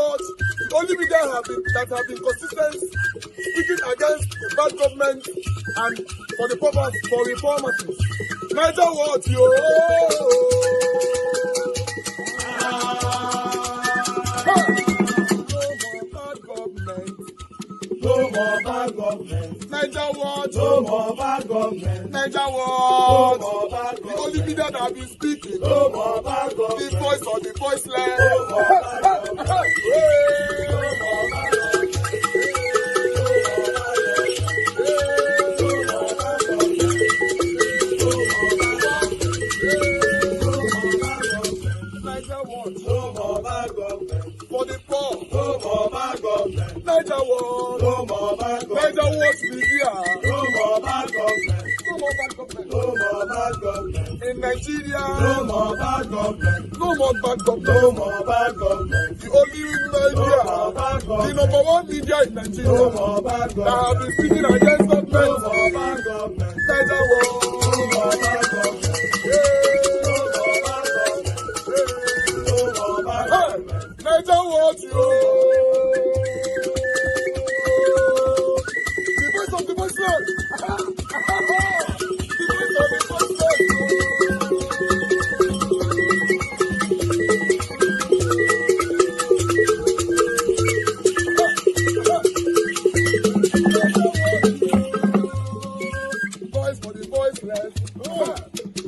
what? The only media that have been consistent speaking against the bad government and for the purpose for reformers. Niger what, yo? No more bad government. Niger what? No more bad government. Niger what? No more bad government. The only media that have been speaking. No more bad government. The voice of the voiceless. No more bad government. No more bad government. No more bad government. For the poor. No more bad government. Niger what? No more bad government. Niger what media? No more bad government. No more bad government. No more bad government. In Nigeria. No more bad government. No more bad government. No more bad government. The only media. No more bad government. The number one media in Nigeria. No more bad government. That have been speaking against government. No more bad government. Niger what? No more bad government. Niger what, yo? The voice of the voiceless. The voice of the voiceless. Voice for the voiceless.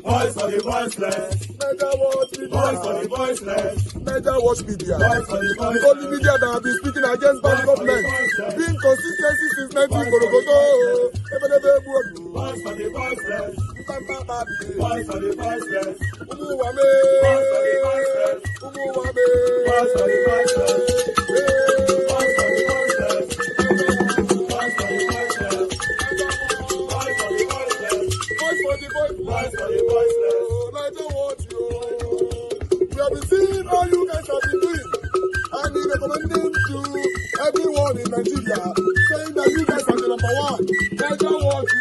Voice for the voiceless. Niger what media? Voice for the voiceless. Niger watch media. The only media that have been speaking against bad government. Being consistency since 1944. Voice for the voiceless. Voice for the voiceless. Umuwame. Voice for the voiceless. Umuwame. Voice for the voiceless. Voice for the voiceless. Voice for the voiceless. Voice for the voiceless. Voice for the voiceless. Voice for the voiceless. Niger watch you. We have been seeing all you guys have been doing, and he recommending to everyone in Nigeria, saying that you guys are the number one. Niger what you.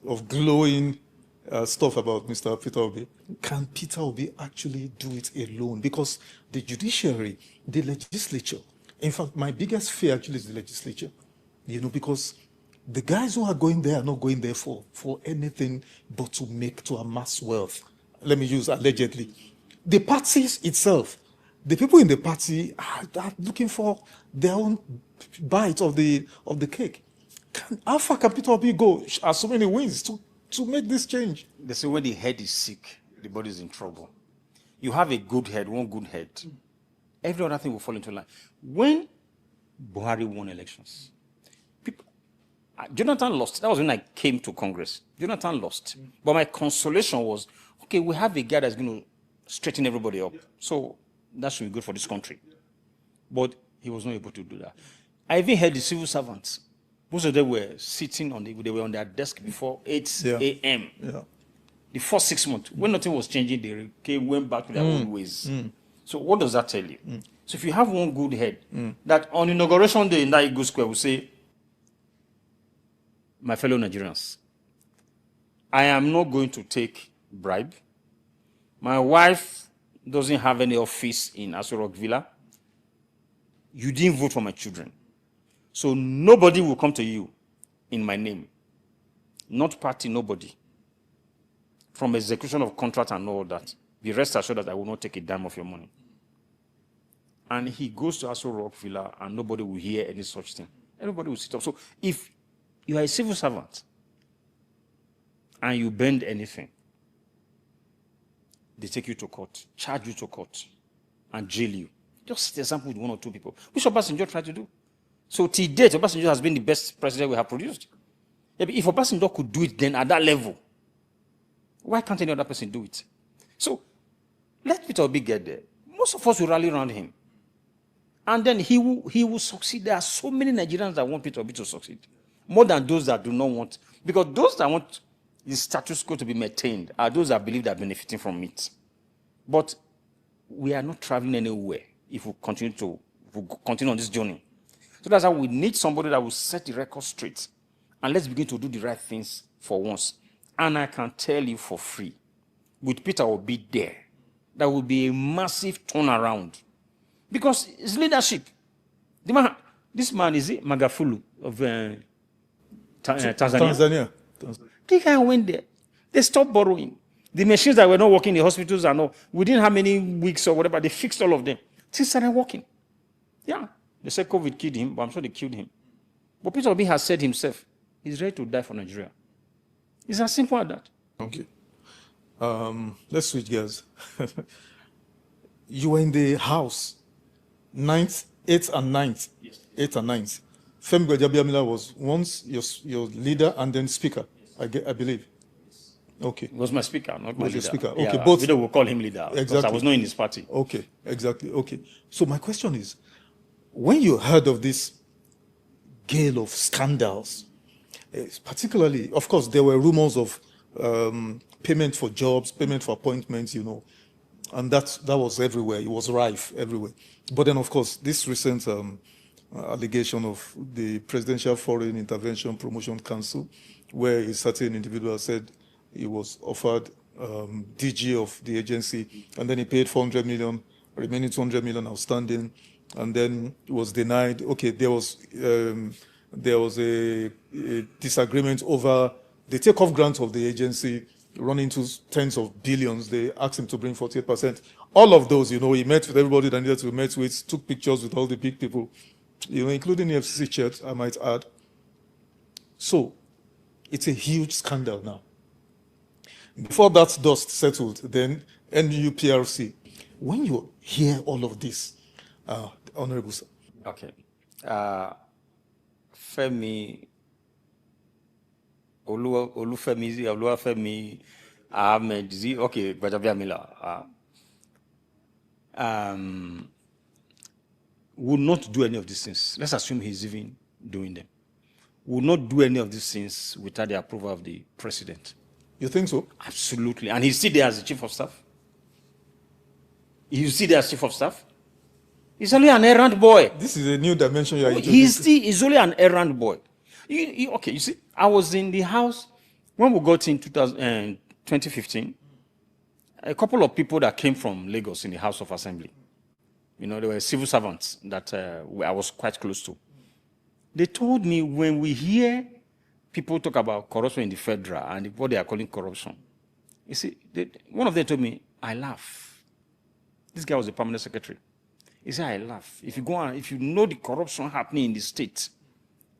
Of glowing stuff about Mr. Peter Obi. Can Peter Obi actually do it alone? Because the judiciary, the legislature, in fact, my biggest fear actually is the legislature, because the guys who are going there are not going there for anything but to amass wealth. Let me use allegedly. The parties itself, the people in the party are looking for their own bite of the cake. How far can Peter Obi go? Has so many wins to make this change? They say when the head is sick, the body is in trouble. You have a good head, one good head. Every other thing will fall into line. When Buhari won elections, Jonathan lost. That was when I came to Congress. Jonathan lost. But my consolation was, okay, we have a guy that's going to straighten everybody up. So that should be good for this country. But he was not able to do that. I even heard the civil servants. Most of them were sitting they were on their desk before 8 a.m. Yeah. The first 6 months, when nothing was changing, they went back to their old ways. So what does that tell you? So if you have one good head, that on inauguration day in that Eagle Square will say, my fellow Nigerians, I am not going to take bribe. My wife doesn't have any office in Aso Rock Villa. You didn't vote for my children. So nobody will come to you in my name. Not party, nobody. From execution of contract and all that. Be rest assured that I will not take a dime of your money. And he goes to Aso Rock Villa and nobody will hear any such thing. Everybody will sit up. So if you are a civil servant and you bend anything, they take you to court, charge you to court, and jail you. Just example with one or two people. Which Obasanjo tried to do. So till date, Obasanjo has been the best president we have produced. If Obasanjo could do it then at that level, why can't any other person do it? So let Peter Obi get there. Most of us will rally around him. And then he will succeed. There are so many Nigerians that want Peter Obi to succeed. More than those that do not want. Because those that want the status quo to be maintained are those that believe they're benefiting from it. But we are not traveling anywhere if we continue on this journey. So that's how we need somebody that will set the record straight. And let's begin to do the right things for once. And I can tell you for free, with Peter Obi there, there will be a massive turnaround. Because it's leadership. This man is it Magafulu of Tanzania. The guy went there. They stopped borrowing. The machines that were not working in the hospitals and all, within how many weeks or whatever, they fixed all of them. Things started working. Yeah. They said COVID killed him, but I'm sure they killed him. But Peter Obi has said himself, he's ready to die for Nigeria. It's as simple as that. Okay. Let's switch gears. You were in the House, 8th and 9th. Yes. 8th and 9th. Femi Gbajabiamila was once your leader and then speaker, I believe. Okay. He was my speaker, not my leader. Speaker. Okay, yeah, both. Video will call him leader. Exactly. Because I was not in his party. Okay, exactly. Okay. So my question is, when you heard of this gale of scandals, particularly, of course, there were rumors of payment for jobs, payment for appointments, and that was everywhere. It was rife everywhere. But then, of course, this recent allegation of the Presidential Foreign Intervention Promotion Council, where a certain individual said he was offered DG of the agency, and then he paid 400 million, remaining 200 million outstanding, and then it was denied. Okay, there was a disagreement over the takeoff grant of the agency running to tens of billions. They asked him to bring 48%. All of those, he met with everybody that needed to meet with, took pictures with all the big people, including the FCC church, I might add. So it's a huge scandal now. Before that dust settled, then NUPRC. When you hear all of this, Honorable Sir. Okay. Femi, Oluwafemi Ahmed, okay, Gbajabiamila, would not do any of these things. Let's assume he's even doing them. Would not do any of these things without the approval of the president. You think so? Absolutely. And he's still there as the chief of staff. He's still there as chief of staff. He's only an errand boy. This is a new dimension you are introducing. He's only an errand boy. Okay, you see, I was in the House when we got in 2015. A couple of people that came from Lagos in the House of Assembly. They were civil servants that I was quite close to. They told me when we hear people talk about corruption in the federal and what they are calling corruption, you see, one of them told me, I laugh. This guy was a permanent secretary. He said, I laugh. If you know the corruption happening in the state,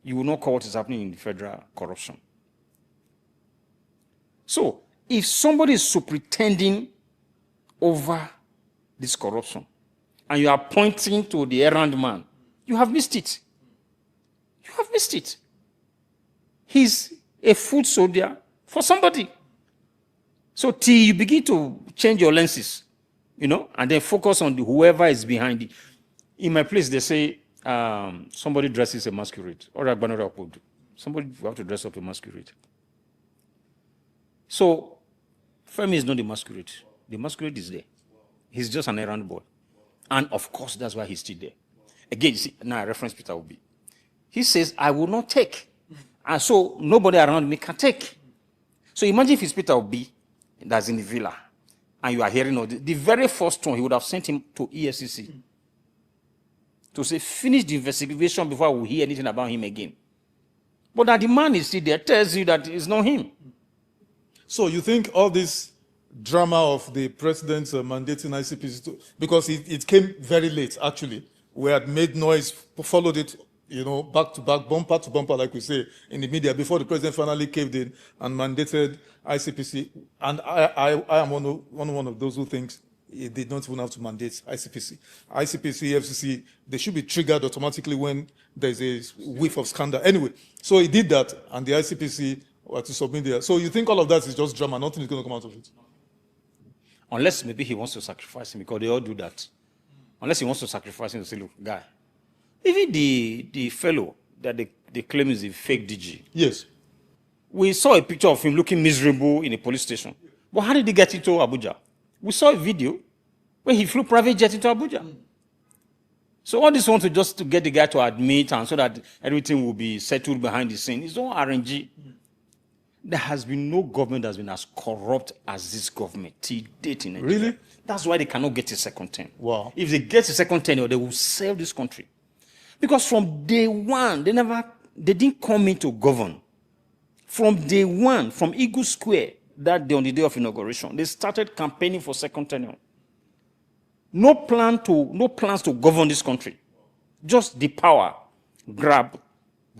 you will not call what is happening in the federal corruption. So, if somebody is so pretending over this corruption, and you are pointing to the errand man, you have missed it. You have missed it. He's a foot soldier for somebody. So till you begin to change your lenses, and then focus on whoever is behind it. In my place, they say somebody dresses a masquerade. Or somebody will have to dress up a masquerade. So Femi is not the masquerade. The masquerade is there. He's just an errand boy. And of course, that's why he's still there. Again, you see, now I reference Peter Obi. He says, I will not take. And so nobody around me can take. So imagine if it's Peter Obi that's in the villa, and you are hearing all this. The very first one, he would have sent him to EFCC to say, finish the investigation before we hear anything about him again. But that the man is still there tells you that it's not him. So you think all this drama of the president's mandating ICPC, because it came very late, actually. We had made noise, followed it, back to back, bumper to bumper, like we say in the media, before the president finally caved in and mandated ICPC. And I am one of those who thinks it did not even have to mandate ICPC. ICPC, FCC, they should be triggered automatically when there's a whiff of scandal. Anyway, so he did that, and the ICPC were to submit there. So you think all of that is just drama, nothing is going to come out of it? Unless maybe he wants to sacrifice him, because they all do that. Unless he wants to sacrifice him to say, look, guy, even the fellow that they claim is a fake DG. Yes. We saw a picture of him looking miserable in a police station. But how did he get into Abuja? We saw a video where he flew private jet into Abuja. So all this want to just to get the guy to admit and so that everything will be settled behind the scene. It's all RNG. There has been no government that has been as corrupt as this government till date in Nigeria. Really? That's why they cannot get a second term. Wow. If they get a second tenure, they will sell this country. Because from day one, they didn't come in to govern. From day one, from Eagle Square, that day on the day of inauguration, they started campaigning for second tenure. No plans to govern this country. Just the power, grab,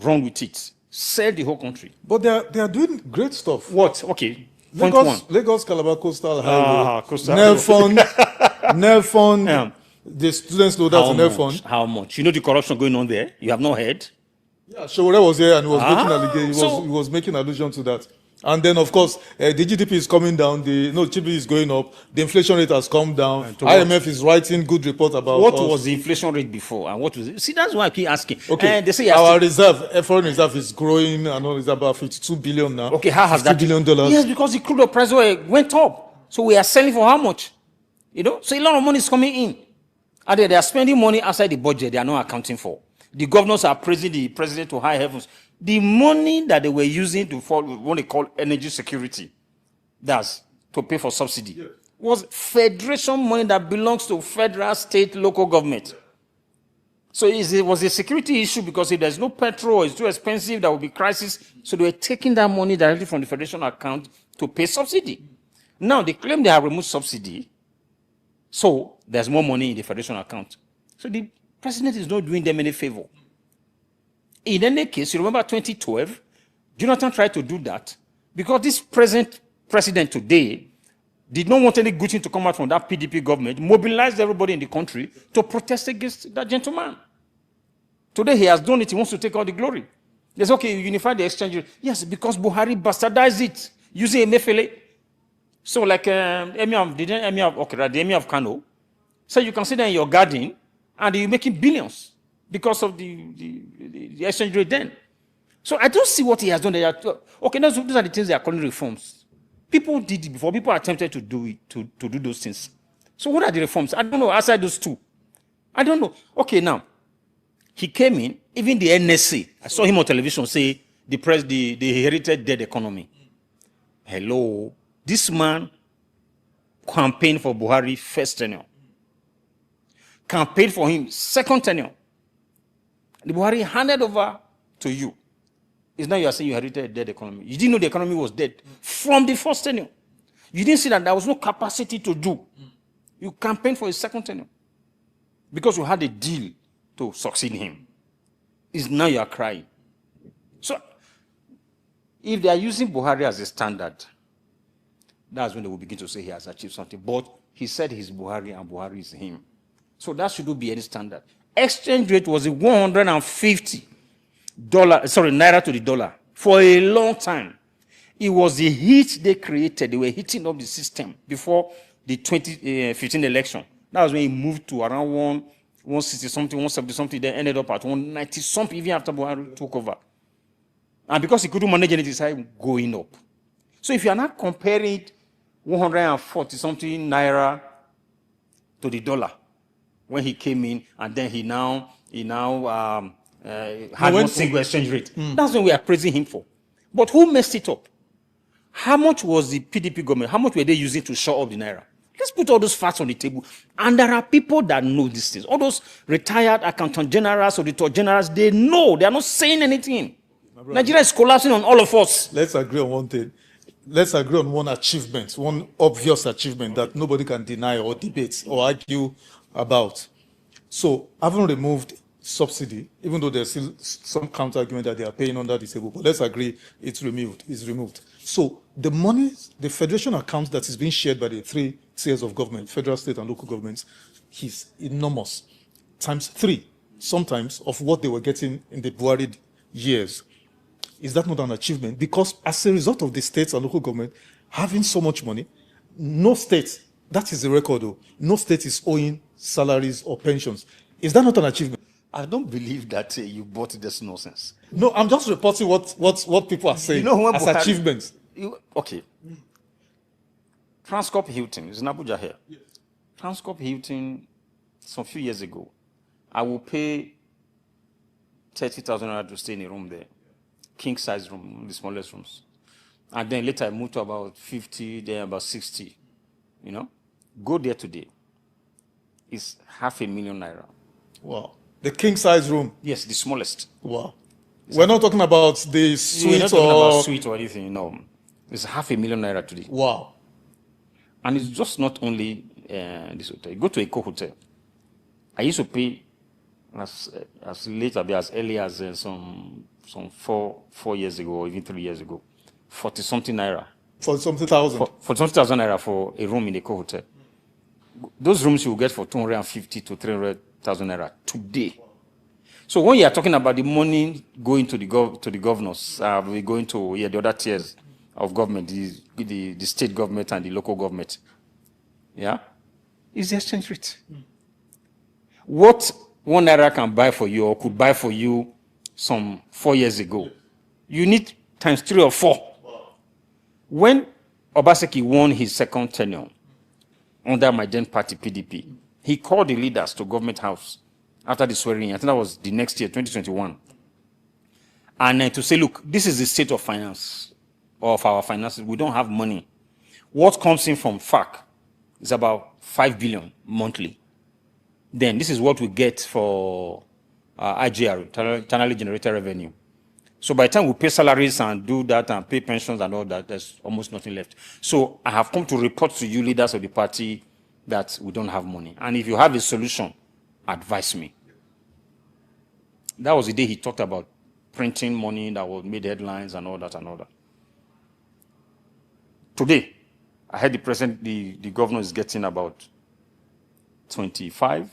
run with it, sell the whole country. But they are doing great stuff. What? Okay. Point one. Lagos Calabar Coastal Highway. Coastal Nelfon, Nelfon, the students load out to Nelfon. How much? You know the corruption going on there? You have not heard? Yeah, Showore was here and he was making allegation. He was making allusion to that. And then, of course, the GDP is coming down. GDP is going up. The inflation rate has come down. IMF is writing good report about what us. was the inflation rate before, and what was it? See, that's why I keep asking. Okay, they say our foreign reserve is growing, and all is about 52 billion now. Okay, how has that? $50 billion. Yes, because the crude oil price went up, so we are selling for how much? You know, so a lot of money is coming in, and they are spending money outside the budget. They are not accounting for. The governors are praising the president to high heavens. The money that they were using to for what they call energy security, that's to pay for subsidy, was federation money that belongs to federal, state, local government. So it was a security issue because if there's no petrol, it's too expensive, there will be crisis. So they were taking that money directly from the federation account to pay subsidy. Now they claim they have removed subsidy, so there's more money in the federation account. So the president is not doing them any favor. In any case, you remember 2012, Jonathan tried to do that because this present president today did not want any good thing to come out from that PDP government, mobilized everybody in the country to protest against that gentleman. Today he has done it, he wants to take all the glory. There's okay, unify the exchange rate. Yes, because Buhari bastardized it using Emefiele. So like the emir of Kano, so you can sit there in your garden and you're making billions because of the exchange rate then. So I don't see what he has done there. Okay, those are the things they are calling reforms. People did it before. People attempted to do it, to do those things. So what are the reforms? I don't know. Outside those two, I don't know. Okay, now he came in. Even the NSA, I saw him on television say the inherited dead economy. Hello, this man campaigned for Buhari first tenure, campaigned for him second tenure. The Buhari handed over to you. It's now you are saying you inherited a dead economy. You didn't know the economy was dead from the first tenure. You didn't see that there was no capacity to do. You campaigned for a second tenure because you had a deal to succeed him. It's now you are crying. So, if they are using Buhari as a standard, that's when they will begin to say he has achieved something. But he said he's Buhari and Buhari is him. So that shouldn't be any standard. Exchange rate was $150 naira to the dollar for a long time. It was the heat they created. They were heating up the system before the 2015 election. That was when it moved to around 160 something, 170 something, then ended up at 190 something even after Buhari took over. And because he couldn't manage anything, it started going up. So if you are not comparing 140 something naira to the dollar when he came in, and then he now had one single exchange rate. That's what we are praising him for. But who messed it up? How much was the PDP government? How much were they using to shore up the naira? Let's put all those facts on the table. And there are people that know these things. All those retired accountant generals, auditor generals, they know. They are not saying anything. Nigeria is collapsing on all of us. Let's agree on one thing. Let's agree on one achievement, one obvious achievement that nobody can deny or debate or argue about. So, having removed subsidy, even though there's still some counter argument that they are paying under the table, but let's agree it's removed. So, the money, the federation account that is being shared by the three tiers of government, federal, state, and local governments, is enormous. Times 3, sometimes, of what they were getting in the Buhari years. Is that not an achievement? Because as a result of the states and local government having so much money, no state, that is the record though, no state is owing salaries or pensions. Is that not an achievement? I don't believe that you bought this nonsense. No, I'm just reporting what people are saying when as Buhari- achievements. Okay. Transcorp Hilton is in Abuja here. Yes. Transcorp Hilton, some few years ago, I will pay 30,000 naira to stay in a room there, king size room, the smallest rooms. And then later I moved to about 50, then about 60. You know, go there today. It's 500,000 naira. Wow. The king size room. Yes, the smallest. Wow. We're not talking about the We're suite not talking or about suite or anything. No, it's 500,000 naira today. wow. And it's just not only this hotel. You go to a co-hotel. I used to pay as late as early as some 4 years ago or even 3 years ago, 40 something naira. For something thousand. For 20,000 naira for a room in a co-hotel. Those rooms you will get for 250 to 300,000 naira today. So when you are talking about the money going to the governors, we're going to the other tiers of government, the state government and the local government. Yeah, is the exchange rate. What 1 naira can buy for you or could buy for you some 4 years ago, you need times 3 or 4. When Obaseki won his second tenure under my then party, PDP, he called the leaders to government house after the swearing. I think that was the next year, 2021. And to say, look, this is the state of finance, of our finances. We don't have money. What comes in from FAC is about 5 billion monthly. Then this is what we get for IGR, internally generated revenue. So by the time we pay salaries and do that and pay pensions and all that, there's almost nothing left. So I have come to report to you, leaders of the party, that we don't have money. And if you have a solution, advise me. That was the day he talked about printing money that was made headlines and all that and all that. Today, I heard the governor is getting about 25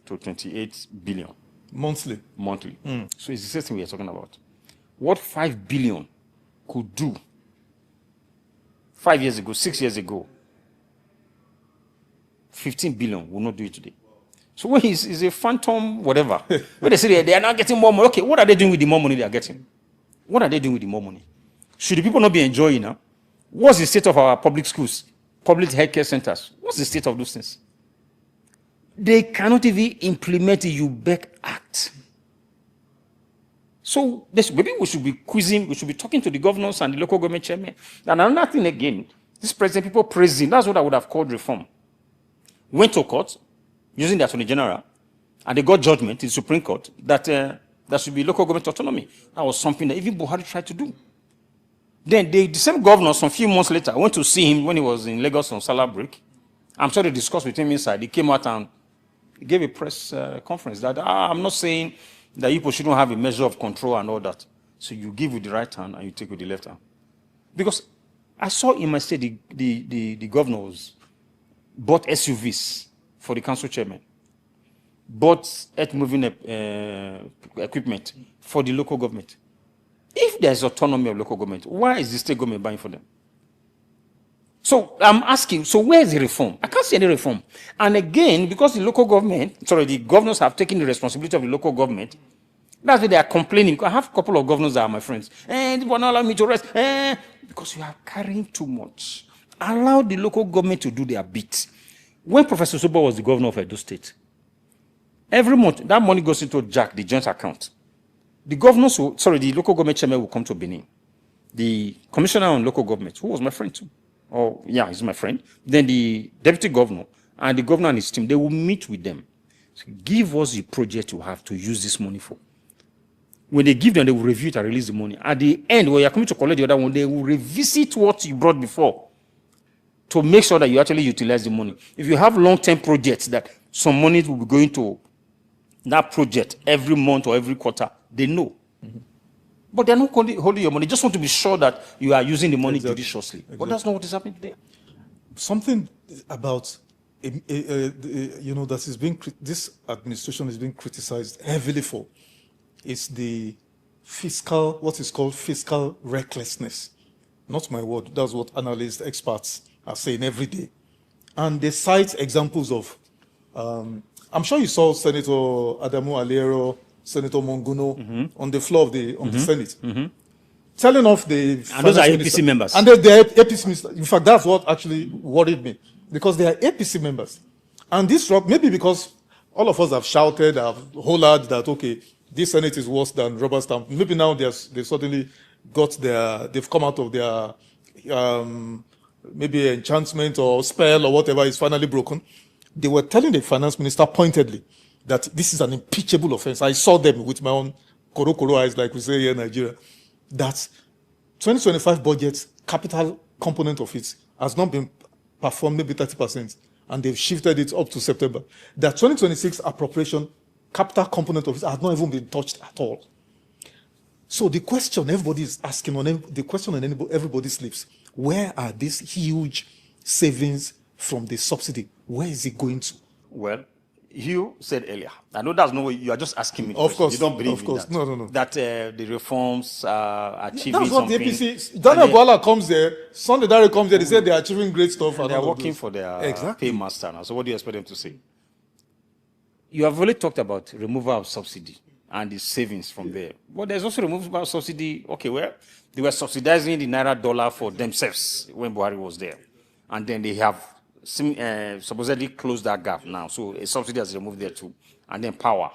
to 28 billion. Monthly. So it's the same thing we are talking about. What 5 billion could do 5 years ago, 6 years ago, 15 billion will not do it today. So when he's a phantom, whatever, when they say they are not getting more money, okay, what are they doing with the more money they are getting? What are they doing with the more money? Should the people not be enjoying now? What's the state of our public schools, public healthcare centers? What's the state of those things? They cannot even implement the UBEC Act. So maybe we should be quizzing, we should be talking to the governors and the local government chairman. And another thing again, this president, people praising, that's what I would have called reform. Went to court, using the Attorney General, and they got judgment in the Supreme Court that there should be local government autonomy. That was something that even Buhari tried to do. Then the same governor, some few months later, I went to see him when he was in Lagos on Salah break. I'm sure they discussed with him inside. He came out and he gave a press conference that I'm not saying that people shouldn't have a measure of control and all that. So you give with the right hand and you take with the left hand. Because I saw in my state the governors bought SUVs for the council chairman, bought earth-moving equipment for the local government. If there's autonomy of local government, why is the state government buying for them? So I'm asking, so where is the reform? I can't see any reform. And again, because the governors have taken the responsibility of the local government, that's why they are complaining. I have a couple of governors that are my friends. And they will not allow me to rest. Because you are carrying too much. Allow the local government to do their bit. When Professor Soba was the governor of Edo State, every month, that money goes into JAC, the joint account. The local government chairman will come to Benin. The commissioner on local government, who was my friend too, he's my friend. Then the deputy governor and the governor and his team, they will meet with them. So give us the project you have to use this money for. When they give them, they will review it and release the money. At the end, when you're coming to collect the other one, they will revisit what you brought before to make sure that you actually utilize the money. If you have long-term projects that some money will be going to that project every month or every quarter, they know. Mm-hmm. But they're not holding your money. They just want to be sure that you are using the money judiciously. Exactly. But that's not what is happening today. Something about, that is this administration is being criticized heavily for is the what is called fiscal recklessness. Not my word. That's what analysts, experts are saying every day. And they cite examples of I'm sure you saw Senator Adamu Aliero, Senator Monguno on the floor of the Senate. Telling off the And those are finance APC minister. members. And they're APC minister. In fact, that's what actually worried me. Because they are APC members. And this maybe because all of us have shouted, have hollered that, okay, this Senate is worse than rubber stamp. Maybe now they suddenly they've come out of their maybe enchantment or spell or whatever is finally broken. They were telling the finance minister pointedly that this is an impeachable offense. I saw them with my own koro eyes, like we say here in Nigeria, that 2025 budget, capital component of it has not been performed, maybe 30%, and they've shifted it up to September. That 2026 appropriation, capital component of it has not even been touched at all. So the question everybody is asking, the question on everybody's lips, where are these huge savings from the subsidy? Where is it going to? Well, you said earlier, I know that's no way, you are just asking me. Of course. You don't believe of course. in that. No. That the reforms are achieving That's what something. the APC, Daniel Bola comes there, Sunday Dare comes there, they say they're achieving great stuff. And and they're all of working this. for their Exactly. paymaster now. So what do you expect them to say? You have already talked about removal of subsidy and the savings from there. But there's also removal of subsidy. Okay, well, they were subsidizing the Naira dollar for themselves when Buhari was there. And then they have supposedly closed that gap now. So a subsidy has removed there too. And then power.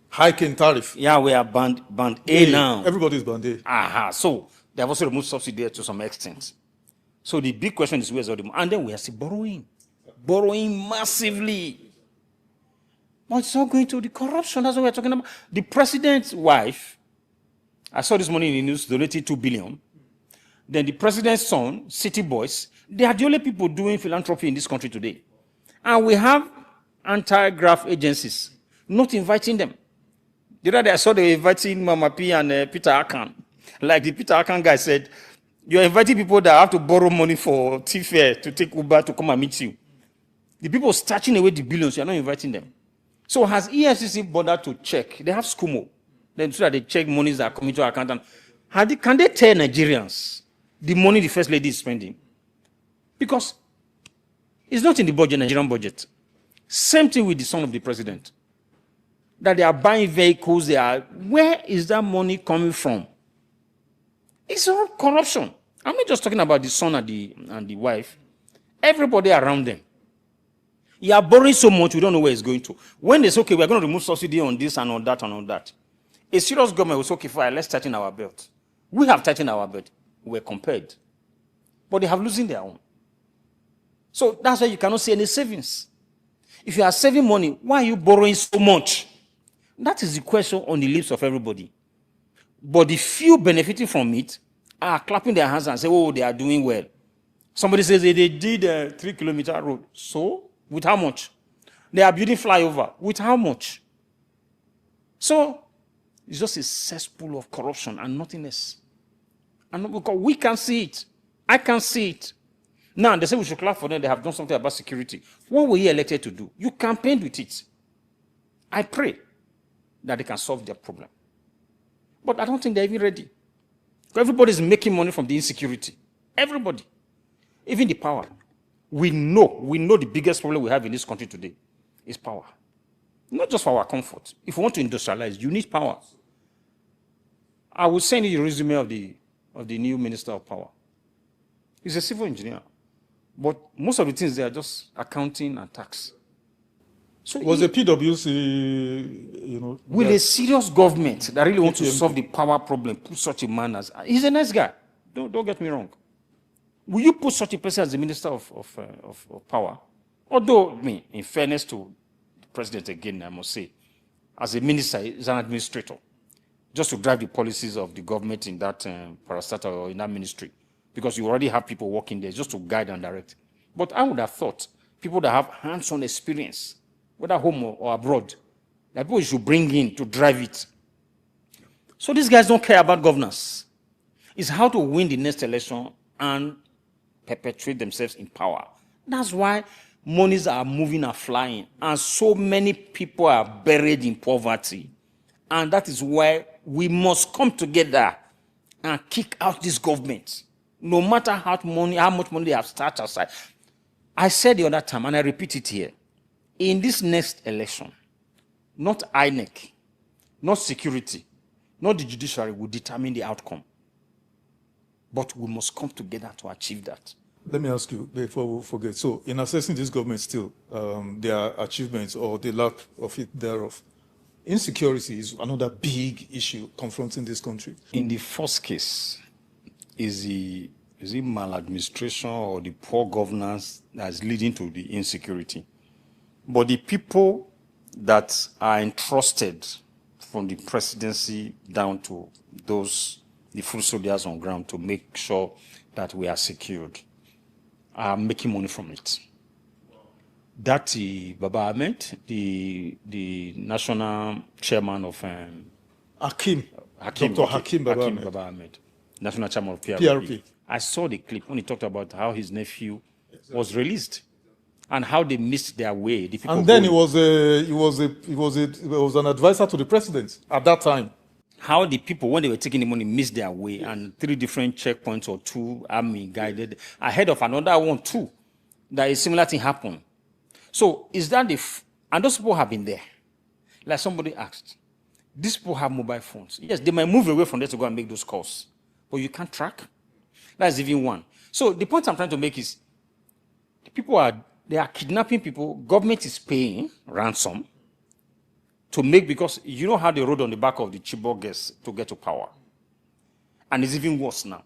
Hiking tariff. Yeah, we are band A now. Everybody's band A. Aha. So they have also removed subsidy there to some extent. So the big question is where's all the money? And then we are still borrowing massively. But it's all going to the corruption. That's what we're talking about. The president's wife, I saw this morning in the news, donated 2 billion. Then the president's son, city boys, they are the only people doing philanthropy in this country today. And we have anti-graft agencies not inviting them. The other day I saw they were inviting Mama P and Peter Akan. Like the Peter Akan guy said, you're inviting people that have to borrow money for T-Fare to take Uber to come and meet you. The people snatching away the billions, you're not inviting them. So has EFCC bothered to check? They have SCUMO. Then so that they check monies that are coming to our account. Can they tell Nigerians the money the first lady is spending? Because it's not in the budget, Nigerian budget. Same thing with the son of the president. That they are buying vehicles, where is that money coming from? It's all corruption. I'm not just talking about the son and the wife. Everybody around them. You are borrowing so much, we don't know where it's going to. When they say, okay, we're going to remove subsidy on this and on that and on that, a serious government will say, okay, fine, let's tighten our belt. We have tightened our belt. We're compared. But they have losing their own. So that's why you cannot see any savings. If you are saving money, why are you borrowing so much? That is the question on the lips of everybody. But the few benefiting from it are clapping their hands and say, oh, they are doing well. Somebody says they did a 3-kilometer road. So, with how much? They are building flyover. With how much? So, it's just a cesspool of corruption and nothing else. And because we can see it. I can see it. Now, they say we should clap for them. They have done something about security. What were you elected to do? You campaigned with it. I pray that they can solve their problem. But I don't think they're even ready. Everybody is making money from the insecurity. Everybody. Even the power. We know the biggest problem we have in this country today is power. Not just for our comfort. If we want to industrialize, you need power. I will send you the resume of the new Minister of Power. He's a civil engineer. But most of the things they are just accounting and tax. So it was a PwC, Will a serious government that really wants to solve the power problem put such a man as... He's a nice guy. Don't get me wrong. Will you put such a person as the Minister of Power? Although, in fairness to the president again, I must say, as a minister, he's an administrator. Just to drive the policies of the government in that parastatal or in that ministry. Because you already have people working there just to guide and direct. But I would have thought people that have hands-on experience, whether home or abroad, that people you should bring in to drive it. So these guys don't care about governance. It's how to win the next election and perpetuate themselves in power. That's why monies are moving and flying, and so many people are buried in poverty. And that is why we must come together and kick out this government. No matter how much money they have started aside. I said the other time, and I repeat it here, In this next election, not INEC, not security, not the judiciary will determine the outcome. But we must come together to achieve that. Let me ask you before we forget. So, in assessing this government still, their achievements or the lack of it thereof, insecurity is another big issue confronting this country. In the first case, is it maladministration or the poor governance that's leading to the insecurity? But the people that are entrusted from the presidency down to the foot soldiers on ground to make sure that we are secured, are making money from it. That Baba Ahmed, the national chairman of Dr. Hakim Baba Ahmed, national chairman of PRP. PRP. I saw the clip when he talked about how his nephew was released and how they missed their way. The people and then he was an advisor to the president at that time. How the people, when they were taking the money, missed their way, and 3 different checkpoints or 2 army guided ahead of another one too, that a similar thing happened. So is that and those people have been there. Like somebody asked, these people have mobile phones. Yes, they might move away from there to go and make those calls, but you can't track. That's even one. So the point I'm trying to make is, they are kidnapping people. Government is paying ransom to make, because you know how they rode on the back of the Chibok girls to get to power. And it's even worse now.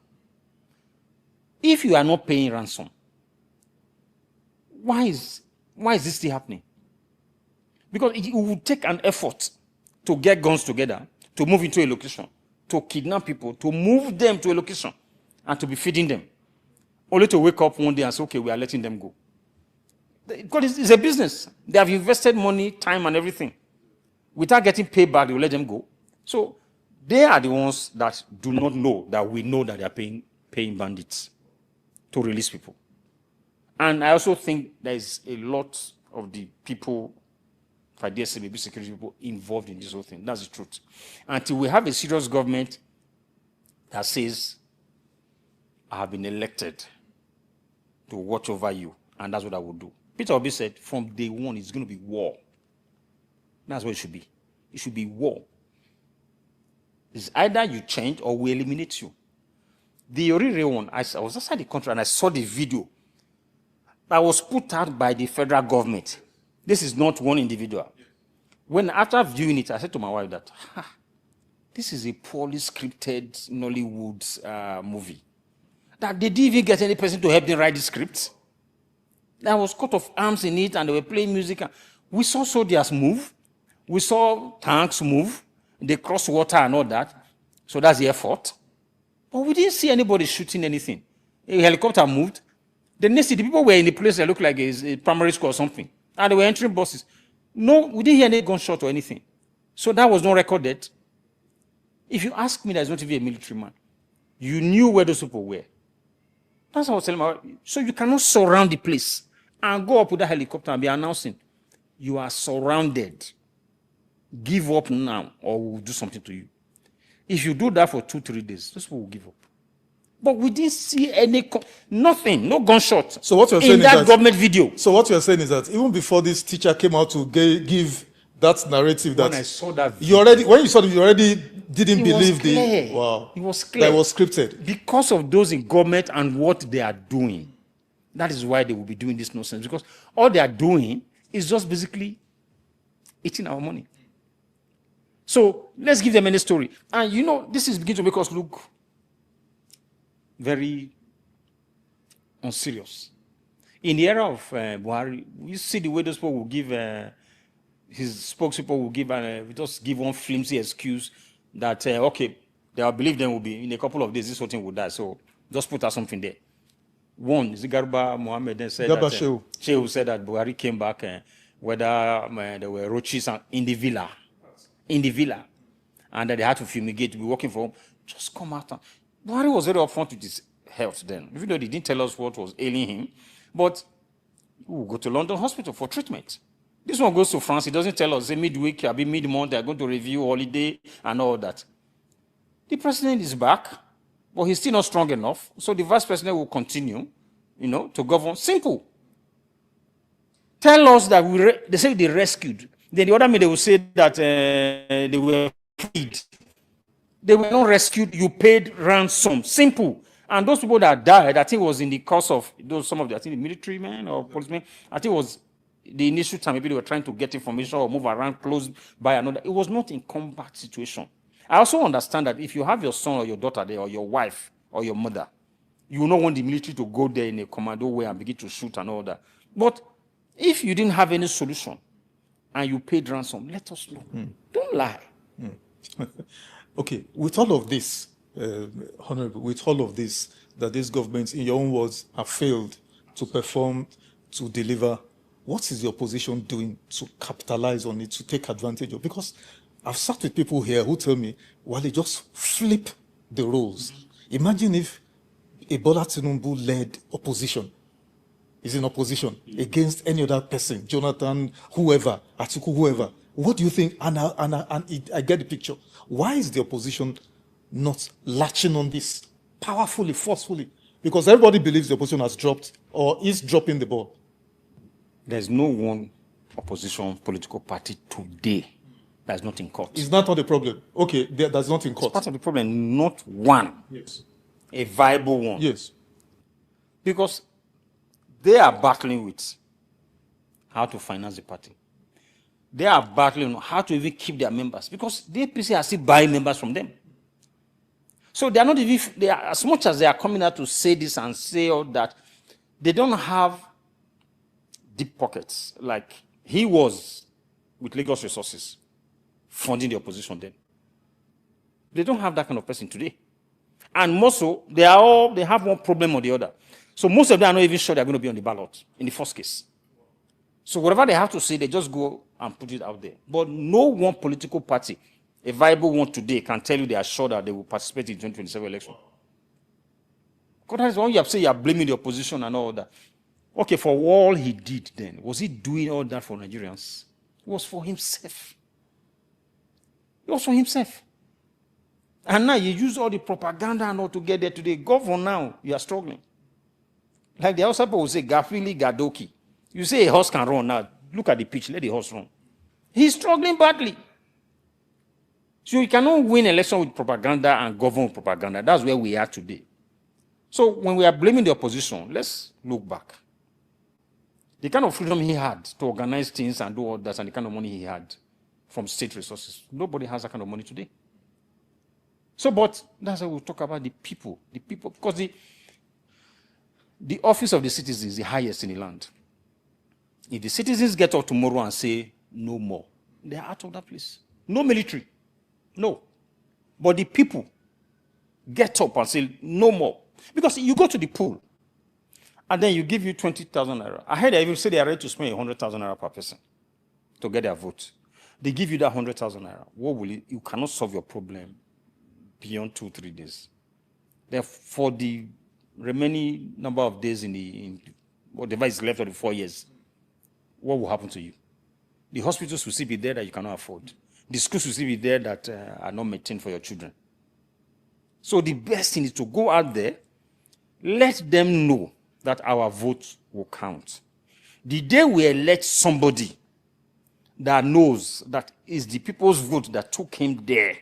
If you are not paying ransom, why is this still happening? Because it would take an effort to get guns together, to move into a location, to kidnap people, to move them to a location, and to be feeding them. Only to wake up one day and say, okay, we are letting them go. Because it's a business. They have invested money, time, and everything. Without getting paid back, they will let them go. So they are the ones that do not know that we know that they are paying bandits to release people. And I also think there is a lot of the people, if I dare say maybe security people, involved in this whole thing. That's the truth. Until we have a serious government that says, I have been elected to watch over you, and that's what I will do. Peter Obi said, from day one, it's going to be war. That's what it should be. It should be war. It's either you change or we eliminate you. The Orire one, I was outside the country and I saw the video that was put out by the federal government. This is not one individual. When after viewing it, I said to my wife that, this is a poorly scripted Nollywood movie. That they didn't even get any person to help them write the script. There was coat of arms in it and they were playing music. We saw soldiers move. We saw tanks move. They crossed water and all that. So that's the effort. But we didn't see anybody shooting anything. A helicopter moved. The next thing, the people were in the place that looked like a primary school or something. And they were entering buses. No, we didn't hear any gunshot or anything. So that was not recorded. If you ask me, there's not even a military man. You knew where those people were. That's what I was telling my wife. So you cannot surround the place and go up with a helicopter and be announcing, you are surrounded. Give up now or we'll do something to you. If you do that for 2-3 days, those people will give up. But we didn't see nothing, no gunshot. So what you're saying in that government video. So what you're saying is that even before this teacher came out to give that narrative, that when I saw that video, when you saw it, you already didn't believe it was clear. That was scripted. Because of those in government and what they are doing. That is why they will be doing this nonsense. Because all they are doing is just basically eating our money. So let's give them any story. And this is beginning to make us look very unserious. In the era of Buhari, we see the way those people will give, his spokespeople will give, just give one flimsy excuse that, okay, they believe them will be, in a couple of days, this whole thing will die. So just put out something there. One, Garba Mohammed then said Shehu said that Buhari came back, whether there were roaches in the villa, and that they had to fumigate to be working from home. Just come out. Buhari was very upfront with his health then, even though they didn't tell us what was ailing him. But we will go to London Hospital for treatment. This one goes to France. He doesn't tell us, say midweek, I'll be mid-month, they're going to review holiday and all that. The president is back, but he's still not strong enough. So the vice president will continue, to govern. Simple. Tell us that they say they rescued. Then the other minute they will say that they were freed. They were not rescued. You paid ransom. Simple. And those people that died, I think was in the course of some of the, I think the military men or policemen. I think it was the initial time maybe they were trying to get information or move around close by another. It was not in combat situation. I also understand that if you have your son or your daughter there or your wife or your mother, you will not want the military to go there in a commando way and begin to shoot and all that. But if you didn't have any solution and you paid ransom, let us know. Don't lie. Okay, with all of this, Honorable, with all of this, that these governments, in your own words, have failed to perform, to deliver, what is the opposition doing to capitalize on it, to take advantage of? Because I've sat with people here who tell me, well, they just flip the roles. Imagine if a Bola Tinubu-led opposition is in opposition against any other person, Jonathan, whoever, Atiku, whoever. What do you think? And I get the picture. Why is the opposition not latching on this powerfully, forcefully? Because everybody believes the opposition has dropped or is dropping the ball. There's no one opposition political party today that's not in court. Is that not the problem? Okay, that's not in court. It's part of the problem, not one. Yes. A viable one. Yes. Because they are battling with how to finance the party. They are battling on how to even keep their members because the APC are still buying members from them. So they are not even, as much as they are coming out to say this and say all that, they don't have deep pockets like he was with Lagos Resources funding the opposition then. They don't have that kind of person today. And more so, they have one problem or the other. So most of them are not even sure they're going to be on the ballot in the first case. So whatever they have to say, they just go and put it out there. But no one political party, a viable one today, can tell you they are sure that they will participate in the 2027 election. Because that's why you have said you are blaming the opposition and all that. Okay, for all he did then, was he doing all that for Nigerians? It was for himself. It was for himself. And now you use all the propaganda and all to get there today. Governor now, you are struggling. Like the Hausa people will say, Gafili Gadoki. You say a horse can run now. Look at the pitch, let the horse run. He's struggling badly. So you cannot win election with propaganda and govern with propaganda. That's where we are today. So when we are blaming the opposition, let's look back. The kind of freedom he had to organize things and do all that and the kind of money he had from state resources, nobody has that kind of money today. So, but that's why we'll talk about the people, because the office of the citizens is the highest in the land. If the citizens get up tomorrow and say, no more, they're out of that place. No military. No. But the people get up and say, no more. Because you go to the pool, and then you give you 20,000 naira. I heard they even say they are ready to spend 100,000 naira per person to get their vote. They give you that 100,000 naira. What will it? You cannot solve your problem beyond 2-3 days. Therefore, the remaining number of days in whatever is left of the 4 years, what will happen to you? The hospitals will still be there that you cannot afford. The schools will still be there that are not maintained for your children. So the best thing is to go out there, let them know that our vote will count. The day we elect somebody that knows that is the people's vote that took him there,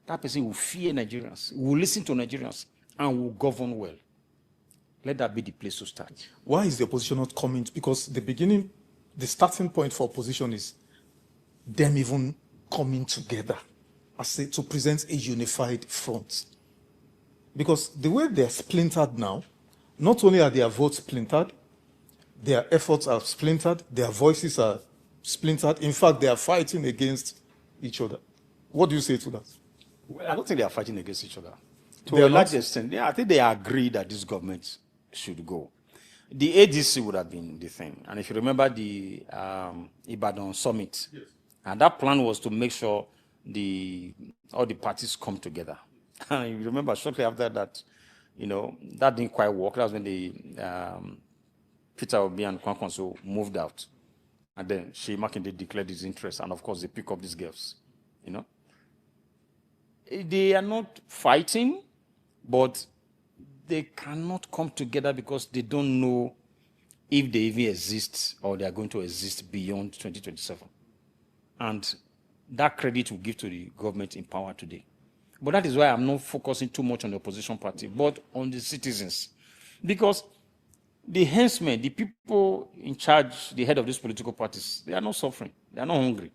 that person will fear Nigerians, will listen to Nigerians, and will govern well. Let that be the place to start. Why is the opposition not coming? Because the starting point for opposition is them even coming together to present a unified front. Because the way they're splintered now, not only are their votes splintered, their efforts are splintered, their voices are splintered. In fact, they are fighting against each other. What do you say to that? Well, I don't think they are fighting against each other. To a large extent, I think they agree that this government should go. The ADC would have been the thing. And if you remember the Ibadan summit, yes. And that plan was to make sure all the parties come together. And you remember shortly after that, that didn't quite work. That was when Peter Obi and Kwankwaso moved out. And then Shea Makinde declared his interest. And of course, they pick up these girls, They are not fighting, but they cannot come together because they don't know if they even exist or they are going to exist beyond 2027. And that credit will give to the government in power today. But that is why I'm not focusing too much on the opposition party, but on the citizens. Because the henchmen, the people in charge, the head of these political parties, they are not suffering. They are not hungry.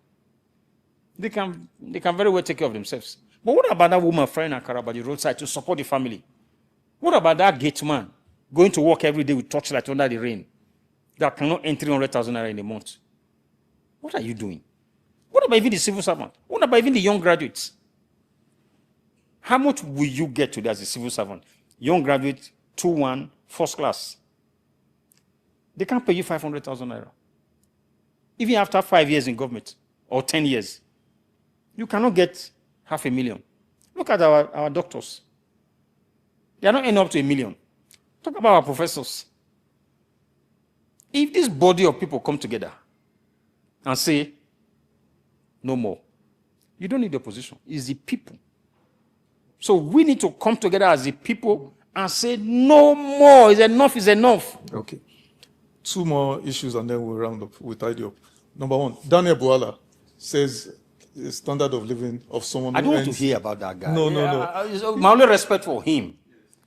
They can very well take care of themselves. But what about that woman frying akara by the roadside to support the family? What about that gate man going to work every day with torchlight under the rain that cannot earn 300,000 naira in a month? What are you doing? What about even the civil servant? What about even the young graduates? How much will you get today as a civil servant? Young graduate, 2-1, first class. They can't pay you 500,000 naira. Even after 5 years in government, or 10 years, you cannot get 500,000. Look at our doctors. They are not earning up to 1 million. Talk about our professors. If this body of people come together and say, no more, you don't need the opposition. It's the people. So we need to come together as the people and say, no more, enough is enough. Okay. 2 more issues and then we'll round up, we'll tidy up. Number 1, Daniel Buala says the standard of living of someone I don't want to hear about that guy. No. My only respect for him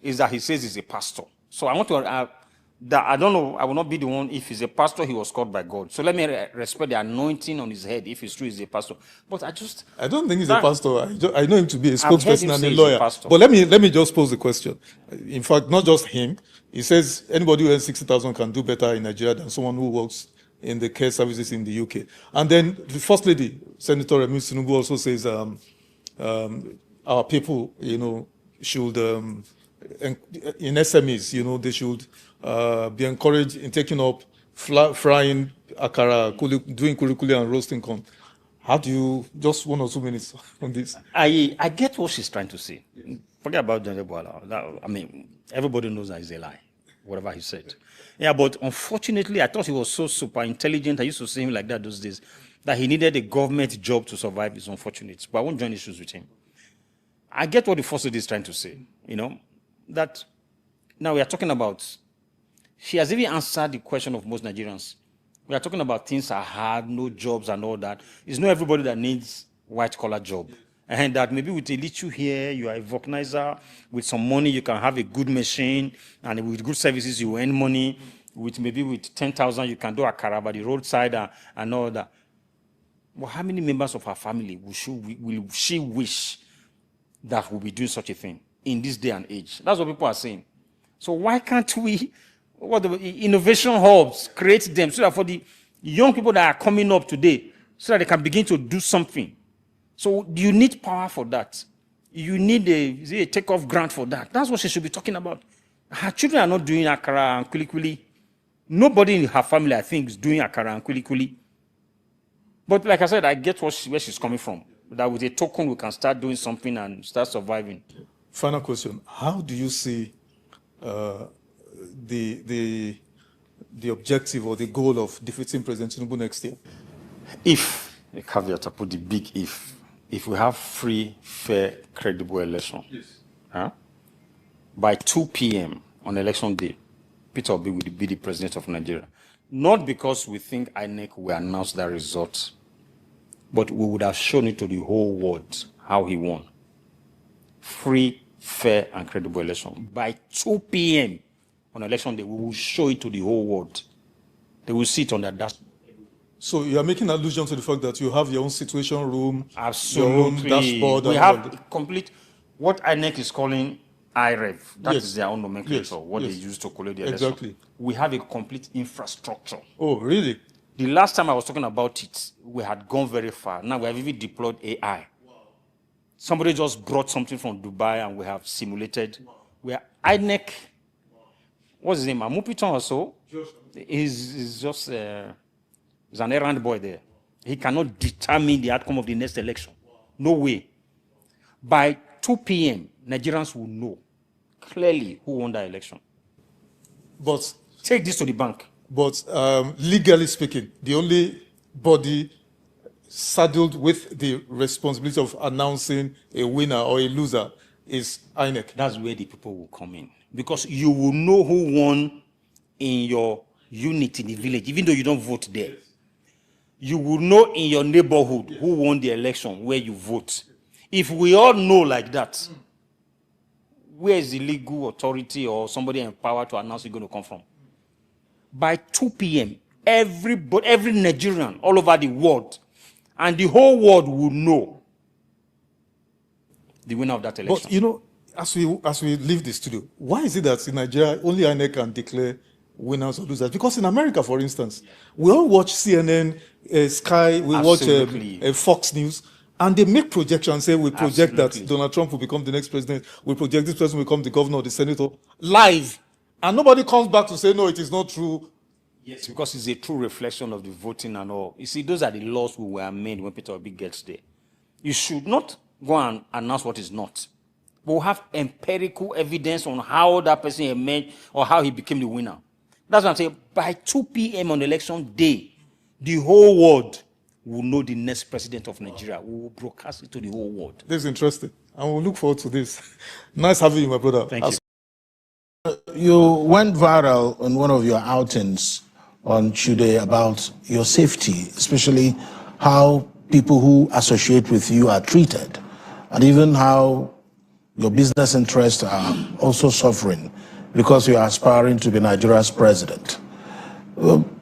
is that he says he's a pastor. So I want to, I don't know, I will not be the one. If he's a pastor, he was called by God. So let me respect the anointing on his head if it's true he's a pastor. But I don't think he's a pastor. I know him to be a spokesperson and a lawyer. But let me just pose the question. In fact, not just him. He says anybody who earns 60,000 can do better in Nigeria than someone who works in the care services in the UK. And then the First Lady, Senator Remi Tinubu, also says our people, should, in SMEs, they should be encouraged in taking up frying akara, doing kulikuli and roasting corn. How do you, just 1 or 2 minutes on this? I get what she's trying to say. Forget about Daniel Buala. I mean, everybody knows that it's a lie, whatever he said. Yeah, but unfortunately, I thought he was so super intelligent. I used to see him like that those days, that he needed a government job to survive. It's unfortunate. But I won't join issues with him. I get what the First Lady is trying to say, that now we are talking about, she has even answered the question of most Nigerians. We are talking about things are hard, no jobs and all that. It's not everybody that needs white-collar job. And that maybe with a little here, you are a vulcanizer. With some money, you can have a good machine. And with good services, you earn money. With 10,000, you can do akara by the roadside and all that. But how many members of her family will she wish that will be doing such a thing in this day and age? That's what people are saying. So why can't we, innovation hubs, create them so that for the young people that are coming up today, so that they can begin to do something? So you need power for that. You need a takeoff grant for that. That's what she should be talking about. Her children are not doing akara and kulikuli. Nobody in her family, I think, is doing akara and kulikuli. But like I said, I get where she's coming from. That with a token, we can start doing something and start surviving. Final question. How do you see the objective or the goal of defeating President Tinubu next year? If, a caveat, I put the big if we have free, fair, credible election, by 2 p.m. on election day, Peter Obi will be the president of Nigeria. Not because we think INEC will announce that result, but we would have shown it to the whole world how he won. Free, fair, and credible election. By 2 p.m. on election day, we will show it to the whole world. They will see it on their dashboard. So you are making allusion to the fact that you have your own situation room, Absolutely. your own dashboard. We have complete, what INEC is calling IREV. That is their own nomenclature, they use to collect the election. Exactly. We have a complete infrastructure. Oh, really? The last time I was talking about it, we had gone very far. Now we have even deployed AI. Wow. Somebody just brought something from Dubai and we have simulated. Wow. We are INEC. Wow. What's his name? Amupiton also. He's just he's an errand boy there. He cannot determine the outcome of the next election. Wow. No way. By 2 p.m., Nigerians will know clearly who won that election. But take this to the bank. But legally speaking, the only body saddled with the responsibility of announcing a winner or a loser is INEC. That's where the people will come in. Because you will know who won in your unit in the village, even though you don't vote there. You will know in your neighborhood who won the election, where you vote. If we all know like that, where is the legal authority or somebody empowered to announce you're going to come from? By 2 p.m., every Nigerian all over the world, and the whole world will know the winner of that election. But you know, as we leave the studio, why is it that in Nigeria only INEC can declare winners or losers? Because in America, for instance, we all watch CNN, Sky, we Absolutely. watch Fox News, and they make projections, say we project Absolutely. that Donald Trump will become the next president, we project this person will become the governor or the senator, live. And nobody comes back to say, no, it is not true. Yes, because it's a true reflection of the voting and all. You see, those are the laws we were made when Peter Obi gets there. You should not go and announce what is not. But we'll have empirical evidence on how that person emerged or how he became the winner. That's what I'm saying. By 2 p.m. on election day, the whole world will know the next president of Nigeria. We will broadcast it to the whole world. This is interesting. And we'll look forward to this. Nice having you, my brother. Thank you. You went viral on one of your outings on Tuesday about your safety, especially how people who associate with you are treated, and even how your business interests are also suffering because you are aspiring to be Nigeria's president.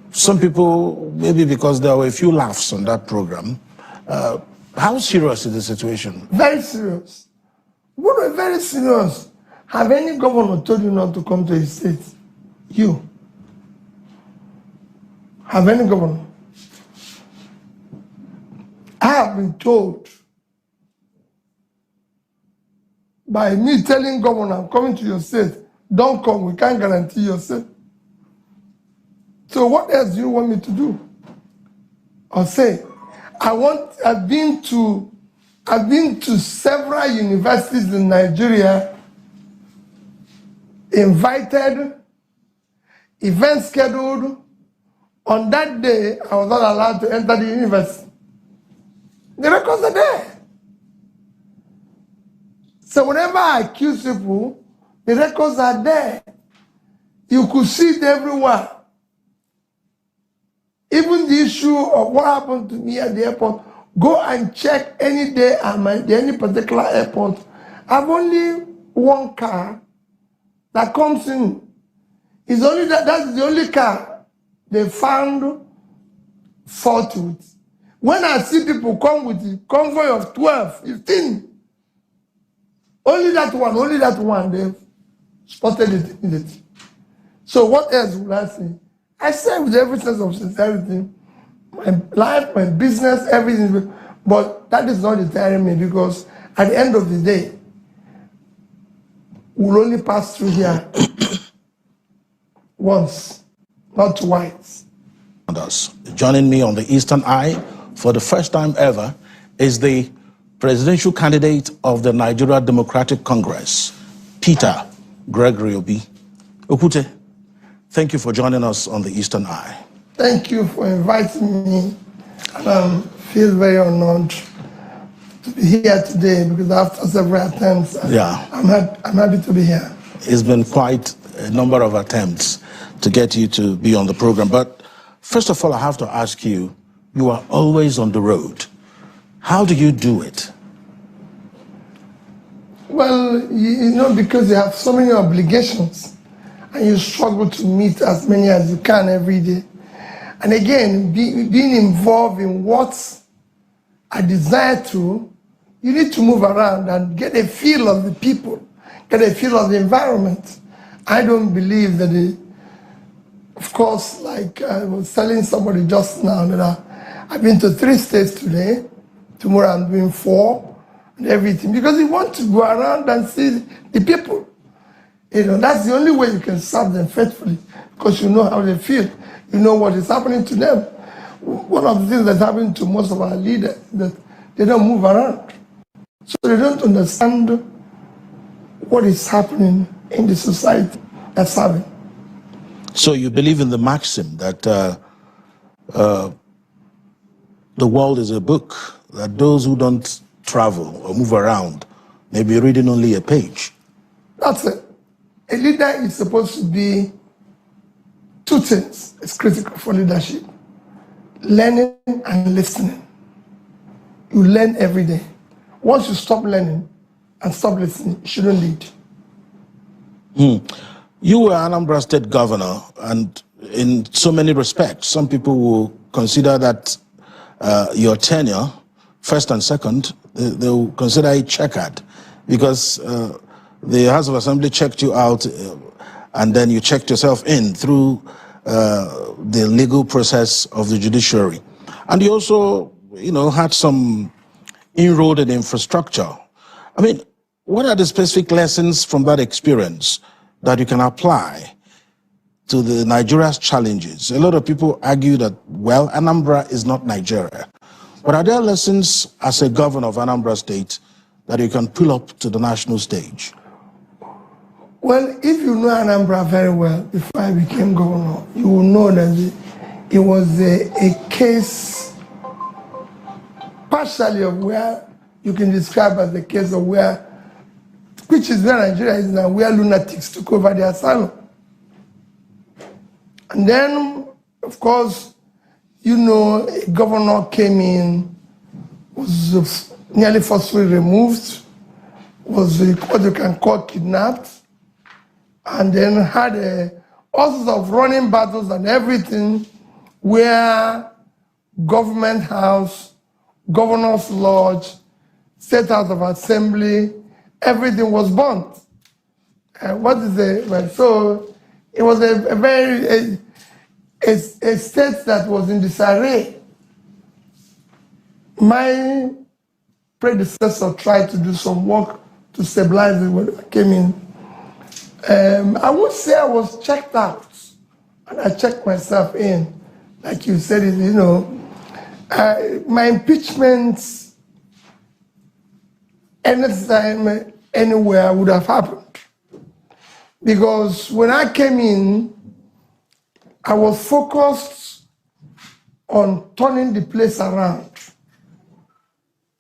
Some people, maybe because there were a few laughs on that program. How serious is the situation? Very serious. What very serious. Have any governor told you not to come to his state? You. Have any governor? I have been told by me telling governor, I'm coming to your state, don't come, we can't guarantee your state. So what else do you want me to do? Or say, I've been to several universities in Nigeria, invited, event scheduled. On that day, I was not allowed to enter the university. The records are there. So whenever I accuse people, the records are there. You could see it everywhere. Even the issue of what happened to me at the airport, go and check any day at any particular airport. I have only one car that comes in. It's only that's the only car they found fault with. When I see people come with the convoy of 12, 15, only that one, they've spotted it immediately. So what else would I say? I say with every sense of sincerity, my life, my business, everything, but that is not deterring me, because at the end of the day, we'll only pass through here once, not twice. Joining me on the Eastern Eye for the first time ever is the presidential candidate of the Nigeria Democratic Congress, Peter Gregory Obi. Okute, thank you for joining us on the Eastern Eye. Thank you for inviting me, and I feel very honored to be here today, because after several attempts, I'm happy to be here. It's been quite a number of attempts to get you to be on the program, but first of all, I have to ask you, you are always on the road. How do you do it? Well, you know, because you have so many obligations, and you struggle to meet as many as you can every day. And again, being involved in what I desire to, you need to move around and get a feel of the people, get a feel of the environment. I don't believe that of course, like I was telling somebody just now, that I've been to 3 states today. Tomorrow I'm doing 4 and everything, because you want to go around and see the people. You know, that's the only way you can serve them faithfully, because you know how they feel. You know what is happening to them. One of the things that's happening to most of our leaders is that they don't move around. So they don't understand what is happening in the society that's happening. So you believe in the maxim that the world is a book, that those who don't travel or move around may be reading only a page? That's it. A leader is supposed to be two things is critical for leadership: learning and listening. You learn every day. Once you stop learning and stop listening, you shouldn't lead. You were Anambra State governor, and in so many respects, some people will consider that your tenure, first and second, they will consider it checkered, because the House of Assembly checked you out, and then you checked yourself in through the legal process of the judiciary. And you also, had some inroad in infrastructure. I mean, what are the specific lessons from that experience that you can apply to the Nigeria's challenges? A lot of people argue that, well, Anambra is not Nigeria. But are there lessons as a governor of Anambra State that you can pull up to the national stage? Well, if you know Anambra very well, before I became governor, you will know that it was a case partially of where you can describe as the case of where, which is where Nigeria is now, where lunatics took over the asylum. And then, of course, a governor came in, was nearly forcefully removed, was what you can call kidnapped, and then had all sorts of running battles and everything, where government house, governor's lodge, State House of Assembly, everything was burnt. So it was a very a state that was in disarray. My predecessor tried to do some work to stabilize it when I came in. I would say I was checked out, and I checked myself in. Like you said, my impeachment, anytime, anywhere would have happened. Because when I came in, I was focused on turning the place around.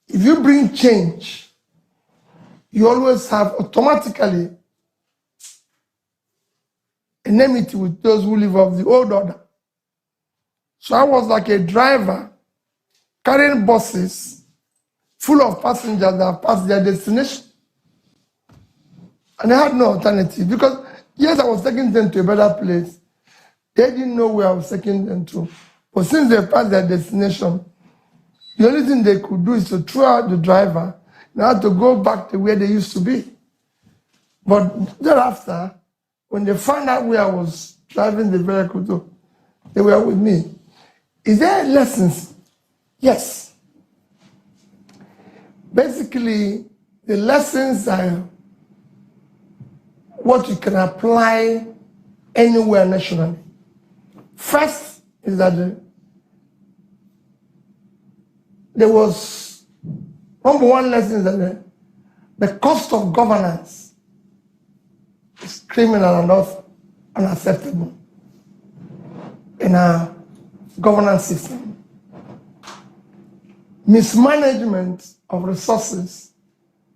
If you bring change, you always have automatically enmity with those who live off the old order. So I was like a driver carrying buses full of passengers that have passed their destination. And I had no alternative, because yes, I was taking them to a better place. They didn't know where I was taking them to. But since they passed their destination, the only thing they could do is to throw out the driver and have to go back to where they used to be. But thereafter, when they found out where I was driving the vehicle to, they were with me. Is there lessons? Yes. Basically, the lessons are what you can apply anywhere nationally. First is that there was number one lesson, that the cost of governance is criminal and not unacceptable in our governance system. Mismanagement of resources,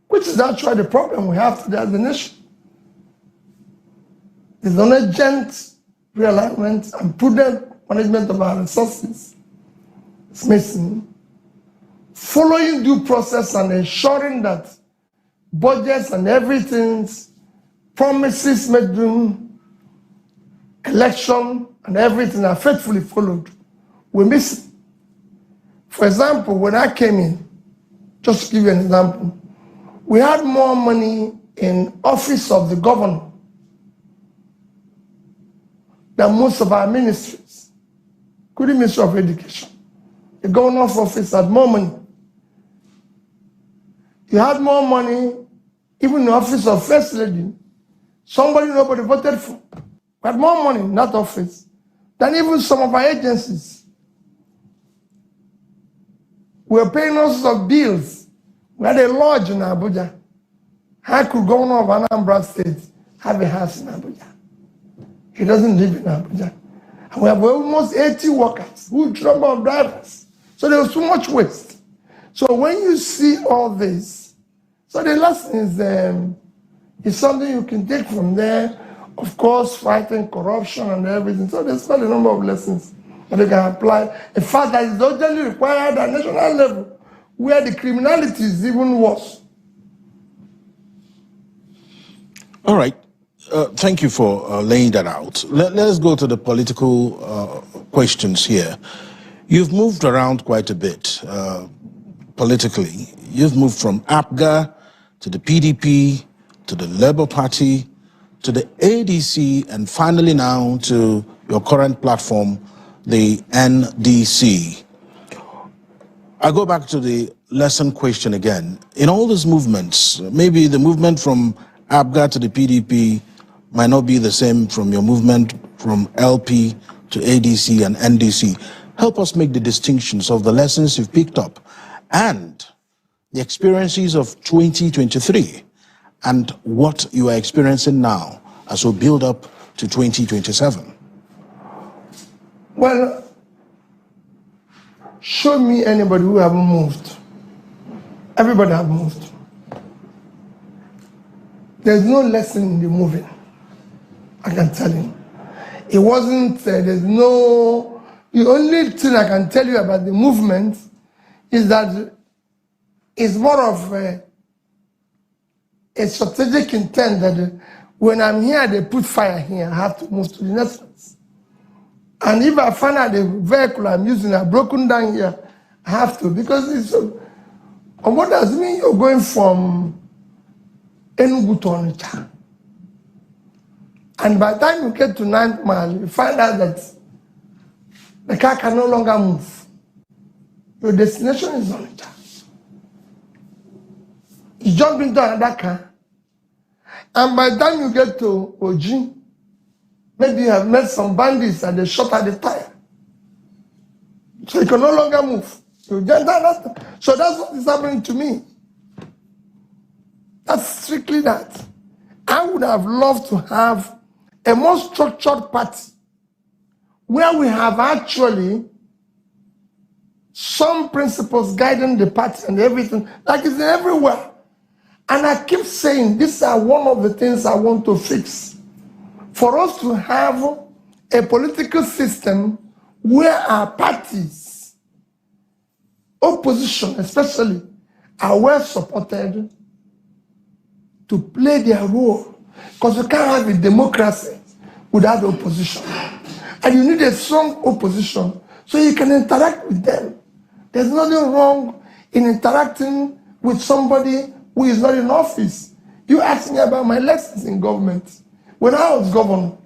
which is actually the problem we have today as a nation. There's non-urgent realignment and prudent management of our resources. It's missing. Following due process and ensuring that budgets and everything, promises made during election and everything are faithfully followed. We're missing. For example, when I came in, just to give you an example, we had more money in office of the governor than most of our ministries, including Ministry of Education. The governor's office had more money. You had more money, even in the office of First Lady, somebody nobody voted for. We had more money in that office than even some of our agencies. We were paying all sorts of bills. We had a lodge in Abuja. How could governor of Anambra State have a house in Abuja? He doesn't live in Abuja. And we have almost 80 workers, huge number of drivers. So there was too much waste. So when you see all this, so the lesson is something you can take from there. of course, fighting corruption and everything. So there's quite a number of lessons that they can apply. In fact, that is urgently required at national level, where the criminality is even worse. All right. Thank you for laying that out. Let's go to the political questions here. You've moved around quite a bit politically. You've moved from APGA to the PDP, to the Labour Party, to the ADC, and finally now to your current platform, the NDC. I go back to the lesson question again. In all these movements, maybe the movement from APGA to the PDP might not be the same from your movement from LP to ADC and NDC. Help us make the distinctions of the lessons you've picked up and the experiences of 2023 and what you are experiencing now as we build up to 2027. Well, show me anybody who haven't moved. Everybody have moved. There's no lesson in the moving, I can tell you. It wasn't, there's no, the only thing I can tell you about the movement is that it's more of a strategic intent that when I'm here, they put fire here, I have to move to the next place. And if I find out the vehicle I'm using are broken down here, I have to, because it's, and what does it mean you're going from Enugu to Onitsha? And by the time you get to 9th mile, you find out that the car can no longer move. Your destination is Onitsha. You jump into another car, and by the time you get to Oji, maybe you have met some bandits and they shot at the tire. So you can no longer move. So that's what is happening to me. That's strictly that. I would have loved to have a more structured party where we have actually some principles guiding the party and everything, like it's everywhere. And I keep saying these are one of the things I want to fix. For us to have a political system where our parties, opposition especially, are well supported to play their role. Because you can't have a democracy without opposition. And you need a strong opposition so you can interact with them. There's nothing wrong in interacting with somebody who is not in office. You asked me about my lessons in government. When I was governor,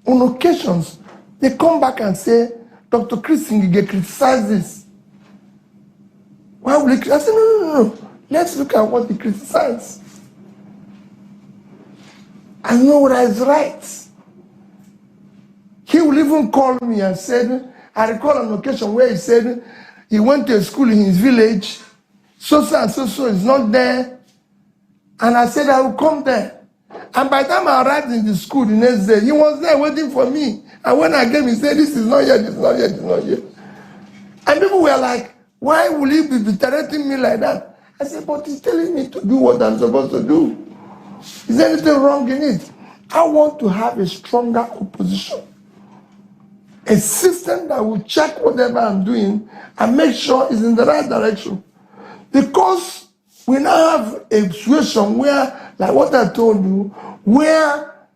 on occasions, they come back and say, Dr. Chris Ngige criticized this. Why will he criticize? I said, no. Let's look at what he criticized. I know what is right. He will even call me and said, I recall an occasion where he said he went to a school in his village, so and so is not there. And I said, I will come there. And by the time I arrived in the school the next day, he was there waiting for me. And when I came, he said, this is not yet, this is not yet, this is not yet. And people were like, why will he be directing me like that? I said, but he's telling me to do what I'm supposed to do. Is there anything wrong in it? I want to have a stronger opposition. A system that will check whatever I'm doing and make sure it's in the right direction. Because we now have a situation where, like what I told you, where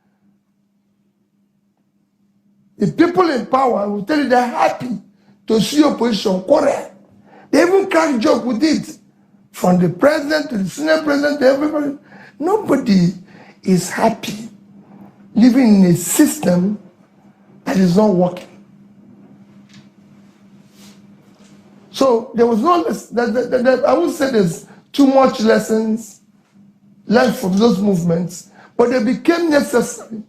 the people in power will tell you they're happy to see opposition quarrel. They even crack joke with it. From the president to the senior president to everybody. Nobody is happy living in a system that is not working. So there was no lesson. I would say there's too much lessons learned from those movements, but they became necessary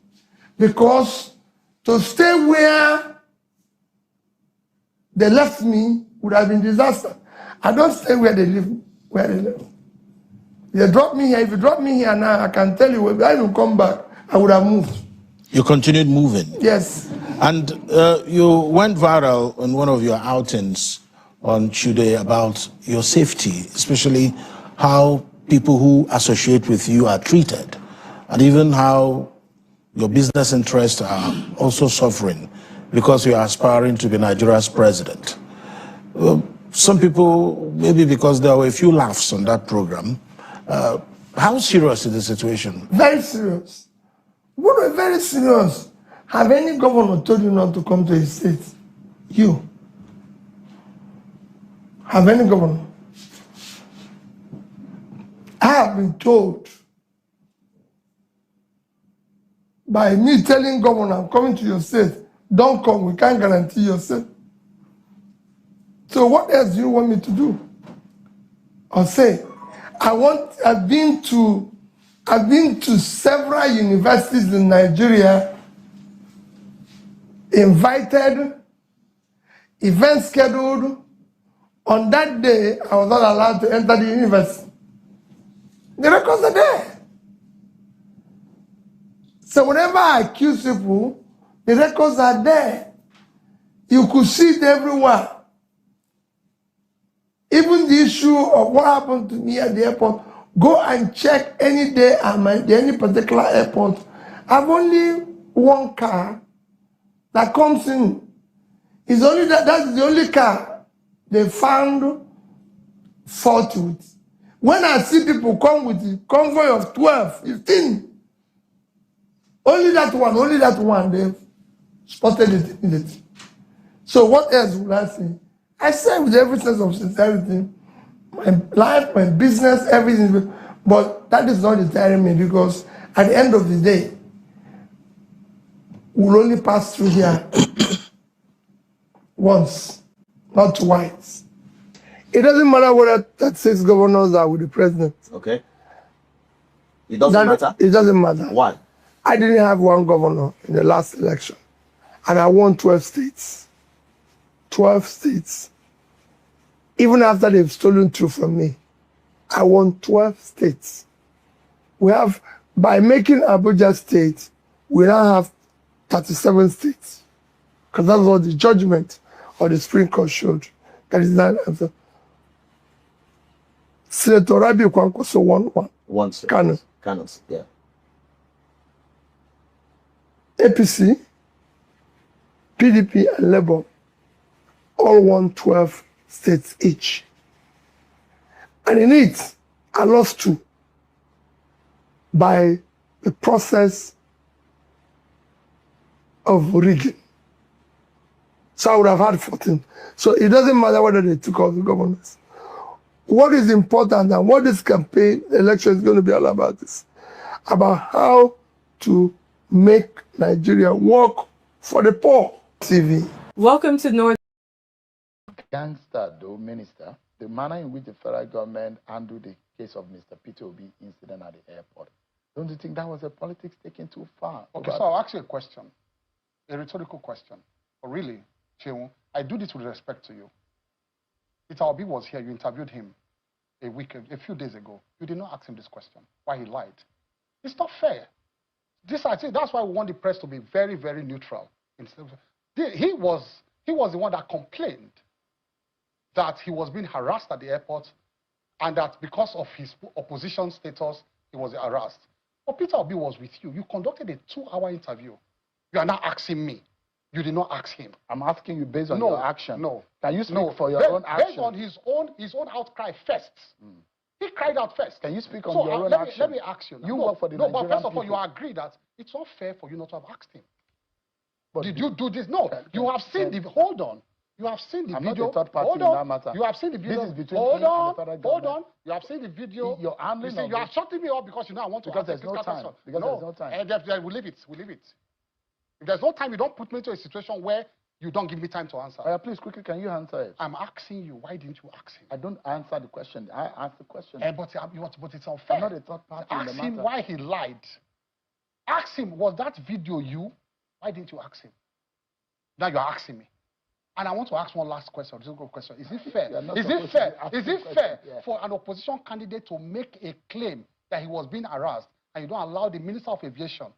because to stay where they left me would have been disaster. I don't stay where they live. Where they live. They dropped me here. If you drop me here now, I can tell you, if I will come back, I would have moved. You continued moving? Yes. And you went viral on one of your outings on Tuesday about your safety, especially how people who associate with you are treated. and even how your business interests are also suffering because you are aspiring to be Nigeria's president. Some people, maybe because there were a few laughs on that program, how serious is the situation? Very serious. What very serious. Have any governor told you not to come to his state? You. Have any governor? I have been told by me telling governor, I'm coming to your state, don't come, we can't guarantee your state. So what else do you want me to do? Or say, I've been to several universities in Nigeria, invited, event scheduled. On that day, I was not allowed to enter the university. The records are there. So whenever I accuse people, the records are there. You could see it everywhere. Even the issue of what happened to me at the airport, go and check any day at any particular airport. I've only one car that comes in. It's only that's the only car they found fault with. When I see people come with the convoy of 12, 15, only that one, they've spotted it immediately. So what else would I say? I say with every sense of sincerity, my life, my business, everything, but that is not deterring me because at the end of the day, we'll only pass through here once, not twice. It doesn't matter whether that 6 governors are with the president. Okay. It doesn't matter? It doesn't matter. Why? I didn't have one governor in the last election, and I won 12 states. 12 states. Even after they've stolen 2 from me, I won 12 states. We have, by making Abuja state, we now have 37 states. Because that's what the judgment of the Supreme Court showed. That is not answer. Senator Rabi Kwankwaso won one. One state. Kano. Kano's, yeah. APC, PDP, and Labour all won 12 states each. And in it, I lost 2 by the process of rigging. So I would have had 14. So it doesn't matter whether they took all the governors. What is important and what this campaign election is going to be all about is about how to make Nigeria work for the poor. TV. Welcome to North. Gangster, though, Minister, the manner in which the federal government handled the case of Mr. Peter Obi incident at the airport, don't you think that was a politics taken too far? Okay, so I'll ask you a question, a rhetorical question. But really, Chewu, I do this with respect to you. Peter Obi was here, you interviewed him a few days ago. You did not ask him this question, why he lied. It's not fair. I think that's why we want the press to be very, very neutral. He was the one that complained that he was being harassed at the airport and that because of his opposition status, he was harassed. But Peter Obi was with you. You conducted a 2-hour interview. You are not asking me. You did not ask him. I'm asking you based on your action. No. Can you speak for your own action? Based on his own outcry first. He cried out first. Can you speak on your own action? Let me ask you. You work for the Nigerian but first of all, people. you agree that it's not fair for you not to have asked him. But did you do this? No. You have seen the... Hold on. You have seen the I'm video. not a third party in that matter. You have seen the video. This is between hold him on. and the federal Hold government. on. You have seen the video. You're handling you see, you are shutting me up because you know I want to because ask there's no time. Because no. there's no time. We'll leave it. We'll leave it. If there's no time, you don't put me into a situation where you don't give me time to answer. Please, quickly, can you answer it? I'm asking you, why didn't you ask him? I don't answer the question. I ask the question. But it's unfair. I'm not a third party in the Ask him matter. why he lied. Ask him, was that video you? Why didn't you ask him? Now you're asking me. And I want to ask one last question. This is a good question. Is it fair? Is it fair for an opposition candidate to make a claim that he was being harassed and you don't allow the Minister of Aviation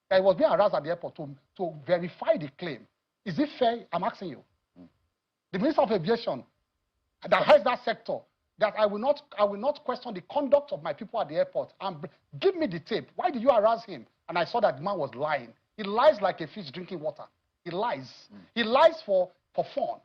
that he was being harassed at the airport to verify the claim? Is it fair? I'm asking you. The Minister of Aviation that heads that sector that I will not question the conduct of my people at the airport. And give me the tape. Why did you harass him? And I saw that the man was lying. He lies like a fish drinking water. He lies. He lies for fun.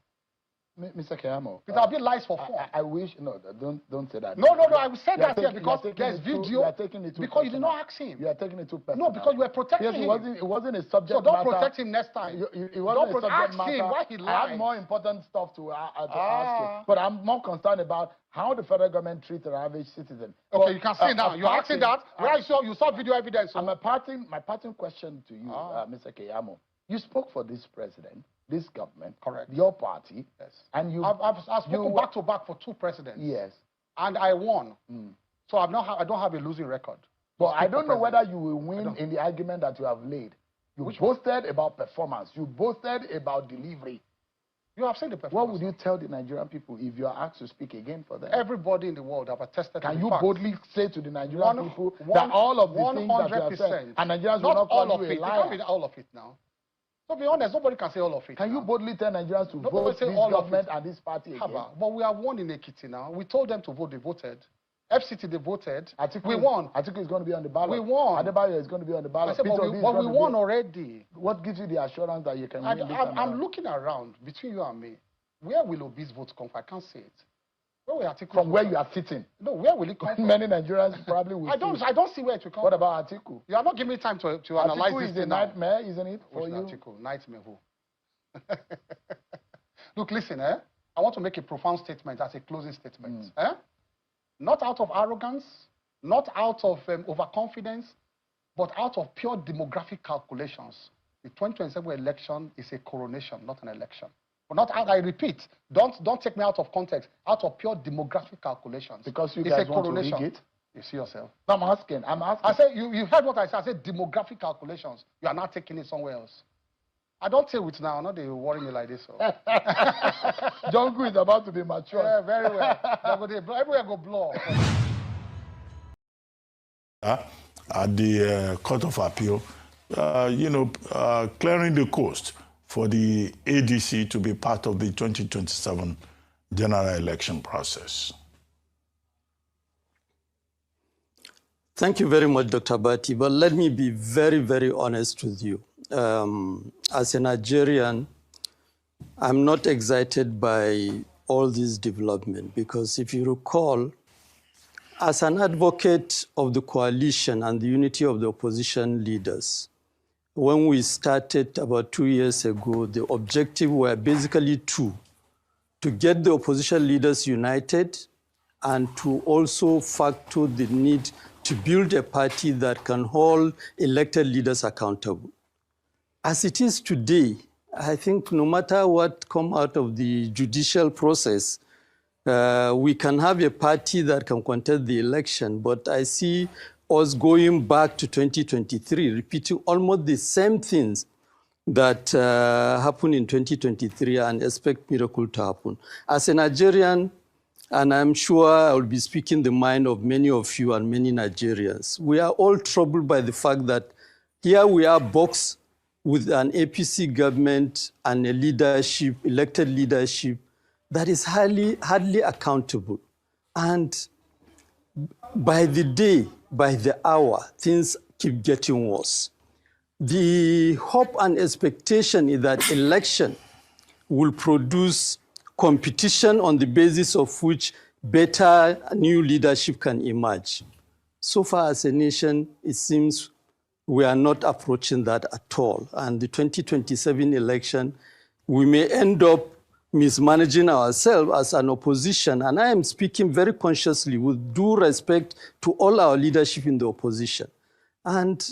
Mr. Keyamo, Peter Obi lies for fun. I wish, no, don't say that. No, I will say that here because there's video. You are taking it too because you did not ask him. You are taking it too personal. No, because you were protecting him. It wasn't a subject so don't matter. Protect him next time. It wasn't a subject matter. Him why he lied. I have more important stuff to ask you. But I'm more concerned about how the federal government treats an average citizen. Okay, but, you can say now. You're asking that. You saw video evidence. My parting question to you, Mr. Keyamo. You spoke for this president, this government, correct? Your party, yes. And I've spoken back to back for 2 presidents. Yes. And I won. So I don't have a losing record. But I don't know whether you will win in the argument that you have laid. You boasted about performance. You boasted about delivery. You have seen the performance. What would you tell the Nigerian people if you are asked to speak again for them? Everybody in the world have attested to Can you boldly say to the Nigerian people that all of the things that you have said, and Nigerians will not call you a liar? It can't be all of it now. To be honest, nobody can say all of it. Can you boldly tell Nigerians to vote this government and this party again? But we have won in Ekiti now. We told them to vote, they voted. FCT, they voted. We won. Atiku is going to be on the ballot. We won. Adebayo is going to be on the ballot. I said, but we won already. What gives you the assurance that you can win this time? I'm looking around between you and me. Where will Obi's vote come from? I can't say it. From where you are sitting. No, where will it come from? Many Nigerians probably will. I don't see where it will come. What about Atiku? You are not giving me time to analyze this. Atiku is a nightmare, isn't it? For you? Atiku, nightmare who? Look, listen, I want to make a profound statement as a closing statement. Not out of arrogance, not out of overconfidence, but out of pure demographic calculations. The 2027 election is a coronation, not an election. But not out, I repeat, don't take me out of context, out of pure demographic calculations. Because you guys want to rig it? You see yourself. No, I'm asking. I said, you heard what I said. I said demographic calculations. You are not taking it somewhere else. I don't say it now. Not they worry me like this. So. Jungle is about to be mature. Yeah, very well. Everywhere go blow. At the Court of Appeal, clearing the coast for the ADC to be part of the 2027 general election process. Thank you very much, Dr. Bati. But let me be very, very honest with you. As a Nigerian, I'm not excited by all this development because if you recall, as an advocate of the coalition and the unity of the opposition leaders, when we started about 2 years ago, the objective were basically 2: to get the opposition leaders united and to also factor the need to build a party that can hold elected leaders accountable. As it is today, I think no matter what comes out of the judicial process, we can have a party that can contest the election, but I see us going back to 2023, repeating almost the same things that happened in 2023 and expect miracle to happen. As a Nigerian, and I'm sure I will be speaking the mind of many of you and many Nigerians, we are all troubled by the fact that here we are boxed with an APC government and a leadership, elected leadership, that is hardly accountable. And by the day, by the hour, things keep getting worse. The hope and expectation is that election will produce competition on the basis of which better new leadership can emerge. So far as a nation, it seems we are not approaching that at all. And the 2027 election, we may end up mismanaging ourselves as an opposition. And I am speaking very consciously with due respect to all our leadership in the opposition. And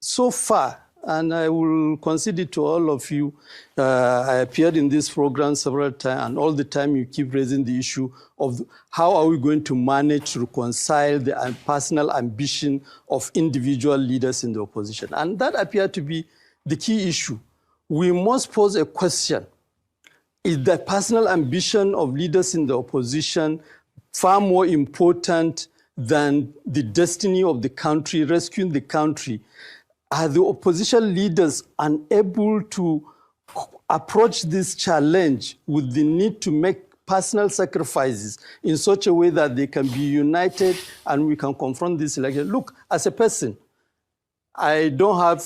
so far, and I will concede it to all of you, I appeared in this program several times, and all the time you keep raising the issue of how are we going to manage to reconcile the personal ambition of individual leaders in the opposition. And that appeared to be the key issue. We must pose a question. Is the personal ambition of leaders in the opposition far more important than the destiny of the country, rescuing the country? Are the opposition leaders unable to approach this challenge with the need to make personal sacrifices in such a way that they can be united and we can confront this election. Look, as a person, I don't have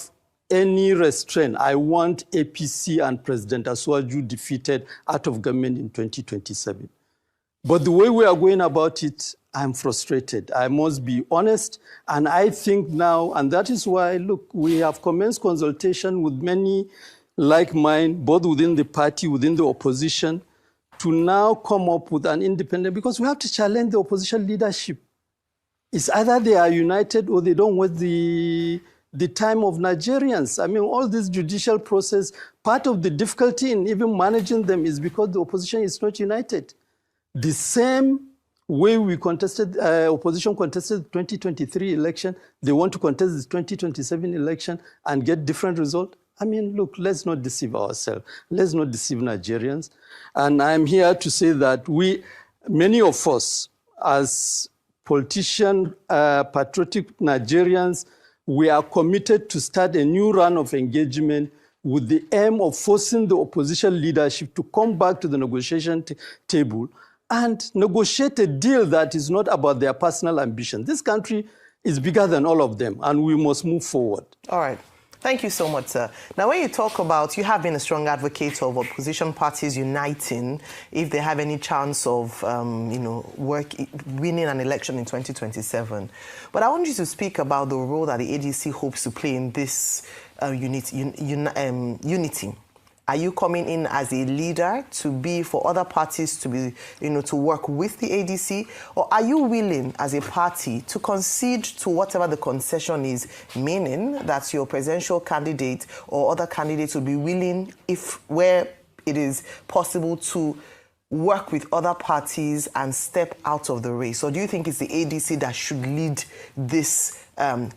any restraint. I want APC and President Asuwaju defeated out of government in 2027. But the way we are going about it, I'm frustrated. I must be honest. And I think now, and that is why, look, we have commenced consultation with many like mine, both within the party, within the opposition, to now come up with an independent, because we have to challenge the opposition leadership. It's either they are united or they don't waste the time of Nigerians. I mean, all this judicial process, part of the difficulty in even managing them is because the opposition is not united. The same way we contested, opposition contested the 2023 election, they want to contest the 2027 election and get different result. I mean, look, let's not deceive ourselves. Let's not deceive Nigerians. And I'm here to say that many of us, as politicians, patriotic Nigerians, we are committed to start a new run of engagement with the aim of forcing the opposition leadership to come back to the negotiation table and negotiate a deal that is not about their personal ambition. This country is bigger than all of them, and we must move forward. All right. Thank you so much, sir. Now, when you talk about, you have been a strong advocate of opposition parties uniting if they have any chance of, winning an election in 2027. But I want you to speak about the role that the ADC hopes to play in this unity. Are you coming in as a leader to be for other parties to be, to work with the ADC? Or are you willing as a party to concede to whatever the concession is, meaning that your presidential candidate or other candidates will be willing, where it is possible, to work with other parties and step out of the race? Or do you think it's the ADC that should lead this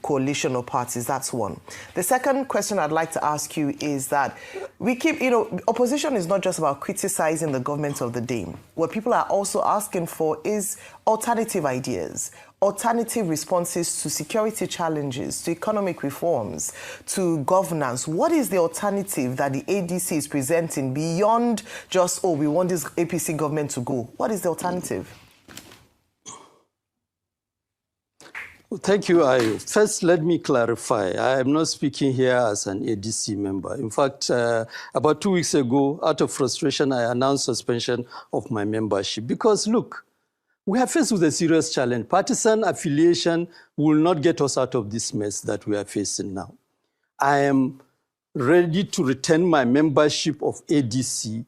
coalition of parties? That's one. The second question I'd like to ask you is that we keep, opposition is not just about criticizing the government of the day. What people are also asking for is alternative ideas, alternative responses to security challenges, to economic reforms, to governance. What is the alternative that the ADC is presenting beyond just, we want this APC government to go? What is the alternative? Well, thank you, Ayo. First, let me clarify. I am not speaking here as an ADC member. In fact, about 2 weeks ago, out of frustration, I announced suspension of my membership. Because, look, we are faced with a serious challenge. Partisan affiliation will not get us out of this mess that we are facing now. I am ready to retain my membership of ADC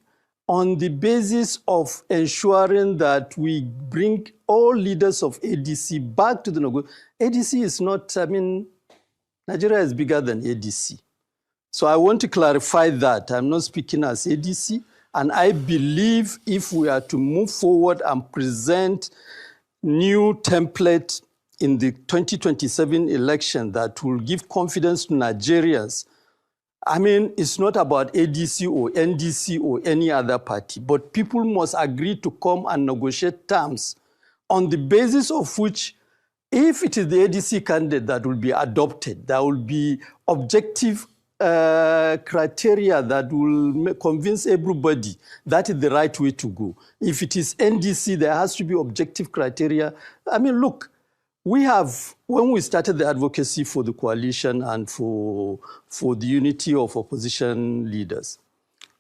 on the basis of ensuring that we bring all leaders of ADC back to the negotiation. ADC is not, Nigeria is bigger than ADC. So I want to clarify that. I'm not speaking as ADC. And I believe if we are to move forward and present new template in the 2027 election that will give confidence to Nigerians, it's not about ADC or NDC or any other party, but people must agree to come and negotiate terms on the basis of which, if it is the ADC candidate that will be adopted, there will be objective criteria that will convince everybody that is the right way to go. If it is NDC, there has to be objective criteria. Look, we have, when we started the advocacy for the coalition and for the unity of opposition leaders,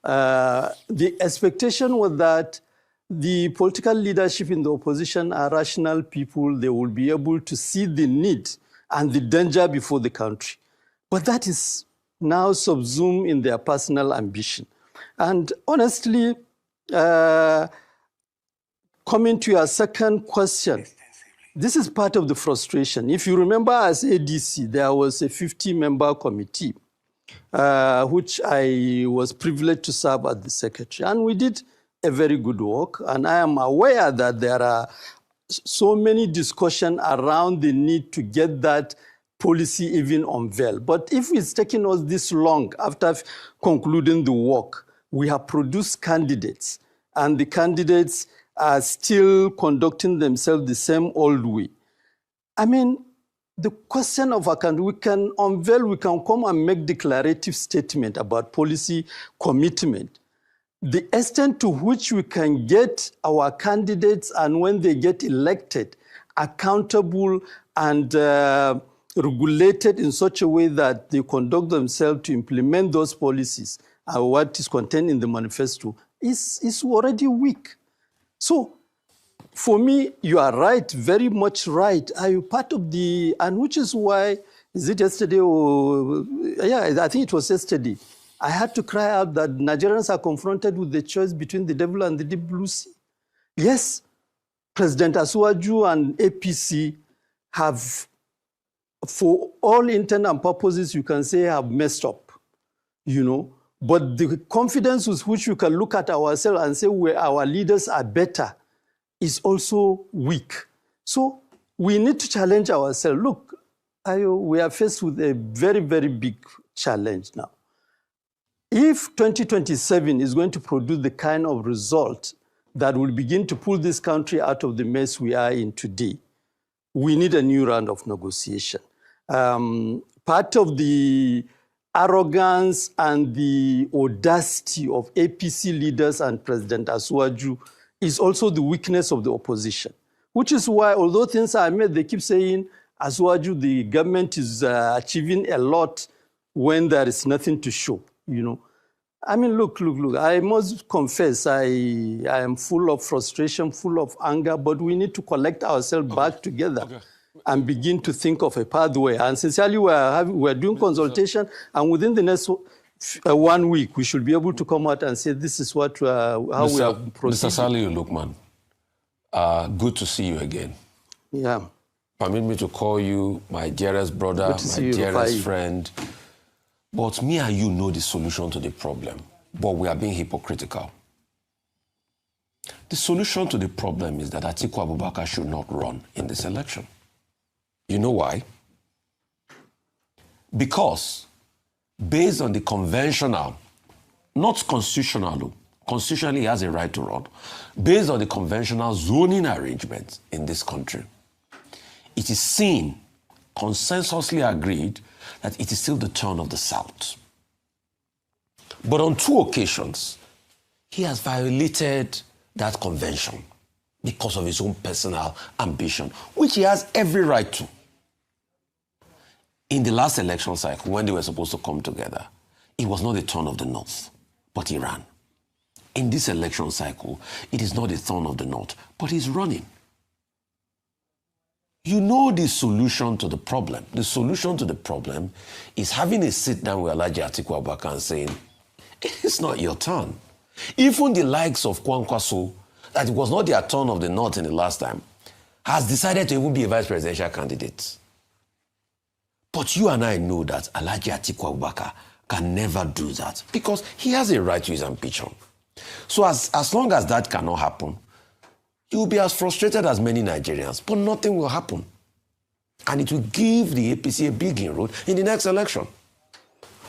the expectation was that the political leadership in the opposition are rational people. They will be able to see the need and the danger before the country. But that is now subsumed in their personal ambition. And honestly, coming to your second question, this is part of the frustration. If you remember, as ADC, there was a 50-member committee, which I was privileged to serve as the secretary. And we did a very good work. And I am aware that there are so many discussions around the need to get that policy even unveiled. But if it's taking us this long after concluding the work, we have produced candidates, and the candidates are still conducting themselves the same old way. The question of we can unveil, we can come and make declarative statement about policy commitment. the extent to which we can get our candidates and when they get elected accountable and regulated in such a way that they conduct themselves to implement those policies and what is contained in the manifesto is already weak. So for me, you are right, very much right. Are you part of the, and which is why, is it yesterday or, yeah, I think it was yesterday, I had to cry out that Nigerians are confronted with the choice between the devil and the deep blue sea. Yes, President Asuwaju and APC have, for all intent and purposes, you can say have messed up, you know. But the confidence with which we can look at ourselves and say our leaders are better is also weak. So we need to challenge ourselves. Look, we are faced with a very, very big challenge now. If 2027 is going to produce the kind of result that will begin to pull this country out of the mess we are in today, we need a new round of negotiation. Part of the arrogance and the audacity of APC leaders and President Asuwaju is also the weakness of the opposition, which is why, although things are made, they keep saying, Asuwaju, the government is achieving a lot when there is nothing to show, you know. I mean, look, I must confess, I am full of frustration, full of anger, but we need to collect ourselves back together and begin to think of a pathway. And sincerely, we're doing consultation, and within the next 1 week, we should be able to come out and say, this is what how we are proceeding. Mr. Saliu Lukman, good to see you again. Yeah. Permit me to call you my dearest brother, my dearest friend. But me and you know the solution to the problem, but we are being hypocritical. The solution to the problem is that Atiku Abubakar should not run in this election. You know why? Because based on the conventional, not constitutional, constitutionally he has a right to run, based on the conventional zoning arrangements in this country, it is seen, consensusly agreed, that it is still the turn of the South. But on 2 occasions, he has violated that convention because of his own personal ambition, which he has every right to. In the last election cycle, when they were supposed to come together, it was not the turn of the North, but he ran. In this election cycle, it is not the turn of the North, but he's running. You know the solution to the problem. The solution to the problem is having a sit down with Alhaji Atiku Abubakar and saying, it's not your turn. Even the likes of Kwankwaso, that it was not their turn of the North in the last time, has decided to even be a vice presidential candidate. But you and I know that Alhaji Atiku Abubakar can never do that because he has a right to his ambition. So as long as that cannot happen, you will be as frustrated as many Nigerians, but nothing will happen. And it will give the APC a big inroad in the next election.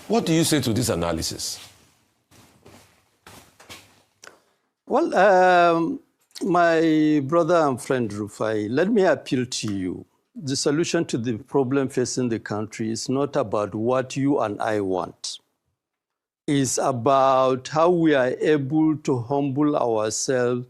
What do you say to this analysis? Well, my brother and friend Rufai, let me appeal to you. The solution to the problem facing the country is not about what you and I want. It's about how we are able to humble ourselves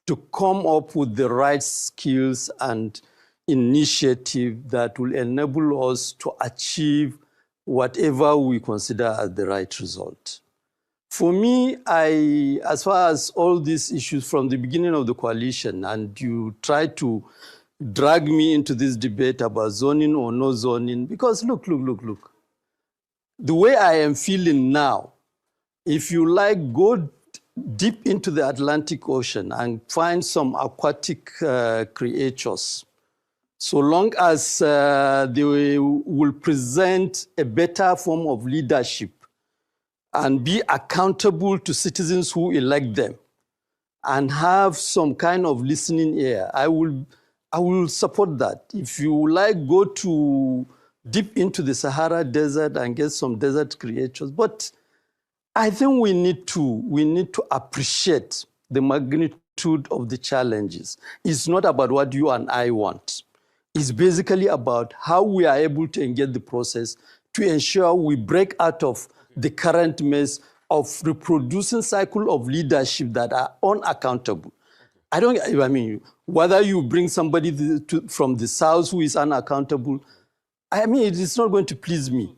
to come up with the right skills and initiative that will enable us to achieve whatever we consider as the right result. For me, as far as all these issues from the beginning of the coalition, and you try to drag me into this debate about zoning or no zoning, because look. The way I am feeling now, if you like, go deep into the Atlantic Ocean and find some aquatic creatures, so long as they will present a better form of leadership and be accountable to citizens who elect them and have some kind of listening ear, I will support that. If you like, go to deep into the Sahara Desert and get some desert creatures. But I think we need to appreciate the magnitude of the challenges. It's not about what you and I want. It's basically about how we are able to engage the process to ensure we break out of the current mess of reproducing cycle of leadership that are unaccountable. I mean, whether you bring somebody from the South who is unaccountable, I mean, it is not going to please me.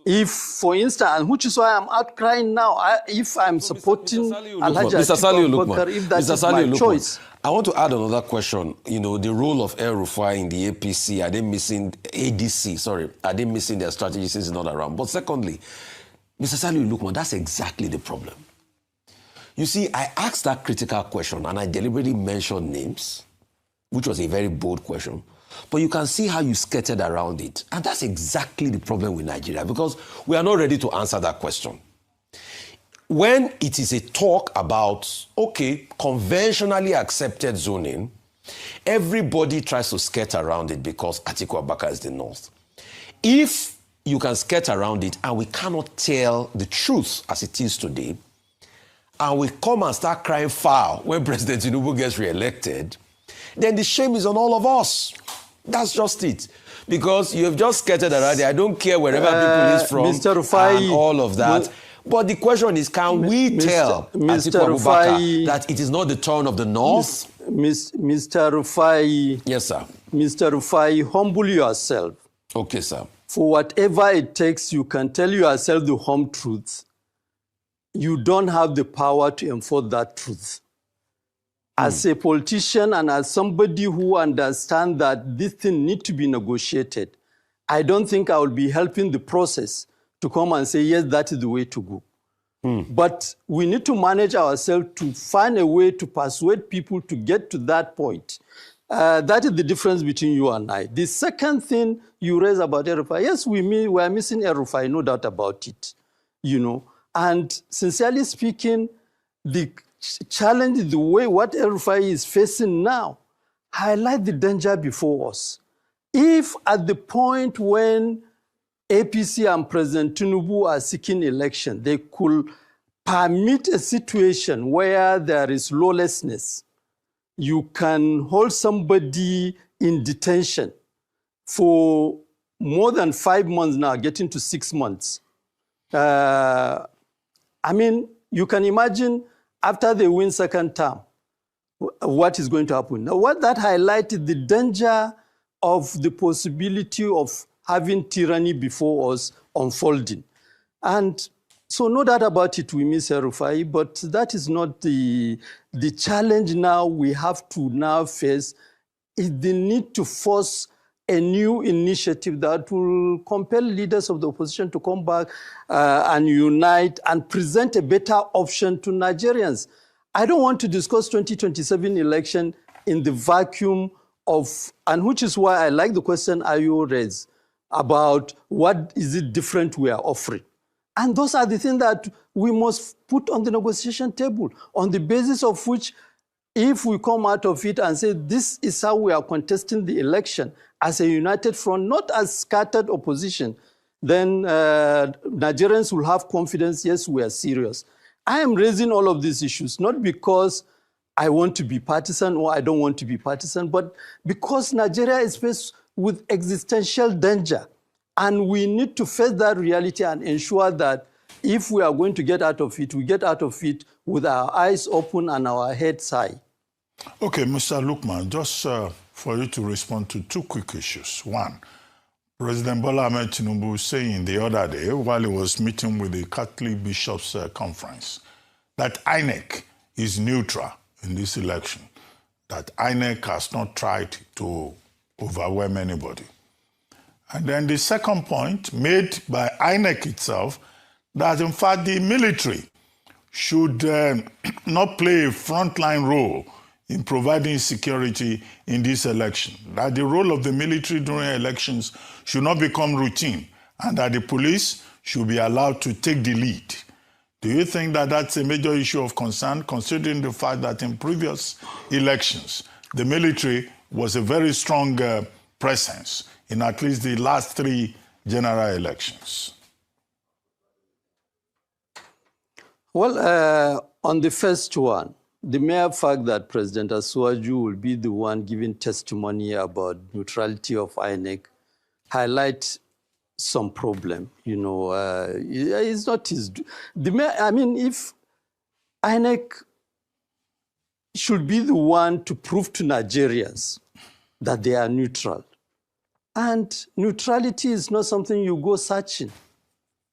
If, for instance, and which is why I'm outcrying now, if I'm supporting Alhaji Atiku Abubakar, if that is my choice. I want to add another question. You know, the role of El Rufai in the APC, are they missing, ADC, sorry, are they missing their strategy since it's not around? But secondly, Mr. Saliu Lukman, that's exactly the problem. You see, I asked that critical question and I deliberately mentioned names, which was a very bold question. But you can see how you skirted around it. And that's exactly the problem with Nigeria, because we are not ready to answer that question. When it is a talk about, okay, conventionally accepted zoning, everybody tries to skirt around it because Atiku Abubakar is the North. If you can skirt around it and we cannot tell the truth as it is today, and we come and start crying foul when President Tinubu gets re-elected, then the shame is on all of us. That's just it. Because you have just skirted around it. I don't care wherever people is from Mr. Rufai, and all of that. But the question is, can we tell Atiku Abubakar that it is not the turn of the North? Mr. Rufai. Yes, sir. Mr. Rufai, humble yourself. Okay, sir. For whatever it takes, you can tell yourself the home truth. You don't have the power to enforce that truth. As a politician and as somebody who understands that this thing needs to be negotiated, I don't think I will be helping the process to come and say, yes, that is the way to go. But we need to manage ourselves to find a way to persuade people to get to that point. That is the difference between you and I. The second thing you raise about El Rufai, yes, we are missing El Rufai, no doubt about it. You know, and sincerely speaking, the challenge, the way what El Rufai is facing now, highlight the danger before us. If at the point when APC and President Tinubu are seeking election, they could permit a situation where there is lawlessness, you can hold somebody in detention for more than 5 months now, getting to 6 months. I mean, you can imagine after they win second term, what is going to happen. Now, what that highlighted the danger of the possibility of having tyranny before us unfolding. And so no doubt about it, we miss El Rufai, but that is not the challenge now we have to now face, is the need to force a new initiative that will compel leaders of the opposition to come back and unite and present a better option to Nigerians. I don't want to discuss 2027 election in the vacuum of, and which is why I like the question Ayo raised about what is it different we are offering. And those are the things that we must put on the negotiation table, on the basis of which, if we come out of it and say, this is how we are contesting the election as a united front, not as scattered opposition, then Nigerians will have confidence, yes, we are serious. I am raising all of these issues, not because I want to be partisan or I don't want to be partisan, but because Nigeria is faced with existential danger. And we need to face that reality and ensure that if we are going to get out of it, we get out of it with our eyes open and our heads high. Okay, Mr. Lukman, just for you to respond to two quick issues. One, President Bola Ahmed Tinubu saying the other day, while he was meeting with the Catholic Bishops' Conference, that INEC is neutral in this election, that INEC has not tried to overwhelm anybody. And then the second point made by INEC itself, that in fact the military should not play a frontline role in providing security in this election, that the role of the military during elections should not become routine, and that the police should be allowed to take the lead. Do you think that that's a major issue of concern, considering the fact that in previous elections, the military was a very strong presence in at least the last 3 general elections? Well, on the first one, the mere fact that President Asuwaju will be the one giving testimony about neutrality of INEC highlights some problem. It's not his. I mean, if INEC should be the one to prove to Nigerians that they are neutral. And neutrality is not something you go searching.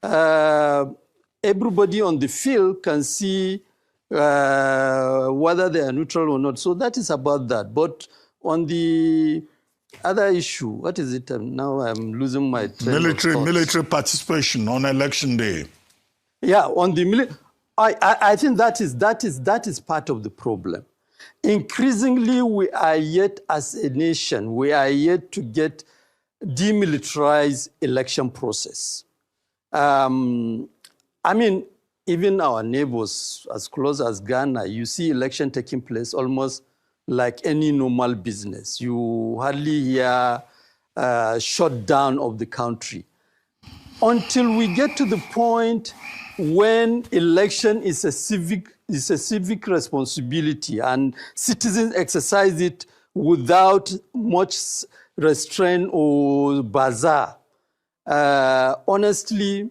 Everybody on the field can see whether they are neutral or not. So that is about that. But on the other issue, what is it? Now I'm losing my train of thoughts. Military participation on election day. Yeah, on the military. I think that is part of the problem. Increasingly, we are yet, as a nation, we are yet to get demilitarized election process. I mean, even our neighbors, as close as Ghana, you see election taking place almost like any normal business. You hardly hear shutdown of the country. Until we get to the point when election is a civic responsibility and citizens exercise it without much restraint or bazaar. Honestly,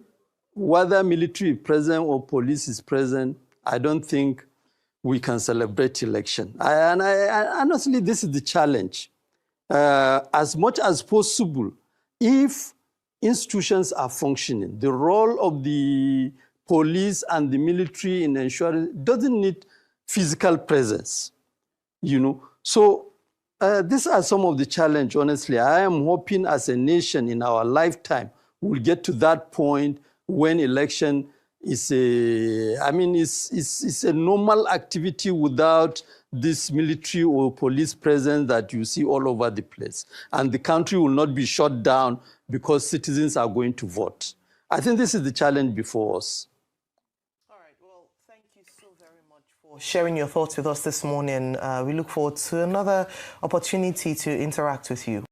whether military is present or police is present, I don't think we can celebrate election. Honestly, this is the challenge. As much as possible, if institutions are functioning, the role of the police and the military in ensuring doesn't need physical presence, So these are some of the challenges, honestly. I am hoping as a nation in our lifetime, we'll get to that point when election is it's a normal activity without this military or police presence that you see all over the place. And the country will not be shut down because citizens are going to vote. I think this is the challenge before us. All right, well, thank you so very much for sharing your thoughts with us this morning. We look forward to another opportunity to interact with you.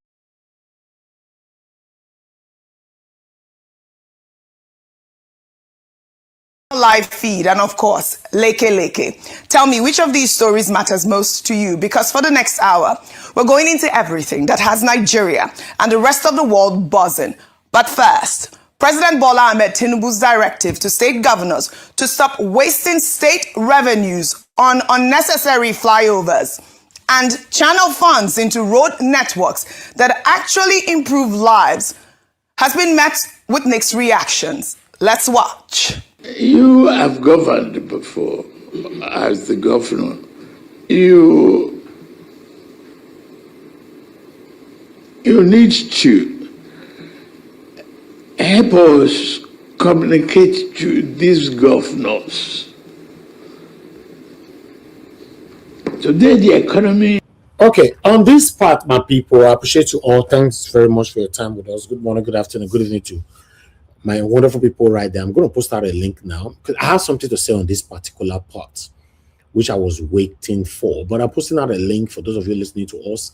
Live feed and of course Leke. Tell me which of these stories matters most to you, because for the next hour we're going into everything that has Nigeria and the rest of the world buzzing. But first, President Bola Ahmed Tinubu's directive to state governors to stop wasting state revenues on unnecessary flyovers and channel funds into road networks that actually improve lives has been met with mixed reactions. Let's watch. You have governed before as the governor. You need to help us communicate to these governors. Today, the economy. Okay, on this part, my people, I appreciate you all. Thanks very much for your time with us. Good morning, good afternoon, good evening to my wonderful people right there. I'm going to post out a link now because I have something to say on this particular part, which I was waiting for. But I'm posting out a link for those of you listening to us.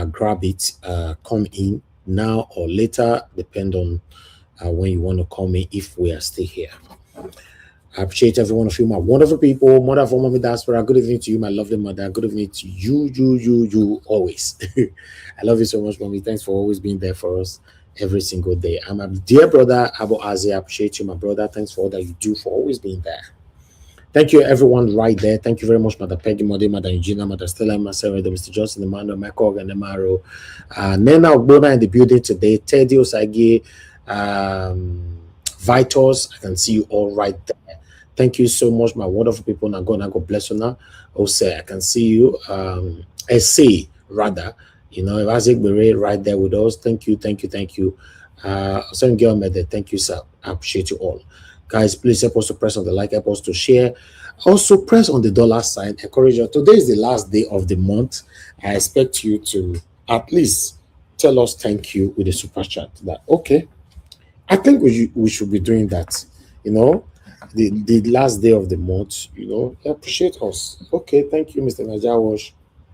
Grab it, come in now or later, depend on when you want to come in, if we are still here. I appreciate every one of you, my wonderful people, mother for mommy diaspora. Good evening to you, my lovely mother. Good evening to you always. I love you so much, mommy. Thanks for always being there for us every single day. I'm a dear brother, Abu Azi. I appreciate you, my brother. Thanks for all that you do, for always being there. Thank you, everyone right there. Thank you very much, Mother Peggy, Mother Eugenia, Mother Stella, myself, Mr. Johnson, Emmanuel, Michael, and Emaro. Nena Ogbona in the building today. Teddy Osagi, Vitos. I can see you all right there. Thank you so much, my wonderful people. Nago bless you now. Ose, I can see you. Essay, rather. Razik Bere right there with us. Thank you. Thank you, sir. I appreciate you all. Guys, please help us to press on the like, help us to share. Also, press on the dollar sign. Encourage you. Today is the last day of the month. I expect you to at least tell us thank you with a super chat. That okay. I think we should be doing that. The last day of the month, appreciate us. Okay, thank you, Mr. Najawash.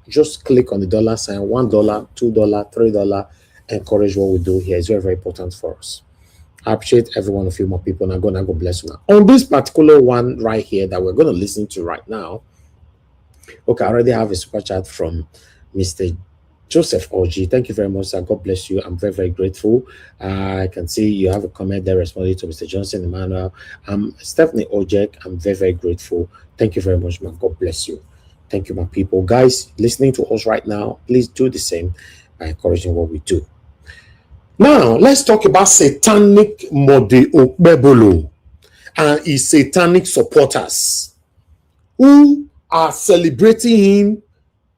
Just click on the dollar sign, $1, $2, $3. Encourage what we do here. It's very, very important for us. I appreciate every one of you, more people. And God bless you now. On this particular one right here that we're going to listen to right now. Okay, I already have a super chat from Mr. Joseph Oji, thank you very much, sir. God bless you. I'm very, very grateful. I can see you have a comment there responding to Mr. Johnson Emmanuel. Stephanie Ojek, I'm very, very grateful. Thank you very much, man. God bless you. Thank you, my people. Guys, listening to us right now, please do the same by encouraging what we do. Now, let's talk about satanic Mode Okpebolo and his satanic supporters who are celebrating him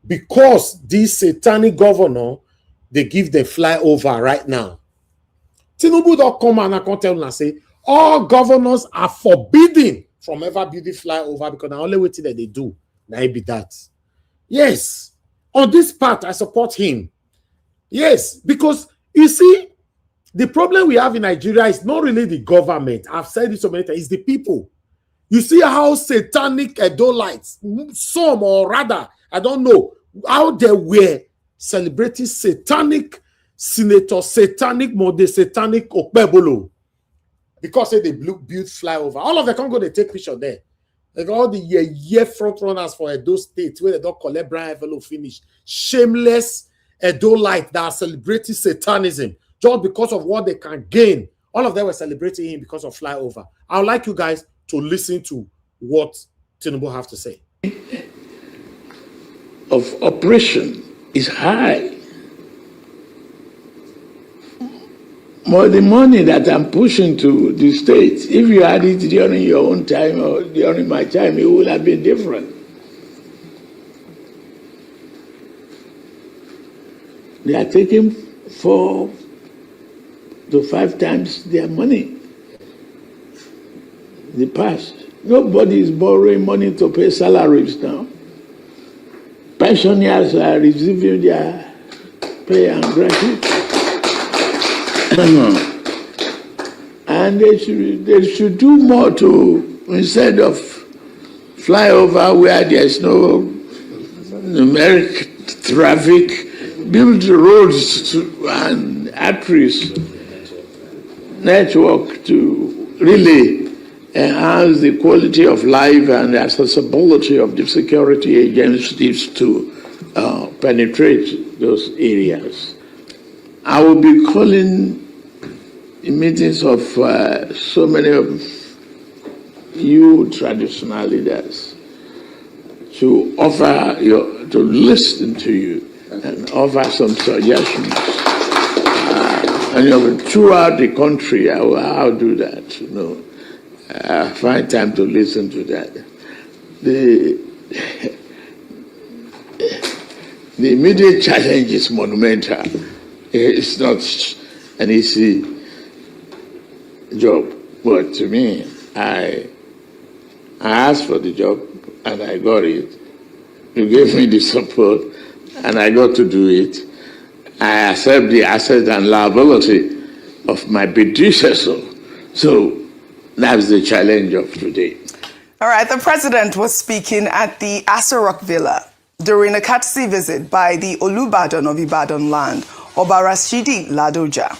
because this satanic governor, they give the flyover right now. Tinubu don't come and I can't tell and say, all governors are forbidden from ever building flyover because the only way that they do, now it be that. Yes, on this part, I support him. Yes, because you see, the problem we have in Nigeria is not really the government. I've said it so many times, it's the people. You see how satanic Edolites, some or rather, I don't know, how they were celebrating satanic senator, satanic Mode, satanic Okpebolo. Because they build flyover. All of them can't go, they take picture there. Like all the year front runners for Edo State, where they don't collect Brian envelope finish. Shameless Edolite that are celebrating satanism just because of what they can gain. All of them were celebrating him because of flyover. I would like you guys to listen to what Tinubu have to say. Of operation is high. More the money that I'm pushing to the state, if you had it during your own time or during my time, it would have been different. They are taking 4 to 5 times their money. The past. Nobody is borrowing money to pay salaries now. Pensioners are receiving their pay and gratuity. And they should do more to, instead of flyover where there's no numeric traffic, build roads and arteries, network to really enhance the quality of life and the accessibility of the security agencies to penetrate those areas. I will be calling meetings of so many of you traditional leaders to offer to listen to you and offer some suggestions. And throughout the country, I'll do that. I find time to listen to that. The immediate challenge is monumental. It's not an easy job, but to me, I asked for the job and I got it. You gave me the support and I got to do it. I accept the assets and liability of my predecessor. So that's the challenge of today. All right, the president was speaking at the Aso Villa during a courtesy visit by the Olubadan of Ibadan land, Oba Rashidi Ladoja.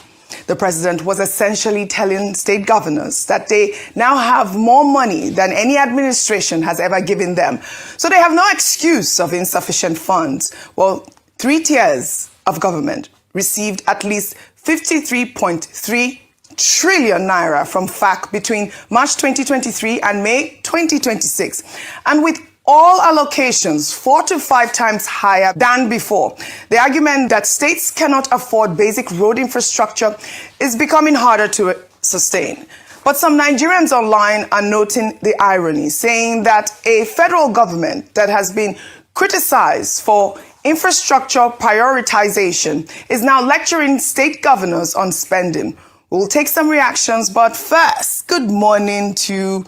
The president was essentially telling state governors that they now have more money than any administration has ever given them. So they have no excuse of insufficient funds. Well, 3 tiers of government received at least 53.3 trillion naira from FAC between March 2023 and May 2026. And with all allocations 4 to 5 times higher than before, the argument that states cannot afford basic road infrastructure is becoming harder to sustain. But some Nigerians online are noting the irony, saying that a federal government that has been criticized for infrastructure prioritization is now lecturing state governors on spending. We'll take some reactions, but first, good morning to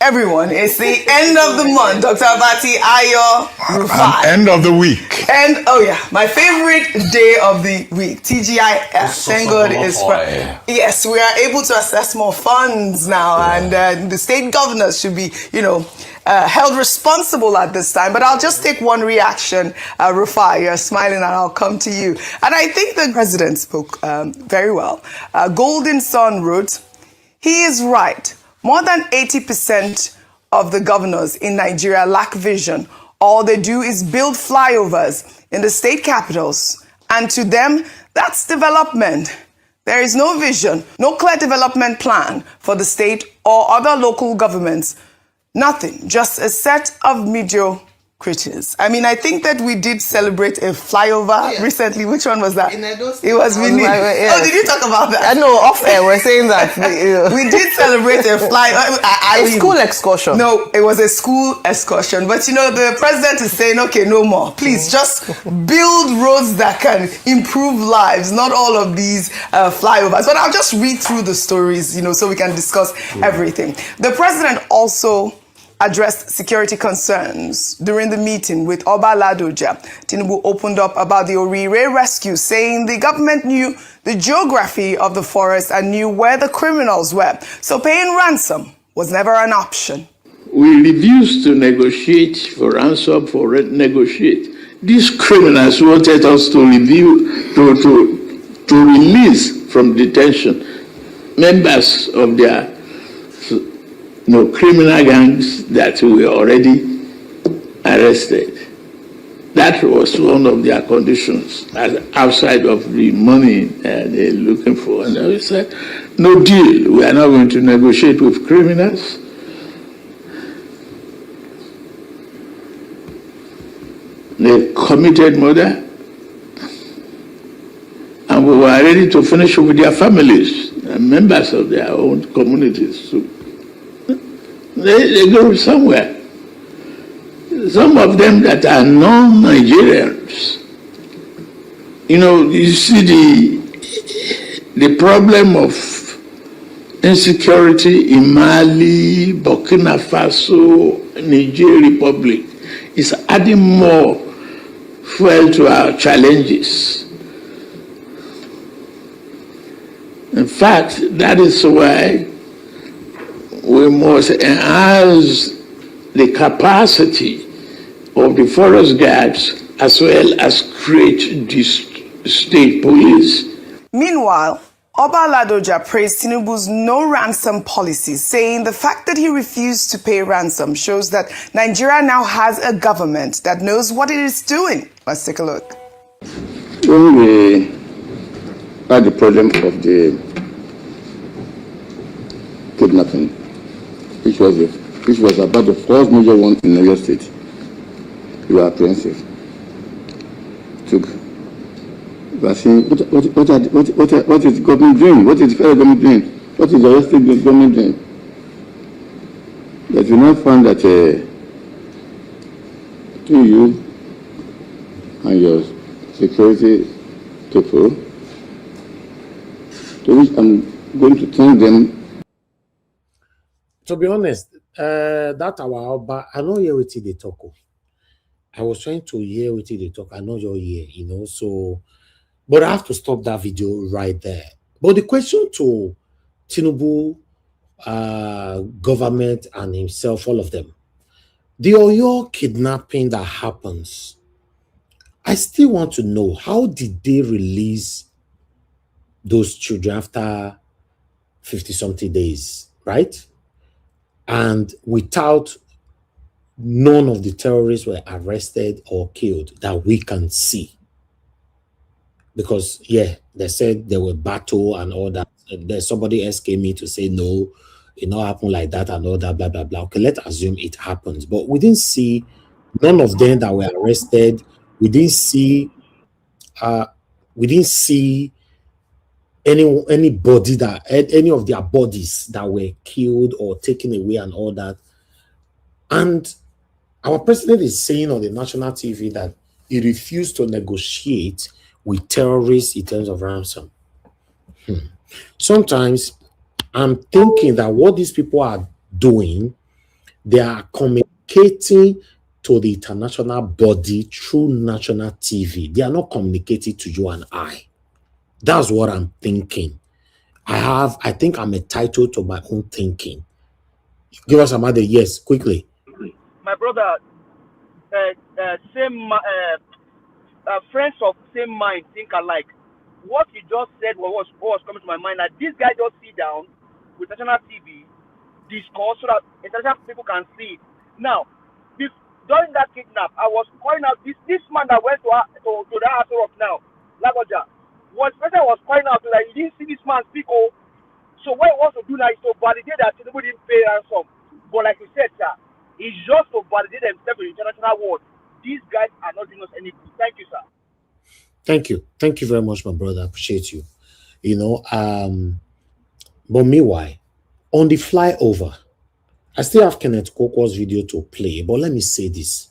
everyone. It's the end of the month. Dr. Abati Ayo Rufai. End of the week. And, oh yeah, my favorite day of the week, TGIF. Thank God it's yes, we are able to access more funds now, and the state governors should be, held responsible at this time. But I'll just take one reaction. Rufai, you're smiling and I'll come to you. And I think the president spoke very well. Golden Sun wrote, he is right. More than 80% of the governors in Nigeria lack vision All they do is build flyovers in the state capitals. And to them, that's development. There is no vision, no clear development plan for the state or other local governments. Nothing, just a set of mediocrities. I mean, I think that we did celebrate a flyover recently. Which one was that? It was Vini. Yes. Oh, did you talk about that? I know, off air, we're saying that. We did celebrate a flyover. A school excursion. No, it was a school excursion. But you know, the president is saying, okay, no more. Please just build roads that can improve lives, not all of these flyovers. But I'll just read through the stories, you know, so we can discuss everything. The president also addressed security concerns during the meeting with Oba Ladoja. Tinubu opened up about the Orire rescue, saying the government knew the geography of the forest and knew where the criminals were. So paying ransom was never an option. We refused to negotiate for ransom, negotiate. These criminals wanted us to release from detention members of their criminal gangs that were already arrested. That was one of their conditions, outside of the money they're looking for. And we said, no deal. We are not going to negotiate with criminals. They committed murder, and we were ready to finish with their families and members of their own communities. So they go somewhere. Some of them that are non-Nigerians. You know, you see the problem of insecurity in Mali, Burkina Faso, Niger Republic is adding more fuel to our challenges. In fact, that is why we must enhance the capacity of the forest guards as well as create the state police. Meanwhile, Oba Ladoja praised Tinubu's no ransom policy, saying the fact that he refused to pay ransom shows that Nigeria now has a government that knows what it is doing. Let's take a look. When we had the problem of the kidnapping, which was about the first major one in Niger State, we were apprehensive. Took vaccine. What is the government doing? What is the federal government doing? What is the state government doing? But we now found that to you and your security people, to which I'm going to thank them. To be honest, that our Oba, I know hear what they talk. I was trying to hear what they talk. I know you're here, you know. So, but I have to stop that video right there. But the question to Tinubu, government and himself, all of them, the Oyo kidnapping that happens, I still want to know, how did they release those children after 50-something days, right? And without none of the terrorists were arrested or killed that we can see. Because, yeah, they said there were battle and all that. And then somebody else came in to say, no, it not happened like that and all that, blah, blah, blah. Okay, let's assume it happens. But we didn't see none of them that were arrested. We didn't see anybody that any of their bodies that were killed or taken away and all that. And our president is saying on the national TV that he refused to negotiate with terrorists in terms of ransom. Sometimes I'm thinking that what these people are doing, they are communicating to the international body through national TV. They are not communicating to you and I. That's what I'm thinking. I think I'm entitled to my own thinking. Give us another yes, quickly. My brother, friends of same mind think alike. What you just said was coming to my mind, that this guy just sit down with national TV, discuss so that international people can see it. Now, during that kidnap, I was calling out this man that went to the house of now, Lagoja, person was calling out like, you didn't see this man speak, oh. So what he wants to do now is to validate that Tinubu didn't pay ransom. But like you said, sir, it's just to validate themselves in the international world. These guys are not doing us any good. Thank you, sir. Thank you. Thank you very much, my brother. I appreciate you. You know, but meanwhile, on the flyover, I still have Kenneth Okonkwo's video to play, but let me say this.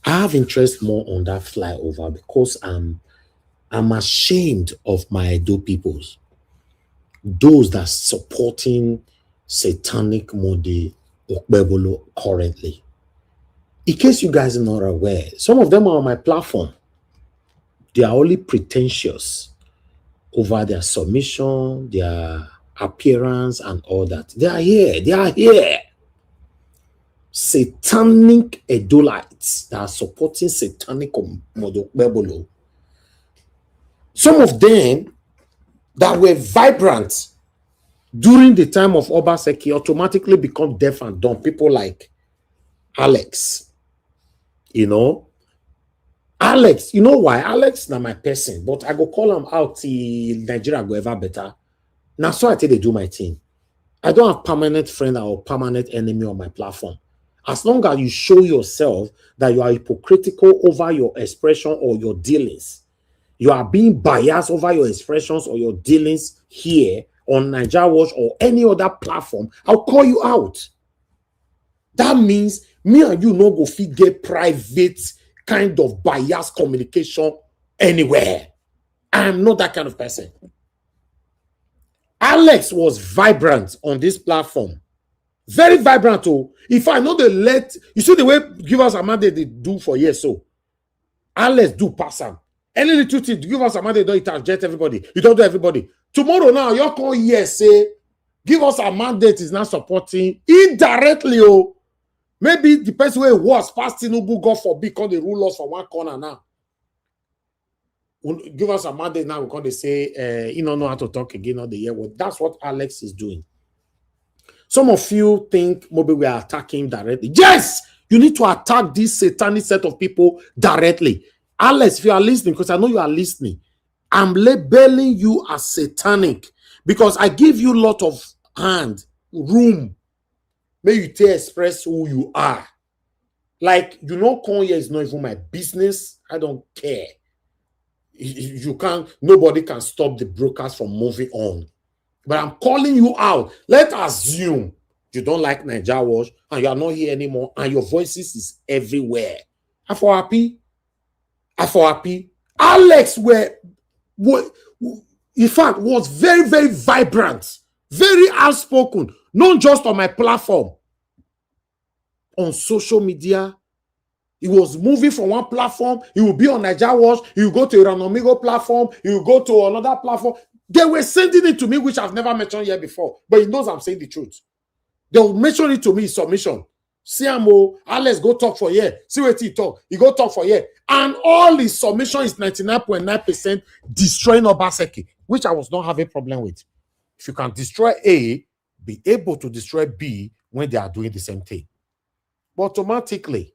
I have interest more on that flyover because I'm ashamed of my Edo peoples. Those that supporting satanic Modi Okpebolo currently. In case you guys are not aware, some of them are on my platform. They are only pretentious over their submission, their appearance, and all that. They are here. They are here. Satanic Edolites that are supporting satanic Modi Okpebolo. Some of them that were vibrant during the time of Obaseki automatically become deaf and dumb. People like Alex, you know. Alex, you know why? Alex na my person, but I go call him out till Nigeria go ever better. Now, so I tell they do my thing. I don't have permanent friend or permanent enemy on my platform. As long as you show yourself that you are hypocritical over your expression or your dealings, you are being biased over your expressions or your dealings here on Nigeria Watch or any other platform, I'll call you out. That means me and you no go fit get private kind of biased communication anywhere. I am not that kind of person. Alex was vibrant on this platform. Very vibrant. Oh, if I know you see the way Give Us a Mandate they do for years. So Alex do pass him. Any little thing, Give Us a Mandate, don't interject everybody. You don't do everybody. Tomorrow now, you come here say, Give Us a Mandate is not supporting indirectly. Oh, maybe the person who was past Tinubu, God forbid, because they rule us from one corner now. Give Us a Mandate now, because they say, you don't know how to talk again on the year. Well, that's what Alex is doing. Some of you think maybe we are attacking directly. Yes, you need to attack this satanic set of people directly. Alex, if you are listening, because I know you are listening, I'm labeling you as satanic because I give you a lot of room. May you tell express who you are. Like, you know, come here is not even my business. I don't care. You can't, nobody can stop the broadcast from moving on. But I'm calling you out. Let's assume you don't like Nigeria Watch and you are not here anymore and your voices is everywhere. I for happy. Alex in fact, was very, very vibrant, very outspoken, not just on my platform. On social media, he was moving from one platform. He will be on Nigeria Watch. He will go to a Ranomigo platform. He will go to another platform. They were sending it to me, which I've never mentioned here before. But he knows I'm saying the truth. They will mention it to me in submission. CMO, Alex, go talk for here. See what he talk. He go talk for here. And all his submission is 99.9% destroying Obaseki, which I was not having a problem with. If you can destroy A, be able to destroy B when they are doing the same thing. But automatically,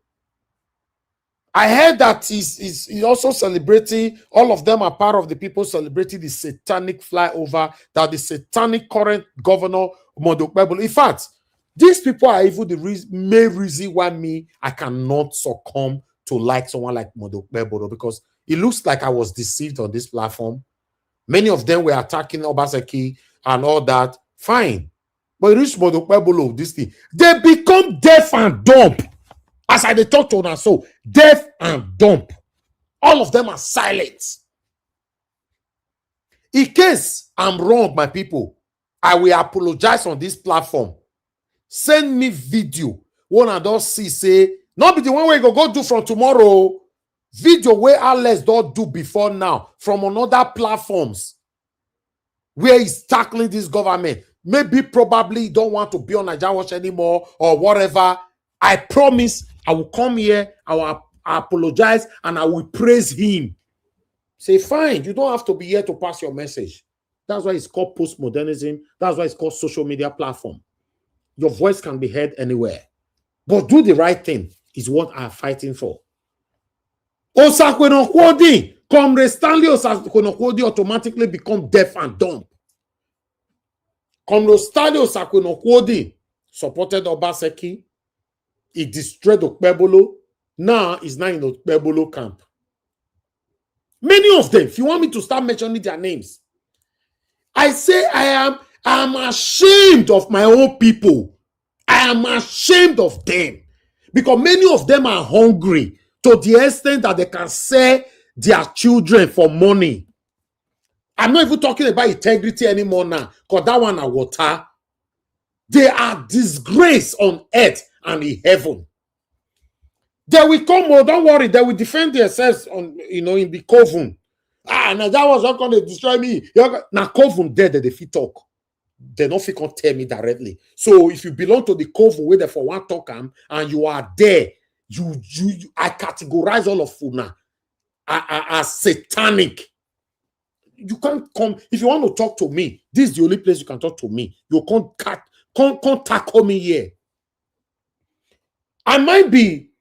I heard that he's also celebrating, all of them are part of the people celebrating the satanic flyover, that the satanic current governor, Modi Okpebolo. In fact, these people are even the main reason why I cannot succumb to like someone like Modi Okpebolo, because it looks like I was deceived on this platform. Many of them were attacking Obaseki and all that. Fine. But it reached Modi Okpebolo, this thing. They become deaf and dumb. As I talk to them, so deaf and dumb. All of them are silent. In case I'm wrong, my people, I will apologize on this platform. Send me video. One and don't see, say, not be the one way go do from tomorrow. Video where Alex don't do before now from another platforms where he's tackling this government. Maybe probably don't want to be on Nigeria Watch anymore or whatever. I promise I will come here, I will apologize, and I will praise him. Say, fine, you don't have to be here to pass your message. That's why it's called postmodernism. That's why it's called social media platform. Your voice can be heard anywhere. But do the right thing. is what I'm fighting for. Osakwe-Okwodi, Comrade Stanley Osakwe-Okwodi automatically become deaf and dumb. Comrade Stanley Osakwe-Okwodi supported Obaseki. He destroyed Okpebolo. Now he's now in Okpebolo camp. Many of them, if you want me to start mentioning their names, I say I am ashamed of my own people. I am ashamed of them. Because many of them are hungry to the extent that they can sell their children for money. I'm not even talking about integrity anymore now, because that one are water. They are disgrace on earth and in heaven. They will come, oh, don't worry, they will defend themselves on, in the coven. Now that was not going to destroy me. Now coven dead, they fit talk. They don't fit tell me directly. So if you belong to the coven where they for one talk and you are there, I categorize all of you now as satanic. You can't come if you want to talk to me. This is the only place you can talk to me. You can't tackle me here. I might be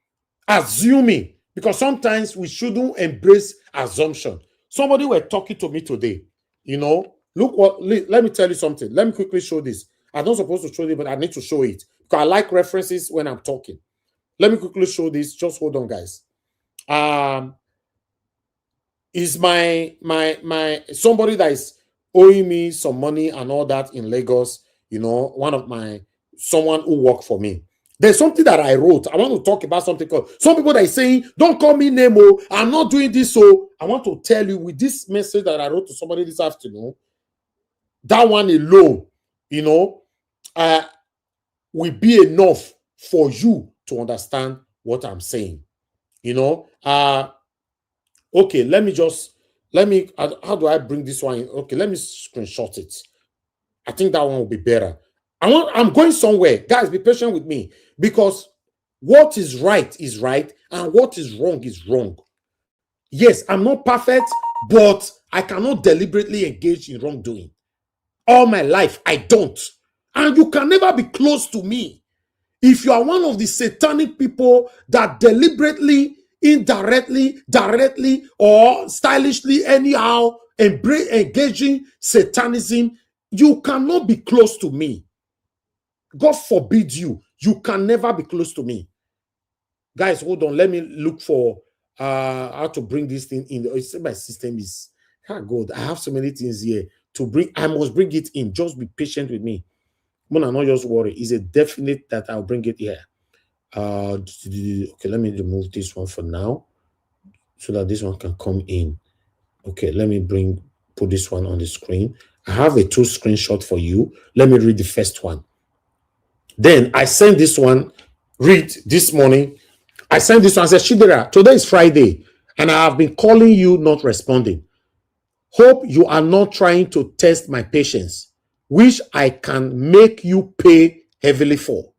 assuming, because sometimes we shouldn't embrace assumption. Somebody were talking to me today. Look what. Let me tell you something. Let me quickly show this. I'm not supposed to show it, but I need to show it because I like references when I'm talking. Let me quickly show this. Just hold on, guys. Is my somebody that is owing me some money and all that in Lagos? One of someone who worked for me. There's something that I wrote. I want to talk about something called some people that are saying, don't call me Nemo. I'm not doing this. So I want to tell you with this message that I wrote to somebody this afternoon, that one alone, will be enough for you to understand what I'm saying. Okay, how do I bring this one in? Okay, let me screenshot it. I think that one will be better. I'm going somewhere. Guys, be patient with me because what is right and what is wrong. Yes, I'm not perfect, but I cannot deliberately engage in wrongdoing. All my life, I don't. And you can never be close to me if you are one of the satanic people that deliberately, indirectly, directly, or stylishly, anyhow, engaging satanism. You cannot be close to me. God forbid you. You can never be close to me. Guys, hold on. Let me look for how to bring this thing in. My system is, God, I have so many things here to bring. I must bring it in. Just be patient with me. Mona, not just worry. It's a definite that I'll bring it here. Okay, let me remove this one for now so that this one can come in. Okay, let me put this one on the screen. I have a 2 screenshot for you. Let me read the first one. Then I sent this one, read this morning. I sent this one. I said, Shidera, today is Friday, and I have been calling you, not responding. Hope you are not trying to test my patience, which I can make you pay heavily for.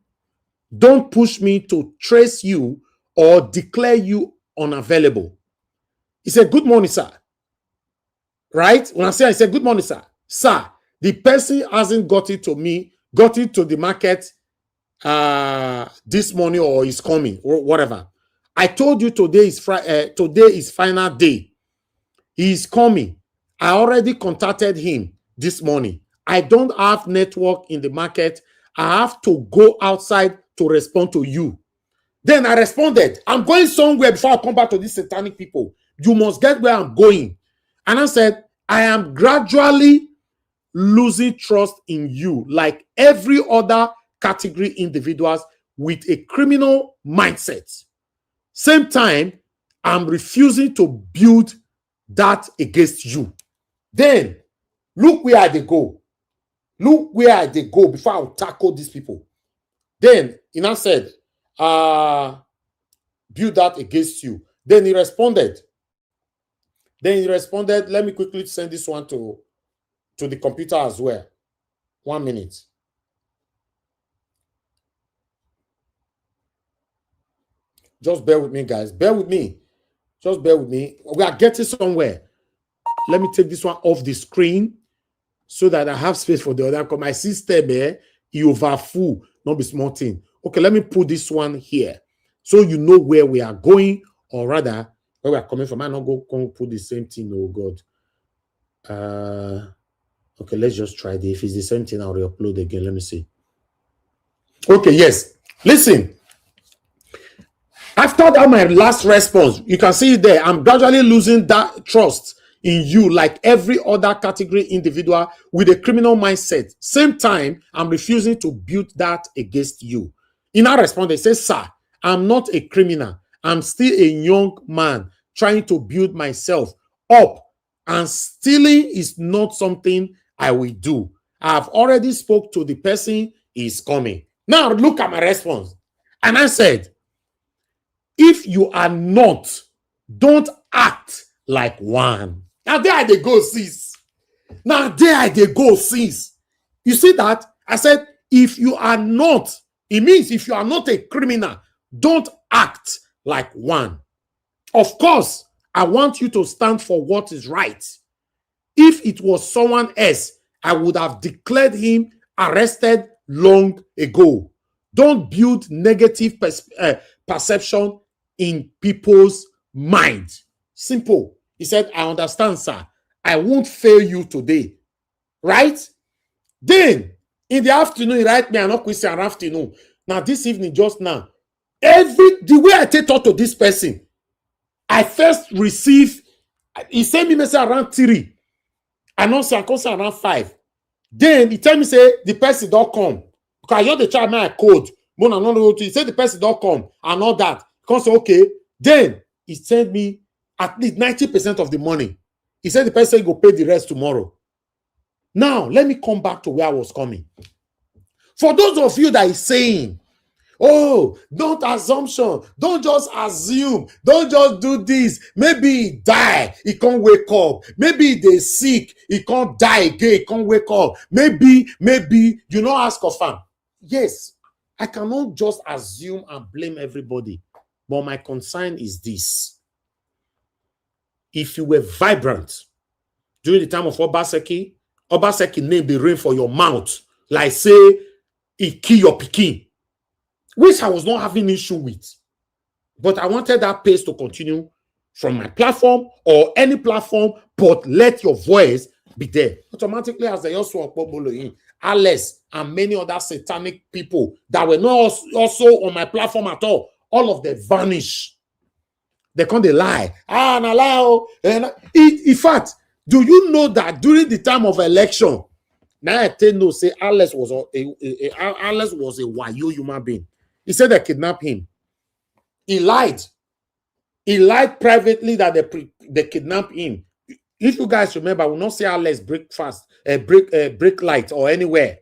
Don't push me to trace you or declare you unavailable. He said, good morning, sir. Right? When I said, good morning, sir. Sir, the person hasn't got it to me, got it to the market this morning or is coming or whatever. I told you today is final day. He is coming. I already contacted him this morning. I don't have network in the market. I have to go outside to respond to you. Then I responded, I'm going somewhere before I come back to these satanic people. You must get where I'm going. And I said, I am gradually losing trust in you like every other category individuals with a criminal mindset. Same time, I'm refusing to build that against you. Then, look where they go. Look where they go before I'll tackle these people. Then, he now said, build that against you. Then he responded. Let me quickly send this one to the computer as well. 1 minute. Just bear with me, guys. Bear with me. Just bear with me. We are getting somewhere. Let me take this one off the screen so that I have space for the other. Because my system, you overfull, not be small thing. Okay, let me put this one here. so you know where we are going, or rather where we are coming from. I not go put the same thing. Oh God. Okay, let's just try this. If it's the same thing, I'll re-upload again. Let me see. Okay, yes. Listen. After that, my last response, you can see it there. I'm gradually losing that trust in you, like every other category individual with a criminal mindset. Same time, I'm refusing to build that against you. In our response, they say, sir, I'm not a criminal. I'm still a young man trying to build myself up, and stealing is not something I will do. I've already spoke to the person is coming. Now look at my response. And I said, if you are not, don't act like one. Now there they go, sis. Now there they go, sis. You see that? I said, if you are not, it means if you are not a criminal, don't act like one. Of course, I want you to stand for what is right. If it was someone else, I would have declared him arrested long ago. Don't build negative perception in people's mind. Simple. He said, I understand, sir. I won't fail you today. Right? Then, in the afternoon, he write me an question afternoon. Now, this evening, just now, the way I talk to this person, I first receive, he sent me message around 3. I know say I come say around 5. Then he tell me say the person don't come. Because I hear the child my code. He said the person don't come and all that. Come say okay. Then he sent me at least 90% of the money. He said the person go pay the rest tomorrow. Now let me come back to where I was coming. For those of you that is saying, oh, don't assumption. Don't just assume. Don't just do this. Maybe he die. He can't wake up. Maybe they sick. He can't die again. He can't wake up. Maybe, you know, ask of him. Yes, I cannot just assume and blame everybody. But my concern is this. If you were vibrant during the time of Obaseki named the rain for your mouth. Like say, he kill your pikin. Which I was not having issue with. But I wanted that pace to continue from my platform or any platform, but let your voice be there. Automatically, as they also in Alice and many other satanic people that were not also on my platform at all of them vanish. They can't lie. In fact, do you know that during the time of election, now I tell no say Alice was a wayo human being. He said they kidnapped him. He lied. He lied privately that they kidnapped him. If you guys remember, I will not say Alex break light or anywhere.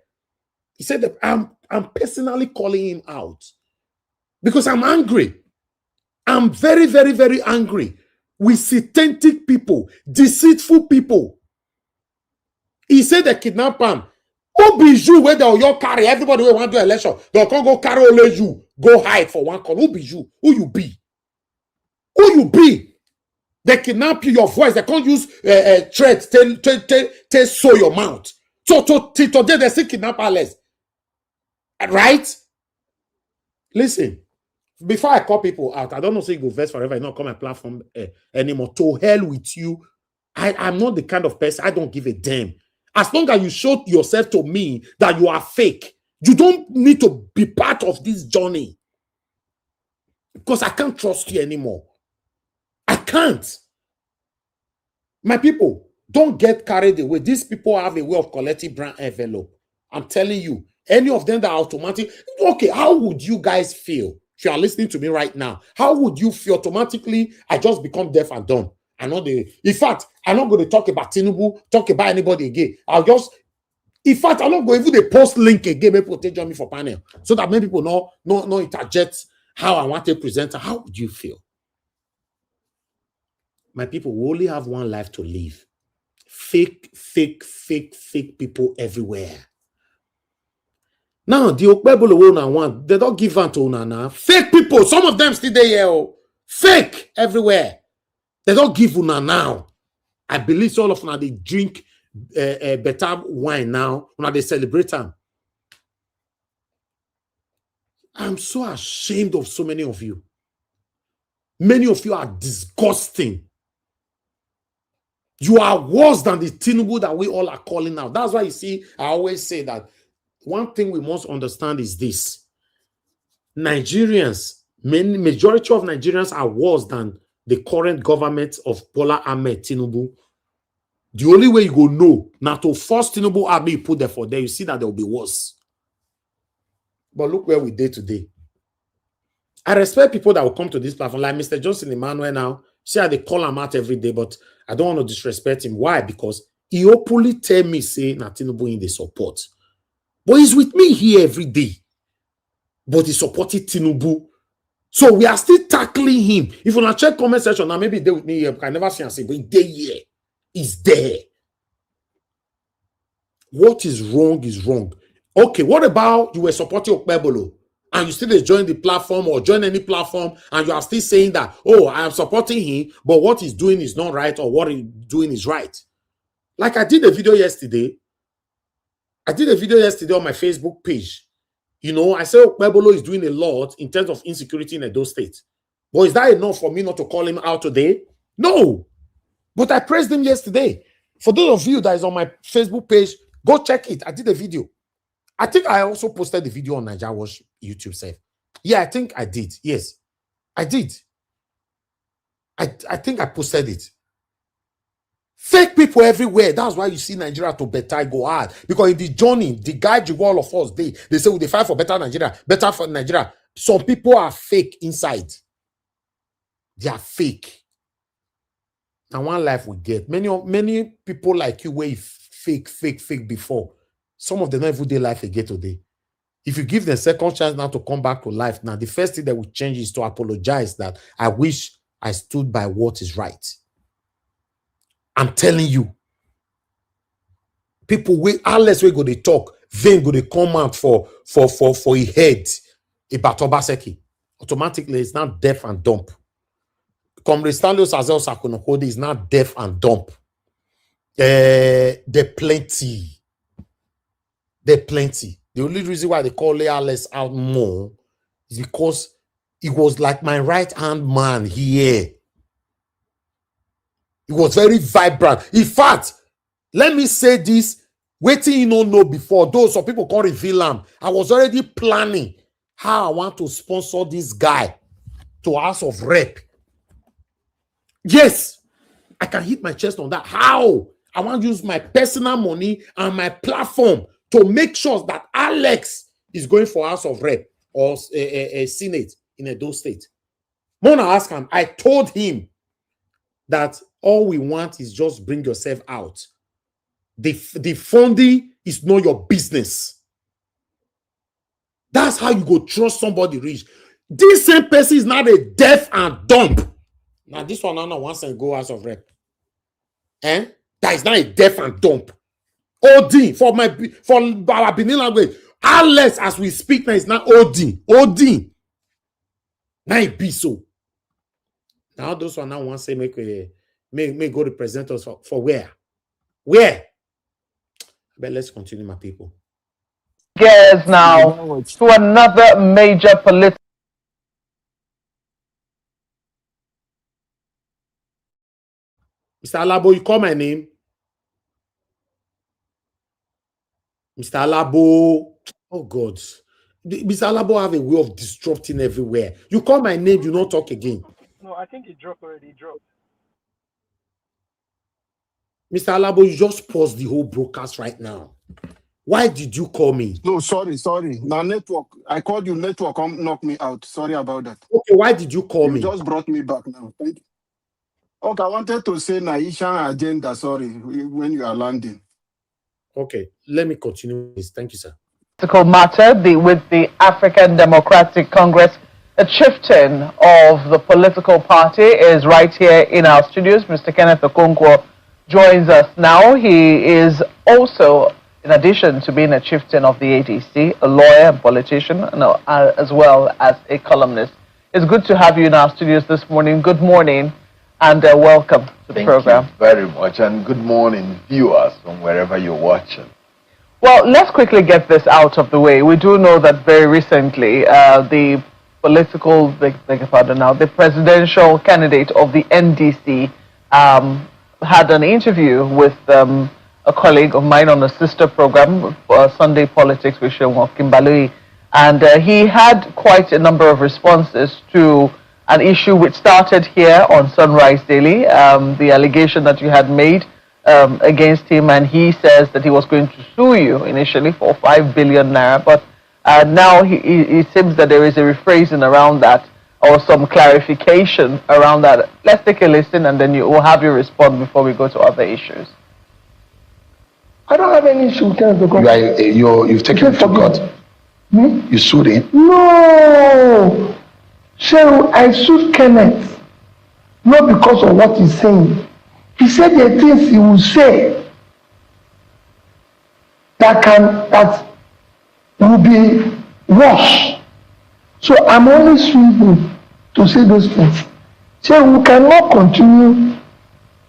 He said that I'm personally calling him out because I'm angry. I'm very, very, very angry with satanic people, deceitful people. He said they kidnapped him. Who be you where they'll your carry? Everybody will want to do election. They'll come go carry only you. Go hide for one call. Who be you? Who you be? Who you be? They kidnap you, your voice. They can't use threats to sew your mouth. So today they still kidnap Alice. Right? Listen, before I call people out, I don't know say you go verse forever. You not call my platform anymore. To hell with you. I'm not the kind of person. I don't give a damn. As long as you show yourself to me that you are fake, you don't need to be part of this journey. Because I can't trust you anymore. I can't. My people, don't get carried away. These people have a way of collecting brand envelope. I'm telling you, any of them that are automatic. Okay, how would you guys feel if you are listening to me right now? How would you feel automatically? I just become deaf and dumb. In fact, I'm not going to talk about Tinubu, talk about anybody again. In fact, I'm not going to even post link again. Maybe people join me for panel so that many people know interject how I want to present. How would you feel? My people, we only have one life to live. Fake people everywhere. Now, the Okpebolo one, they don't give out to una now. Fake people, some of them still there. Fake everywhere. They don't give una now. I believe all of them, they drink better wine now. When they celebrate them. I'm so ashamed of so many of you. Many of you are disgusting. You are worse than the Tinubu that we all are calling now. That's why you see, I always say that one thing we must understand is this. Nigerians, majority of Nigerians are worse than the current government of Bola Ahmed Tinubu. The only way you go know, now to force Tinubu Abbey put there for there, you see that there will be worse. But look where we did today. I respect people that will come to this platform, like Mr. Johnson Emmanuel now. See how they call him out every day, but I don't want to disrespect him. Why? Because he openly tell me, say, na Tinubu in the support. But he's with me here every day. But he supported Tinubu. So we are still tackling him. If you want to check comment section, now maybe they with me here, I never see and say, but he's there. He's there. What is wrong is wrong. Okay, what about you were supporting Okpebolo and you still join the platform or join any platform and you are still saying that, oh, I am supporting him, but what he's doing is not right or what he's doing is right. Like I did a video yesterday. I did a video yesterday on my Facebook page. You know, I said Okpebolo is doing a lot in terms of insecurity in Edo State. But is that enough for me not to call him out today? No. But I praised him yesterday. For those of you that is on my Facebook page, go check it. I did a video. I think I also posted the video on Naija Watch YouTube site. Yeah, I think I did. Yes, I did. I think I posted it. Fake people everywhere. That's why you see Nigeria to better go hard. Because in the journey, the guide you all of us, they say, well, they fight for better Nigeria, better for Nigeria. Some people are fake inside. They are fake. And one life we get. Many people like you were fake before. Some of them don't even do life again today. If you give them second chance now to come back to life, now the first thing that will change is to apologize that I wish I stood by what is right. I'm telling you. People wait, unless we go to talk, then go to come out for a head about Obaseki. Automatically, it's not deaf and dumb. Comrade Stanley Sazel Sakonokode is not deaf and dumb. There plenty. There plenty. The only reason why they call Leales out more is because he was like my right-hand man here. He was very vibrant. In fact, let me say this, waiting you don't know before, though some people can't reveal him. I was already planning how I want to sponsor this guy to House of Rep. Yes, I can hit my chest on that. How? I want to use my personal money and my platform to make sure that Alex is going for House of Rep or a Senate in Edo State. When I asked him, I told him that all we want is just bring yourself out. The funding is not your business. That's how you go trust somebody rich. This same person is not a deaf and dumb. Now this one, I know once I go House of Rep. That is not a deaf and dumb. OD for our Benin language. Alex, as we speak now, is not OD. OD. Now it be so. Now those one now want to say make go represent us for where? Where? But let's continue, my people. Gears now to another major political. Mr. Alabo, you call my name? Mr. Alabo. Oh, God. Mr. Alabo have a way of disrupting everywhere. You call my name, you don't talk again. No, I think it dropped already. It dropped. Mr. Alabo, you just paused the whole broadcast right now. Why did you call me? No, sorry. Now, network. I called you, network knocked me out. Sorry about that. Okay, why did you call me? You just brought me back now. Thank you. Okay, I wanted to say Naisha agenda, sorry, when you are landing. Okay, let me continue this. Thank you, sir. Matter with the African Democratic Congress, a chieftain of the political party is right here in our studios. Mr. Kenneth Okonkwo joins us now. He is also, in addition to being a chieftain of the ADC, a lawyer and politician, as well as a columnist. It's good to have you in our studios this morning. Good morning and welcome to the program. Thank you very much, and good morning, viewers from wherever you're watching. Well, let's quickly get this out of the way. We do know that very recently the political, beg your pardon now, the presidential candidate of the NDC had an interview with a colleague of mine on a sister program, Sunday Politics with Seun Kimbalui, and he had quite a number of responses to an issue which started here on Sunrise Daily, the allegation that you had made against him, and he says that he was going to sue you initially for 5 billion naira, but now it seems that there is a rephrasing around that, or some clarification around that. Let's take a listen, and then you will have your response before we go to other issues. I don't have any issue with Kenneth Okonkwo. You've taken it to court. You sued him. No! Cheryl, I sued Kenneth, not because of what he's saying. He said the things he will say that will be worse. So I'm only suing him to say those things. So we cannot continue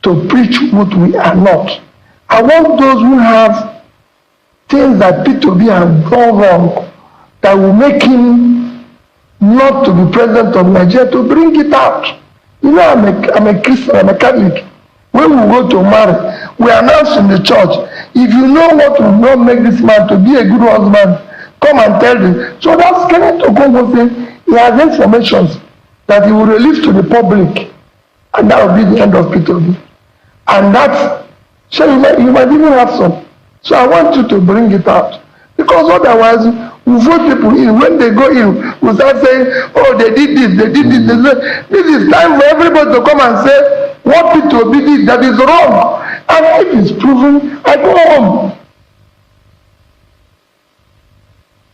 to preach what we are not. I want those who have things that P2B have done wrong that will make him not to be president of Nigeria to bring it out. You know, I'm a Christian, I'm a Catholic. When we go to marry, we announce in the church, if you know what will not make this man to be a good husband, come and tell him. So that's Kenneth Okonkwo saying he has information that he will release to the public, and that will be the end of P2B. And that's, so you might even have some. So I want you to bring it out. Because otherwise, we vote people in. When they go in, we start saying, oh, they did this, they did this. This is time for everybody to come and say, what P2B did that is wrong. And if it's proven, I go home.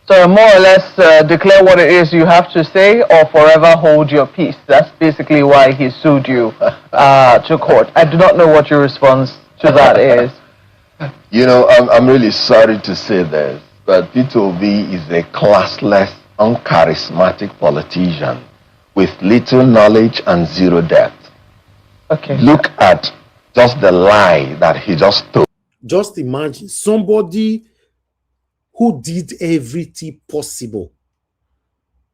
So more or less declare what it is you have to say, or forever hold your peace. That's basically why he sued you to court. I do not know what your response to that is. You know, I'm really sorry to say this, but P2B is a classless, uncharismatic politician with little knowledge and zero depth. Okay. Look at just the lie that he just told. Just imagine somebody who did everything possible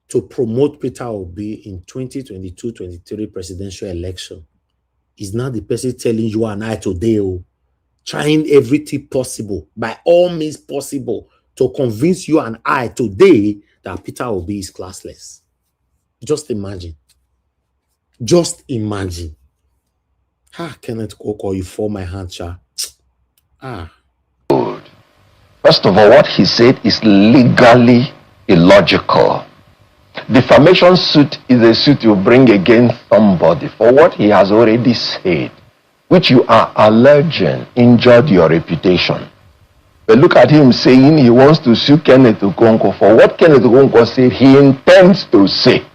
to promote Peter Obi in 2022-23 presidential election is now the person telling you and I today, trying everything possible, by all means possible, to convince you and I today that Peter Obi is classless. Just imagine. Just imagine. Kenneth Okonkwo, you fall my hand, cha. First of all, what he said is legally illogical. Defamation suit is a suit you bring against somebody for what he has already said, which you are alleging injured your reputation. But look at him saying he wants to sue Kenneth Okonkwo for what Kenneth Okonkwo said he intends to say.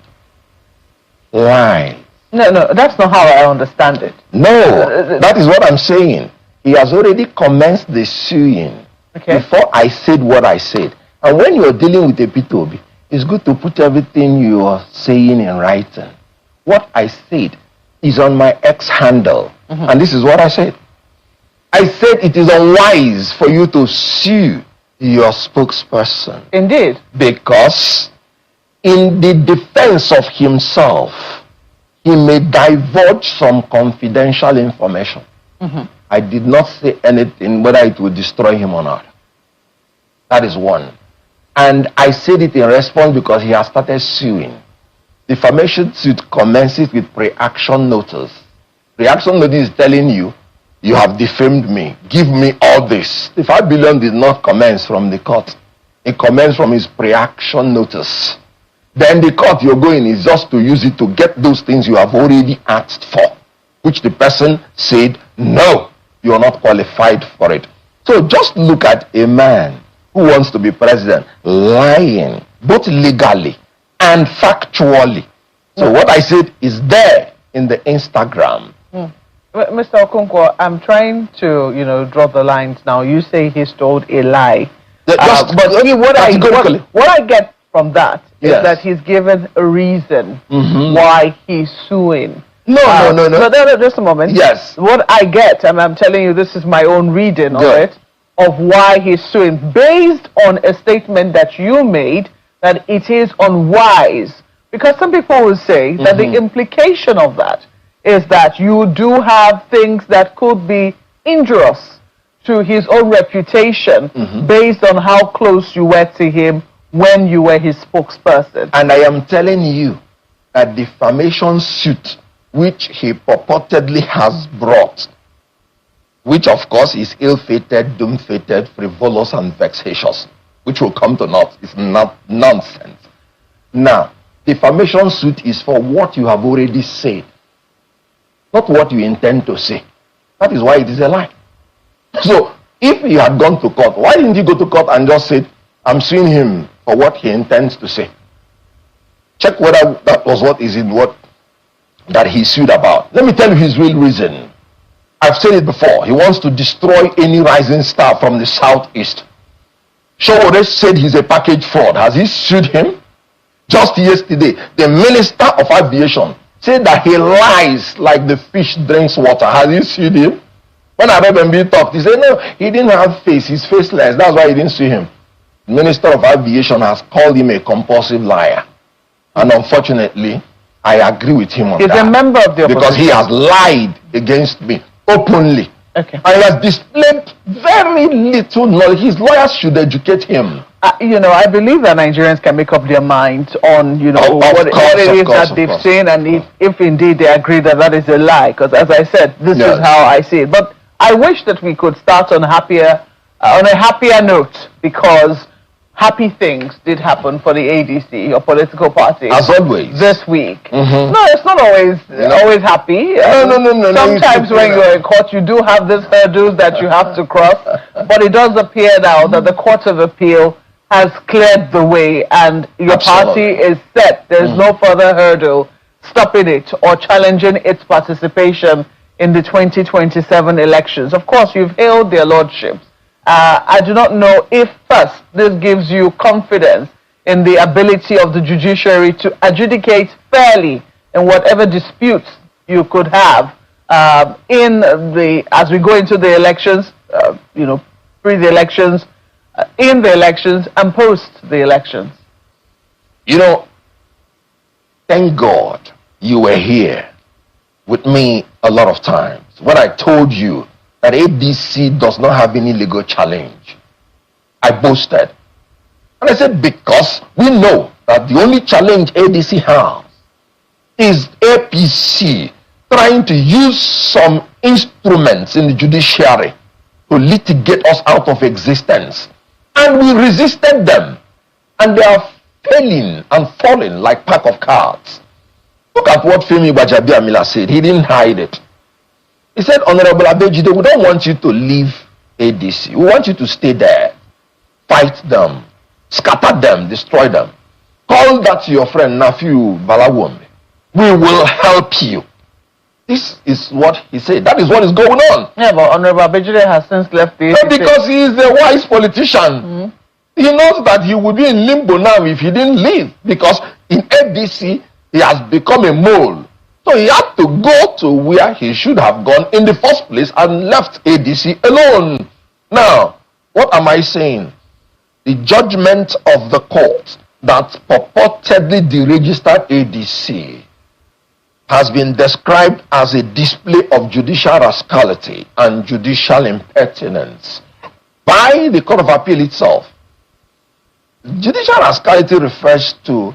Lie. No, that's not how I understand it. No, that is what I'm saying. He has already commenced the suing before I said what I said. And when you're dealing with a P2B, it's good to put everything you are saying in writing. What I said is on my X handle. And this is what I said. I said it is unwise for you to sue your spokesperson. Indeed. Because in the defense of himself, he may divulge some confidential information. I did not say anything whether it would destroy him or not. That is one. And I said it in response because he has started suing. Defamation suit commences with pre-action notice. Pre-action notice is telling you, you have defamed me. Give me all this. The 5 billion did not commence from the court. It commenced from his pre-action notice. Then the court you're going is just to use it to get those things you have already asked for, which the person said, no, you're not qualified for it. So just look at a man who wants to be president lying, both legally and factually. So what I said is there in the Instagram. Mr. Okonkwo, I'm trying to, draw the lines now. You say he's told a lie. But what I get from that is that he's given a reason why he's suing. No, just a moment. Yes. What I get, and I'm telling you, this is my own reading of it, of why he's suing, based on a statement that you made that it is unwise. Because some people will say that the implication of that is that you do have things that could be injurious to his own reputation based on how close you were to him when you were his spokesperson. And I am telling you, a defamation suit which he purportedly has brought, which of course is ill-fated, doom-fated, frivolous, and vexatious, which will come to naught, is not nonsense. Now, defamation suit is for what you have already said, not what you intend to say. That is why it is a lie. So, if you had gone to court, why didn't you go to court and just say, I'm suing him for what he intends to say? Check whether that was what is in what that he sued about. Let me tell you his real reason. I've said it before. He wants to destroy any rising star from the southeast. Showore said he's a package fraud. Has he sued him? Just yesterday, the Minister of Aviation said that he lies like the fish drinks water. Has he sued him? When I read him talk, he said, no, he didn't have face. He's faceless. That's why he didn't sue him. The Minister of Aviation has called him a compulsive liar. And unfortunately, I agree with him on that. He's a member of the opposition. Because he has lied against me openly. Okay. And he has displayed very little knowledge. His lawyers should educate him. You know, I believe that Nigerians can make up their minds on, you know, what it is that they've seen, and if indeed they agree that that is a lie. Because as I said, this is how I see it. But I wish that we could start on a happier note, because happy things did happen for the ADC, your political party. As always. This week. No, it's not always happy. No. Sometimes when you're in court, you do have these hurdles that you have to cross. But it does appear now that the Court of Appeal has cleared the way, and your party is set. There's no further hurdle stopping it or challenging its participation in the 2027 elections. Of course, you've hailed their lordships. I do not know if first this gives you confidence in the ability of the judiciary to adjudicate fairly in whatever disputes you could have as we go into the elections, pre the elections, in the elections, and post the elections. You know, thank God you were here with me a lot of times when I told you that ADC does not have any legal challenge. I boasted. And I said, because we know that the only challenge ADC has is APC trying to use some instruments in the judiciary to litigate us out of existence. And we resisted them. And they are failing and falling like pack of cards. Look at what Femi Gbajabiamila said. He didn't hide it. He said, Honorable Abejide, we don't want you to leave ADC. We want you to stay there, fight them, scatter them, destroy them. Call that to your friend Nafiu Balawombe. We will help you. This is what he said. That is what is going on. Yeah, but Honorable Abejide has since left the ADC. Because he is a wise politician. He knows that he would be in limbo now if he didn't leave. Because in ADC, he has become a mole. So he had to go to where he should have gone in the first place and left ADC alone. Now, what am I saying? The judgment of the court that purportedly deregistered ADC has been described as a display of judicial rascality and judicial impertinence by the Court of Appeal itself. Judicial rascality refers to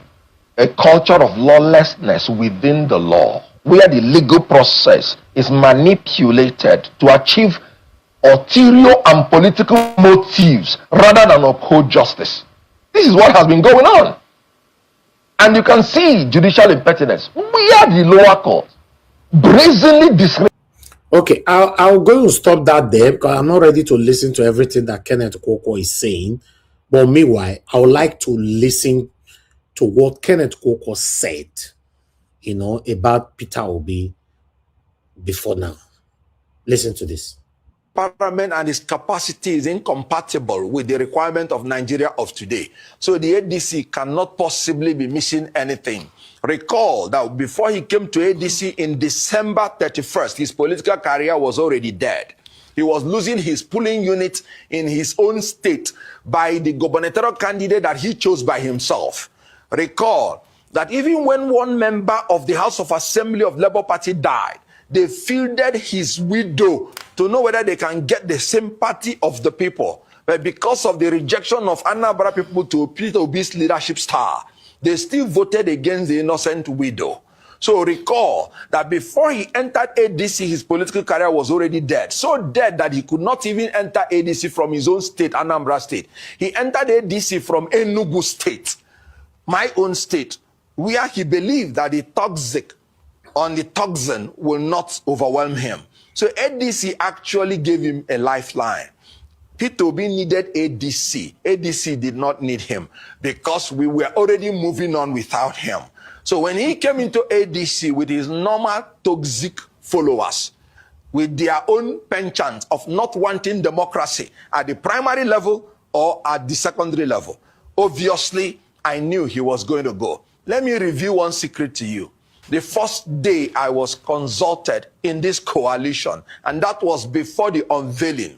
a culture of lawlessness within the law, where the legal process is manipulated to achieve ulterior and political motives rather than uphold justice. This is what has been going on. And you can see judicial impertinence where the lower court brazenly disregard. Okay, I'll go and stop that there because I'm not ready to listen to everything that Kenneth Okonkwo is saying. But meanwhile, I would like to listen to what Kenneth Okonkwo said, about Peter Obi before now. Listen to this. Parliament and its capacity is incompatible with the requirement of Nigeria of today. So the ADC cannot possibly be missing anything. Recall that before he came to ADC in December 31st, his political career was already dead. He was losing his polling unit in his own state by the gubernatorial candidate that he chose by himself. Recall that even when one member of the House of Assembly of Labour Party died, they fielded his widow to know whether they can get the sympathy of the people. But because of the rejection of Anambra people to Peter Obi's leadership star, they still voted against the innocent widow. So recall that before he entered ADC, his political career was already dead. So dead that he could not even enter ADC from his own state, Anambra State. He entered ADC from Enugu State, my own state, where he believed that the toxic on the toxin will not overwhelm him. So ADC actually gave him a lifeline. Peter Obi needed ADC. ADC did not need him because we were already moving on without him. So when he came into ADC with his normal toxic followers, with their own penchant of not wanting democracy at the primary level or at the secondary level, obviously I knew he was going to go. Let me reveal one secret to you. The first day I was consulted in this coalition, and that was before the unveiling,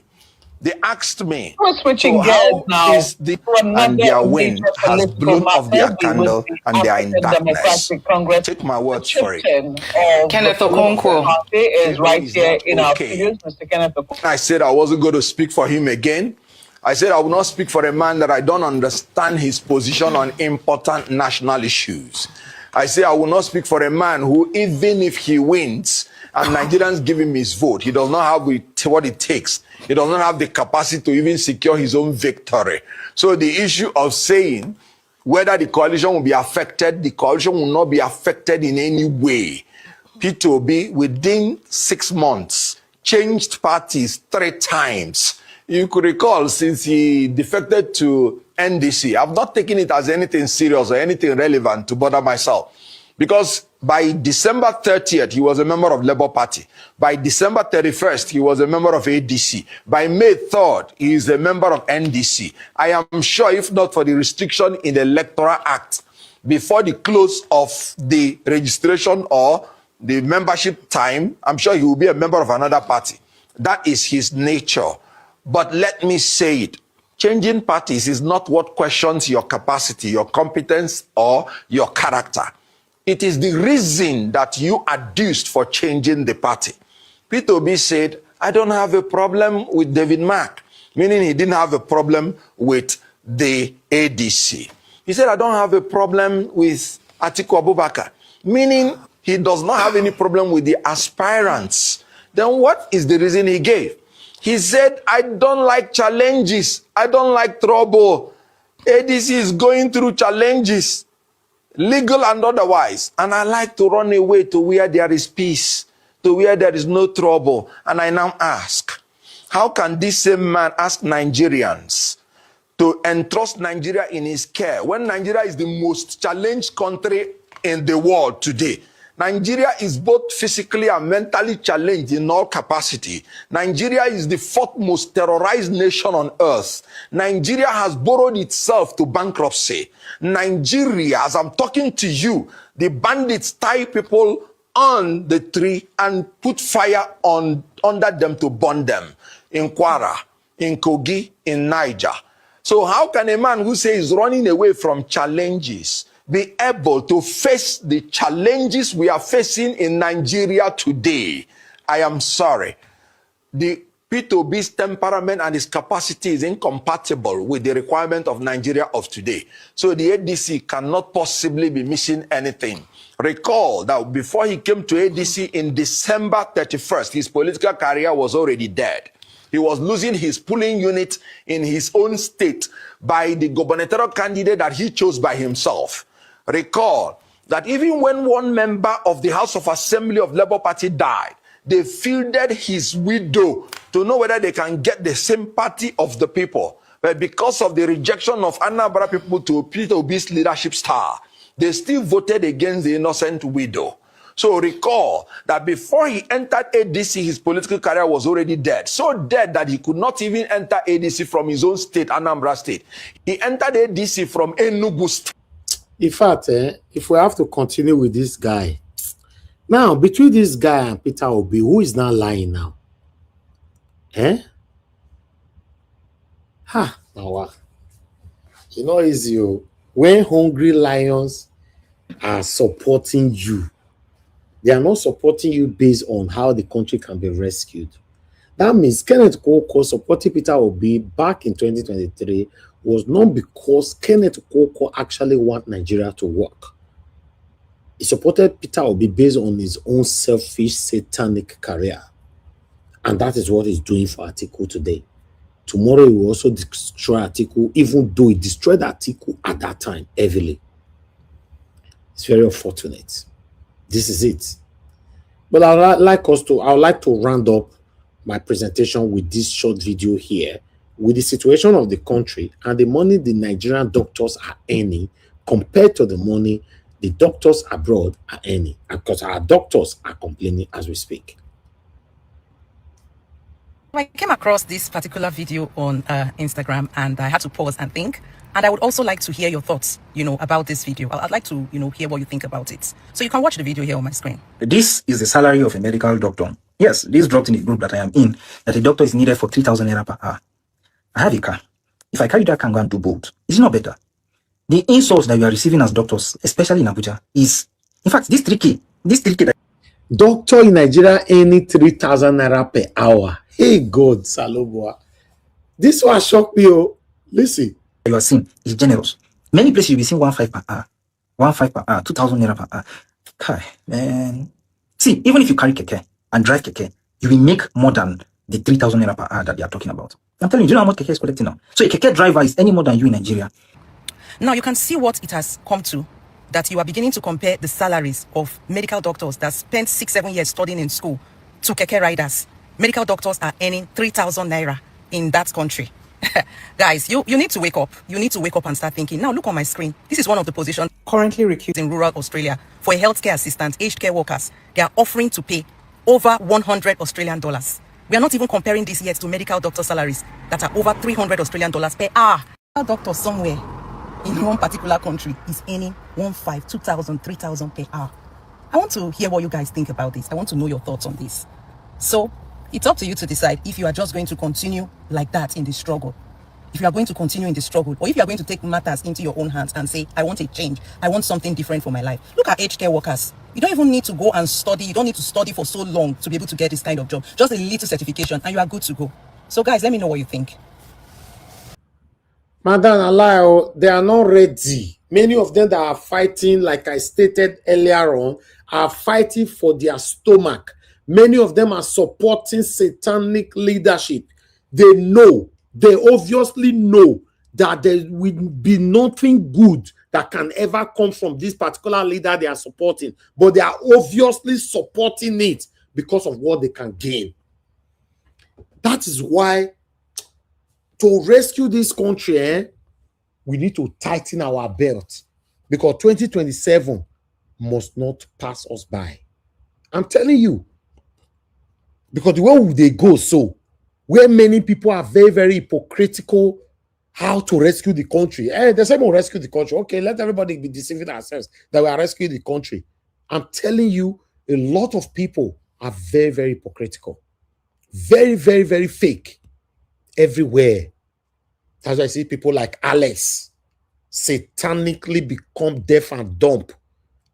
they asked me, switching so how gears now is the and their wind has blown off their candle and they are in darkness. Take my words for it. Kenneth Okonkwo is right here in our okay. studios. Mr. Kenneth Okonkwo. I said I wasn't going to speak for him again. I said I will not speak for a man that I don't understand his position on important national issues. I say I will not speak for a man who, even if he wins and Nigerians give him his vote, he does not have what it takes. He does not have the capacity to even secure his own victory. So the issue of saying whether the coalition will be affected, the coalition will not be affected in any way. Peter Obi, within 6 months, changed parties 3 times. You could recall, since he defected to NDC, I've not taken it as anything serious or anything relevant to bother myself. Because by December 30th, he was a member of Labour Party. By December 31st, he was a member of ADC. By May 3rd, he is a member of NDC. I am sure, if not for the restriction in the Electoral Act, before the close of the registration or the membership time, I'm sure he will be a member of another party. That is his nature. But let me say it. Changing parties is not what questions your capacity, your competence, or your character. It is the reason that you adduced for changing the party. Peter Obi said, I don't have a problem with David Mark, meaning he didn't have a problem with the ADC. He said, I don't have a problem with Atiku Abubakar, meaning he does not have any problem with the aspirants. Then what is the reason he gave? He said, I don't like challenges. I don't like trouble. ADC is going through challenges, legal and otherwise. And I like to run away to where there is peace, to where there is no trouble. And I now ask, how can this same man ask Nigerians to entrust Nigeria in his care when Nigeria is the most challenged country in the world today? Nigeria is both physically and mentally challenged in all capacity. Nigeria is the 4th most terrorized nation on earth. Nigeria has borrowed itself to bankruptcy. Nigeria, as I'm talking to you, the bandits tie people on the tree and put fire under them to burn them. In Kwara, in Kogi, in Niger. So how can a man who says he's running away from challenges be able to face the challenges we are facing in Nigeria today? I am sorry. The Peter Obi's temperament and his capacity is incompatible with the requirement of Nigeria of today. So the ADC cannot possibly be missing anything. Recall that before he came to ADC in December 31st, his political career was already dead. He was losing his polling unit in his own state by the gubernatorial candidate that he chose by himself. Recall that even when one member of the House of Assembly of Labour Party died, they fielded his widow to know whether they can get the sympathy of the people. But because of the rejection of Anambra people to Peter Obi's leadership star, they still voted against the innocent widow. So recall that before he entered ADC, his political career was already dead. So dead that he could not even enter ADC from his own state, Anambra State. He entered ADC from Enugu State. In fact, if we have to continue with this guy, now, between this guy and Peter Obi, who is now lying now? Now, you know, easy. When hungry lions are supporting you. They are not supporting you based on how the country can be rescued. That means Kenneth Okonkwo supporting Peter Obi back in 2023 was not because Kenneth Okonkwo actually want Nigeria to work. He supported Peter Obi based on his own selfish, satanic career. And that is what he's doing for Atiku today. Tomorrow he will also destroy Atiku, even though he destroyed Atiku at that time heavily. It's very unfortunate. This is it. But I would like to round up my presentation with this short video here with the situation of the country and the money the Nigerian doctors are earning compared to the money the doctors abroad are earning, because our doctors are complaining as we speak. I came across this particular video on Instagram and I had to pause and think. And I would also like to hear your thoughts, about this video. I'd like to, hear what you think about it. So you can watch the video here on my screen. This is the salary of a medical doctor. Yes, this dropped in the group that I am in, that a doctor is needed for 3,000 naira per hour. I have a car. If I carry that car and go and do both, is it not better? The insults that we are receiving as doctors, especially in Abuja, is, in fact, this 3K that doctor in Nigeria earning 3,000 naira per hour. Hey God, Salobua. This one shocked me. Oh. Listen. You are seeing is generous. Many places you'll be seeing 1,500 per hour. 1,500 per hour, 2,000 naira per hour. Kai, man. See, even if you carry keke and drive keke, you will make more than the 3,000 naira per hour that they are talking about. I'm telling you, do you know how much keke is collecting now? So a keke driver is any more than you in Nigeria. Now you can see what it has come to, that you are beginning to compare the salaries of medical doctors that spent 6-7 years studying in school to keke riders. Medical doctors are earning 3,000 naira in that country. Guys, you need to wake up. You need to wake up and start thinking. Now look on my screen. This is one of the positions currently recruited in rural Australia for a healthcare assistant, aged care workers. They are offering to pay over 100 Australian dollars. We are not even comparing this yet to medical doctor salaries that are over 300 Australian dollars per hour. A doctor somewhere in one particular country is earning 1,500, 2,000, 3,000 per hour. I want to hear what you guys think about this. I want to know your thoughts on this. So it's up to you to decide if you are just going to continue like that in the struggle. If you are going to continue in the struggle, or if you are going to take matters into your own hands and say, I want a change. I want something different for my life. Look at aged care workers. You don't even need to go and study. You don't need to study for so long to be able to get this kind of job. Just a little certification and you are good to go. So guys, let me know what you think. Madam Alao, they are not ready. Many of them that are fighting, like I stated earlier on, are fighting for their stomach. Many of them are supporting satanic leadership. They obviously know that there will be nothing good that can ever come from this particular leader they are supporting. But they are obviously supporting it because of what they can gain. That is why to rescue this country, we need to tighten our belt, because 2027 must not pass us by. I'm telling you, because the way they go, so where many people are very, very hypocritical how to rescue the country. They say we'll rescue the country. Okay, let everybody be deceiving ourselves that we are rescuing the country. I'm telling you, a lot of people are very, very hypocritical. Very, very, very fake everywhere. That's why I see people like Alex satanically become deaf and dumb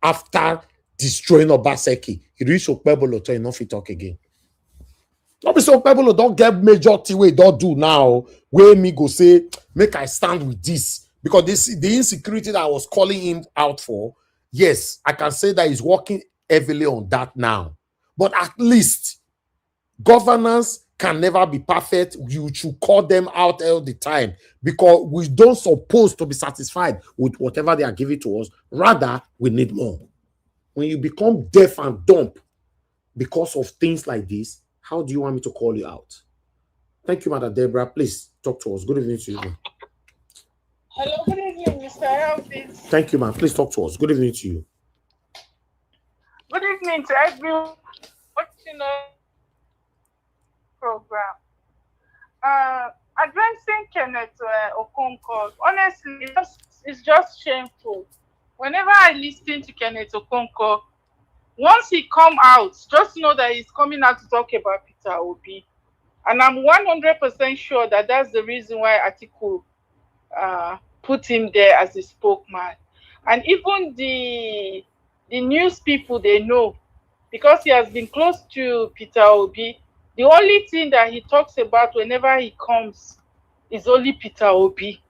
after destroying Obaseki. He reached Okpebolo to enough to talk again. Not be so Okpebolo don't get major thing wey don't do now. Where me go say, make I stand with this. Because the insecurity that I was calling him out for, yes, I can say that he's working heavily on that now. But at least governance can never be perfect. You should call them out all the time, because we don't supposed to be satisfied with whatever they are giving to us. Rather, we need more. When you become deaf and dumb because of things like this, how do you want me to call you out? Thank you, Madam Deborah. Please talk to us. Good evening to you, ma'am. Hello, good evening, Mr. Elvis. Thank you, ma'am. Please talk to us. Good evening to you. Good evening to everyone watching the program. Addressing Kenneth Okonkwo, honestly, it's just shameful. Whenever I listen to Kenneth Okonkwo, once he come out, just know that he's coming out to talk about Peter Obi. And I'm 100% sure that that's the reason why Atiku put him there as a spokesman. And even the news people, they know, because he has been close to Peter Obi. The only thing that he talks about whenever he comes is only Peter Obi.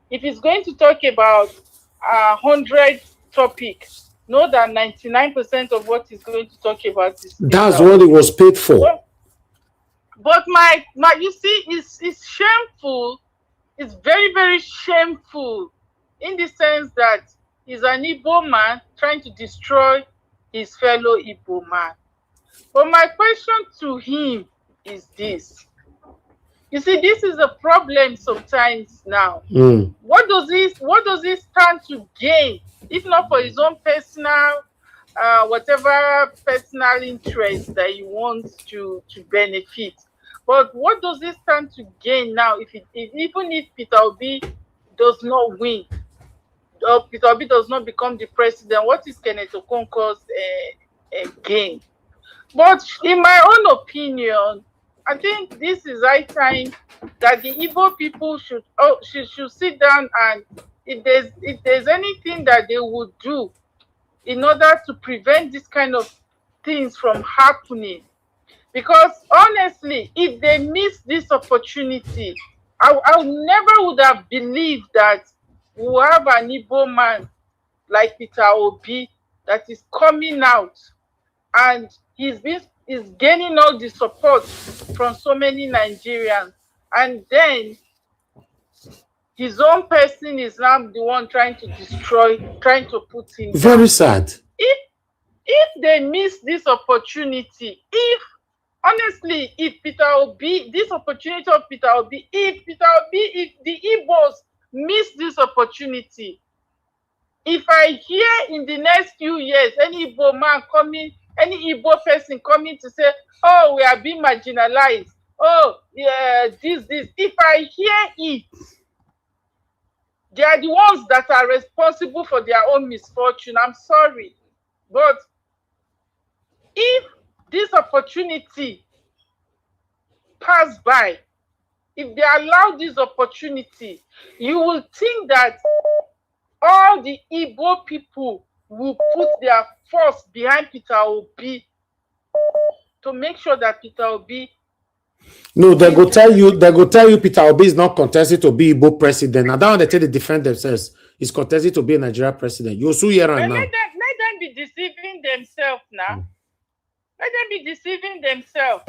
If he's going to talk about 100 topic, know that 99% of what he's going to talk about is That's Peter what Obi. it was paid for. But my you see, it's shameful. It's very, very shameful in the sense that he's an Igbo man trying to destroy his fellow Igbo man. But my question to him is this. You see, this is a problem sometimes now. What does he stand to gain, if not for his own personal, whatever personal interest that he wants to benefit? But what does he stand to gain now even if Peter Obi does not win, or Peter Obi does not become the president? What is Kenneth Okonkwo's gain? But in my own opinion, I think this is high time that the Igbo people should sit down, and if there's anything that they would do in order to prevent this kind of things from happening. Because honestly, if they miss this opportunity, I never would have believed that we have an Igbo man like Peter Obi that is coming out, and he's gaining all the support from so many Nigerians, and then his own person is now the one trying to destroy, trying to put him down. Very sad. If they miss this opportunity, honestly, if Peter Obi, this opportunity of Peter Obi, if the Igbos miss this opportunity, if I hear in the next few years any Igbo man coming, any Igbo person coming to say, oh, we are being marginalized, oh, yeah, this, if I hear it, they are the ones that are responsible for their own misfortune. I'm sorry. But if this opportunity pass by, if they allow this opportunity, you will think that all the Igbo people will put their force behind Peter Obi to make sure that Peter Obi. No, they go tell you Peter Obi is not contested to be Igbo president. Now that one they tell they defend themselves. He's contested to be a Nigeria president. You also hear right now. Let them be deceiving themselves now. Let them be deceiving themselves.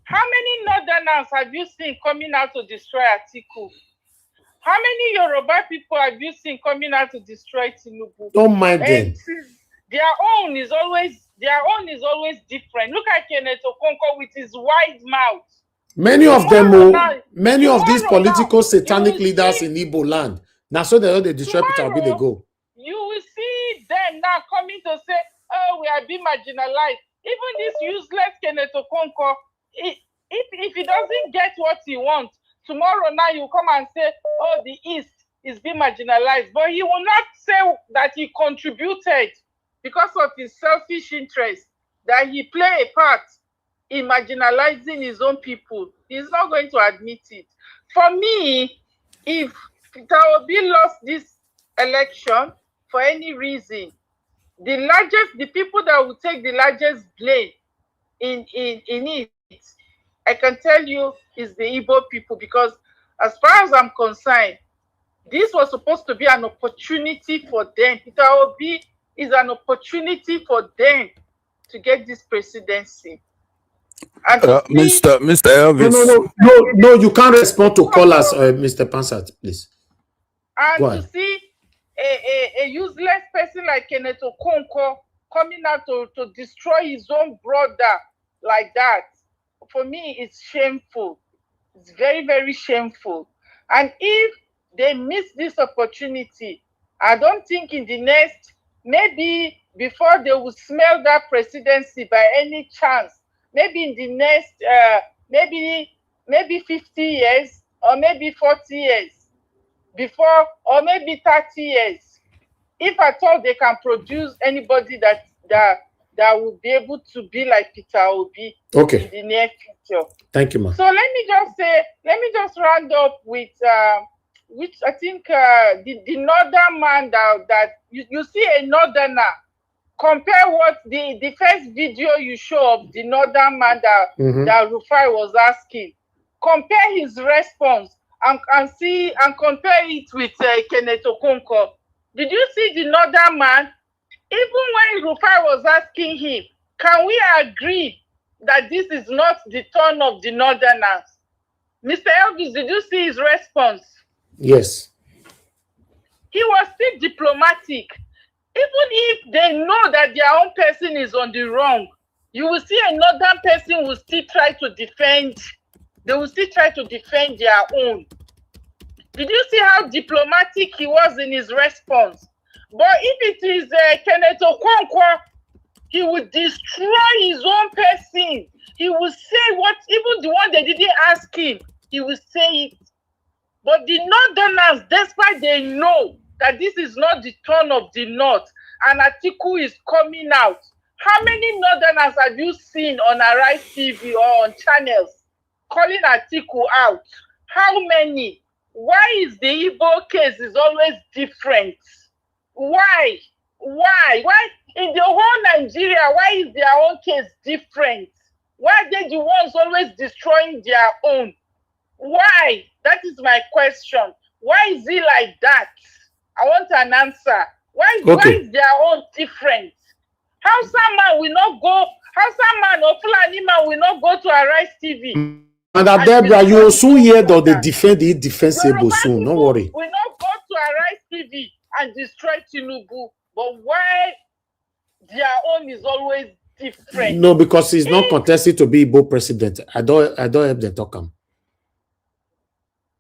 How many Northerners have you seen coming out to destroy Atiku? How many Yoruba people have you seen coming out to destroy Tinubu? Don't mind them. Their own is always different. Look at Kenneth Okonkwo with his wide mouth. Many of them, many of these political satanic leaders in Igbo land. Now, so they destroy Peter Obi, they go. You will see them now coming to say, oh, we are being marginalized. Even this useless Kenneth Okonkwo, if he doesn't get what he wants, tomorrow now you come and say, oh, the East is being marginalized. But he will not say that he contributed because of his selfish interest, that he played a part in marginalizing his own people. He's not going to admit it. For me, if Peter Obi lost this election for any reason, the people that will take the largest blame in it, I can tell you, is the Igbo people, because as far as I'm concerned, this was supposed to be an opportunity for them. Peter Obi is an opportunity for them to get this presidency. And Mr. Elvis. No, you can't respond to callers, Mr. Pansat, please. And to see a useless person like Kenneth Okonkwo coming out to destroy his own brother like that, for me, it's shameful. It's very, very shameful. And if they miss this opportunity, I don't think in the next, maybe before they will smell that presidency by any chance, maybe in the next, maybe 50 years or maybe 40 years before, or maybe 30 years, if at all they can produce anybody that would be able to be like Peter Obi in the near future. Thank you, ma'am. So let me just round up with which I think the northern man that you see a northerner. Compare what the first video you show of the northern man that Rufai was asking. Compare his response and compare it with Kenneth Okonkwo. Did you see the northern man? Even when Rufai was asking him, can we agree that this is not the turn of the northerners? Mr. Elvis, did you see his response? Yes. He was still diplomatic. Even if they know that their own person is on the wrong, you will see another person will still try to defend. They will still try to defend their own. Did you see how diplomatic he was in his response? But if it is Kenneth Okonkwo, he would destroy his own person. He will say what, even the one they didn't ask him, he will say it. But the northerners, despite they know that this is not the turn of the north, an article is coming out. How many northerners have you seen on Arise TV or on channels calling article out? How many? Why is the Igbo case is always different? Why? Why in the whole Nigeria, why is their own case different? Why are they the ones always destroying their own? Why? That is my question. Why is it like that? I want an answer. Why is their own different? Hausa man will not go, Hausa man or Fulani man will not go to Arise TV. Madam Deborah, you will soon hear that they defend the indefensible soon. Don't worry. We not go to Arise TV and destroy Tinubu, but why their own is always different? No, because he's not contested to be Igbo president. I don't have the talk him.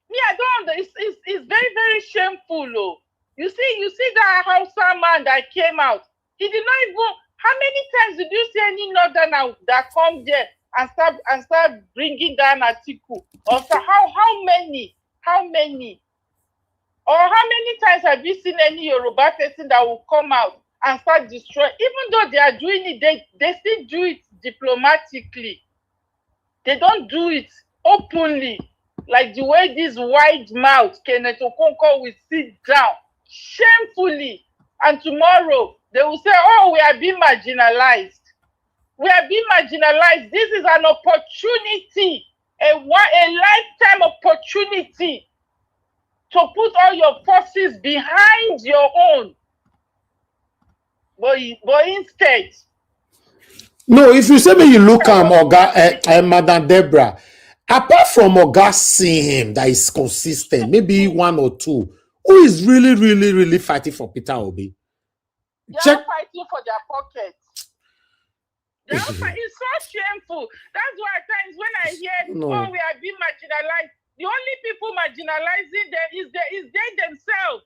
Yeah, I don't. It's very, very shameful. Oh. You see that Hausa man that came out. He did not even. How many times did you see any northerner that come there and start bringing down article? Or so how many? Or how many times have you seen any Yoruba person that will come out and start destroying? Even though they are doing it, they still do it diplomatically. They don't do it openly. Like the way this wide mouth Kenneth Okonkwo will sit down shamefully, and tomorrow they will say, oh, we are being marginalized. We are being marginalized. This is an opportunity, a lifetime opportunity to put all your forces behind your own. But instead. No, if you say me, you look at Madam Deborah, apart from Oga seeing him that is consistent, maybe one or two, who is really fighting for Peter Obi? They are fighting for their pockets. It's so shameful. That's why at times when I hear, oh, we are being marginalized, the only people marginalizing them is they themselves.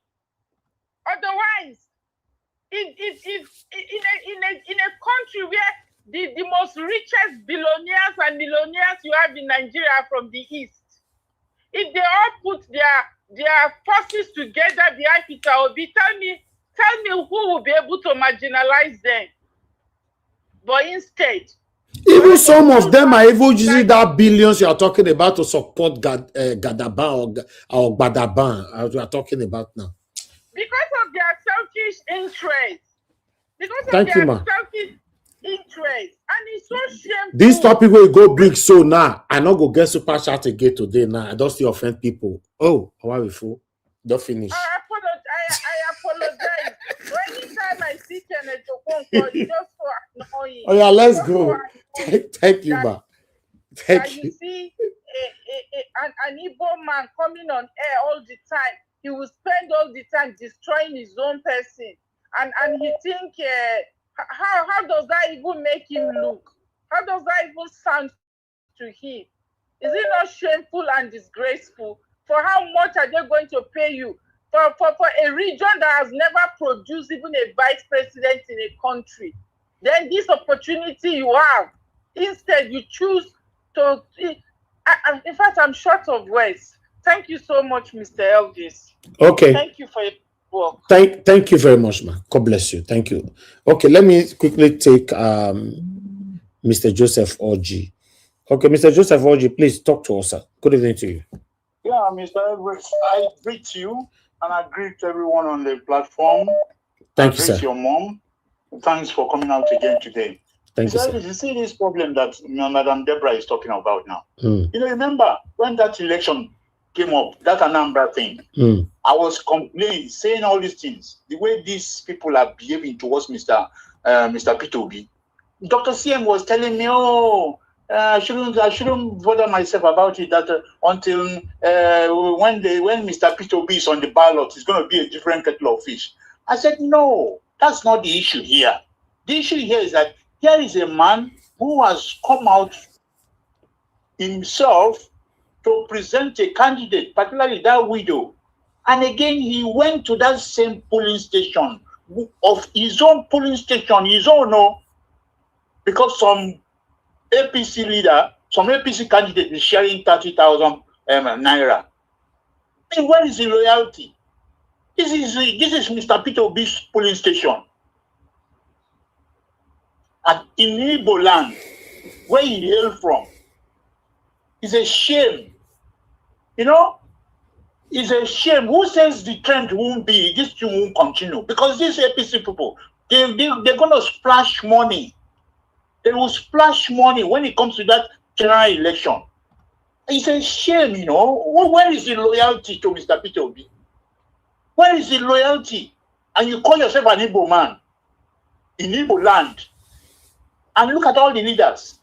Otherwise, in a country where the most richest billionaires and millionaires you have in Nigeria from the East, if they all put their forces together behind Peter Obi, tell me who will be able to marginalize them. But instead, even some of them are even using that billions you are talking about to support Gadaban or Gbadaban, as we are talking about now. Because of their selfish interests. Because of Thank their you, ma. selfish interests. And it's so shameful. This topic will go big so now. I not go get super chat again today now. I don't still offend people. Oh, how are we full? Don't finish. I apologize. Anytime I see Kenneth Okonkwo, it's just so annoying. Oh yeah, let's go. Thank you, ma. Thank you. You see an Igbo man coming on air all the time. He will spend all the time destroying his own person. And he think, how does that even make him look? How does that even sound to him? Is it not shameful and disgraceful? For how much are they going to pay you? For a region that has never produced even a vice president in a country. Then this opportunity you have, instead you choose to... in fact, I'm short of words. Thank you so much, Mr. Elvis. Okay. Thank you for your work. Thank you very much, ma. God bless you. Thank you. Okay, let me quickly take Mr. Joseph Orji. Okay, Mr. Joseph Orji, please talk to us, sir. Good evening to you. Yeah, Mr. Everett, I greet you and I greet everyone on the platform. Thank you, I greet sir. your mom. Thanks for coming out again today. Thank you, Mr. sir. Everett, you see this problem that Madam Deborah is talking about now. Mm. You know, remember when that election came up, that Anambra thing, I was complaining, saying all these things, the way these people are behaving towards Mr. Peter Obi. Dr. CM was telling me, I shouldn't bother myself about it. That until when Mr. Peter Obi is on the ballot, it's going to be a different kettle of fish. I said, no, that's not the issue here. The issue here is that here is a man who has come out himself to present a candidate, particularly that widow. And again, he went to that same polling station, of his own polling station, his own, because some APC leader, some APC candidate is sharing 30,000 naira. I mean, where is the loyalty? This is Mr. Peter Obi's polling station. And in Igbo land, where he hailed from, it's a shame. You know, it's a shame. Who says the trend won't be, this thing won't continue? Because these APC people, they're going to splash money. They will splash money when it comes to that general election. It's a shame, you know. Where is the loyalty to Mr. Peter Obi? Where is the loyalty? And you call yourself an Igbo man in Igbo land. And look at all the leaders.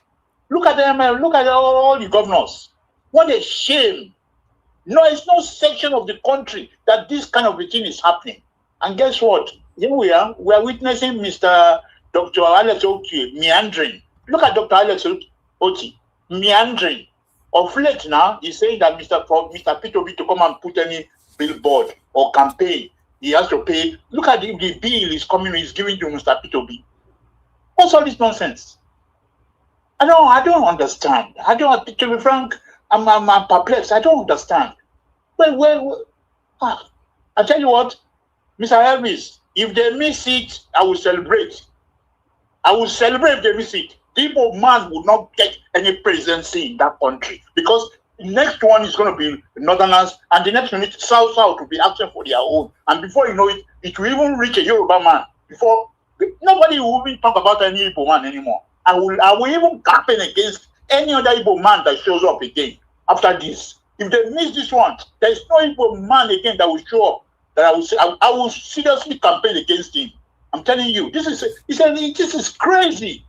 Look at them, look at all the governors. What a shame. No, it's no section of the country that this kind of a thing is happening. And guess what? Here we are witnessing Mr. Dr. Alex Oti meandering. Look at Dr. Alex Oti meandering. Of late now, he's saying that Mr. Peter Obi to come and put any billboard or campaign, he has to pay. Look at the bill is giving to Mr. Peter Obi. What's all this nonsense? I don't understand. To be frank, I'm perplexed. I don't understand. I tell you what, Mr. Elvis, if they miss it, I will celebrate. I will celebrate if they miss it. The Igbo man will not get any presidency in that country because the next one is going to be Northerners, and the next one is South to be asking for their own. And before you know it, it will even reach a Yoruba man. Before nobody will even talk about any Igbo man anymore. I will even campaign against any other Igbo man that shows up again after this. If they miss this one, there is no Igbo man again that will show up. That I will say I will seriously campaign against him. I'm telling you, this is crazy.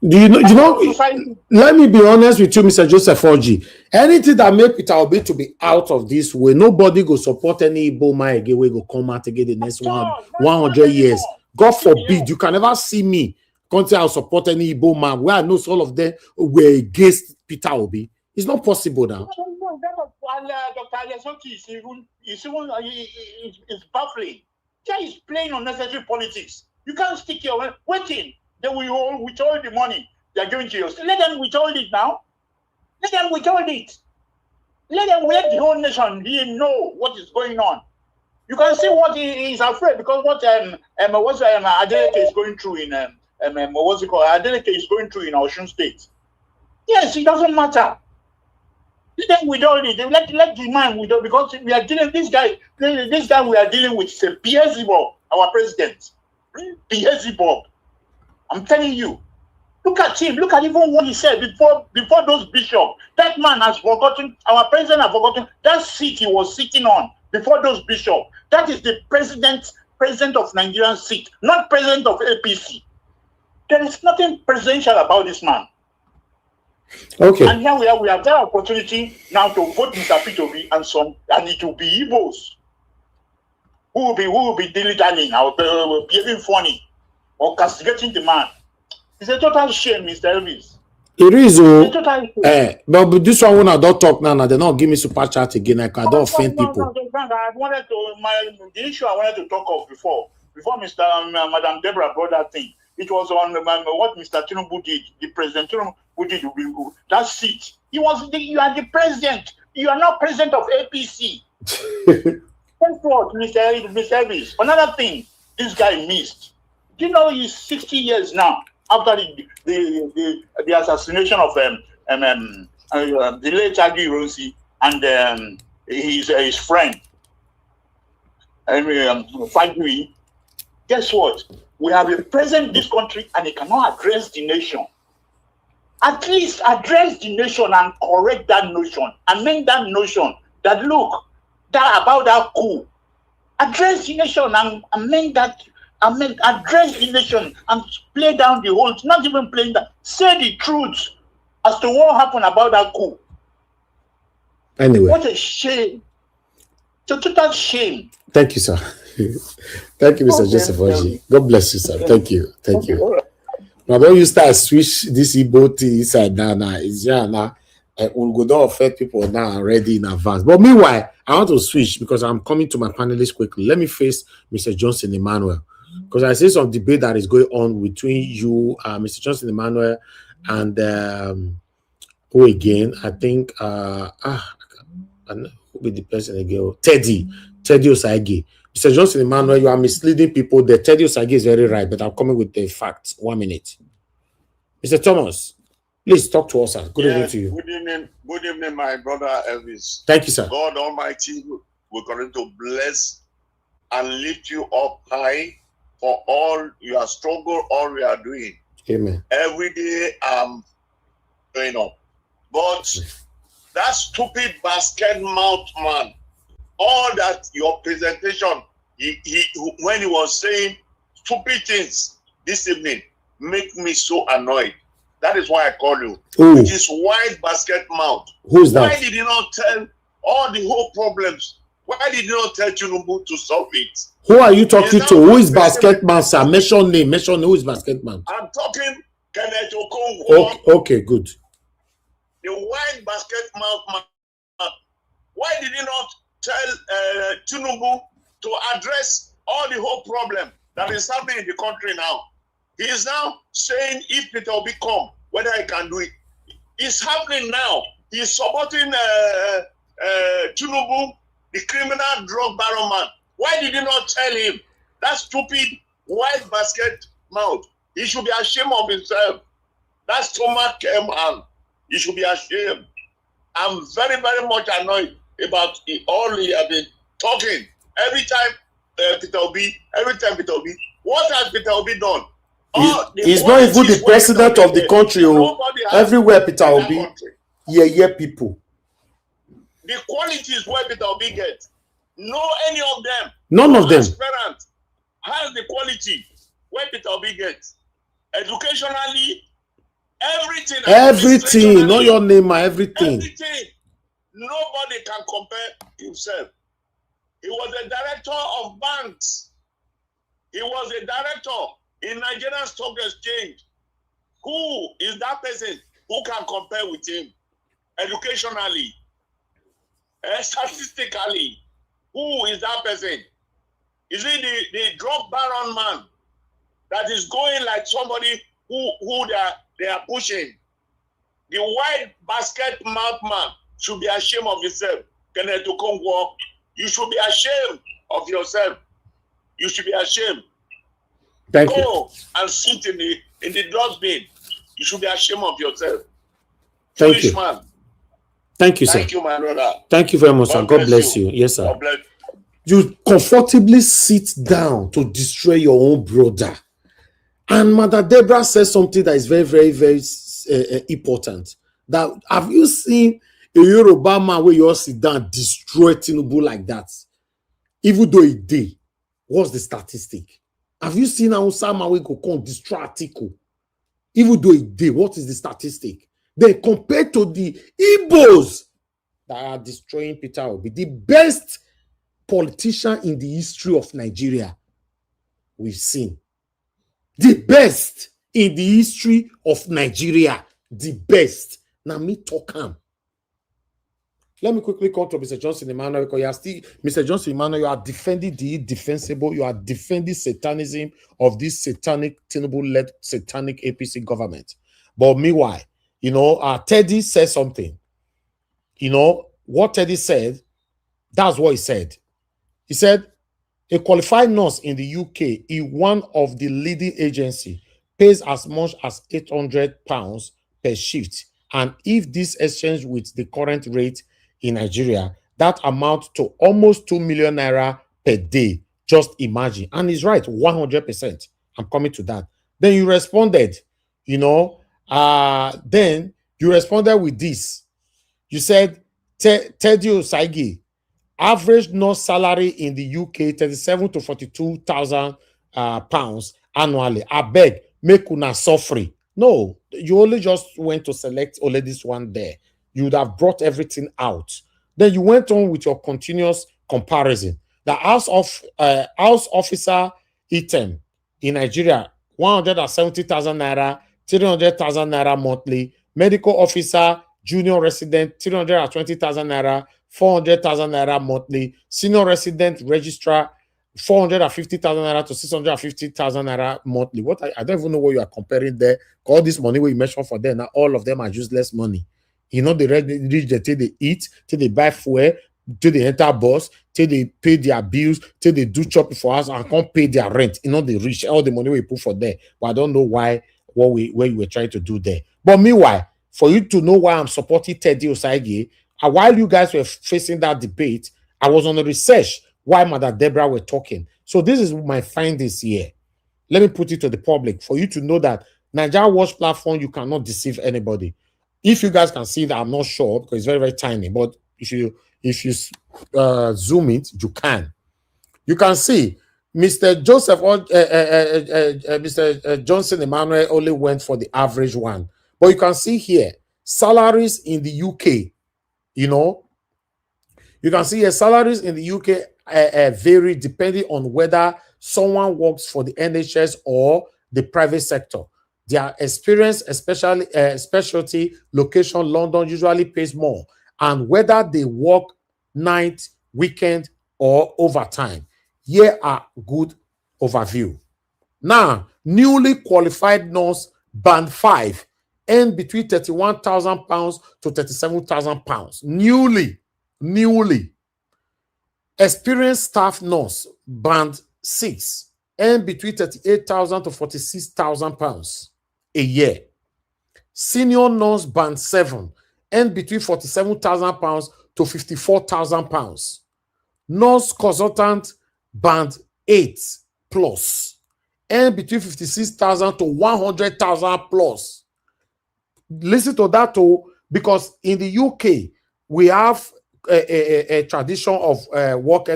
Do you know? Let me be honest with you, Mr. Joseph Orji. Anything that make Peter Obi to be out of this way, nobody go support any Igbo man again. We go come out again the next 100 years. God forbid, you can never see me come say I'll support any Igbo man. Where I know all of them were against Peter Obi. It's not possible now. Dr. Alessoti is baffling. He's playing unnecessary politics. You can't stick your waiting. They will withhold the money they're giving to you. So let them withhold it now. Let them withhold it. Let the whole nation know what is going on. You can see what he is afraid because what Adeleke is going through in Adeleke is going through in Osun State. Yes, it doesn't matter. Let them withhold it. Let the man withhold because we are dealing this guy we are dealing with is a Beelzebub, our president. Beelzebub. I'm telling you. Look at him. Look at even what he said before those bishops. That man has forgotten, our president has forgotten that seat he was sitting on before those bishops. That is the president of Nigerian seat, not president of APC. There is nothing presidential about this man. Okay. And here we have that opportunity now to vote Mr. Peter Obi and it will be Igbos who will be dilly-dallying or behaving funny or castigating the man. It's a total shame, Mr. Elvis. It is, but this one when I don't talk now, they don't give me super chat again. I don't offend people. The issue I wanted to talk of before Madam Deborah brought that thing. It was on what Mr. Tinubu did. The President Tinubu did that seat. You are the president. You are not president of APC. Thank God, Mr. Elvis. Another thing this guy missed. Do you know he's 60 years now after the assassination of the late Agi Ronsi and his friend, Fagui, guess what? We have a president in this country and he cannot address the nation. At least address the nation and correct that notion, amend that notion that look, that about that coup. Address the nation and address the nation and play down the whole, not even playing that, say the truth as to what happened about that coup. Anyway. What a shame. It's a total shame. Thank you, sir. Thank you, Mr. Joseph Oji. God bless you, sir. Thank you. Thank you. Now, when you start switch this Igbo thing inside now, it's now. We'll go down affect people now already in advance. But meanwhile, I want to switch because I'm coming to my panelists quickly. Let me face Mr. Johnson Emmanuel because I see some debate that is going on between you, Mr. Johnson Emmanuel, and who again? I think who be the person again? Teddy Osagie. Mr. Johnson Emmanuel, you are misleading people. The Teddy Osagie is very right, but I'm coming with the facts. 1 minute. Mr. Thomas, please talk to us, sir. Good evening to you. Good evening, my brother Elvis. Thank you, sir. God Almighty will continue to bless and lift you up high for all your struggle, all we are doing. Amen. Every day I'm going up. But that stupid basket mouth man, all that your presentation, when he was saying stupid things this evening, make me so annoyed. That is why I call you. Ooh. Which is white basket mouth. Who's that? Why did you not tell all the whole problems? Why did you not tell Tinubu to solve it? Who are you talking to? Who is basket man, sir? Mention name. Mention who is basket man. I'm talking Kenneth Okonkwo. Okay, good. The white basket mouth man. Why did you not tell Tinubu to address all the whole problem that is happening in the country now? He is now saying if Peter Obi come, whether he can do it. It's happening now. He's supporting Tinubu, the criminal drug baron man. Why did you not tell him? That stupid white basket mouth. He should be ashamed of himself. That stomach man. He should be ashamed. I'm very, very much annoyed about all he has been talking. Every time Peter Obi, what has Peter Obi done? He's not even the president of the country. Everywhere Peter Obi, yeah, people. The qualities where Peter Obi gets, no any of them. None of them. Transparent has the quality where Peter Obi gets. Educationally, everything. Everything, know your name, everything. Everything. Nobody can compare himself. He was a director of banks. He was a director in Nigerian Stock Exchange. Who is that person who can compare with him? Educationally, statistically, who is that person? Is it the drug baron man that is going like somebody who they are pushing? The white basket mouth man should be ashamed of yourself. Kenneth Okonkwo, you should be ashamed of yourself. You should be ashamed. Thank you. Go and sit in the dustbin. You should be ashamed of yourself. Thank you. Man. Thank you, sir. Thank you, my brother. Thank you very much, sir. God bless you. Yes, sir. God bless you. Comfortably sit down to destroy your own brother. And Mother Deborah says something that is very, very, very important. That have you seen a Yoruba man where you all sit down and destroy Tinubu like that? Even though he did, what's the statistic? Have you seen how Osama will go come destroy Atiku? Even though he did, what is the statistic? Then compared to the Igbos that are destroying Peter Obi, the best politician in the history of Nigeria we've seen. The best in the history of Nigeria. The best. Now me talk him. Let me quickly call to Mr. Johnson Emmanuel because you are still, Mr. Johnson Emmanuel, you are defending the indefensible. You are defending satanism of this satanic, Tinubu-led satanic APC government. But meanwhile, Teddy said something. What Teddy said, that's what he said. He said, a qualified nurse in the UK in one of the leading agencies pays as much as £800 per shift. And if this exchange with the current rate in Nigeria, that amounts to almost 2 million naira per day. Just imagine. And he's right, 100%. I'm coming to that. Then you responded, you know, then you responded with this. You said, Teddy Osaigi, average nurse salary in the UK, 37 to 42,000 pounds annually. I beg, make una suffer. No, you only just went to select only this one there. You would have brought everything out. Then you went on with your continuous comparison. The house officer item in Nigeria, 170,000 naira, 300,000 naira monthly. Medical officer, junior resident, 320,000 naira, 400,000 naira monthly. Senior resident registrar, 450,000 naira to 650,000 naira monthly. What I don't even know what you are comparing there. All this money we mentioned for them, now all of them are useless money. You know, they reach the till they eat, till they buy fuel, till they enter bus, till they pay their bills, till they do chop for us and can't pay their rent. You know, they reach all the money we put for there. But I don't know why what you were trying to do there. But meanwhile, for you to know why I'm supporting Teddy Osaigi, and while you guys were facing that debate, I was on the research why Mother Deborah were talking. So this is my findings here. Let me put it to the public for you to know that Nigeria Watch platform, you cannot deceive anybody. If you guys can see that, I'm not sure because it's very, very tiny. But if you zoom it, you can. You can see Mr. Joseph Mr. Johnson Emmanuel only went for the average one. But you can see here salaries in the UK. You know, you can see here salaries in the UK vary depending on whether someone works for the NHS or the private sector. Their experience, especially specialty location, London usually pays more, and whether they work night, weekend, or overtime. Here are good overview. Now, newly qualified nurse band 5 earn between 31,000 pounds to 37,000 pounds. Newly. Experienced staff nurse band 6 earn between 38,000 to 46,000 pounds a year. Senior nurse band 7 earn between 47,000 pounds to 54,000 pounds. Nurse consultant band 8 plus earn between 56,000 to 100,000 plus. Listen to that too, because in the UK we have a tradition of work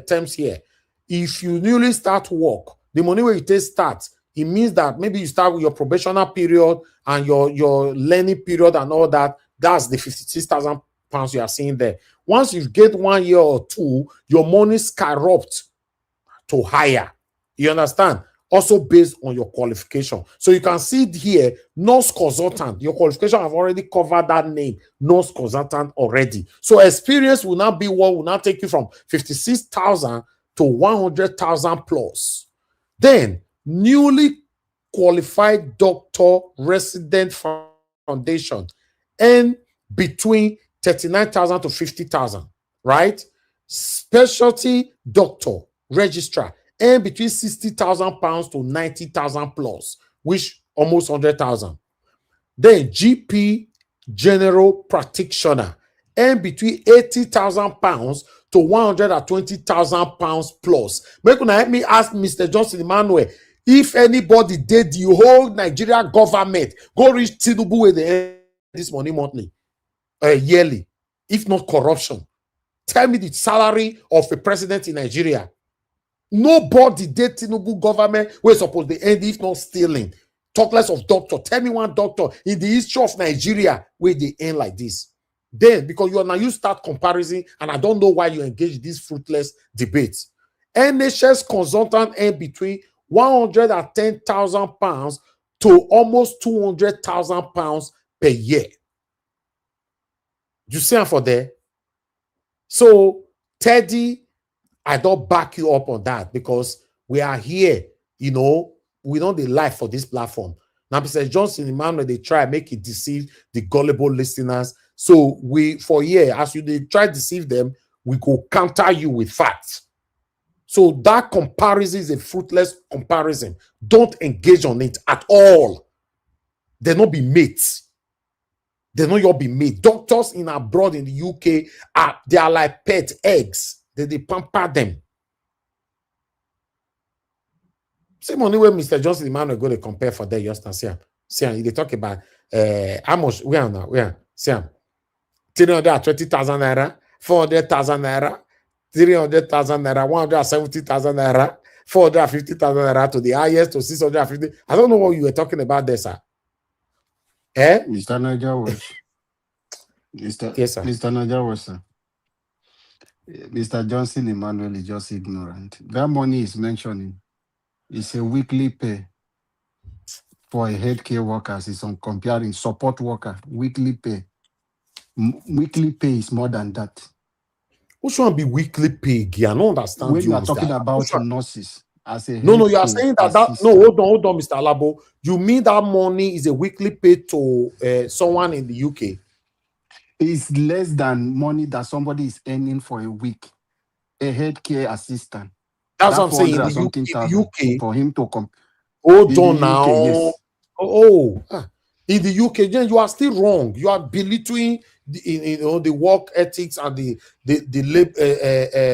terms here. If you newly start work, the money where you take start, it means that maybe you start with your probational period and your learning period and all that. That's the 56,000 pounds you are seeing there. Once you get 1 year or two, your money skyrockets to higher. You understand? Also based on your qualification. So you can see it here, nurse consultant. Your qualification have already covered that name, nurse consultant already. So experience will not be what will not take you from 56,000 to 100,000 plus. Then newly qualified doctor resident foundation and between 39,000 to 50,000, right? Specialty doctor registrar and between 60,000 pounds to 90,000 plus, which almost 100,000. Then GP general practitioner and between 80,000 pounds to 120,000 pounds plus. Make una help me ask Mr. Johnson Emmanuel, if anybody did the whole Nigeria government go reach Tinubu with this money monthly, yearly, if not corruption. Tell me the salary of a president in Nigeria. Nobody did Tinubu government we're supposed to end if not stealing. Talk less of doctor. Tell me one doctor in the history of Nigeria where they end like this. Then, because you start comparison, and I don't know why you engage these fruitless debates. NHS consultant earn between 110,000 pounds to almost 200,000 pounds per year. You see for there? So, Teddy, I don't back you up on that because we are here, you know, we don't dey lie for this platform. Now, Mr. Johnson Emmanuel, they try make it deceive the gullible listeners. So we, for here, as you they try to deceive them, we go counter you with facts. So that comparison is a fruitless comparison. Don't engage on it at all. They not be mates. They not your be made. Doctor doctors in abroad in the UK they are like pet eggs. They pamper them. Same money where Mr. Johnson Emmanuel go to compare for that just now. See, they talk about how much we are now. We are 320,000 naira, 400,000 naira, 300,000 naira, 170,000 naira, 450,000 naira to the highest to 650. I don't know what you were talking about there, sir. Mr. Niger was. Yes, sir. Mr. Niger was, sir. Mr. Johnson Emmanuel is just ignorant. That money is mentioning. It's a weekly pay for a healthcare workers. It's on comparing support worker, weekly pay. Weekly pay is more than that. Which one be weekly pay? I don't understand when you, you are Mr. talking about nurses as a No, you are saying that no, hold on, Mr. Alabo. You mean that money is a weekly pay to someone in the UK? It's less than money that somebody is earning for a week. A healthcare assistant. That's what I'm saying. In the UK, for him to come. Hold on now. Yes. In the UK, then you are still wrong. You are belittling the work ethics and the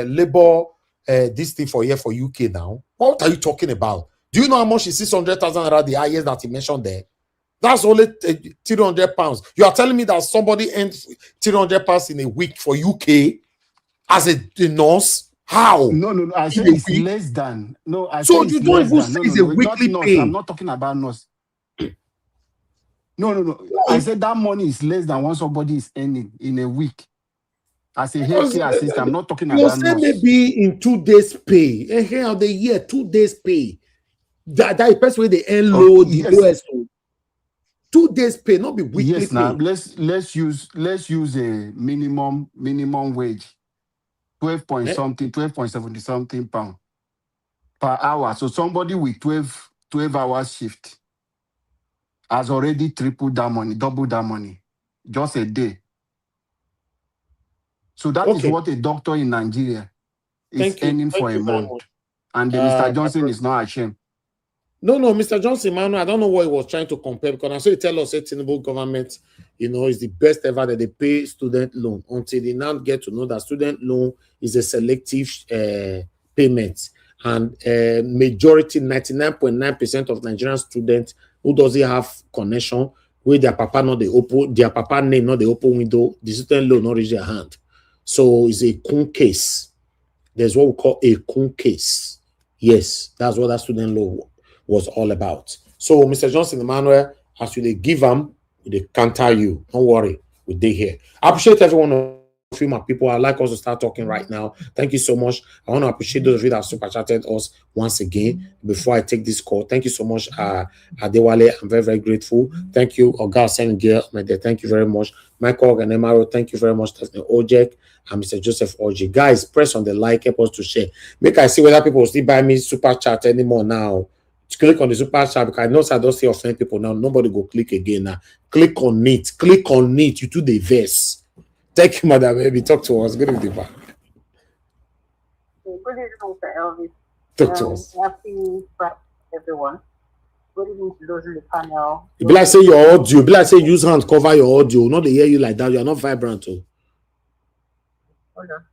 labor this thing for here for UK now. What are you talking about? Do you know how much is 600,000 naira, the highest that he mentioned there? That's only 300 pounds. You are telling me that somebody earns 300 pounds in a week for UK as a nurse? How? No. I said it's less than. No, I so said you it's don't less even than. say it's a weekly pay. I'm not talking about nurse. No. I said that money is less than what somebody is earning in a week as a healthcare assistant. I'm not talking about say nurse. Maybe in 2 days pay. And here of the year, 2 days pay. That person where they earn low, the lowest. 2 days pay, not be weekly yes, pay. now let's use a minimum wage. 12.70 something pound per hour. So somebody with 12 hours shift has already tripled that money, doubled that money, just a day. So that is what a doctor in Nigeria is earning for a month. And Mr. Johnson is not ashamed. No, Mr. Johnson, Emmanuel, I don't know what he was trying to compare, because I saw you tell us that Tinubu government, is the best ever that they pay student loan, until they now get to know that student loan is a selective payment. And majority, 99.9% of Nigerian students who doesn't have connection with their papa, not the open, their papa name, not the open window, the student loan not reach their hand. So it's a Kun case. There's what we call a Kun case. Yes, that's what that student loan was all about. So, Mr. Johnson Emmanuel, as you they give them, they counter you. Don't worry, we they here. I appreciate everyone of you, my people. I'd like us to start talking right now. Thank you so much. I want to appreciate those of you that have super chatted us once again before I take this call. Thank you so much, Adewale. I'm very, very grateful. Thank you, Oga Sengiel. Thank you very much. Michael and Emaro, thank you very much. Ojek and Mr. Joseph Oji. Guys, press on the like, help us to share. Make I see whether people will still buy me super chat anymore now. Click on the super chat, because I know I don't see offend people now. Nobody go click again now. Click on it. Click on it. You do the verse. Thank you, Madam Baby. Talk to us. Good evening, back. Good evening, Mr. Elvis. Talk to us. Happy Friday, everyone. Good evening to those in the panel. Be like say your audio. Be like say use hand cover your audio. Not they hear you like that. You are not vibrant. Too. Hold on.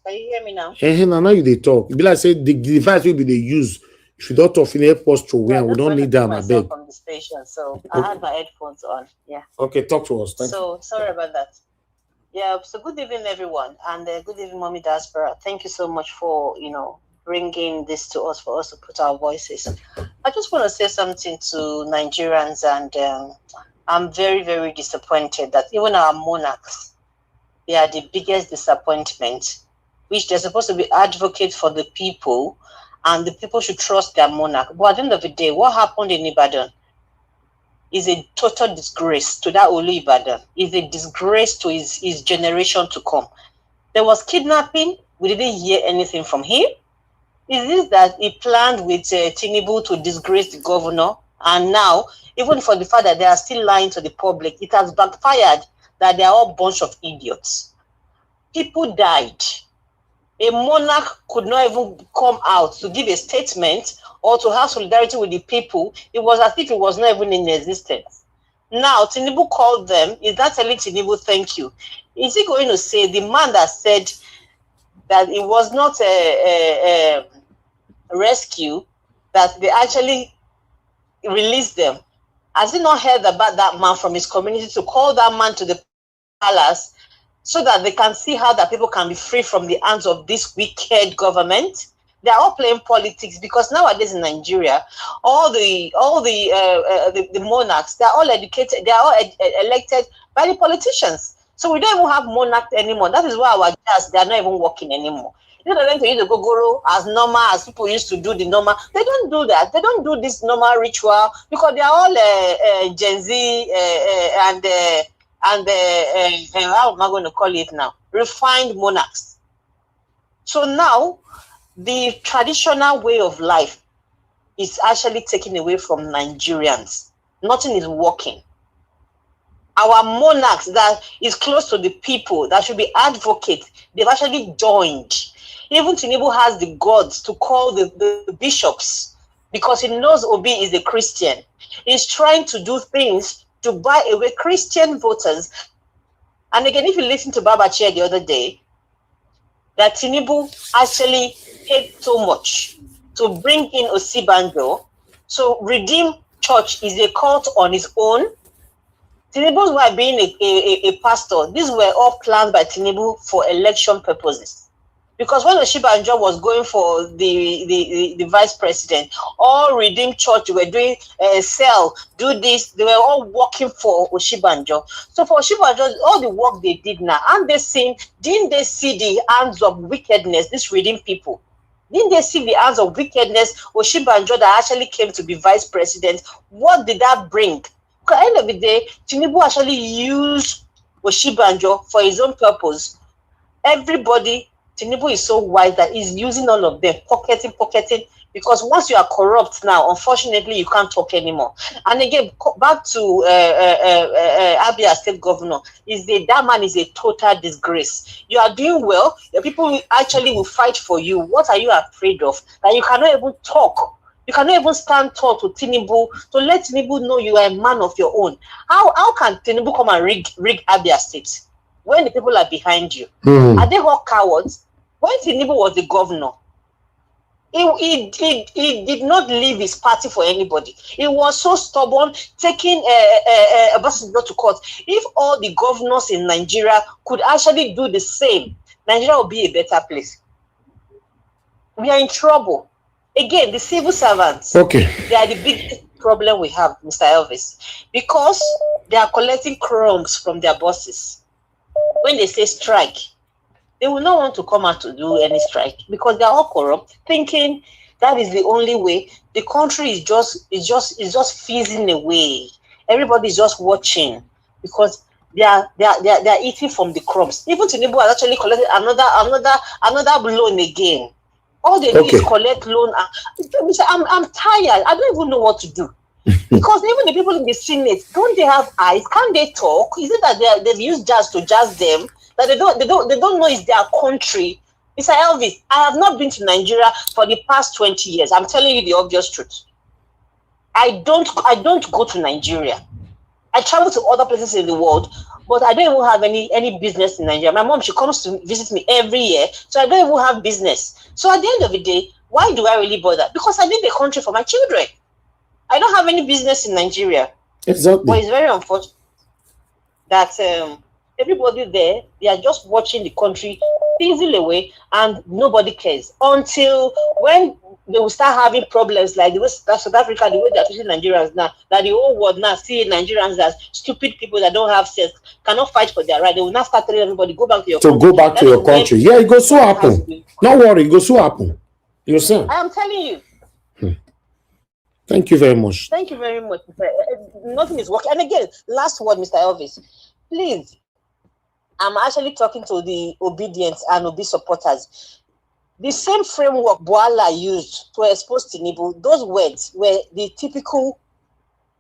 Can you hear me now? Now you they talk. Be like say the device will be they use. If you don't talk, help us through where we don't need them. I beg. From the station, so I had my headphones on. Yeah. Okay, talk to us. Thank you. Sorry about that. Yeah. So good evening, everyone, and good evening, Mommy Diaspora. Thank you so much for bringing this to us, for us to put our voices. I just want to say something to Nigerians, and I'm very, very disappointed that even our monarchs, they are the biggest disappointment, which they're supposed to be advocates for the people, and the people should trust their monarch. But at the end of the day, what happened in Ibadan is a total disgrace to that Olu Ibadan. Is a disgrace to his generation to come. There was kidnapping. We didn't hear anything from him. Is this that he planned with Tinubu to disgrace the governor? And now, even for the fact that they are still lying to the public, it has backfired that they are all a bunch of idiots. People died. A monarch could not even come out to give a statement or to have solidarity with the people. It was as if it was not even in existence. Now, Tinubu called them. Is that telling Tinubu thank you? Is he going to say the man that said that it was not a rescue, that they actually released them? Has he not heard about that man from his community to call that man to the palace so that they can see how that people can be free from the hands of this wicked government? They are all playing politics, because nowadays in Nigeria, all the monarchs, they are all educated, they are all elected by the politicians. So we don't even have monarchs anymore. That is why our jazz, they are not even working anymore. You know, they use the gogoro as normal as people used to do the normal. They don't do that. They don't do this normal ritual, because they are all Gen Z and how am I going to call it now? Refined monarchs. So now, the traditional way of life is actually taken away from Nigerians. Nothing is working. Our monarchs that is close to the people, that should be advocates, they've actually joined. Even Tinubu has the guts to call the bishops, because he knows Obi is a Christian. He's trying to do things to buy away Christian voters. And again, if you listen to Baba Chair the other day, that Tinubu actually paid so much to bring in Osibanjo. So Redeem Church is a cult on its own. Tinubu's wife being a pastor, these were all planned by Tinubu for election purposes. Because when Osibanjo was going for the vice president, all Redeem Church were doing sell, do this, they were all working for Osibanjo. So for Osibanjo, all the work they did now, and didn't they see the hands of wickedness, these Redeem people? Didn't they see the hands of wickedness, Osibanjo that actually came to be vice president? What did that bring? Because at the end of the day, Tinubu actually used Osibanjo for his own purpose. Everybody, Tinubu is so wise that he's using all of them, pocketing, because once you are corrupt now, unfortunately, you can't talk anymore. And again, back to Abia State Governor, that man is a total disgrace. You are doing well, the people actually will fight for you. What are you afraid of? That you cannot even talk. You cannot even stand tall to Tinubu, to let Tinubu know you are a man of your own. How can Tinubu come and rig Abia State when the people are behind you? Are they all cowards? When Tinubu was the governor, he did not leave his party for anybody. He was so stubborn, taking a Obasanjo to court. If all the governors in Nigeria could actually do the same, Nigeria would be a better place. We are in trouble. Again, the civil servants, they are the biggest problem we have, Mr. Elvis, because they are collecting crumbs from their bosses. When they say strike, they will not want to come out to do any strike, because they are all corrupt, thinking that is the only way. The country is just fizzing away. Everybody is just watching, because they are eating from the crumbs. Even Tinubu has actually collected another loan again. All they do is collect loan. I'm tired. I don't even know what to do. Because even the people in the Senate, don't they have eyes? Can't they talk? Is it that they've used jazz to jazz them? That they don't know it's their country? Mr. Elvis, I have not been to Nigeria for the past 20 years. I'm telling you the obvious truth. I don't go to Nigeria. I travel to other places in the world, but I don't even have any business in Nigeria. My mom, she comes to visit me every year, so I don't even have business. So at the end of the day, why do I really bother? Because I need the country for my children. I don't have any business in Nigeria. Exactly. But it's very unfortunate that everybody there, they are just watching the country fizzle away, and nobody cares until when they will start having problems like the way South Africa, the way they're treating Nigerians now, that the whole world now see Nigerians as stupid people that don't have sense, cannot fight for their right. They will now start telling everybody, go back to your country. Go back to your country. Yeah, it goes so happen. Don't worry, it goes so happen. You see? I am telling you. Thank you very much. Thank you very much. Nothing is working. And again, last word, Mr. Elvis. Please, I'm actually talking to the obedient and Obi supporters. The same framework Boala used to expose Tinubu, those words were the typical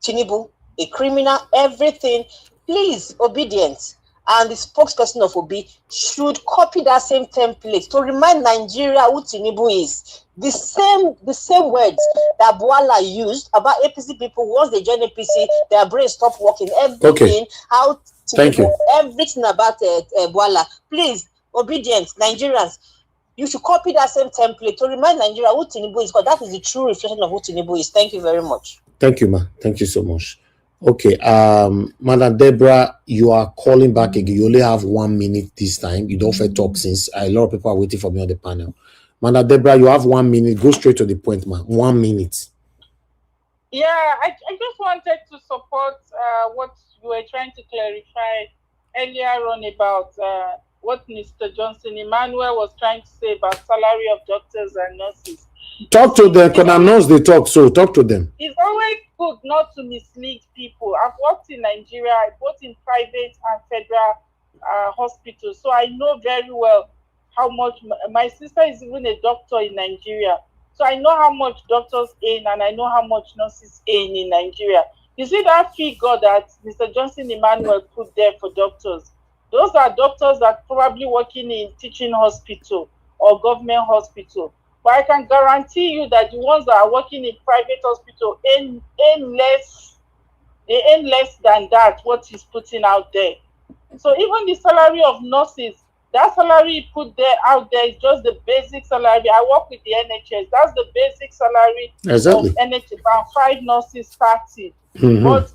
Tinubu, a criminal, everything. Please, obedience. and the spokesperson of Obi should copy that same template to remind Nigeria who Tinubu is. The same words that Boala used about APC people. Once they join APC, their brain stop working. Everything, how Tinubu, everything about Boala. Please, obedient Nigerians, you should copy that same template to remind Nigeria who Tinubu is, because that is the true reflection of who Tinubu is. Thank you very much. Thank you, ma. Thank you so much. Okay, Madam Deborah, you are calling back again. You only have 1 minute this time. You don't fair talk since a lot of people are waiting for me on the panel. Madam Deborah, you have 1 minute. Go straight to the point, ma. 1 minute. Yeah, I just wanted to support what you were trying to clarify earlier on about what Mr. Johnson Emmanuel was trying to say about salary of doctors and nurses. Talk to them, because I know they talk, so talk to them. It's always good not to mislead people. I've worked in Nigeria, both in private and federal hospitals, so I know very well how much. My sister is even a doctor in Nigeria, so I know how much doctors earn and I know how much nurses earn in Nigeria. You see that figure that Mr. Johnson Emmanuel put there for doctors? Those are doctors that probably working in teaching hospital or government hospital. But I can guarantee you that the ones that are working in private hospital earn less. They earn less than that, what he's putting out there. So even the salary of nurses, that salary he put there out there is just the basic salary. I work with the NHS. That's the basic salary of NHS. About 5 nurses 30. But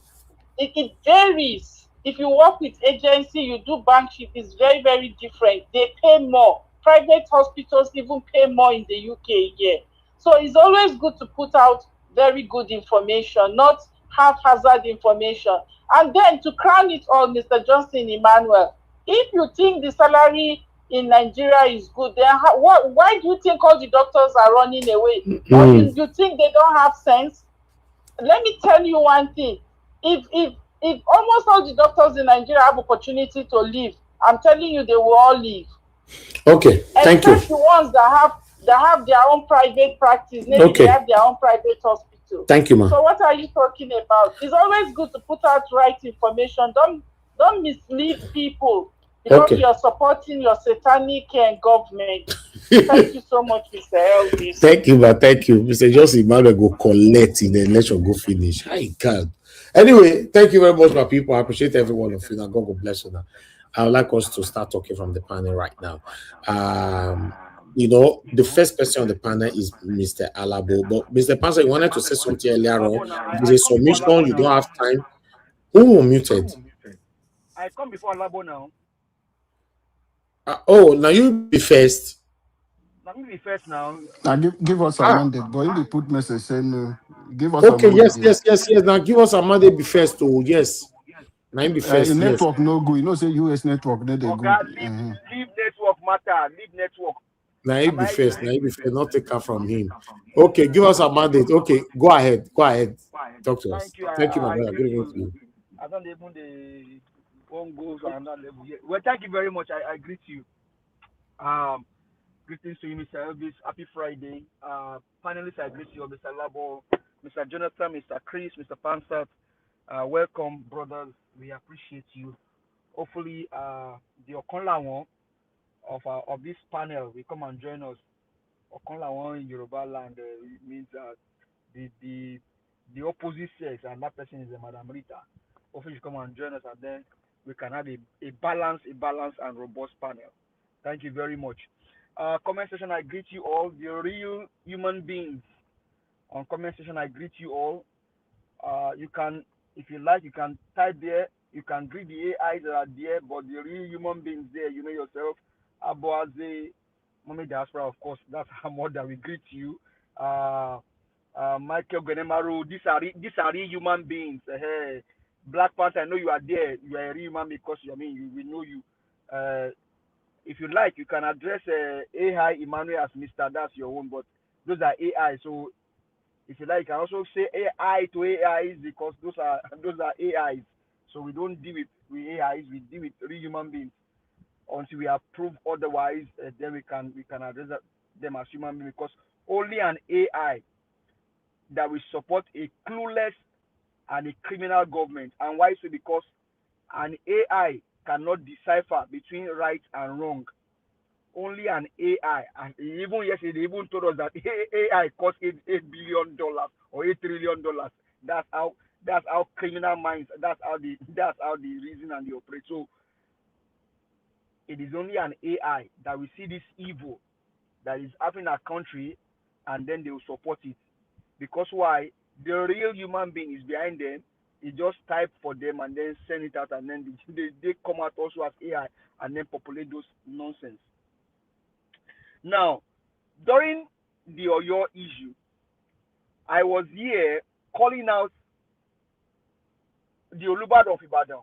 it varies. If you work with agency, you do bank shift, it's very, very different. They pay more. Private hospitals even pay more in the UK here. So it's always good to put out very good information, not haphazard information. And then to crown it all, Mr. Johnson Emmanuel, if you think the salary in Nigeria is good, then why do you think all the doctors are running away? Or you think they don't have sense? Let me tell you one thing. If almost all the doctors in Nigeria have opportunity to leave, I'm telling you, they will all leave. Okay, thank you. Except the ones that have their own private practice, maybe they have their own private hospital. Thank you, ma'am. So what are you talking about? It's always good to put out right information. Don't mislead people because you're supporting your satanic government. Thank you so much, Mr. Elvis. Thank you, man. Thank you. Mr. Johnson Emmanuel go collect in the election, go finish. I can't. Anyway, thank you very much, my people. I appreciate every one of you. Now, God bless you. Now, I would like us to start talking from the panel right now. You know, the first person on the panel is Mr. Alabo. But Mr. Pastor, you wanted to say something earlier on. There's a submission, you don't have time. Who muted? I come before Alabo now. Oh, now you be first. Let me be first now. Now give us a mandate, but if you put message saying no, give us okay, a mandate. yes. Now give us a mandate be first. Oh, yes. Now be first. Network no good. You know, say US network, they good. Leave network matter. Leave network. Now he be first. Not take her from him. Okay, give us a mandate. Okay, go ahead. Talk to us. Thank you, my brother. Good evening to you. I don't even the one goes on that level yet. Well, thank you very much. I greet you. Greetings to you, Mr. Elvis. Happy Friday. Panelists, I greet you, Mr. Labo, Mr. Jonathan, Mr. Chris, Mr. Pansat. Welcome, brothers. We appreciate you. Hopefully, the Okonlawo of this panel will come and join us. Okonlawo in Yoruba land means the opposite sex, and that person is a Madam Rita. Hopefully, you come and join us, and then we can have a balanced and robust panel. Thank you very much. Comment section, I greet you all. The real human beings. On comment section, I greet you all. You can, if you like, you can type there. You can greet the AIs that are there, but the real human beings there, you know yourself. Aboaze, Mommy Diaspora, of course, that's how much that we greet you. Michael Gwenemaru, these are real human beings. Hey, Black Panther, I know you are there. You are a real human because we know you. If you like, you can address AI Emmanuel as Mr. That's your own, but those are AI. So if you like, you can also say AI to AIs because those are AIs. So we don't deal with AIs, we deal with real human beings. Until we have proved otherwise, then we can address them as human beings, because only an AI that will support a clueless and a criminal government. And why so? Because an AI cannot decipher between right and wrong. Only an AI. And even yesterday, they even told us that AI cost $8 billion or $8 trillion. That's how criminal minds. That's how they reason and they operate. So it is only an AI that we see this evil that is happening in our country, and then they will support it. Because why? The real human being is behind them. He just type for them and then send it out, and then they come out also as AI and then populate those nonsense. Now, during the Oyo issue, I was here calling out the Olubado of Ibadan,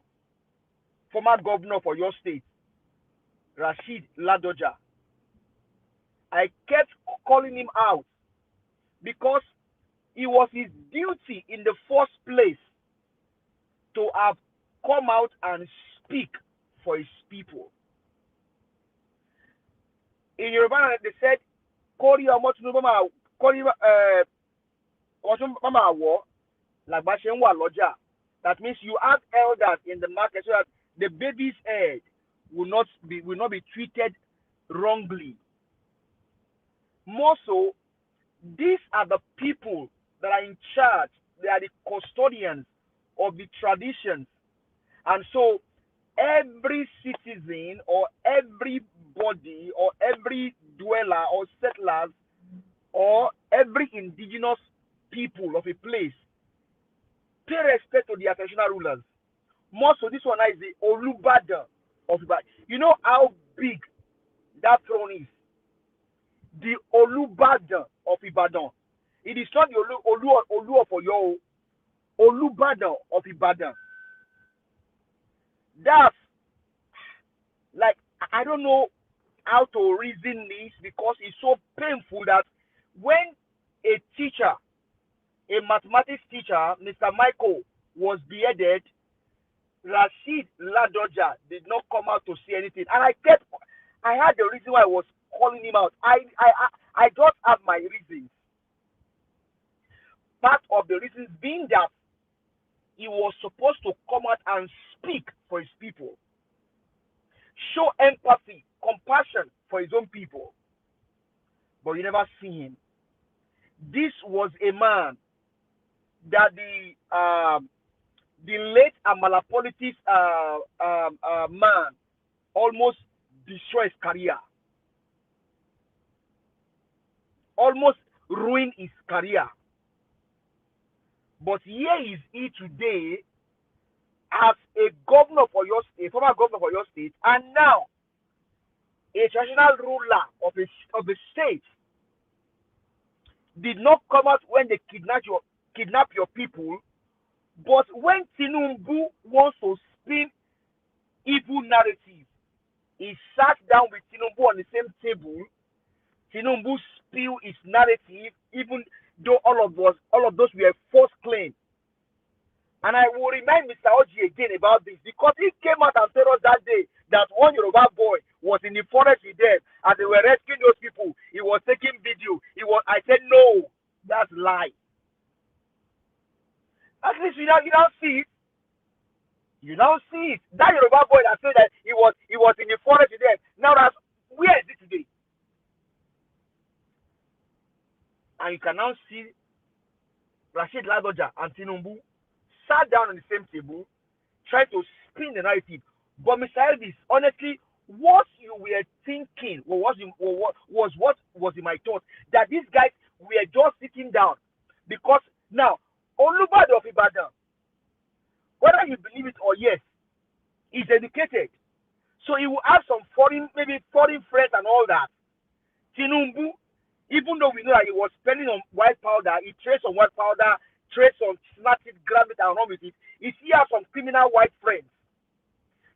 former governor for your state, Rashid Ladoja. I kept calling him out because it was his duty in the first place to have come out and speak for his people. In Yoruba, they said, Kori Omotunubama, Kori Mama, like Bashenwa Loja. That means you have elders in the market so that the baby's head will not be treated wrongly. More so, these are the people that are in charge. They are the custodians of the traditions. And so every citizen or everybody or every dweller or settlers or every indigenous people of a place pay respect to the traditional rulers. More so, this one is the Olubadan of Ibadan. You know how big that throne is? The Olubadan of Ibadan. It is not the Olu of Oyo, Olubadan of Ibadan. That's like, I don't know how to reason this because it's so painful that when a teacher, a mathematics teacher, Mr. Michael, was beheaded, Rashid Ladoja did not come out to say anything. And I had the reason why I was calling him out. I just have my reasons. Part of the reasons being that he was supposed to come out and speak for his people, show empathy, compassion for his own people. But you never see him. This was a man that the late Amala Politics man almost destroyed his career, almost ruined his career. But here is he today as a governor for your state, former governor for your state, and now a traditional ruler of a state. Did not come out when they kidnap your people, but when Tinubu wants to spin evil narrative, he sat down with Tinubu on the same table. Tinubu spilled his narrative, even though all of those were false claims. And I will remind Mr. Oji again about this because he came out and told us that day that one Yoruba boy was in the forest with them and they were rescuing those people. He was taking video. I said, no, that's lie. At least you now see it. You now see it. That Yoruba boy that said that he was in the forest with them. Now where is it today? And you can now see Rashid Ladoja and Tinubu sat down on the same table, trying to spin the narrative. But Mr. Elvis, honestly, what you were thinking was what was in my thoughts, that these guys were just sitting down. Because now, Olubado of Ibadan, whether you believe it or yes, is educated. So he will have some foreign friends and all that. Tinubu, even though we know that he was spending on white powder, he traced on white powder, traced on snatch it, grab it, and run with it. He still has some criminal white friends.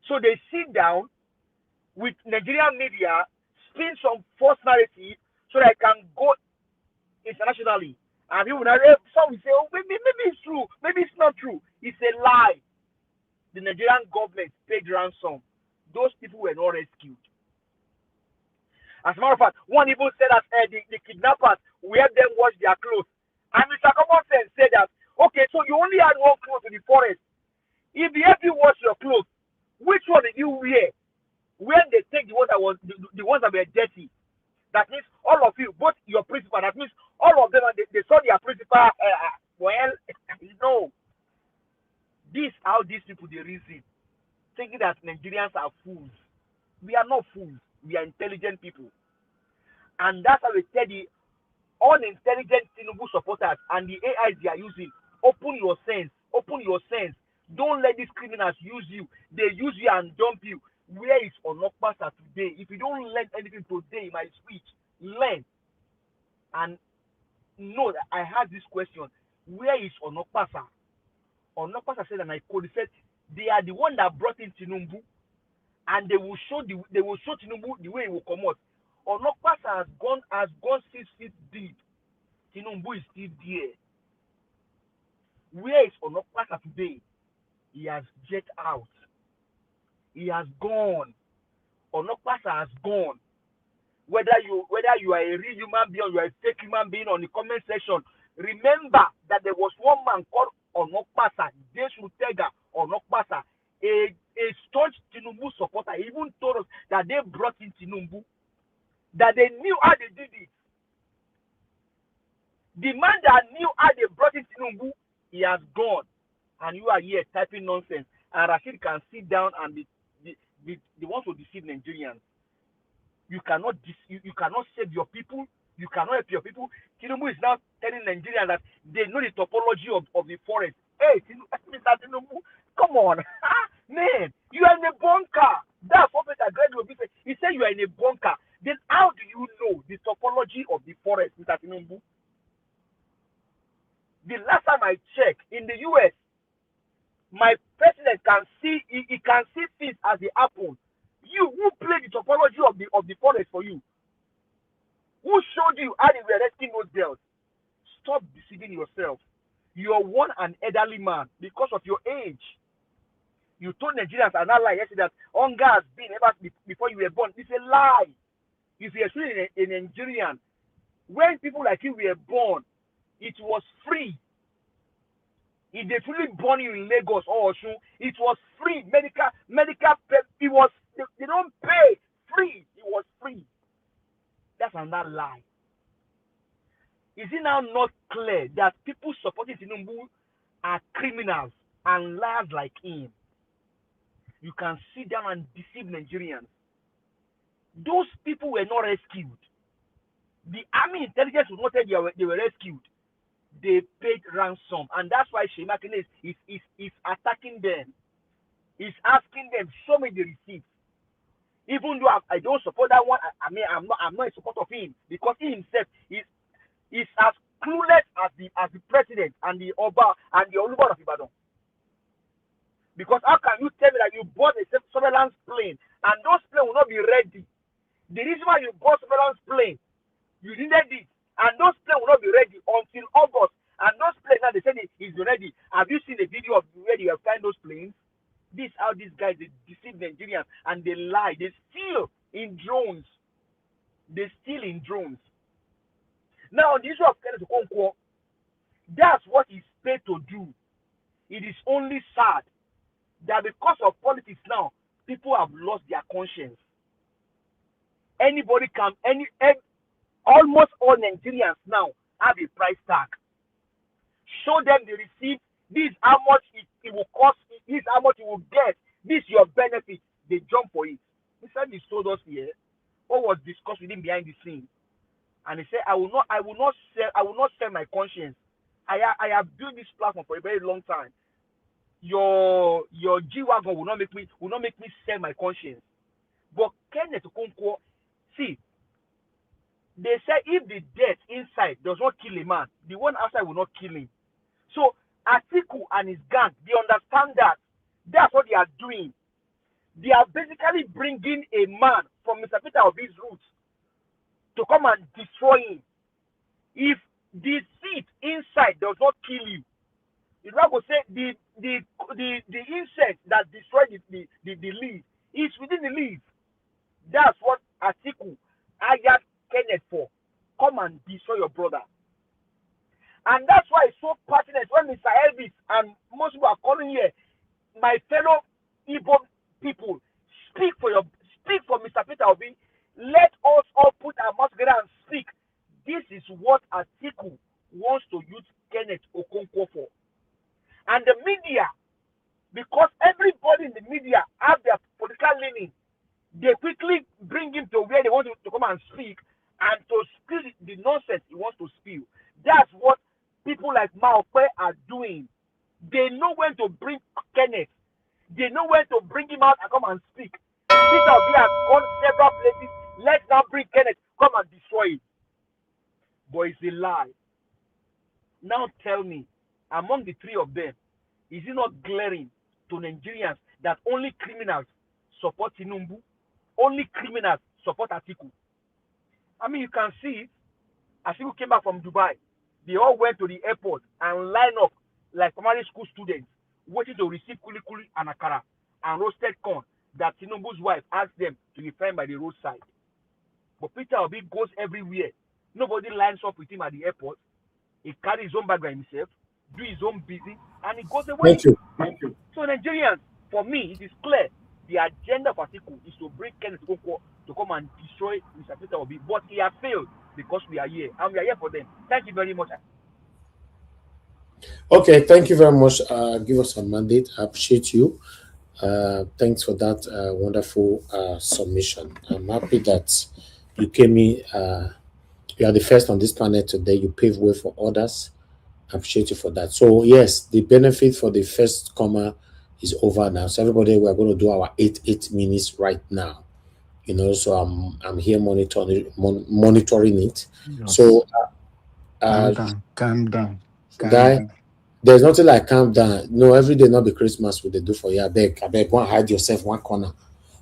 So they sit down with Nigerian media, spin some false narrative so that it can go internationally. And people now, some will say, oh, maybe it's true, maybe it's not true. It's a lie. The Nigerian government paid ransom. Those people were not rescued. As a matter of fact, one even said that the kidnappers will help them wash their clothes. And Mr. Common Sense said that, okay, so you only had one clothes in the forest. If they help you wash your clothes, which one did you that was the ones that were dirty. That means all of you, both your principal, that means all of them, they saw their principal, well, no. This how these people, they reason. Thinking that Nigerians are fools. We are not fools. We are intelligent people. And that's how we tell the unintelligent Tinubu supporters and the AIs they are using, open your sense. Open your sense. Don't let these criminals use you. They use you and dump you. Where is Onokpasa today? If you don't learn anything today in my speech, learn. And know that I had this question. Where is Onokpasa? Onokpasa said, and I quote, he said, they are the one that brought in Tinubu, and they will show Tinubu the way he will come out. Onokpasa has gone 6 feet deep. Tinubu is still there. Where is Onokpasa today? He has jet out. He has gone. Onokpasa has gone. Whether you are a real human being or you are a fake human being, on the comment section, remember that there was one man called Onokpasa, Desutega Onokpasa, a staunch Tinubu supporter. He even told us that they brought in Tinubu, that they knew how they did it. The man that knew how they brought in Tinubu, he has gone. And you are here typing nonsense. And Rashid can sit down and the ones who deceive Nigerians. You cannot save your people. You cannot help your people. Tinubu is now telling Nigerians that they know the topology of the forest. Hey, Mr. Tinubu, come on. Man, you are in a bunker. That's what Mr. Greg will be saying. He said you are in a bunker. Then how do you know the topology of the forest, Mr. Tinubu? The last time I checked, in the US, my president can see, he can see things as they happen. You, who played the topology of the forest for you? Who showed you how they were resting those girls? Stop deceiving yourself. You are an elderly man because of your age. You told Nigerians and that lie yesterday that hunger has been ever before you were born. It's a lie. If you are truly a Nigerian, when people like you were born, it was free. If they truly born you in Lagos or Osun, it was free. Medical, it was, they don't pay. Free. It was free. That's another lie. Is it now not clear that people supporting Tinubu are criminals and liars like him? You can sit down and deceive Nigerians. Those people were not rescued. The army intelligence was not said they were rescued. They paid ransom, and that's why Shey Makinde is attacking them. He's asking them, show me the receipts. Even though I don't support that one, I'm not in support of him, because he himself is as clueless as the president and the Oba and the Oluba of Ibadan. Because how can you tell me that you bought a surveillance plane and those planes will not be ready? The reason why you bought surveillance plane, you needed it, and those planes will not be ready until August. And those planes now they said it's ready. Have you seen the video of where they have flying those planes? This how these guys, they deceive Nigerians and they lie. They steal in drones. They steal in drones. Now on the issue of Kenneth Okonkwo, that's what he's paid to do. It is only sad that because of politics now, people have lost their conscience. Anybody can, almost all Nigerians now have a price tag. Show them the receipt. This is how much it will cost. This is how much you will get. This is your benefit. They jump for it. Instead, he told us here what was discussed with him behind the scene, and he said, "I will not sell my conscience. I have built this platform for a very long time. Your G-Wagon will not make me sell my conscience." But Kenneth Okonkwo, see, they say if the death inside does not kill a man, the one outside will not kill him. So Atiku and his gang, they understand that. That's what they are doing. They are basically bringing a man from Mr. Peter Obi's roots to come and destroy him. If the seed inside does not kill you, it's not going to say the insect that destroyed the leaf is within the leaf. That's what Atiku hired Kenneth for. Come and destroy your brother. And that's why it's so passionate when Mr. Elvis and most people are calling here, my fellow Igbo people, speak for Mr. Peter Obi speak and to spill the nonsense he wants to spill. That's what people like Maokwe are doing. They know when to bring Kenneth. They know when to bring him out and come and speak. Peter Obi has gone several places. Let's now bring Kenneth, come and destroy it. But it's a lie. Now tell me, among the three of them, is it not glaring to Nigerians that only criminals support Tinubu? Only criminals support Atiku? I mean, you can see it. Atiku came back from Dubai. They all went to the airport and lined up like primary school students, waiting to receive kuli kuli and akara and roasted corn that Tinubu's wife asked them to be found by the roadside. But Peter Obi goes everywhere. Nobody lines up with him at the airport. He carries his own bag by himself, do his own busy, and he goes away. Thank you. Thank you. So Nigerians, for me, it is clear the agenda of Atiku is to bring Kenneth Okonkwo to come and destroy Mr. Peter Obi. But he has failed because we are here, and we are here for them. Thank you very much. Okay, thank you very much. Give us a mandate. I appreciate you. Thanks for that wonderful submission. I'm happy that you came in. You are the first on this planet today. You pave way for others. I appreciate you for that. So yes, the benefit for the first comer is over now. So everybody, we are going to do our 8 minutes right now. You know, so I'm here monitoring it. Yes. So Calm down. Guy, there's nothing like calm down. No, every day not be Christmas what they do for you. I beg, go and hide yourself one corner.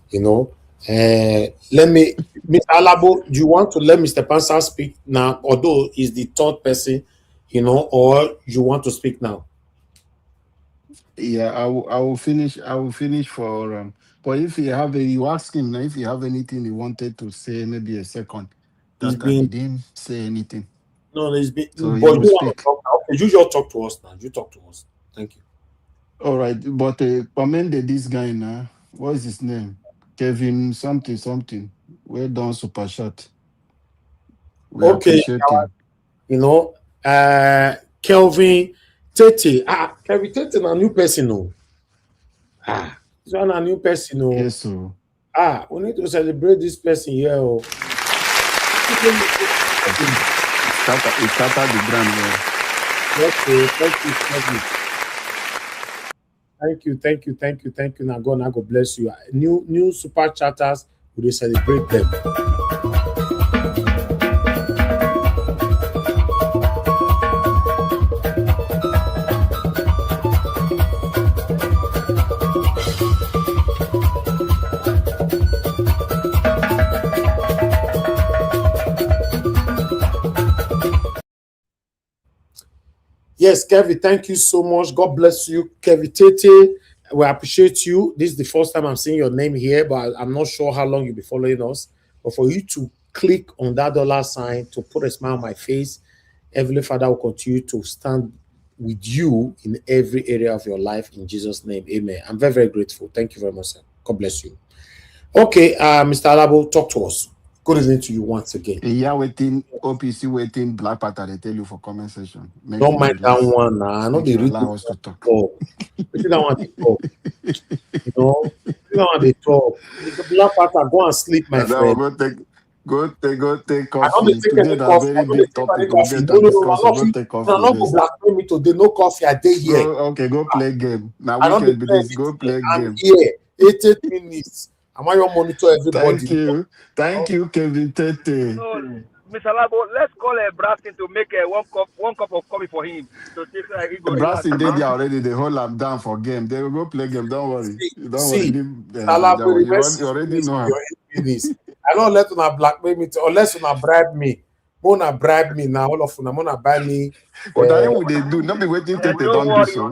You know. Let me, Mr. Alabo, do you want to let Mr. Pansa speak now, although he's the third person, you know, or you want to speak now? Yeah, I will finish. I will finish for. But if you have you ask him now if you have anything he wanted to say, maybe a second. That he didn't say anything. No, it's been. So But you you will want speak. to talk now? Okay, you just talk to us now. You talk to us. Thank you. All right, but commend this guy now. What is his name? Kevin something. Well done, super shot. We appreciate him. You know, Kelvin Tete. Kelvin Tete is a new person, no. This one a new person, no. Yes, so. We need to celebrate this person here. Oh. It started the brand well. Thank you. Now God bless you. New super chatters, we will celebrate them. Yes, Kevin, thank you so much. God bless you, Kevin Tete. We appreciate you. This is the first time I'm seeing your name here, but I'm not sure how long you'll be following us. But for you to click on that $sign to put a smile on my face, Heavenly Father will continue to stand with you in every area of your life in Jesus' name. Amen. I'm very, very grateful. Thank you very much, sir. God bless you. Okay, Mr. Alabo, talk to us. Good evening to you once again. Yeah, waiting, OPC waiting, Black Panther, they tell you for comment section. Don't mind that one. I know they allow us to talk. That one they talk. You know, that one they talk. The Black Panther, go and sleep, my friend. Go take coffee. I don't take any coffee. Very big topic. No, go take coffee. No, go blackmail me today. No coffee. I day here. Okay, go play game. Now we can be this. Go play game. Here, 8 minutes. Am I your monitor everybody? Thank you, Kevin Tete. So, Mr. Labo, let's call Braskin to make one cup of coffee for him. So Braskin did already. They hold him down for game. They will go play game. Don't worry. Labo, you already know him. I don't let una blackmail me unless una bribe me. Una bribe me now. All of una buy me. But that's what they do. Not be waiting Tete don't do so.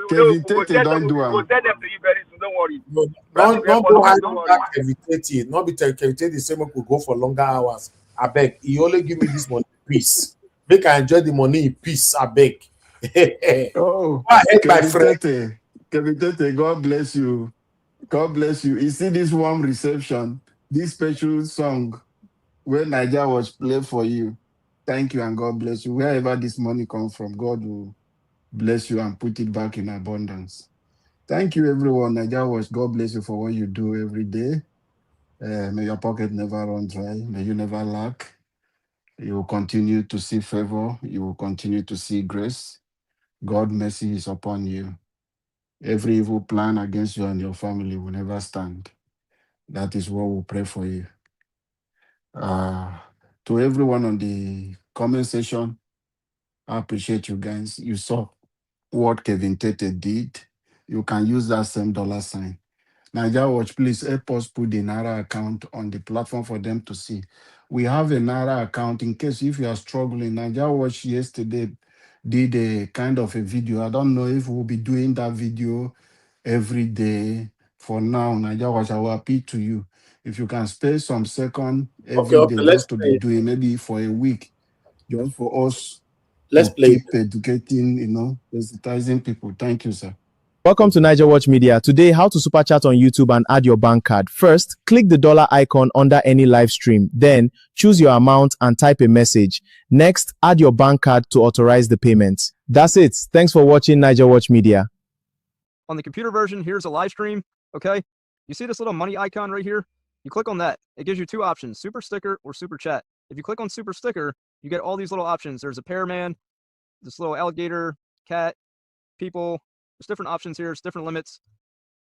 Kevin Tete don't do We'll send them to you very soon. Don't worry. Don't go hide that Kevin Tete. Not be Kevin Tete the same way could go for longer hours. I beg. He only give me this money in peace. Make I enjoy the money in peace. I beg. Oh, Kevin Tete, God bless you. God bless you. You see this warm reception, this special song where Niger was played for you. Thank you and God bless you. Wherever this money comes from, God will bless you and put it back in abundance. Thank you, everyone. Niger was God bless you for what you do every day. May your pocket never run dry. May you never lack. You will continue to see favor. You will continue to see grace. God's mercy is upon you. Every evil plan against you and your family will never stand. That is what we pray for you. To everyone on the comment section, I appreciate you guys. You saw what Kevin Tete did. You can use that same $sign. Naija Watch, please help us put the Naira account on the platform for them to see. We have a Naira account in case if you are struggling. Naija Watch yesterday did a kind of a video. I don't know if we'll be doing that video every day. For now, Naija Watch, I will appeal to you. If you can spare some second every day let's just to play be it. doing maybe for a week, just for us Let's to play it. keep educating, sensitizing people. Thank you, sir. Welcome to Niger Watch Media. Today, how to super chat on YouTube and add your bank card. First, click the dollar icon under any live stream. Then, choose your amount and type a message. Next, add your bank card to authorize the payment. That's it. Thanks for watching Niger Watch Media. On the computer version, here's a live stream, okay? You see this little money icon right here? You click on that. It gives you two options, super sticker or super chat. If you click on super sticker, you get all these little options. There's a pear man, this little alligator, cat, people. There's different options here. It's different limits.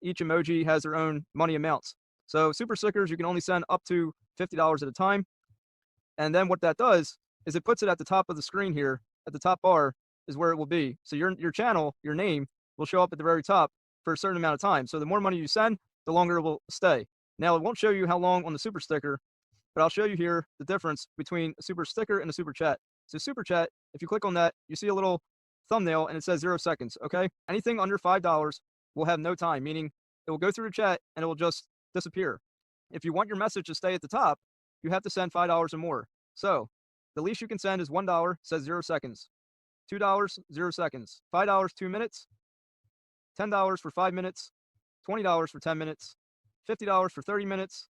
Each emoji has their own money amounts. So super stickers, you can only send up to $50 at a time. And then what that does is it puts it at the top of the screen here. At the top bar is where it will be. So your channel, your name, will show up at the very top for a certain amount of time. So the more money you send, the longer it will stay. Now, it won't show you how long on the super sticker, but I'll show you here the difference between a super sticker and a super chat. So super chat, if you click on that, you see a little thumbnail and it says 0 seconds, okay? Anything under $5 will have no time, meaning it will go through the chat and it will just disappear. If you want your message to stay at the top, you have to send $5 or more. So the least you can send is $1, says 0 seconds. $2, 0 seconds. $5, 2 minutes. $10 for 5 minutes. $20 for 10 minutes. $50 for 30 minutes.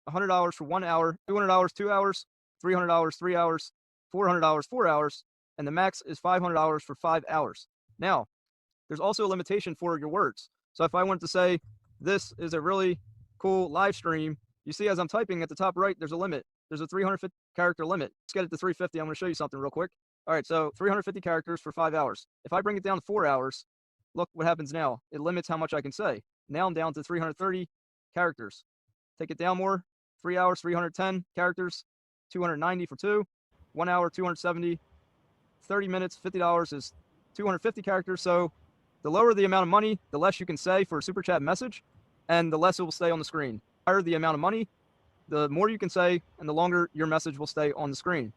$100 for 1 hour. $200, 2 hours. $300, 3 hours. $400, 4 hours. And the max is $500 for 5 hours. Now, there's also a limitation for your words. So if I wanted to say, this is a really cool live stream, you see as I'm typing at the top right, there's a limit. There's a 350 character limit. Let's get it to 350. I'm going to show you something real quick. All right, so 350 characters for 5 hours. If I bring it down to 4 hours, look what happens now. It limits how much I can say. Now I'm down to 330 characters. Take it down more. 3 hours, 310 characters. 290 for 2. 1 hour, 270. 30 minutes, $50 is 250 characters. So the lower the amount of money, the less you can say for a super chat message, and the less it will stay on the screen. The higher the amount of money, the more you can say, and the longer your message will stay on the screen.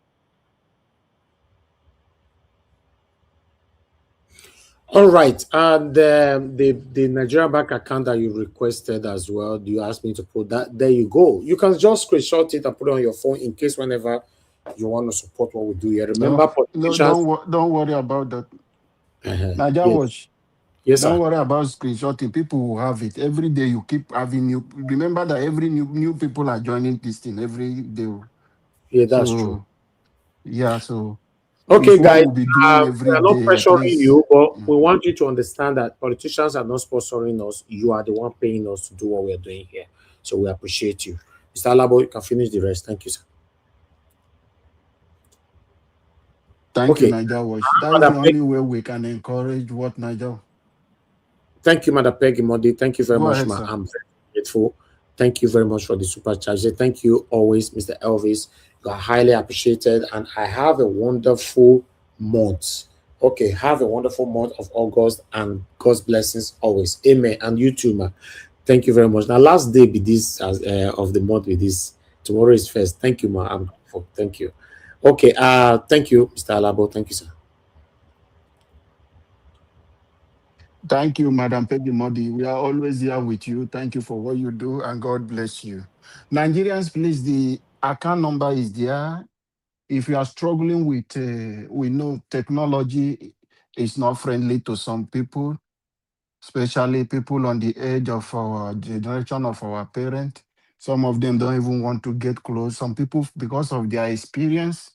All right, and the Nigeria bank account that you requested as well, you asked me to put that. There you go. You can just screenshot it and put it on your phone in case whenever you want to support what we do here. Remember, Don't worry about that. Naija Watch. Yes, don't sir. worry about screenshotting. People will have it every day. You keep having new. Remember that every new people are joining this thing every day. Yeah, that's true. Yeah, so okay, if guys, one will be doing every we are not day, at pressuring least. you, but we want you to understand that politicians are not sponsoring us. You are the one paying us to do what we are doing here. So we appreciate you. Mr. Alabo, you can finish the rest. Thank you, sir. Thank you, Naija Watch. That's the only way we can encourage what Naija. Thank you, Madam Peggy Modi. Thank you very Go much, ahead, ma. sir. I'm very grateful. Thank you very much for the super chat. Thank you always, Mr. Elvis. You are highly appreciated, and I have a wonderful month. Okay, have a wonderful month of August, and God's blessings always. Amen. And you too, ma. Thank you very much. Now, last day be this of the month with this. Tomorrow is first. Thank you, ma. Thank you. Okay. Thank you, Mr. Alabo. Thank you, sir. Thank you, Madam Peggy Modi. We are always here with you. Thank you for what you do, and God bless you. Nigerians, please, the account number is there. If you are struggling with, we know technology is not friendly to some people, especially people on the edge of our generation of our parents. Some of them don't even want to get close. Some people, because of their experience,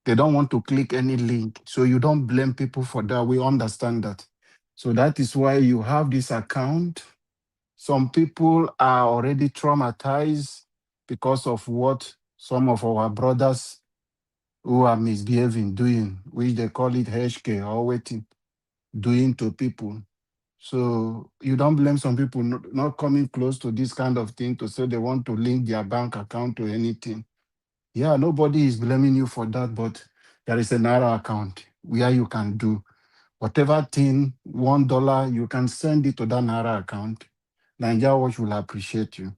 they don't want to click any link. So you don't blame people for that. We understand that. So that is why you have this account. Some people are already traumatized because of what some of our brothers who are misbehaving doing, which they call it HK or waiting, doing to people. So you don't blame some people not coming close to this kind of thing to say they want to link their bank account to anything. Yeah, nobody is blaming you for that, but there is a Naira account where you can do whatever thing, $1, you can send it to that Naira account. Nigeria Watch will appreciate you.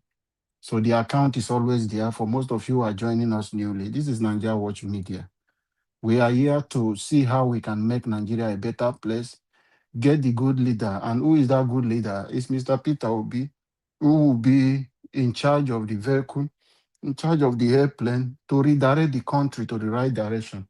So the account is always there. For most of you who are joining us newly, this is Nigeria Watch Media. We are here to see how we can make Nigeria a better place, get the good leader. And who is that good leader? It's Mr. Peter Obi, who will be in charge of the vehicle, in charge of the airplane to redirect the country to the right direction.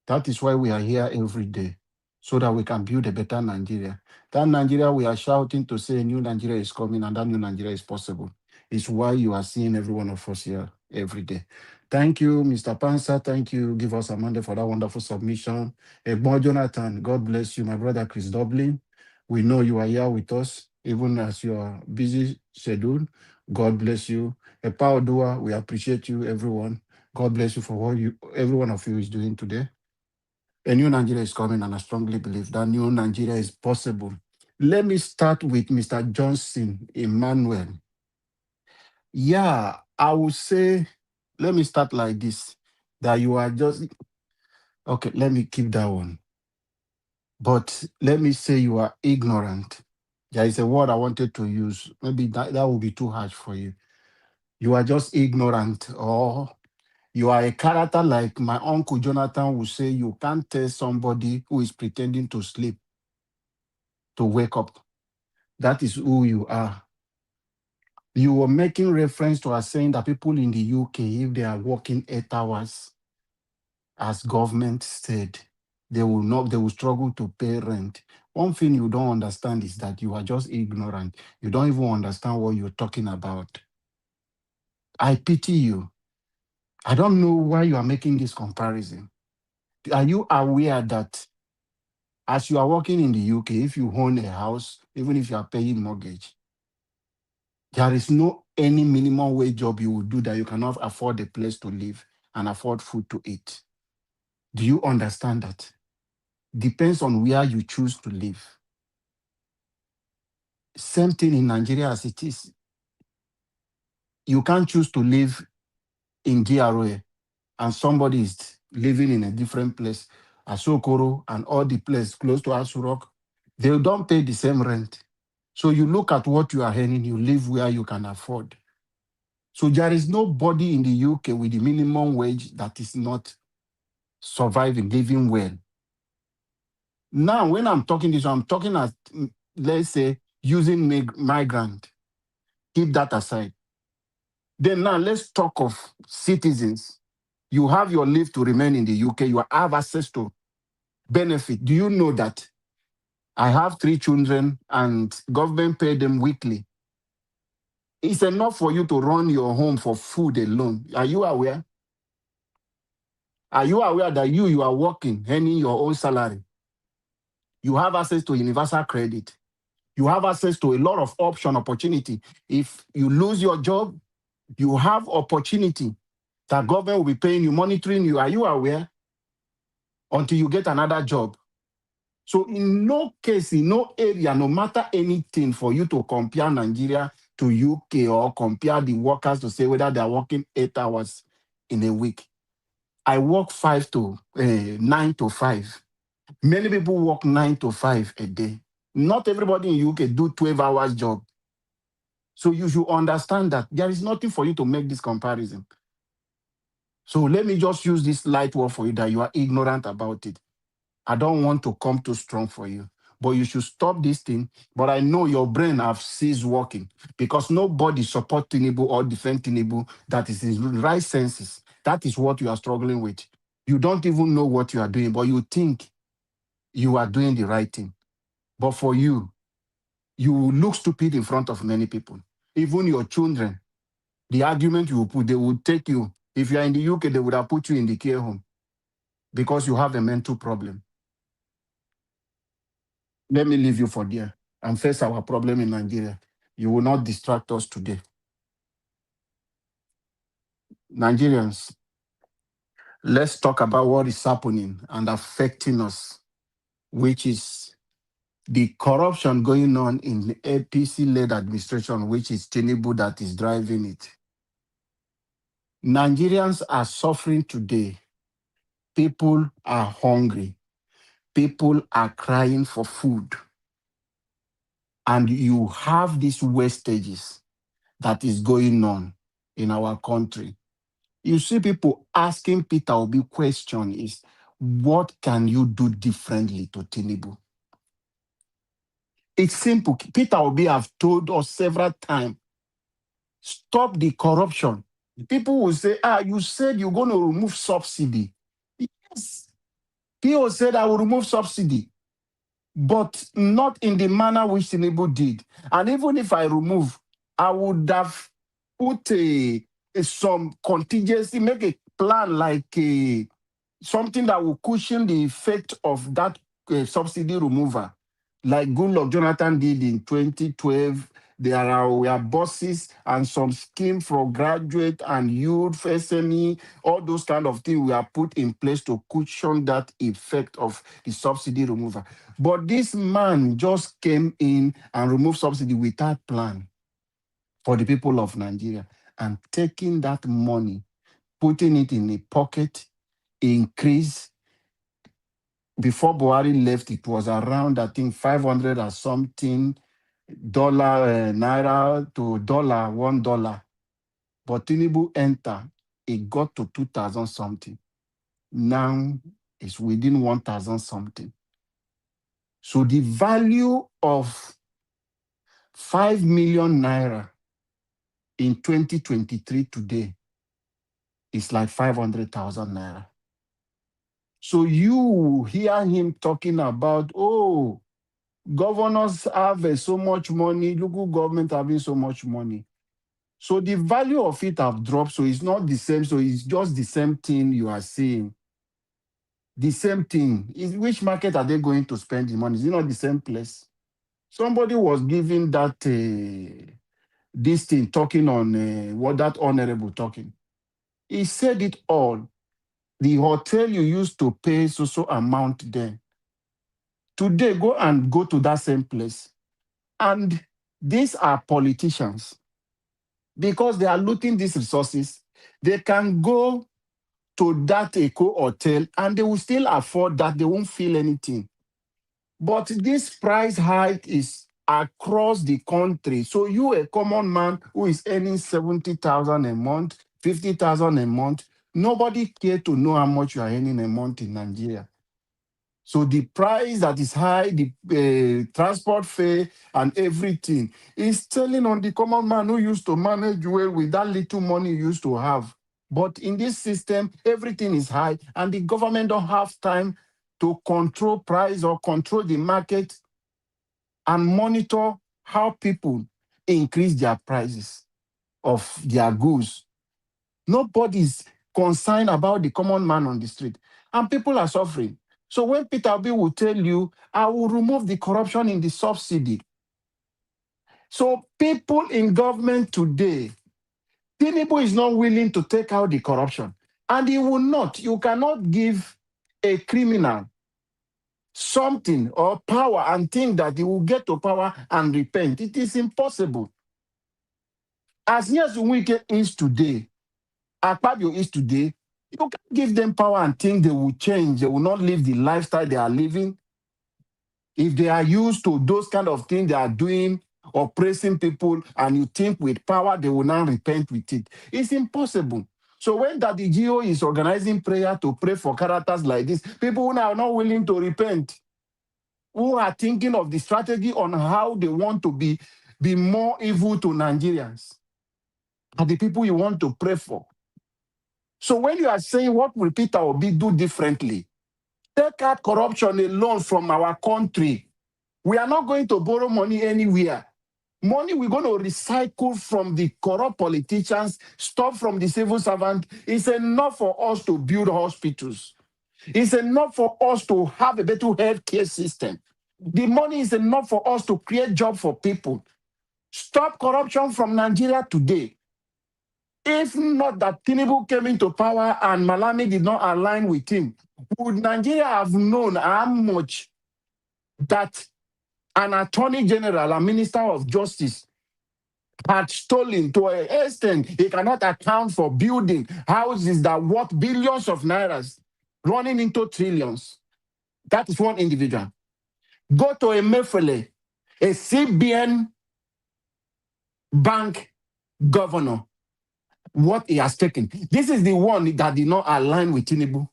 That is why we are here every day, so that we can build a better Nigeria. That Nigeria we are shouting to say a new Nigeria is coming and that new Nigeria is possible. It's why you are seeing every one of us here every day. Thank you, Mr. Pansa. Thank you, Give Us Amanda, for that wonderful submission. Egbo Jonathan, God bless you. My brother Chris Dublin, we know you are here with us, even as you are busy schedule. God bless you. Epa Odua, we appreciate you, everyone. God bless you for what every one of you is doing today. A new Nigeria is coming, and I strongly believe that new Nigeria is possible. Let me start with Mr. Johnson Emmanuel. Yeah, I would say, let me start like this, that you are just, okay, let me keep that one. But let me say you are ignorant. There is a word I wanted to use. Maybe that will be too harsh for you. You are just ignorant, or you are a character like my uncle Jonathan would say, you can't tell somebody who is pretending to sleep to wake up. That is who you are. You were making reference to us saying that people in the UK, if they are working 8 hours, as government said, they will struggle to pay rent. One thing you don't understand is that you are just ignorant. You don't even understand what you're talking about. I pity you. I don't know why you are making this comparison. Are you aware that as you are working in the UK, if you own a house, even if you are paying mortgage, there is no any minimum wage job you will do that you cannot afford a place to live and afford food to eat? Do you understand that? Depends on where you choose to live. Same thing in Nigeria as it is. You can't choose to live in GRA and somebody is living in a different place, Asokoro and all the place close to Asurok. They don't pay the same rent. So you look at what you are earning, you live where you can afford. So there is nobody in the UK with the minimum wage that is not surviving, living well. Now, when I'm talking this, I'm talking as, let's say, using migrant. Keep that aside. Then now let's talk of citizens. You have your leave to remain in the UK. You have access to benefit. Do you know that I have 3 children and government pay them weekly? It's enough for you to run your home for food alone. Are you aware? Are you aware that you are working, earning your own salary? You have access to universal credit. You have access to a lot of opportunity. If you lose your job, you have opportunity that government will be paying you, monitoring you. Are you aware? Until you get another job. So in no case, in no area, no matter anything, for you to compare Nigeria to UK or compare the workers to say whether they are working 8 hours in a week. I work 9 to 5. Many people work 9 to 5 a day. Not everybody in UK do 12 hours job. So you should understand that there is nothing for you to make this comparison. So let me just use this light word for you that you are ignorant about it. I don't want to come too strong for you, but you should stop this thing. But I know your brain have ceased working because nobody support Tinubu or defend Tinubu that is in right senses. That is what you are struggling with. You don't even know what you are doing, but you think you are doing the right thing. But for you, you will look stupid in front of many people. Even your children, the argument you will put, they will take you. If you are in the UK, they would have put you in the care home because you have a mental problem. Let me leave you for there and face our problem in Nigeria. You will not distract us today. Nigerians, let's talk about what is happening and affecting us, which is the corruption going on in the APC-led administration, which is Tinubu that is driving it. Nigerians are suffering today. People are hungry. People are crying for food. And you have these wastages that is going on in our country. You see people asking Peter Obi question is, what can you do differently to Tinubu? It's simple. Peter Obi have told us several times, stop the corruption. People will say, you said you're going to remove subsidy. Yes. People said I will remove subsidy, but not in the manner which Tinubu did. And even if I remove, I would have put some contingency, make a plan like something that will cushion the effect of that subsidy removal, like Goodluck Jonathan did in 2012. We are buses and some scheme for graduate and youth, SME, all those kind of things we are put in place to cushion that effect of the subsidy removal. But this man just came in and removed subsidy without plan for the people of Nigeria and taking that money, putting it in a pocket, increase. Before Buhari left, it was around, I think, 500 or something naira to dollar, $1. But Tinubu enter, it got to 2,000 something. Now it's within 1,000 something. So the value of 5 million naira in 2023 today is like 500,000 naira. So you hear him talking about, governors have so much money, local government having so much money. So the value of it have dropped, so it's not the same. So it's just the same thing you are saying. The same thing. Which market are they going to spend the money? Is it not the same place? Somebody was giving that this thing, talking on what that honorable talking. He said it all. The hotel you used to pay so amount then. Today, go to that same place. And these are politicians. Because they are looting these resources, they can go to that Eco hotel and they will still afford that. They won't feel anything. But this price hike is across the country. So you, a common man who is earning 70,000 a month, 50,000 a month, nobody care to know how much you are earning a month in Nigeria. So the price that is high, the transport fare and everything is telling on the common man who used to manage well with that little money he used to have. But in this system, everything is high and the government don't have time to control price or control the market and monitor how people increase their prices of their goods. Nobody's concerned about the common man on the street. And people are suffering. So when Peter Obi will tell you, I will remove the corruption in the subsidy. So people in government today, Tinubu is not willing to take out the corruption. And he will not. You cannot give a criminal something or power and think that he will get to power and repent. It is impossible. As near as Wike is today, Akpabio is today, you can't give them power and think they will change. They will not live the lifestyle they are living. If they are used to those kind of things they are doing, oppressing people, and you think with power they will now repent with it, it's impossible. So when Daddy Gio is organizing prayer to pray for characters like this, people who are not willing to repent, who are thinking of the strategy on how they want to be more evil to Nigerians, are the people you want to pray for. So when you are saying what will Peter Obi do differently, take out corruption alone from our country. We are not going to borrow money anywhere. Money we're going to recycle from the corrupt politicians, stop from the civil servant. It's enough for us to build hospitals. It's enough for us to have a better healthcare system. The money is enough for us to create jobs for people. Stop corruption from Nigeria today. If not that Tinubu came into power and Malami did not align with him, would Nigeria have known how much that an attorney general, a minister of justice, had stolen to an extent he cannot account for building houses that worth billions of nairas, running into trillions? That is one individual. Go to a Mefele, a CBN bank governor, what he has taken. This is the one that did not align with Tinubu.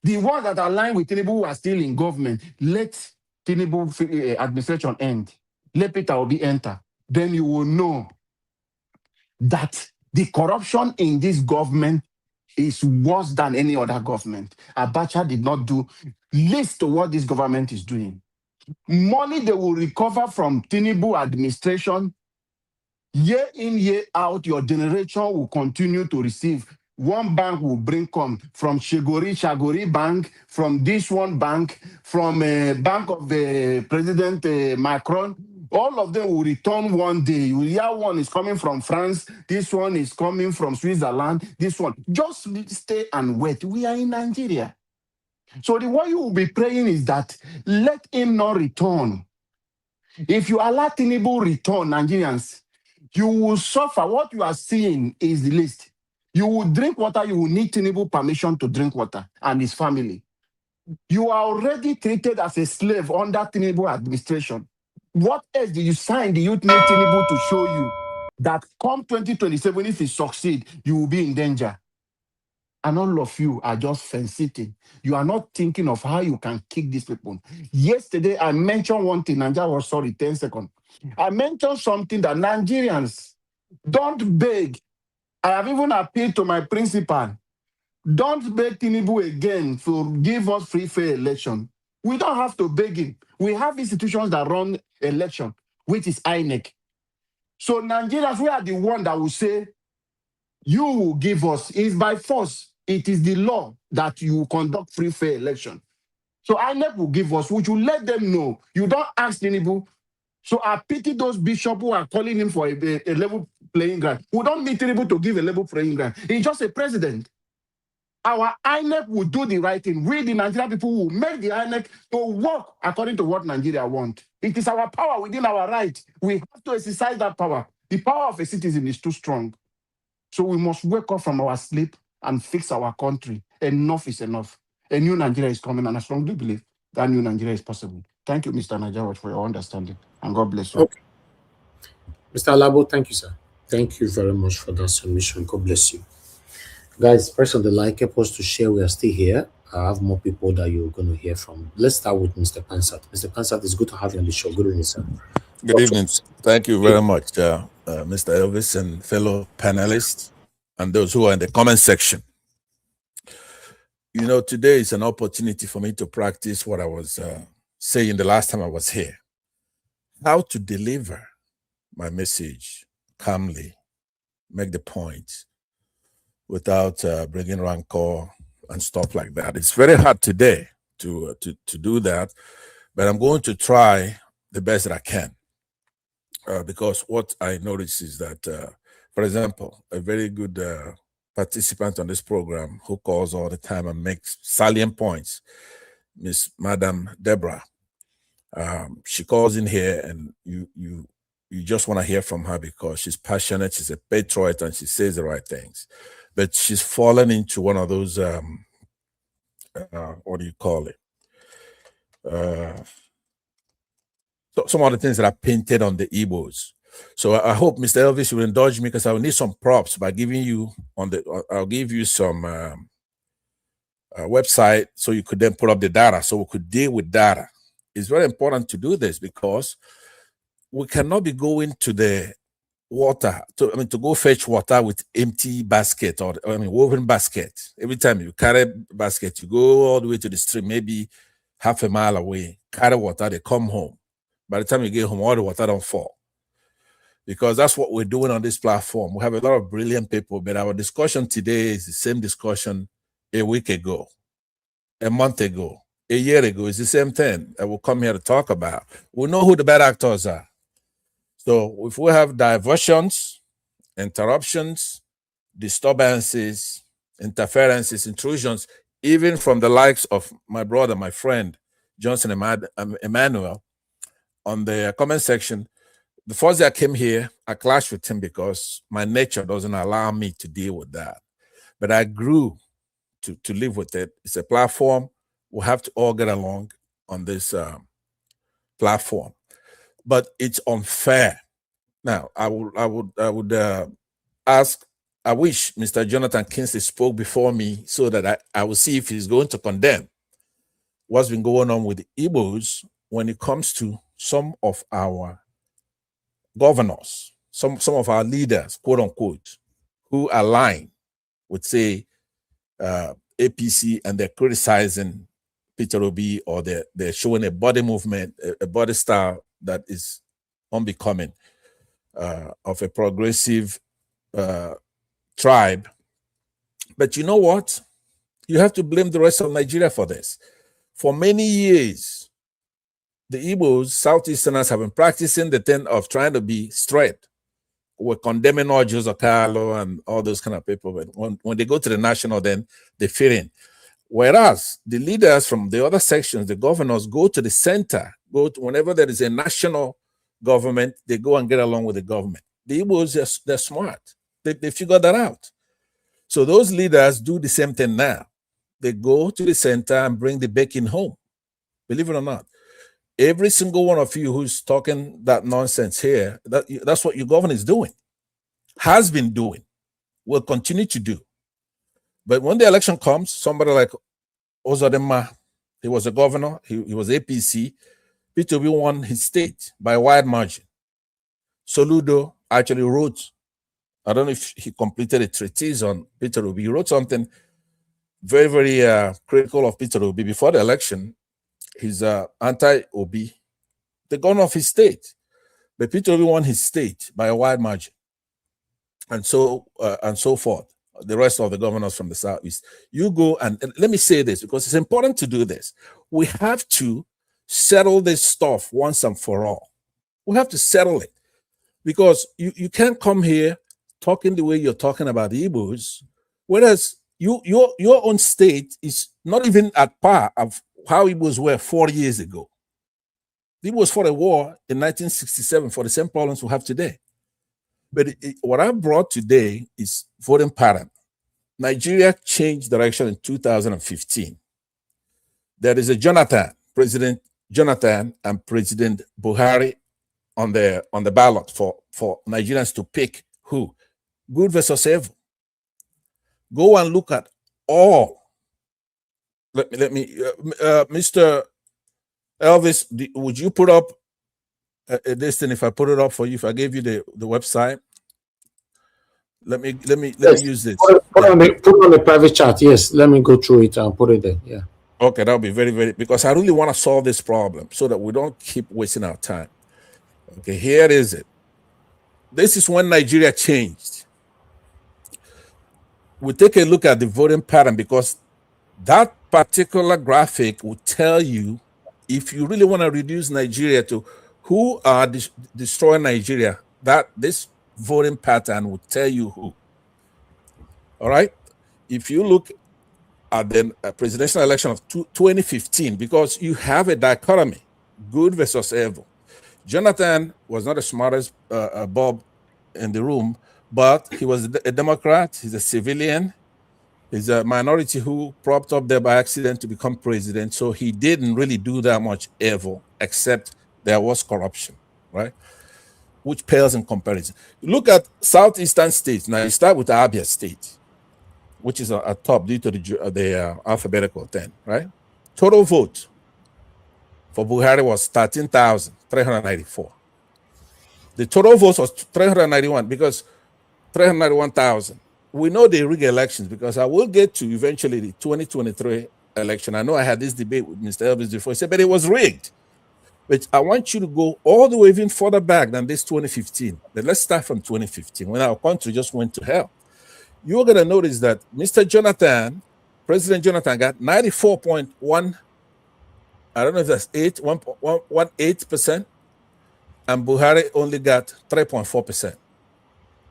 The ones that align with Tinubu are still in government. Let Tinubu administration end. Let Peter Obi enter. Then you will know that the corruption in this government is worse than any other government. Abacha did not do least to what this government is doing. Money they will recover from Tinubu administration, year in, year out, your generation will continue to receive. One bank will bring come from Shagori Bank, from this one bank, from Bank of the President Macron. All of them will return one day. You hear one is coming from France, this one is coming from Switzerland, this one. Just stay and wait. We are in Nigeria. So the one you will be praying is that let him not return. If you allow Tinubu return, Nigerians, you will suffer. What you are seeing is the list. You will drink water, you will need Tinubu permission to drink water and his family. You are already treated as a slave under Tinubu administration. What else do you sign? Do you need Tinubu to show you that come 2027, if he succeed, you will be in danger? And all of you are just fence-sitting. You are not thinking of how you can kick these people. Yesterday, I mentioned one thing. Nigeria was sorry, 10 seconds. I mentioned something that Nigerians don't beg. I have even appealed to my principal. Don't beg Tinubu again to give us free, fair election. We don't have to beg him. We have institutions that run election, which is INEC. So Nigerians, we are the one that will say, you will give us. It's by force. It is the law that you conduct free, fair election. So INEC will give us, which will let them know. You don't ask Tinubu. So I pity those bishops who are calling him for a level playing ground. We don't need Tinubu to give a level playing ground. He's just a president. Our INEC will do the right thing. We, the Nigerian people, will make the INEC to work according to what Nigeria wants. It is our power within our right. We have to exercise that power. The power of a citizen is too strong. So we must wake up from our sleep and fix our country. Enough is enough. A new Nigeria is coming, and I strongly believe that new Nigeria is possible. Thank you, Mr. Nigeria, for your understanding, and God bless you. Okay. Mr. Alabo, thank you, sir. Thank you very much for that submission. God bless you. Guys, press on the like, help us to share. We are still here. I have more people that you're going to hear from. Let's start with Mr. Pansat. Mr. Pansat, it's good to have you on the show. Good evening, sir. Good evening. Thank you very much, Mr. Elvis and fellow panelists and those who are in the comment section. You know, today is an opportunity for me to practice what I was saying the last time I was here. How to deliver my message calmly, make the point, without bringing rancor and stuff like that. It's very hard today to do that, but I'm going to try the best that I can. Because what I notice is that, for example, a very good participant on this program who calls all the time and makes salient points, Madam Deborah, she calls in here and you just want to hear from her because she's passionate, she's a patriot, and she says the right things. But she's fallen into one of those, what do you call it? So some of the things that are painted on the Igbos. So I hope Mr. Elvis will indulge me because I will need some props by giving you I'll give you some website so you could then put up the data so we could deal with data. It's very important to do this because we cannot be going to the water to go fetch water with empty basket or woven basket. Every time you carry basket, you go all the way to the stream, maybe half a mile away, carry water, they come home. By the time you get home, all the water don't fall. Because that's what we're doing on this platform. We have a lot of brilliant people, but our discussion today is the same discussion a week ago, a month ago, a year ago. It's the same thing that we'll come here to talk about. We know who the bad actors are. So if we have diversions, interruptions, disturbances, interferences, intrusions, even from the likes of my brother, my friend, Johnson Emmanuel, on the comment section, the first day I came here, I clashed with him because my nature doesn't allow me to deal with that. But I grew to live with it. It's a platform. We have to all get along on this platform. But it's unfair. Now, I would ask, I wish Mr. Jonathan Kingsley spoke before me so that I will see if he's going to condemn what's been going on with the Igbos when it comes to some of our governors, some of our leaders, quote unquote, who align with, say, APC, and they're criticizing Peter Obi, or they're showing a body movement, a body style that is unbecoming of a progressive tribe. But you know what? You have to blame the rest of Nigeria for this. For many years, the Igbos, Southeasterners, have been practicing the thing of trying to be straight. We're condemning all Jose Carlo and all those kind of people. But when they go to the national, then they fit in. Whereas the leaders from the other sections, the governors, go to the center, whenever there is a national government, they go and get along with the government. The Igbos, they're smart. They figured that out. So those leaders do the same thing now. They go to the center and bring the bacon home. Believe it or not. Every single one of you who's talking that nonsense here, that's what your governor is doing, has been doing, will continue to do. But when the election comes, somebody like Ozodema, he was a governor, he was APC, Peter Obi won his state by a wide margin. Soludo actually wrote, I don't know if he completed a treatise on Peter Obi. He wrote something very, very critical of Peter Obi before the election. He's anti-Obi, the governor of his state. But Peter Obi won his state by a wide margin. And so forth. The rest of the governors from the Southeast. You go and let me say this, because it's important to do this. We have to settle this stuff once and for all. We have to settle it. Because you can't come here talking the way you're talking about the Igbos, whereas your own state is not even at par of how Igbos were 4 years ago. The Igbos fought a war in 1967 for the same problems we have today. But what I brought today is voting pattern. Nigeria changed direction in 2015. There is a President Jonathan and President Buhari on the ballot for Nigerians to pick who? Good versus evil. Go and look at all. Let me Mr. Elvis, would you put up this thing if I put it up for you? If I gave you the website, let me use this. Put on the private chat. Yes, let me go through it and put it there. Yeah. Okay, that'll be very, very, because I really want to solve this problem so that we don't keep wasting our time. Okay, here is it. This is when Nigeria changed. We take a look at the voting pattern, because that particular graphic will tell you, if you really want to reduce Nigeria to who are destroying Nigeria, that this voting pattern will tell you who. All right? If you look at the presidential election of 2015, because you have a dichotomy, good versus evil. Jonathan was not the smartest Bob in the room, but he was a Democrat, he's a civilian, he's a minority who propped up there by accident to become president, so he didn't really do that much evil, except there was corruption, right? Which pales in comparison. Look at Southeastern states. Now you start with the Abia state, which is at top due to the alphabetical thing, right? Total vote for Buhari was 13,394. The total votes was 391 because 391,000. We know they rig elections, because I will get to eventually the 2023 election. I know I had this debate with Mr. Elvis before. He said, but it was rigged. But I want you to go all the way even further back than this 2015. But let's start from 2015, when our country just went to hell. You're going to notice that Mr. Jonathan, President Jonathan, got 94.1, I don't know if that's 1.18%. and Buhari only got 3.4%.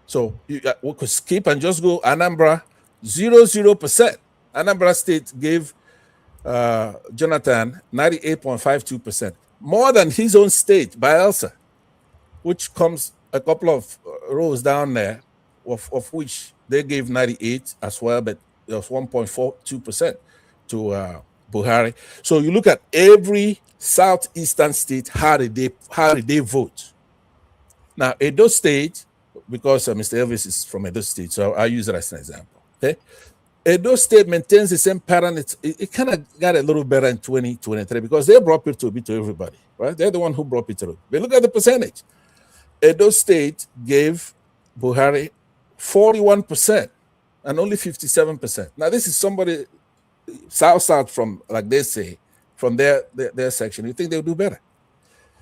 So we could skip and just go Anambra, 0%. Anambra State gave Jonathan 98.52%, more than his own state, Bielsa, which comes a couple of rows down there, of which they gave 98 as well, but it was 1.42% to Buhari. So you look at every southeastern state, how did they vote? Now, Edo State, because Mr. Elvis is from Edo State, so I'll use it as an example. Okay, Edo State maintains the same pattern. It kind of got a little better in 2023 because they brought Peter Obi to everybody, right? They're the one who brought Peter Obi. But look at the percentage. Edo State gave Buhari 41% and only 57%. Now, this is somebody south from, like they say, from their section. You think they'll do better?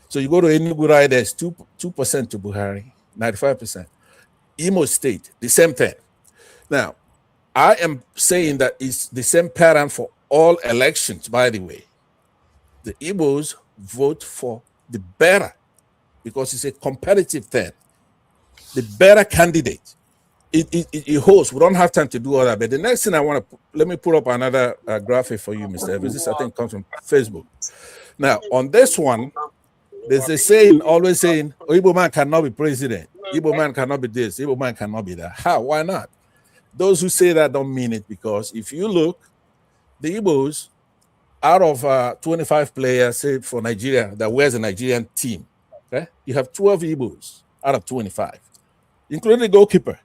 So you go to Enugu, right? There's 2% to Buhari, 95%. Imo State, the same thing. Now, I am saying that it's the same pattern for all elections, by the way. The Igbos vote for the better because it's a competitive thing. The better candidate. It holds. We don't have time to do all that. But the next thing I want to, let me put up another graphic for you, Mr. Evans. This, I think, comes from Facebook. Now, on this one, there's a saying, always saying, oh, Igbo man cannot be president. Igbo man cannot be this. Igbo man cannot be that. How? Why not? Those who say that don't mean it, because if you look, the Igbos, out of 25 players, say for Nigeria, that wears a Nigerian team, okay? You have 12 Igbos out of 25, including the goalkeeper.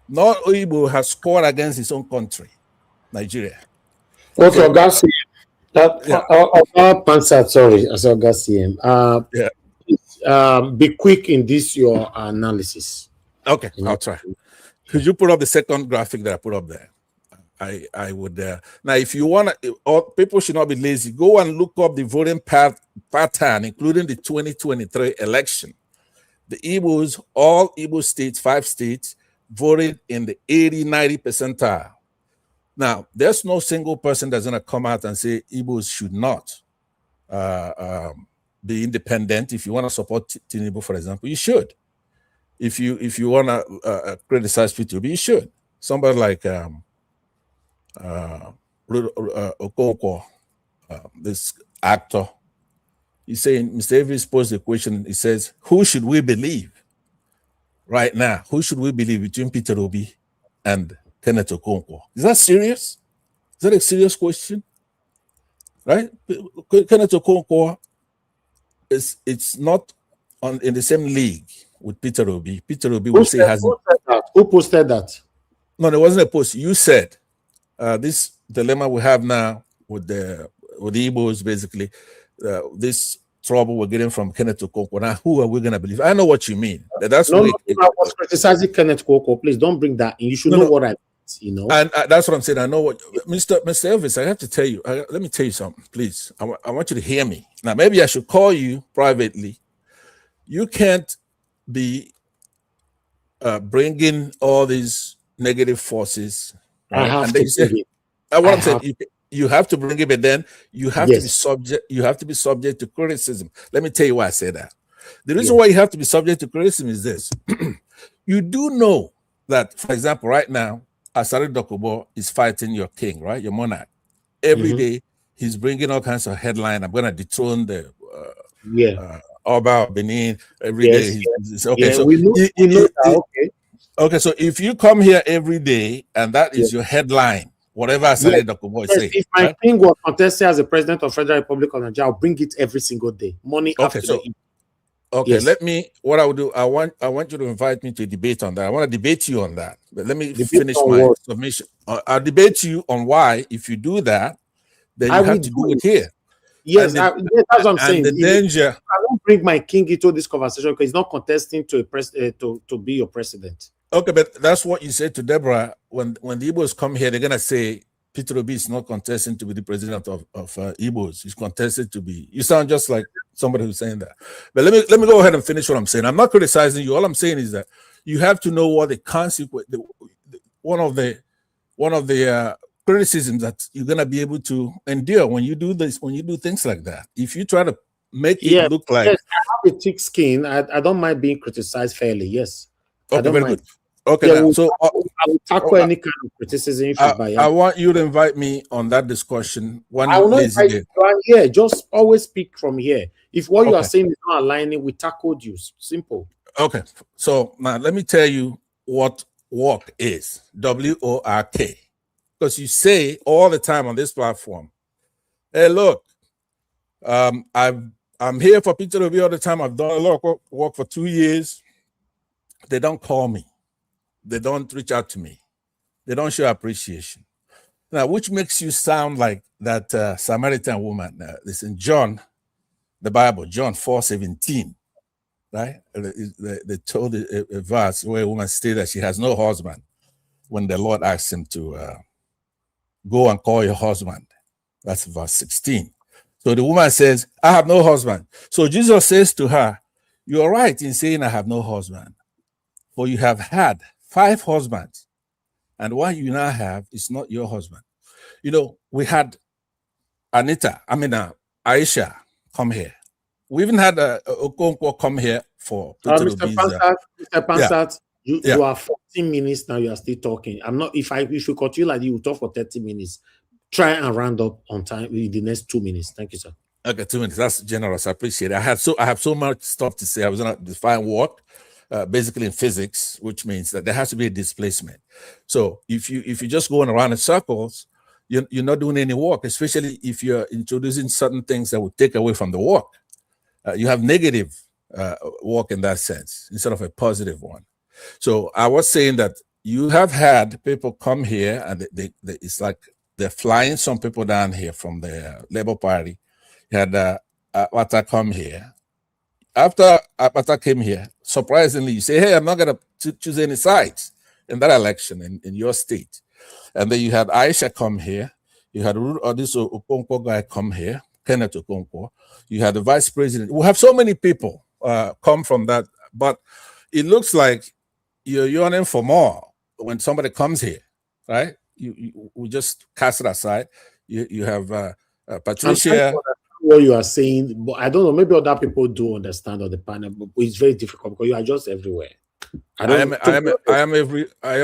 Not Igbo has scored against his own country, Nigeria. Okay, Augustine. Sorry, as Augustine. Be quick in this your analysis. Okay, I'll try. Could you put up the second graphic that I put up there? I would. Now, if you want to, people should not be lazy. Go and look up the voting pattern, including the 2023 election. The Igbos, all Igbo states, 5 states, voted in the 80-90 percentile. Now, there's no single person that's going to come out and say Igbos should not be independent. If you want to support Tinubu, for example, you should. If you want to criticize P2B, you should. Somebody like Okonkwo, this actor, he's saying, Mr. Davis posed the question, he says, who should we believe right now? Who should we believe between Peter Obi and Kenneth Okonkwo? Is that serious? Is that a serious question? Right? Kenneth Okonkwo, it's not in the same league with Peter Obi. Peter Obi will say hasn't. Who posted that? No, there wasn't a post. You said this dilemma we have now with the Igbos, basically, this trouble we're getting from Kenneth Okonkwo. Now, who are we going to believe? I know what you mean. That's I was criticizing Kenneth Okonkwo. Please don't bring that in. You should know what I mean, you know. And that's what I'm saying. I know what Mr. Elvis, I have to tell you. Let me tell you something, please. I want you to hear me. Now, maybe I should call you privately. You can't be bringing all these negative forces. Right? I have and to then you say, what I'm saying, you have to bring it, but then you have to be subject. You have to be subject to criticism. Let me tell you why I say that. The reason why you have to be subject to criticism is this: you do know that, for example, right now, Asari Dokubo is fighting your king, right, your monarch. Every day he's bringing all kinds of headline. I'm going to dethrone the Oba of Benin. Every day he's okay. So we know, okay. Okay, so if you come here every day and that is your headline, whatever Asari Dokubo is saying. If my king was contested as the president of Federal Republic of Nigeria, I'll bring it every single day. Money after the Okay, let me. What I will do, I want you to invite me to a debate on that. I want to debate you on that. But let me finish my submission. I'll debate you on why, if you do that, then you have to do it here. Yes, that's what I'm saying. The danger. I won't bring my king into this conversation because he's not contesting to be your president. Okay, but that's what you said to Deborah when the Igbos come here. They're gonna say Peter Obi is not contesting to be the president of Igbos. He's contested to be. You sound just like somebody who's saying that. But let me go ahead and finish what I'm saying. I'm not criticizing you. All I'm saying is that you have to know what the consequence. One of the criticisms that you're gonna be able to endure when you do this, when you do things like that. If you try to make Yeah, it look like. yes, I have a thick skin. I don't mind being criticized fairly. Yes, I Okay, don't very mind. good. Okay, Yeah, now, so I will tackle any kind of criticism if it's I biased. want you to invite me on that discussion I will one not lazy invite day. you to around here. Just always speak from here. If what you are Okay. saying is not aligning, we tackled you. Simple. Okay, so now let me tell you what work is. WORK. Because you say all the time on this platform, hey, look, I'm here for Peter to be all the time. I've done a lot of work for 2 years. They don't call me. They don't reach out to me. They don't show appreciation. Now, which makes you sound like that Samaritan woman. This in John, the Bible, John 4:17, right? They told a verse where a woman stated that she has no husband when the Lord asked him to go and call your husband. That's verse 16. So the woman says, I have no husband. So Jesus says to her, you are right in saying I have no husband, for you have had 5 husbands, and what you now have is not your husband. You know, we had Aisha come here. We even had Okonkwo come here for Peter Mr. Obi's. Mr. Pansat, Yeah. you are 14 minutes now. You are still talking. I'm not. If you continue like you will talk for 30 minutes. Try and round up on time in the next 2 minutes. Thank you, sir. Okay, 2 minutes. That's generous. I appreciate it. I have so much stuff to say. I was going to define work, basically in physics, which means that there has to be a displacement. So if you just going around in circles, you're not doing any work, especially if you're introducing certain things that would take away from the work. You have negative work in that sense instead of a positive one. So I was saying that you have had people come here and it's like they're flying some people down here from the Labour Party. You had Apata come here. After Apata came here, surprisingly, you say, hey, I'm not going to choose any sides in that election in your state. And then you had Aisha come here. You had this Okonkwo guy come here, Kenneth Okonkwo. You had the vice president. We have so many people come from that, but it looks like you're yearning for more when somebody comes here, right? We just cast it aside. You have Patricia. What you are saying, but I don't know. Maybe other people do understand on the panel, but it's very difficult because you are just everywhere. I am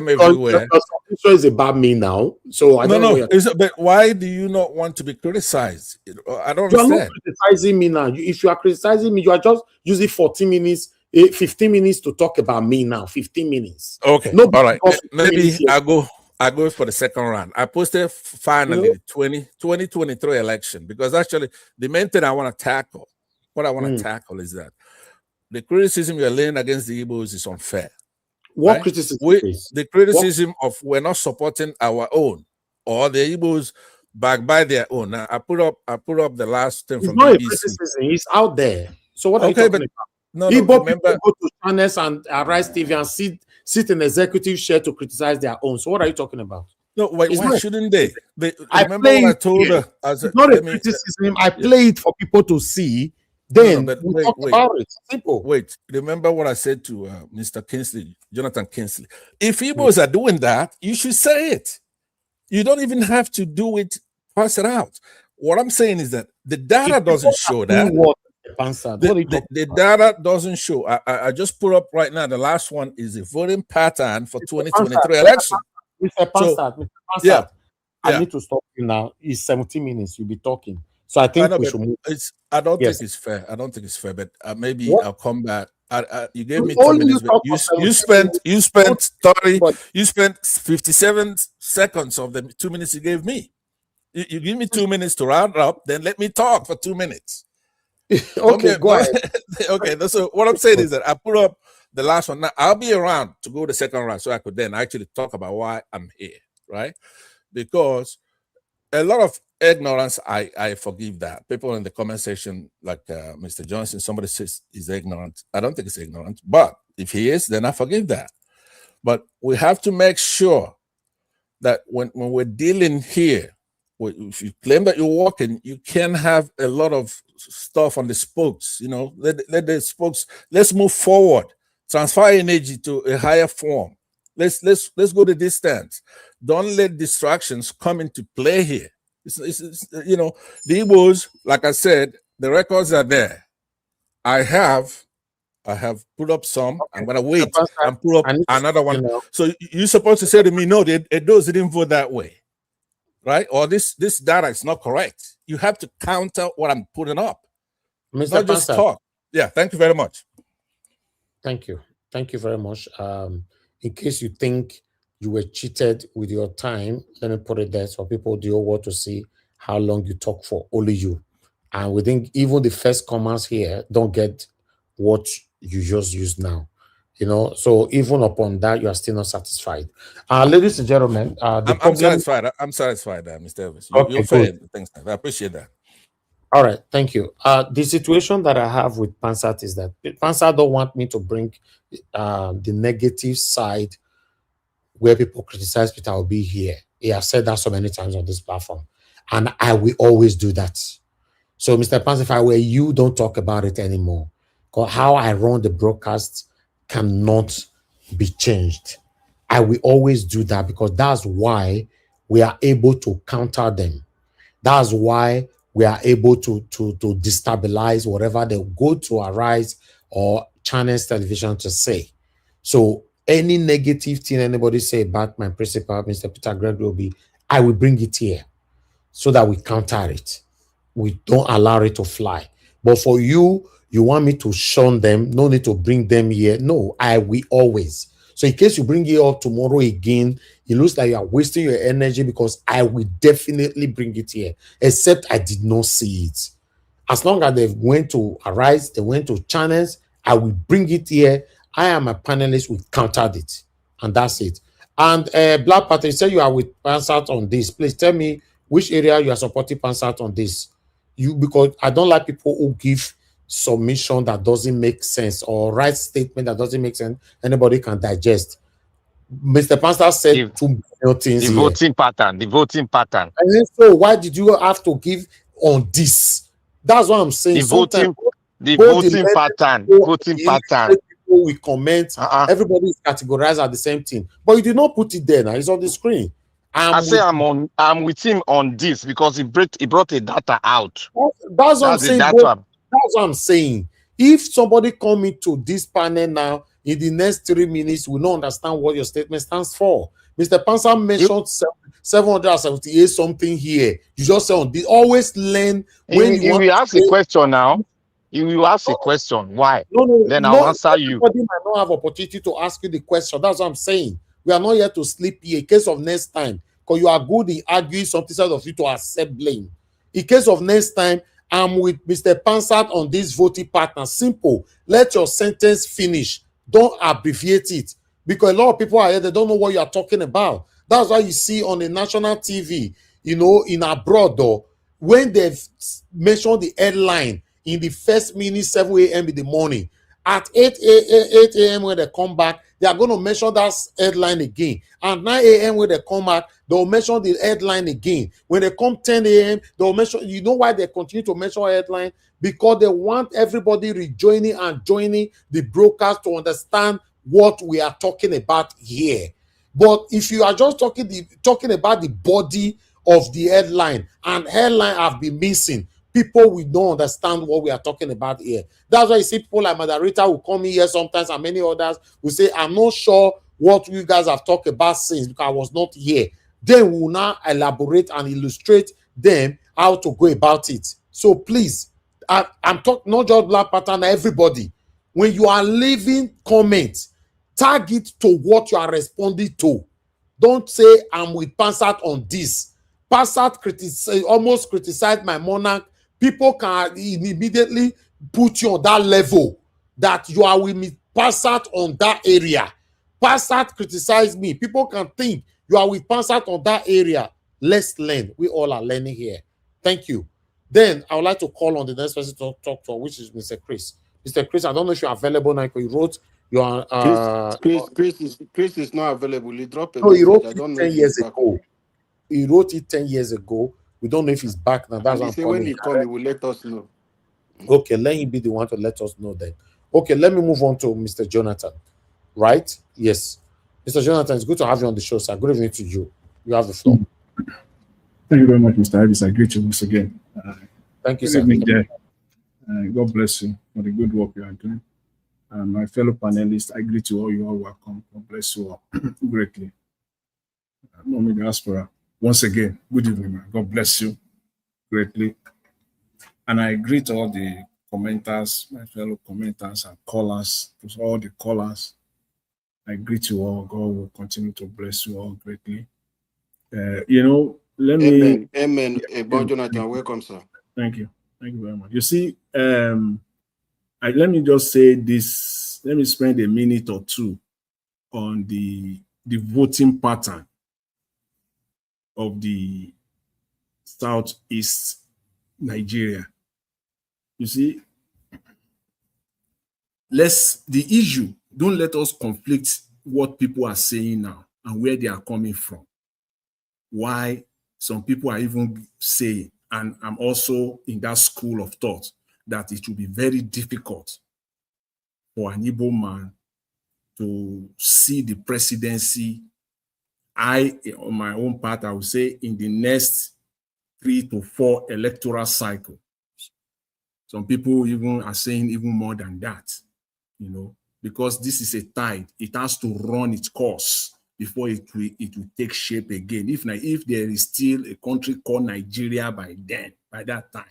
everywhere. So it's about me now. So I don't know. But why do you not want to be criticized? I don't You are understand. not criticizing me now. If you are criticizing me, you are just using 14 minutes, 15 minutes to talk about me now. 15 minutes. Okay. No, all right. Maybe I go for the second round. I posted finally the 2023 election because actually the main thing I want to tackle, tackle is that the criticism you're laying against the Igbos is unfair. What criticism? The criticism of we're not supporting our own or the Igbos back by their own. Now, I put up the last thing from not BBC. A criticism. It's out there. So what are you talking about? No, Igbo remember, people go to channels and Arise TV and sit in executive chair to criticize their own. So what are you talking about? No, why shouldn't they? I remember what I told her. It's not a criticism. I play it for people to see. Then we talk about it. Simple. Wait, remember what I said to Mr. Kinsley, Jonathan Kinsley. If Igbos are doing that, you should say it. You don't even have to do it, pass it out. What I'm saying is that the data doesn't show that. The data doesn't show. I just put up right now. The last one is the voting pattern for 2023 election. Mr. Pansat, I need to stop you now. It's 17 minutes. You'll be talking. So I think we should move. I don't think it's fair. I don't think it's fair. But maybe I'll come back. You gave me 2 minutes. You spent 30. You spent 57 seconds of the 2 minutes you gave me. You give me 2 minutes to round up. Then let me talk for 2 minutes. Okay, go ahead. Okay, so what I'm saying is that I put up the last one. Now I'll be around to go the second round, so I could then actually talk about why I'm here, right? Because a lot of ignorance, I forgive that. People in the comment section, like Mr. Johnson, somebody says he's ignorant. I don't think he's ignorant, but if he is, then I forgive that. But we have to make sure that when we're dealing here, if you claim that you're working, you can have a lot of stuff on the spokes. You know, let the spokes. Let's move forward. Transfer energy to a higher form. Let's go the distance. Don't let distractions come into play here. It's, you know, the Igbos, like I said, The records are there. I have put up some. I'm gonna wait and put up another one. So you're supposed to say to me, no, those didn't vote that way, right? Or this data is not correct. You have to counter what I'm putting up, not just talk. Yeah, thank you very much. Thank you very much. In case you think you were cheated with your time, let me put it there so people do want to see how long you talk for, only you. And we think even the first comers here don't get what you just used now. So even upon that, you are still not satisfied. Ladies and gentlemen, I'm satisfied. I'm satisfied, Mr. Elvis. You're fair. Thanks. I appreciate that. All right, thank you. The situation that I have with Pansat is that Pansat don't want me to bring the negative side where people criticize Peter Obi here. He has said that so many times on this platform, and I will always do that. So, Mr. Pansat, if I were you, don't talk about it anymore. Because how I run the broadcast cannot be changed. I will always do that because that's why we are able to counter them. That's why we are able to destabilize whatever they go to Arise or Channels Television to say. So any negative thing anybody say about my principal, Mr. Peter Gregory, I will bring it here so that we counter it. We don't allow it to fly. But for you want me to shun them, no need to bring them here. No, I will always. So in case you bring it up tomorrow again, it looks like you are wasting your energy because I will definitely bring it here, except I did not see it. As long as they went to Arise, they went to Channels, I will bring it here. I am a panelist, we countered it. And that's it. And Black Party, say you are with Pansat on this. Please tell me which area you are supporting Pansat on this. Because I don't like people who give submission that doesn't make sense or write statement that doesn't make sense. Anybody can digest. Mr. Pastor said 2 million things. The voting pattern. And then, so why did you have to give on this? That's what I'm saying. The voting pattern. People will comment. Everybody is categorized at the same thing. But you did not put it there now. It's on the screen. I'm with him on this because he brought the data out. That's what I'm saying. That's what I'm saying. If somebody come into this panel now, in the next 3 minutes, we don't understand what your statement stands for. Mr. Pansa mentioned 778 something here. You just say on this. Always learn when you want will ask a question now. You will ask a question. Why? Then I'll answer you. Everybody might not have opportunity to ask you the question. That's what I'm saying. We are not here to sleep here. In case of next time, because you are good in arguing something instead of you to accept blame. In case of next time, I'm with Mr. Pansat on this voting pattern. Simple. Let your sentence finish. Don't abbreviate it. Because a lot of people are here, they don't know what you are talking about. That's why you see on the national TV, in abroad, though, when they've mentioned the headline in the first minute, 7 a.m. in the morning, at 8 a.m. when they come back, they are going to mention that headline again. At 9 a.m. when they come back, they'll mention the headline again. When they come 10 a.m., they'll mention, you know why they continue to mention headline? Because they want everybody rejoining and joining the broadcast to understand what we are talking about here. But if you are just talking about the body of the headline, and headline have been missing, people will not understand what we are talking about here. That's why you see people like Madarita who come in here sometimes, and many others will say, I'm not sure what you guys have talked about since because I was not here. Then we will now elaborate and illustrate them how to go about it. So please, I'm talking not just Black Pattern, everybody. When you are leaving comments, tag it to what you are responding to. Don't say I'm with Pansat on this. Pansat almost criticized my monarch. People can immediately put you on that level that you are with me. Pansat on that area. Pansat criticized me. People can think you are with Pansat on that area. Let's learn. We all are learning here. Thank you. Then I would like to call on the next person to talk to, which is Mr. Chris. Mr. Chris, I don't know if you're available now. You wrote your Chris is not available. He dropped a no, message. he wrote I don't it know 10 if years he's back. ago. He wrote it 10 years ago. We don't know if he's back now. That's And what he I'm said when calling. he comes, he will let us know. Okay, let him be the one to let us know then. Okay, let me move on to Mr. Jonathan. Right? Yes. Mr. Jonathan, it's good to have you on the show, sir. Good evening to you. You have the floor. Thank you very much, Mr. Elvis. I greet you once again. Thank you, Good sir. evening there. God bless you for the good work you are doing. My fellow panelists, I greet you all. You are welcome. God bless you all greatly. Mommy Diaspora, once again, good evening, man. God bless you greatly. And I greet all the commenters, my fellow commenters and callers, to all the callers. I greet you all. God will continue to bless you all greatly. Let me... Amen. Jonathan, welcome, sir. Thank you. Thank you very much. You see, let me just say this. Let me spend a minute or two on the voting pattern of the Southeast Nigeria. You see, the issue, don't let us conflict what people are saying now and where they are coming from. Why some people are even saying, and I'm also in that school of thought, that it will be very difficult for an Igbo man to see the presidency. On my own part, I would say in the next 3 to 4 electoral cycles. Some people even are saying even more than that, because this is a tide. It has to run its course before it will take shape again. If there is still a country called Nigeria by that time,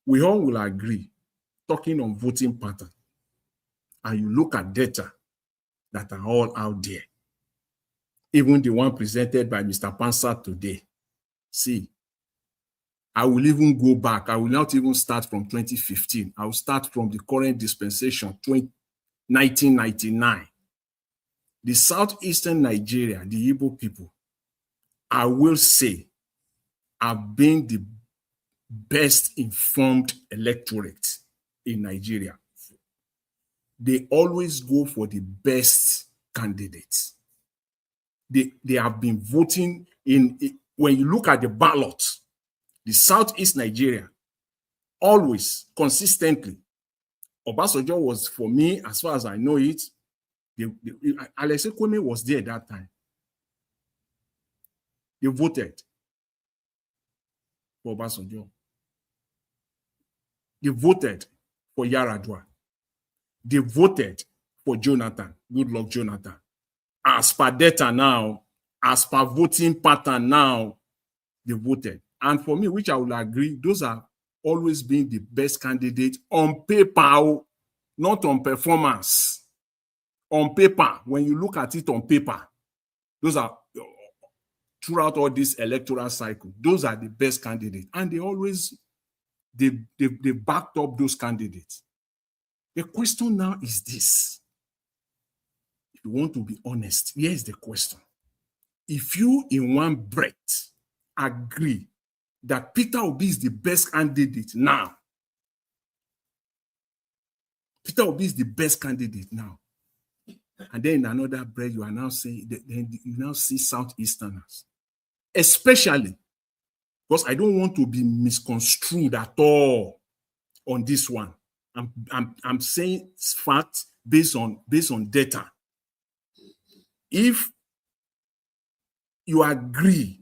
we all will agree, talking on voting pattern, and you look at data that are all out there, even the one presented by Mr. Pansa today. See, I will even go back. I will not even start from 2015. I will start from the current dispensation, 1999. The southeastern Nigeria, the Igbo people, I will say, have been the best informed electorate in Nigeria. They always go for the best candidates. They have been voting when you look at the ballot, the Southeast Nigeria, always, consistently, Obasanjo was, for me, as far as I know it, Alex Ekweme was there at that time. They voted for Obasanjo. They voted for Yaradua. They voted for Jonathan, Goodluck Jonathan. As per data now, as per voting pattern now, they voted. And for me, which I will agree, those are always been the best candidate on paper, not on performance. On paper, when you look at it on paper, those are, throughout all this electoral cycle, those are the best candidates. And they always, they backed up those candidates. The question now is this. If you want to be honest, here's the question. If you, in one breath, agree that Peter Obi is the best candidate now, Peter Obi is the best candidate now, and then in another breath, you are now saying, then you now see Southeasterners, especially, because I don't want to be misconstrued at all on this one. I'm saying facts based on data. If you agree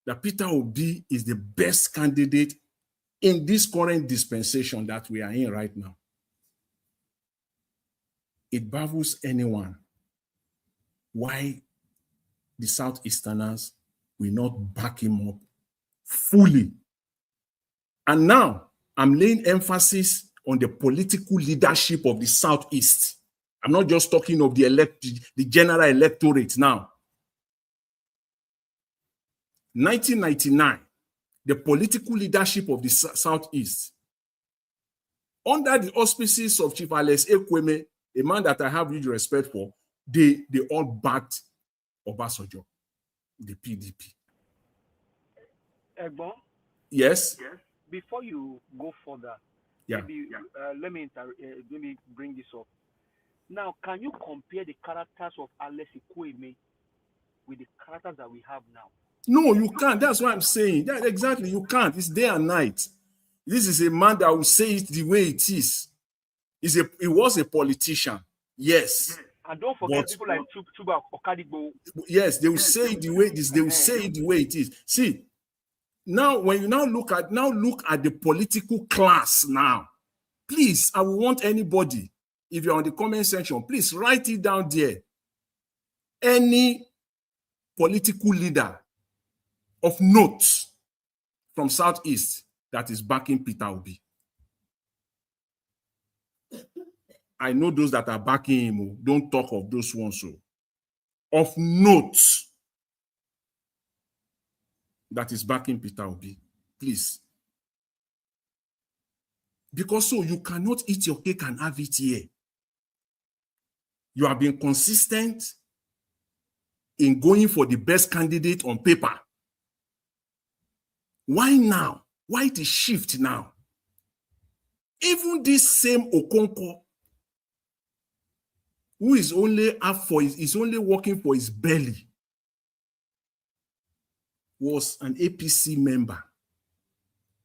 that Peter Obi is the best candidate in this current dispensation that we are in right now, it baffles anyone why the Southeasterners will not back him up fully. And now I'm laying emphasis on the political leadership of the Southeast. I'm not just talking of the general electorate now. 1999, the political leadership of the Southeast, under the auspices of Chief Alex Ekweme, a man that I have huge respect for, they all backed Obasanjo, the PDP. Egbon? Yes? Before you go further, maybe, let me bring this up. Now, can you compare the characters of Alex Ekweme with the characters that we have now? No, you can't. That's what I'm saying. That exactly, you can't. It's day and night. This is a man that will say it the way it is. He was a politician, yes. And don't forget people like Chuba Okadigbo. Yes, they will say it the way it is. They will say it the way it is. See, now when you look at the political class now, please, I will want anybody, if you're on the comment section, please write it down there. Any political leader of note from Southeast that is backing Peter Obi. I know those that are backing him. Don't talk of those ones. So, of note that is backing Peter Obi, please. Because so you cannot eat your cake and have it here. You have been consistent in going for the best candidate on paper. Why now? Why the shift now? Even this same Okonkwo, who is only working for his belly, was an APC member.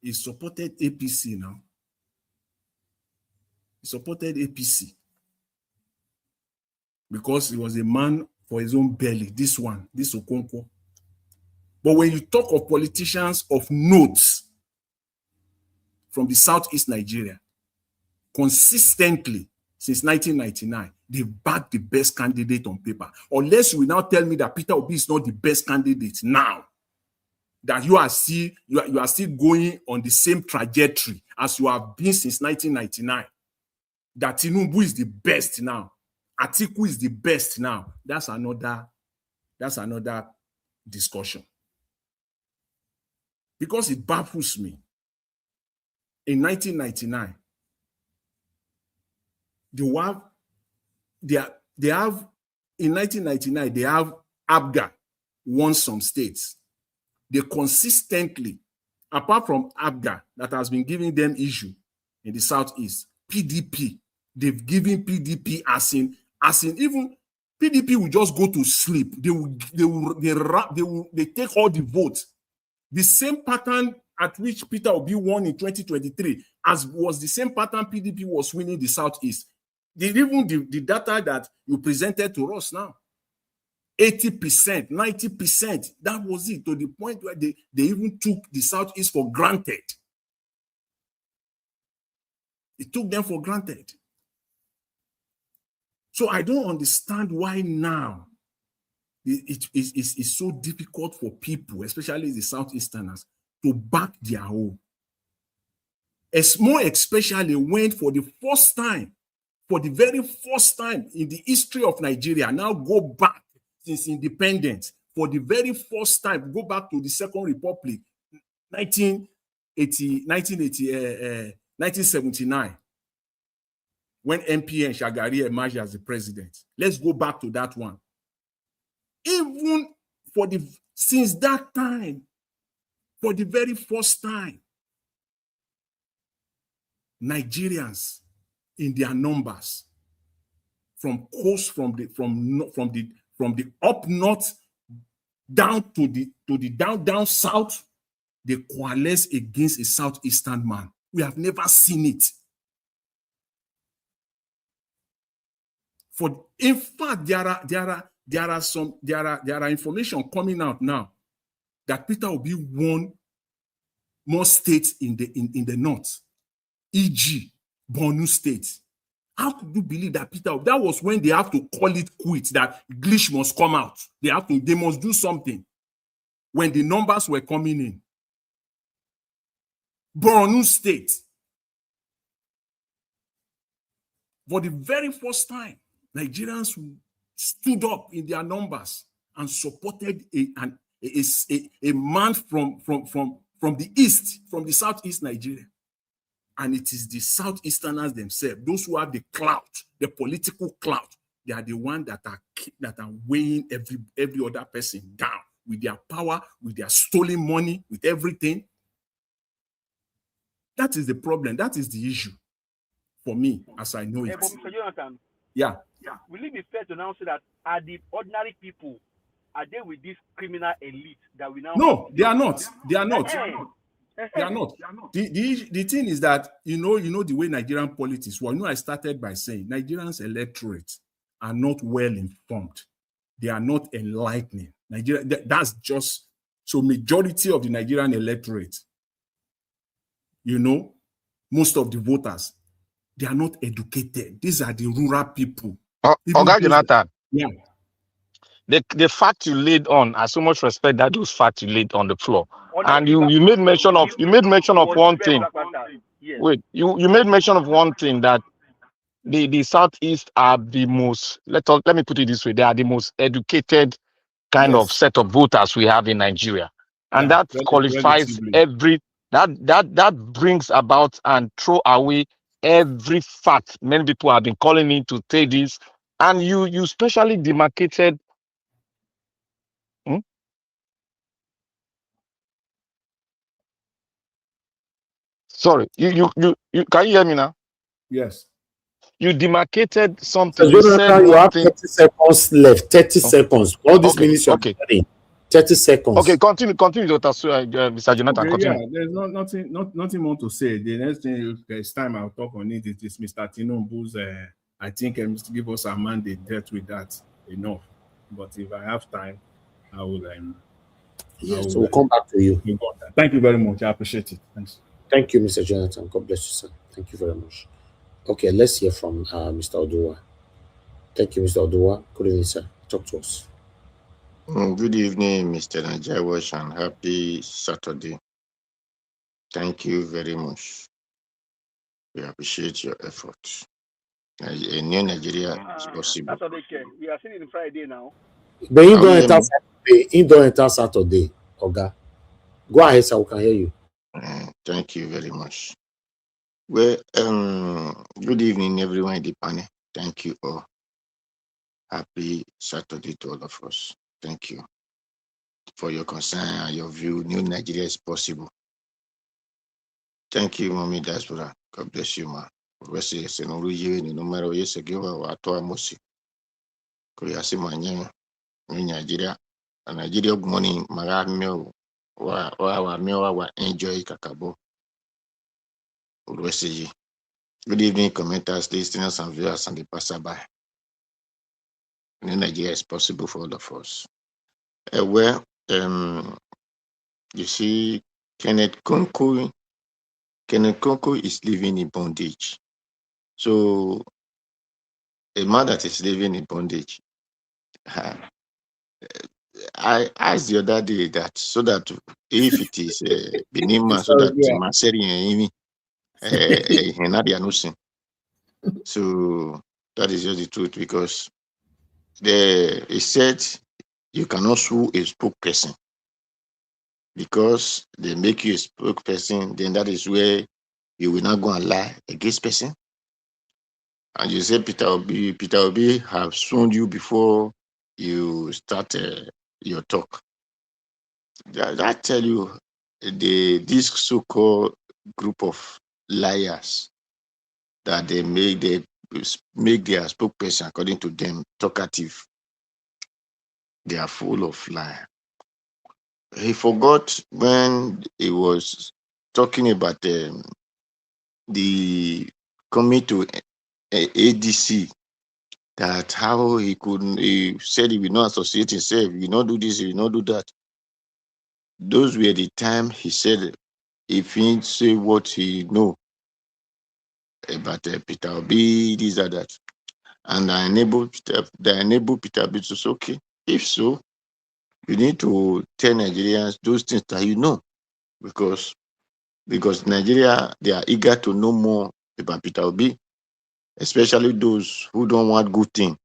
He supported APC now. He supported APC because he was a man for his own belly. This Okonkwo. But when you talk of politicians of note from the Southeast Nigeria, consistently since 1999, they backed the best candidate on paper. Unless you will now tell me that Peter Obi is not the best candidate now, that you are still going on the same trajectory as you have been since 1999, that Tinubu is the best now, Atiku is the best now. That's another discussion. Because it baffles me. In 1999, they have ABGA won some states. They consistently, apart from ABGA that has been giving them issue in the Southeast, PDP, they've given PDP as in even PDP will just go to sleep. They take all the votes. The same pattern at which Peter Obi won in 2023 as was the same pattern PDP was winning the Southeast. Even the data that you presented to us now, 80%, 90%, that was it, to the point where they even took the Southeast for granted. It took them for granted. So I don't understand why now it's so difficult for people, especially the Southeasterners, to back their own. More especially when for the very first time in the history of Nigeria, now go back since independence, for the very first time, go back to the Second Republic, 1979, when MPN Shagari emerged as the president. Let's go back to that one. Even since that time, for the very first time, Nigerians in their numbers, from the up north down to the down south, they coalesce against a Southeastern man. We have never seen it. In fact, there are information coming out now that Peter Obi won more states in the north, e.g., Borno State. How could you believe that Peter Obi? That was when they have to call it quits, that Glitch must come out. They must do something. When the numbers were coming in, Borno State, for the very first time, Nigerians stood up in their numbers and supported a man from the east, from the Southeast Nigeria. And it is the Southeasterners themselves, those who have the clout, the political clout, they are the ones that are weighing every other person down with their power, with their stolen money, with everything. That is the problem. That is the issue for me, as I know it. But Mr. Jonathan, yeah. Will it be fair to now say that are the ordinary people, are they with this criminal elite that we now? No, they are not. They are not. They are not. The thing is that you know the way Nigerian politics. Well, I started by saying Nigerians' electorates are not well informed. They are not enlightening. Nigeria. That's just So majority of the Nigerian electorate, most of the voters, they are not educated. These are the rural people. Oga Jonathan. Yeah. The fact you laid on, I so much respect that those facts you laid on the floor. And you made mention of one thing. Wait, you made mention of one thing, that the Southeast are the most, let me put it this way, they are the most educated kind of set of voters we have in Nigeria. And that qualifies that brings about and throw away every fact many people have been calling in to take this. And you specially demarcated. Sorry, you can you hear me now? Yes. You demarcated something. You said you have 30 seconds left. 30 seconds. All these minutes you are running. 30 seconds. Okay, continue, Dr. Mr. Jonathan. Okay, continue. yeah, there's nothing more to say. The next thing, if there's time, I'll talk on it. It is Mr. Tinubu's. I think to give us a mandate dealt with that enough. But if I have time, I will. Yes, we'll come back to you. Thank you very much. I appreciate it. Thanks. Thank you, Mr. Jonathan. God bless you, sir. Thank you very much. Okay, let's hear from Mr. Oduwa. Thank you, Mr. Oduwa. Good evening, sir. Talk to us. Good evening, Mr. Najawash, and happy Saturday. Thank you very much. We appreciate your efforts. A new Nigeria is possible. Saturday, we are sitting Friday now. But you don't enter Saturday. You don't enter Saturday, Oga. Go ahead, sir. We can hear you. Thank you very much. Well, good evening, everyone in the panel. Thank you all. Happy Saturday to all of us. Thank you for your concern and your view. New Nigeria is possible. Thank you, Mommy Diaspora. God bless you, man. Nigeria. Nigeria money, Magamio, wa enjoy Kakabo. Good evening, commenters, listeners, and viewers, and the passerby. New Nigeria is possible for all of us. You see, Kenneth Okonkwo is living in bondage. So, a man that is living in bondage, I asked the other day that so that if it is Benin man, so that Maseri and so that is just the truth, because he said you cannot sue a spokesperson because they make you a spokesperson, then that is where you will not go and lie against person. And you say Peter Obi have sued you before you start your talk. That tell you this so-called group of liars that they make their spokesperson, according to them, talkative. They are full of lie. He forgot when he was talking about the coming to ADC, that how he said he will not associate himself, he will not do this, he will not do that. Those were the time he said if he say what he know about Peter Obi, this or that. And I enable Peter Obi to say, okay, if so, you need to tell Nigerians those things that you know, because Nigeria, they are eager to know more about Peter Obi, especially those who don't want good thing,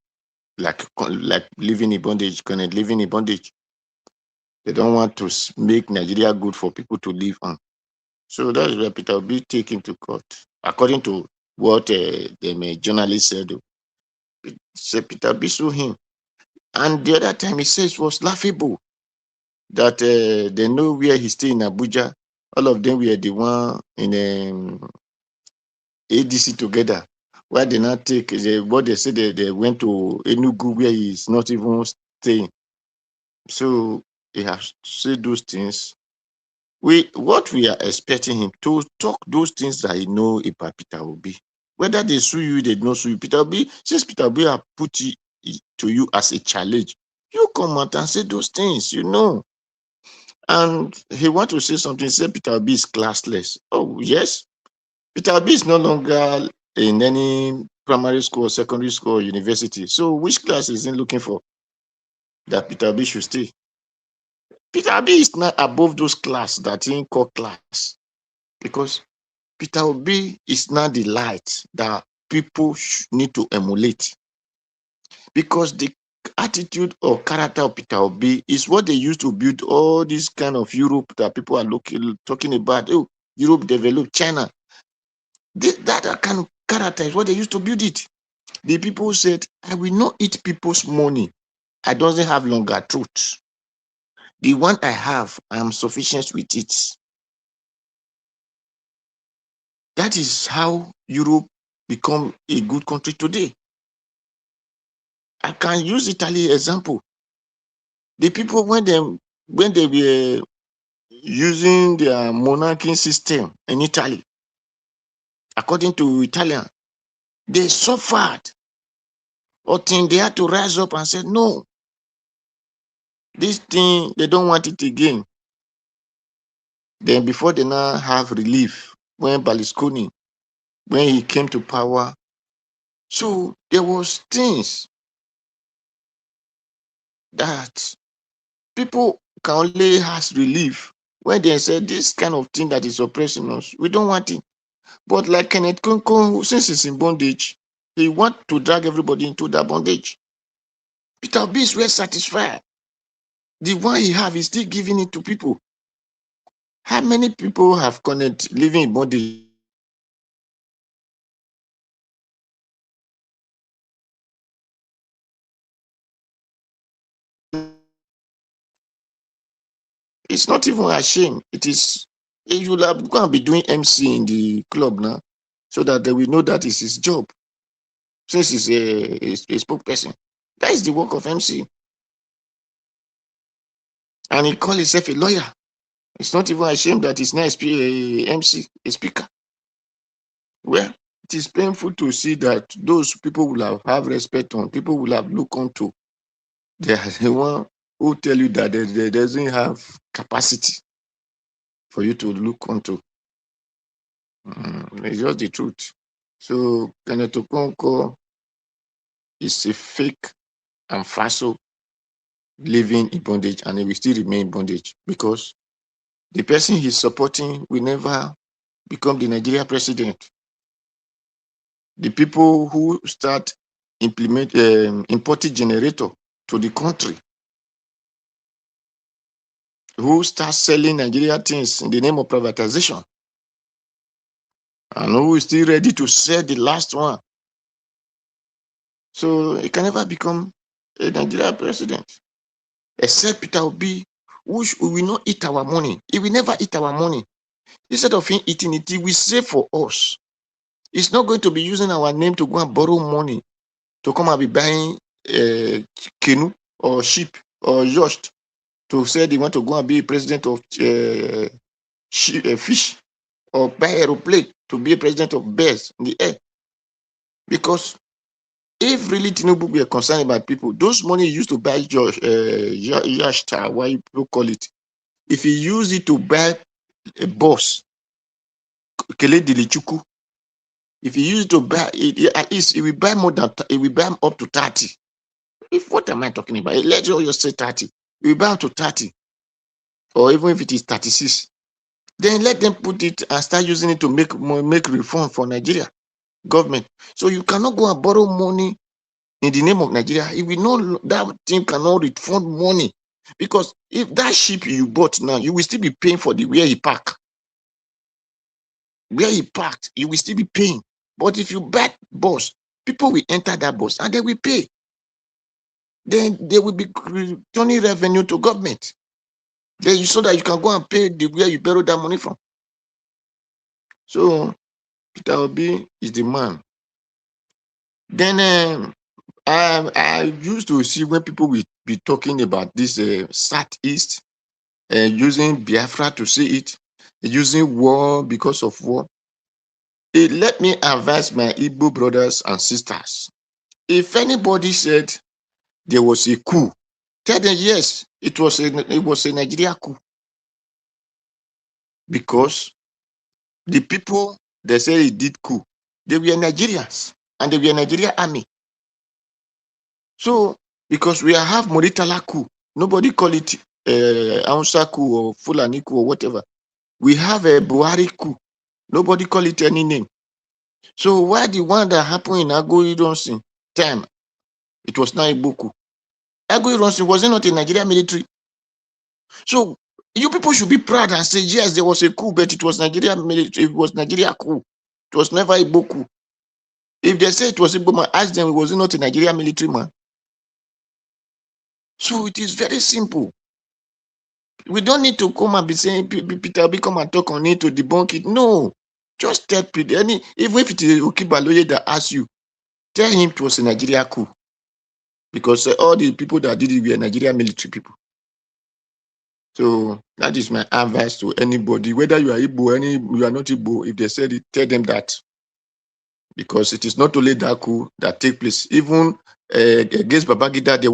like living in bondage, living in bondage. They don't want to make Nigeria good for people to live on. So that is where Peter Obi take him to court, according to what the journalist said. Peter Obi sue him, and the other time he says it was laughable that they know where he stay in Abuja. All of them were the one in ADC together. Why they not take what they said they went to Enugu where he is not even staying. So he has said those things. What we are expecting him to talk those things that he know about Peter Obi. Whether they sue you, they don't sue you. Peter Obi, since Peter Obi have put it to you as a challenge, you come out and say those things, you know. And he want to say something. He said Peter Obi is classless. Oh, yes. Peter Obi is no longer in any primary school, secondary school, or university. So which class is he looking for that Peter Obi should stay? Peter Obi is not above those class that he call class, because Peter Obi is not the light that people need to emulate, because the attitude or character of Peter Obi is what they used to build all this kind of Europe that people are talking about. Oh, Europe developed, China. That kind of character is what they used to build it. The people said, I will not eat people's money. I don't have longer truth. The one I have, I am sufficient with it. That is how Europe become a good country today. I can use Italy example. The people when they were using their monarchy system in Italy, according to Italian, they suffered. Until they had to rise up and say, no, this thing, they don't want it again. Then before they now have relief, when Berlusconi, when he came to power, so there was things that people can only have relief when they said this kind of thing that is oppressing us, we don't want it. But like Kenneth Okonkwo, since he's in bondage, he wants to drag everybody into that bondage. Peter Obi is well satisfied. The one he have is still giving it to people. How many people have Kenneth living in bondage? It's not even a shame. It is, he will have going to be doing MC in the club now, so that they will know that is his job. Since he's a spokesperson, that is the work of MC. And he called himself a lawyer. It's not even a shame that he's not a MC, a speaker. Well, it is painful to see that those people will have respect on, people will have look onto. They are the one who tell you that they doesn't have capacity for you to look onto. It's just the truth. So Kenneth Okonkwo is a fake and falso living in bondage, and he will still remain in bondage because the person he's supporting will never become the Nigeria president. The people who start importing generator to the country, who start selling Nigeria things in the name of privatization, and who is still ready to sell the last one. So he can never become a Nigeria president, except Peter Obi, which we will not eat our money. He will never eat our money. Instead of him eating it, he will save for us. He's not going to be using our name to go and borrow money to come and be buying canoe or ship or yacht to say they want to go and be president of fish, or buy aeroplane to be a president of bears in the air. Because if really Tinubu were concerned about people, those money used to buy yacht, what you call it, if he used it to buy a bus, Kele Dilichuku, if he used it to buy it, at least he will buy more than, he will buy up to 30. If what am I talking about? Let's just say 30. We will buy up to 30, or even if it is 36. Then let them put it and start using it to make reform for Nigeria government. So you cannot go and borrow money in the name of Nigeria. If we know that thing cannot refund money, because if that ship you bought now, you will still be paying for the where he parked. Where he parked, you will still be paying. But if you buy bus, people will enter that bus and they will pay. Then they will be returning revenue to government. Then you so that you can go and pay the where you borrowed that money from. So Peter Obi is the man. Then I used to see when people will be talking about this Southeast, using Biafra to see it, using war because of war. Let me advise my Igbo brothers and sisters. If anybody said there was a coup, tell them yes, it was a Nigeria coup. because the people they say he did coup, they were Nigerians and they were Nigeria army. So because we have Moritala coup, nobody call it Ansa coup or Fulani coup or whatever. We have a Buhari coup, nobody call it any name. So why the one that happened in Agui Ronsin time, it was not Igbo coup. Agui Ronsin was not in Nigeria military. So you people should be proud and say, yes, there was a coup, but it was Nigeria military, it was Nigeria coup. It was never Igbo coup. If they say it was Igbo man, ask them, was it not a Nigeria military man? So it is very simple. We don't need to come and be saying, Peter Obi come and talk on it to debunk it. No. Just tell people, even if it is Okibaloye that asks you, tell him it was a Nigeria coup. Because all the people that did it were Nigeria military people. So that is my advice to anybody, whether you are Igbo, you are not Igbo, if they said it, tell them that. Because it is not only that coup that take place. Even against Babangida, there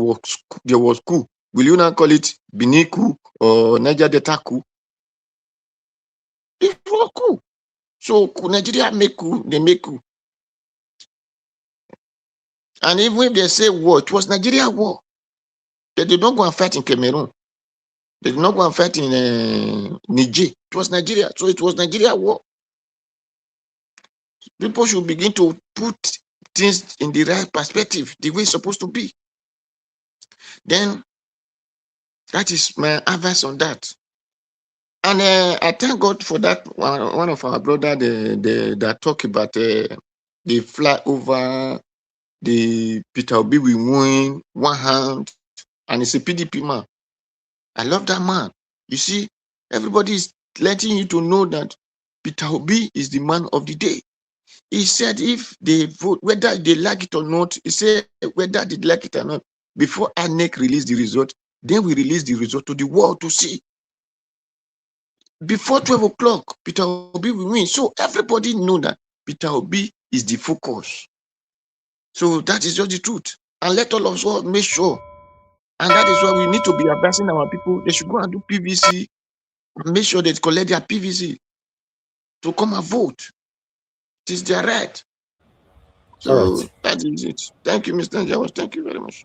was coup. Will you not call it Benin coup or Niger Delta coup? It was coup. So Nigeria make coup, they make coup. And even if they say war, it was Nigeria war. They did not go and fight in Cameroon. They did not go and fight in Niger. It was Nigeria. So it was Nigeria war. People should begin to put things in the right perspective, the way it's supposed to be. Then that is my advice on that. And I thank God for that. One of our brother that talk about the flyover, the Peter Obi will win one hand, and it's a PDP man. I love that man. You see, everybody is letting you to know that Peter Obi is the man of the day. He said if they vote, whether they like it or not, he said whether they like it or not, before INEC release the result, then we release the result to the world to see. Before 12 o'clock, Peter Obi will win. So everybody know that Peter Obi is the focus. So that is just the truth. And let all of us make sure. And that is why we need to be advising our people. They should go and do PVC and make sure they collect their PVC to come and vote. It is their right. So that is it. Thank you, Mr. Jawas. Thank you very much.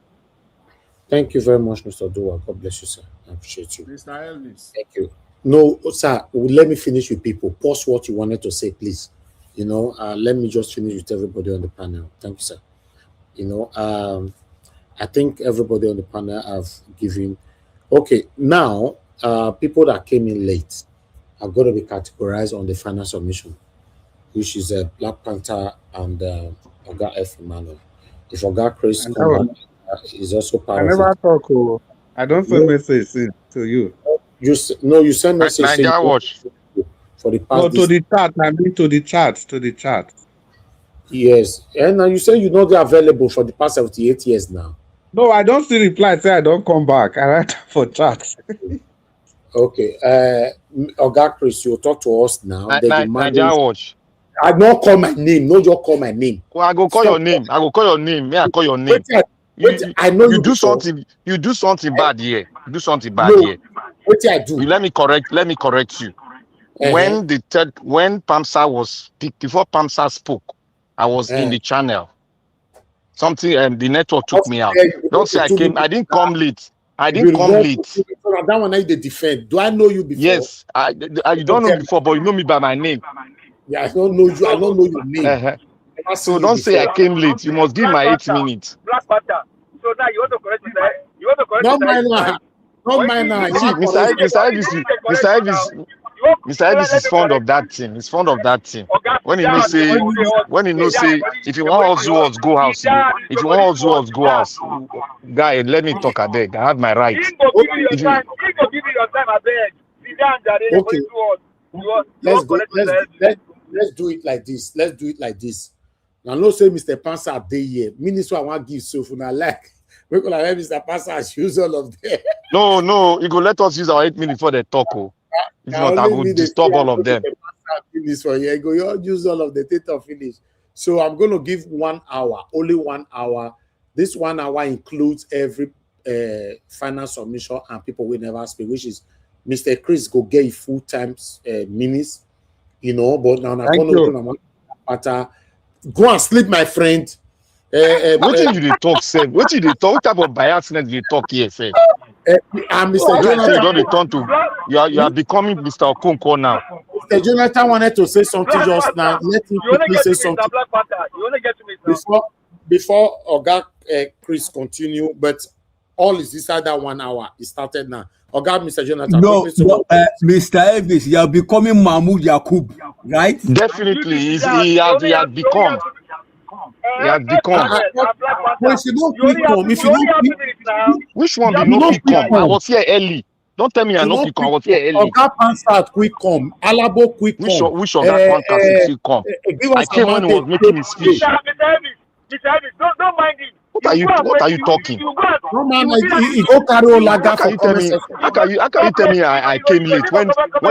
Thank you very much, Mr. Dua. God bless you, sir. I appreciate you. Mr. Elvis. Thank you. No, sir, let me finish with people. Pause what you wanted to say, please. Let me just finish with everybody on the panel. Thank you, sir. I think everybody on the panel have given. Okay, now, people that came in late are going to be categorized on the final submission, which is Black Panther and Oga F. Emmanuel. If Oga Chris is also part of it. I never talk. I don't send message to you. You send message for the past. No, to the chat. I mean to the chat. To the chat. Yes, and now you say you're not available for the past 78 years now. No, I don't see reply. Say I don't come back. I write for chat. Okay, Oga Chris, you'll talk to us now. Nigeria Watch. I don't call my name. No, you call my name. Well, I go call your name. I go call your name. May I call your name? I know you do something. You do something bad here. You do something bad here. What I do? Let me correct you. When Pamsa was before Pamsa spoke, I was in the channel. Something the network took me out. Don't say I came. I didn't come late. I didn't come late. That one I did defend. Do I know you before? Yes, I don't know before, but you know me by my name. Yeah, I don't know you. I don't know your name. So don't say I came late. You must give my 8 minutes. Black Panther. So now you want to correct it? You want to correct it? Not mine now. Mr. Elvis is fond of that thing. He's fond of that thing. When he knows say, if you want us go house, if you want us go house, guy, let me talk a beg. I have my right. He go give you your time. I beg. Sit down, Jare. Okay. Let's do it like this. Now, no say Mr. Pansa day here. Minister, I want to give so for now like. We're going to let Mr. Pansa use all of them. No, you go let us use our 8 minutes for the talk. If not, I will disturb all of them. You go use all of the data finish. So I'm going to give 1 hour, only 1 hour. This 1 hour includes every final submission and people will never speak, which is Mr. Chris go get full time minutes, you know. But now I Thank you. Go and sleep, my friend. What did they talk, sir? What did they talk? What type of biasness they talk here, sir? Mr. You say you don't Jonathan, return to you are becoming Mr. Okonkwo now. Mr. Jonathan wanted to say something just now. Let him You only quickly get say to me, something Black Panther. You only get to me, sir. before Oga Chris continue. But all is inside that 1 hour. It started now. Oga, Mr. Jonathan, No, Mr. Elvis, you are becoming Mahmoud Yakub, right? Definitely, he had become. He had become. But if you don't click on, if you don't click, Which one be no pick come? I was here early. Don't tell me I no pick come. I was here early. Oga Pansat quick come. Alabo quick come. Which Oga Pansat quick come? I came when he was making his speech. Mr. Elvis, don't mind him. What are you talking? No man, he go carry Olaga for comment section. How can you tell me I came late when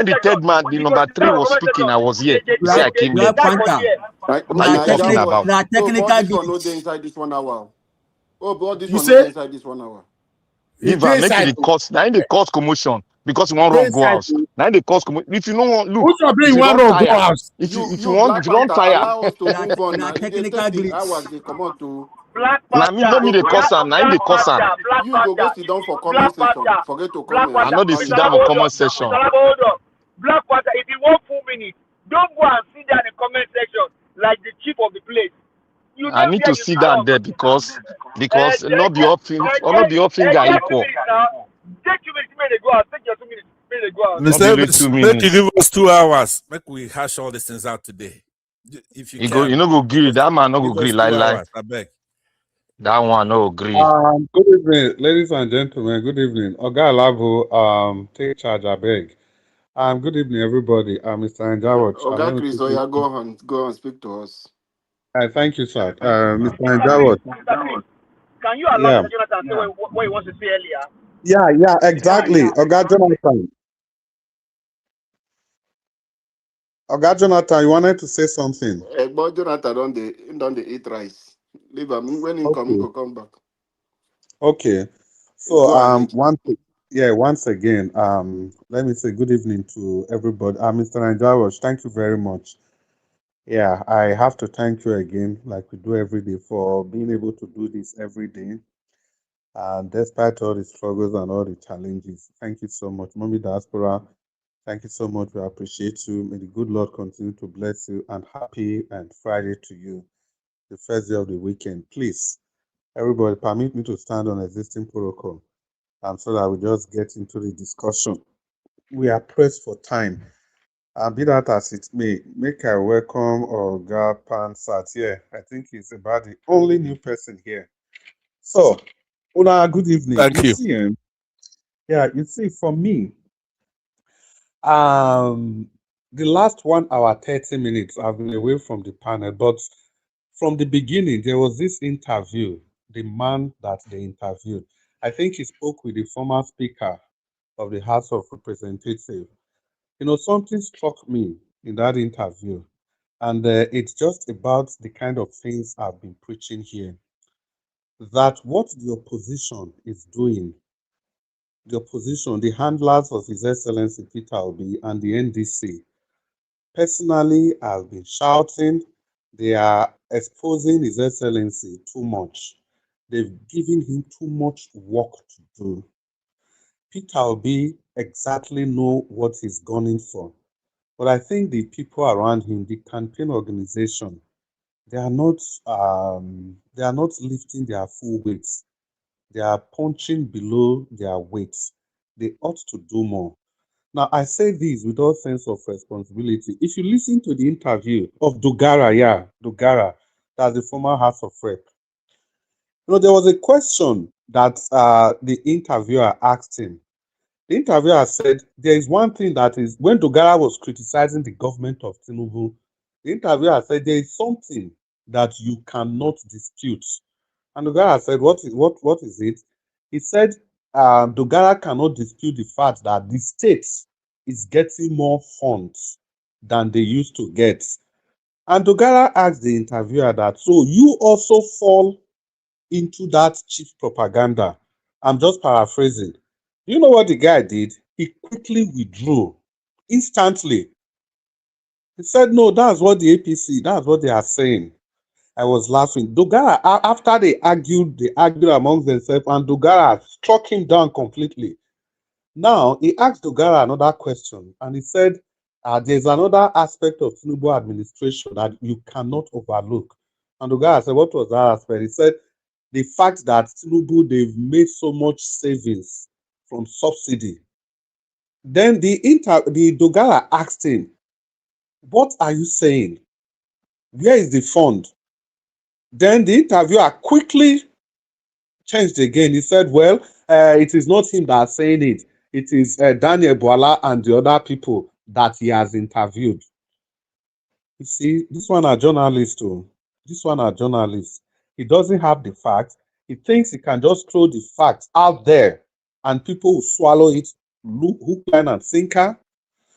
the third man, the number 3 was speaking? I was here. You say I came late. What are you talking about? No day inside this 1 hour. Oh, but this one inside this 1 hour. Leave am make it cause. Now in the cause commotion because you want run go house. Now in the cause commotion. If you don't want look, who's not bring one run go house? If you don't tire. Allow us to move on now. If they take the hours, they come out to. Now me no me the cause am. Now in the cause am. You go sit down for comment section. Forget to comment. I know they sit down for comment section. Black Panther, if you want 4 minutes, don't go and sit down in the comment section like the chief of the place. I need to sit down there because not be all finger equal. Take 2 minutes, may they go out. Take your 2 minutes, may they go out. Mr. Elvis, make you give us 2 hours. Make we hash all these things out today. If you can. You no go agree. That man no go agree. Like. I beg. That one no agree. Good evening, ladies and gentlemen. Good evening. Oga Alavo, take charge, I beg. Good evening, everybody. Mr. Njawat. Oga Chris, go on, speak to us. Thank you, sir. Mr. Njawat. Can you allow Jonathan to say what he wants to say earlier? Yeah, exactly. Oga Jonathan. Oga Jonathan, you wanted to say something? But Jonathan don't they eat rice. Leave him when he come, he will come back. Okay. So once again, let me say good evening to everybody. Mr. Njawat, thank you very much. Yeah, I have to thank you again, like we do every day, for being able to do this every day. And despite all the struggles and all the challenges, thank you so much. Mommy Diaspora, thank you so much. We appreciate you. May the good Lord continue to bless you, and happy and Friday to you, the first day of the weekend. Please, everybody, permit me to stand on existing protocol so that we just get into the discussion. We are pressed for time. Be that as it may, make I welcome Oga Pansat here. I think he's about the only new person here. So, Ola, good evening. Thank you. See, you see, for me, the last 1 hour, 30 minutes, I've been away from the panel, but from the beginning, there was this interview, the man that they interviewed. I think he spoke with the former Speaker of the House of Representatives. You know, something struck me in that interview, and it's just about the kind of things I've been preaching here. That what the opposition is doing, the opposition, the handlers of His Excellency Peter Obi and the NDC, personally, I've been shouting, they are exposing His Excellency too much. They've given him too much work to do. Peter Obi exactly know what he's gunning for. But I think the people around him, the campaign organization, they are not lifting their full weights. They are punching below their weights. They ought to do more. Now, I say this with all sense of responsibility. If you listen to the interview of Dogara, that's the former House of Rep. You know, there was a question that the interviewer asked him. The interviewer said, there is one thing that is, when Dogara was criticizing the government of Tinubu, the interviewer said, there is something that you cannot dispute. And Dogara said, what is it? He said, Dogara cannot dispute the fact that the state is getting more funds than they used to get. And Dogara asked the interviewer that, so you also fall into that cheap propaganda. I'm just paraphrasing. You know what the guy did? He quickly withdrew instantly. He said, no, that's what the APC, that's what they are saying. I was laughing. Dogara, after they argued amongst themselves, and Dogara struck him down completely. Now, he asked Dogara another question, and he said, there's another aspect of Tinubu administration that you cannot overlook. And Dogara said, what was that aspect? He said, the fact that Tinubu, they've made so much savings from subsidy. Then the Dogara asked him, what are you saying? Where is the fund? Then the interviewer quickly changed again. He said, well, it is not him that's saying it. It is Daniel Boala and the other people that he has interviewed. You see, this one are journalists too. This one are journalists. He doesn't have the facts. He thinks he can just throw the facts out there and people will swallow it, hook, line, and sinker.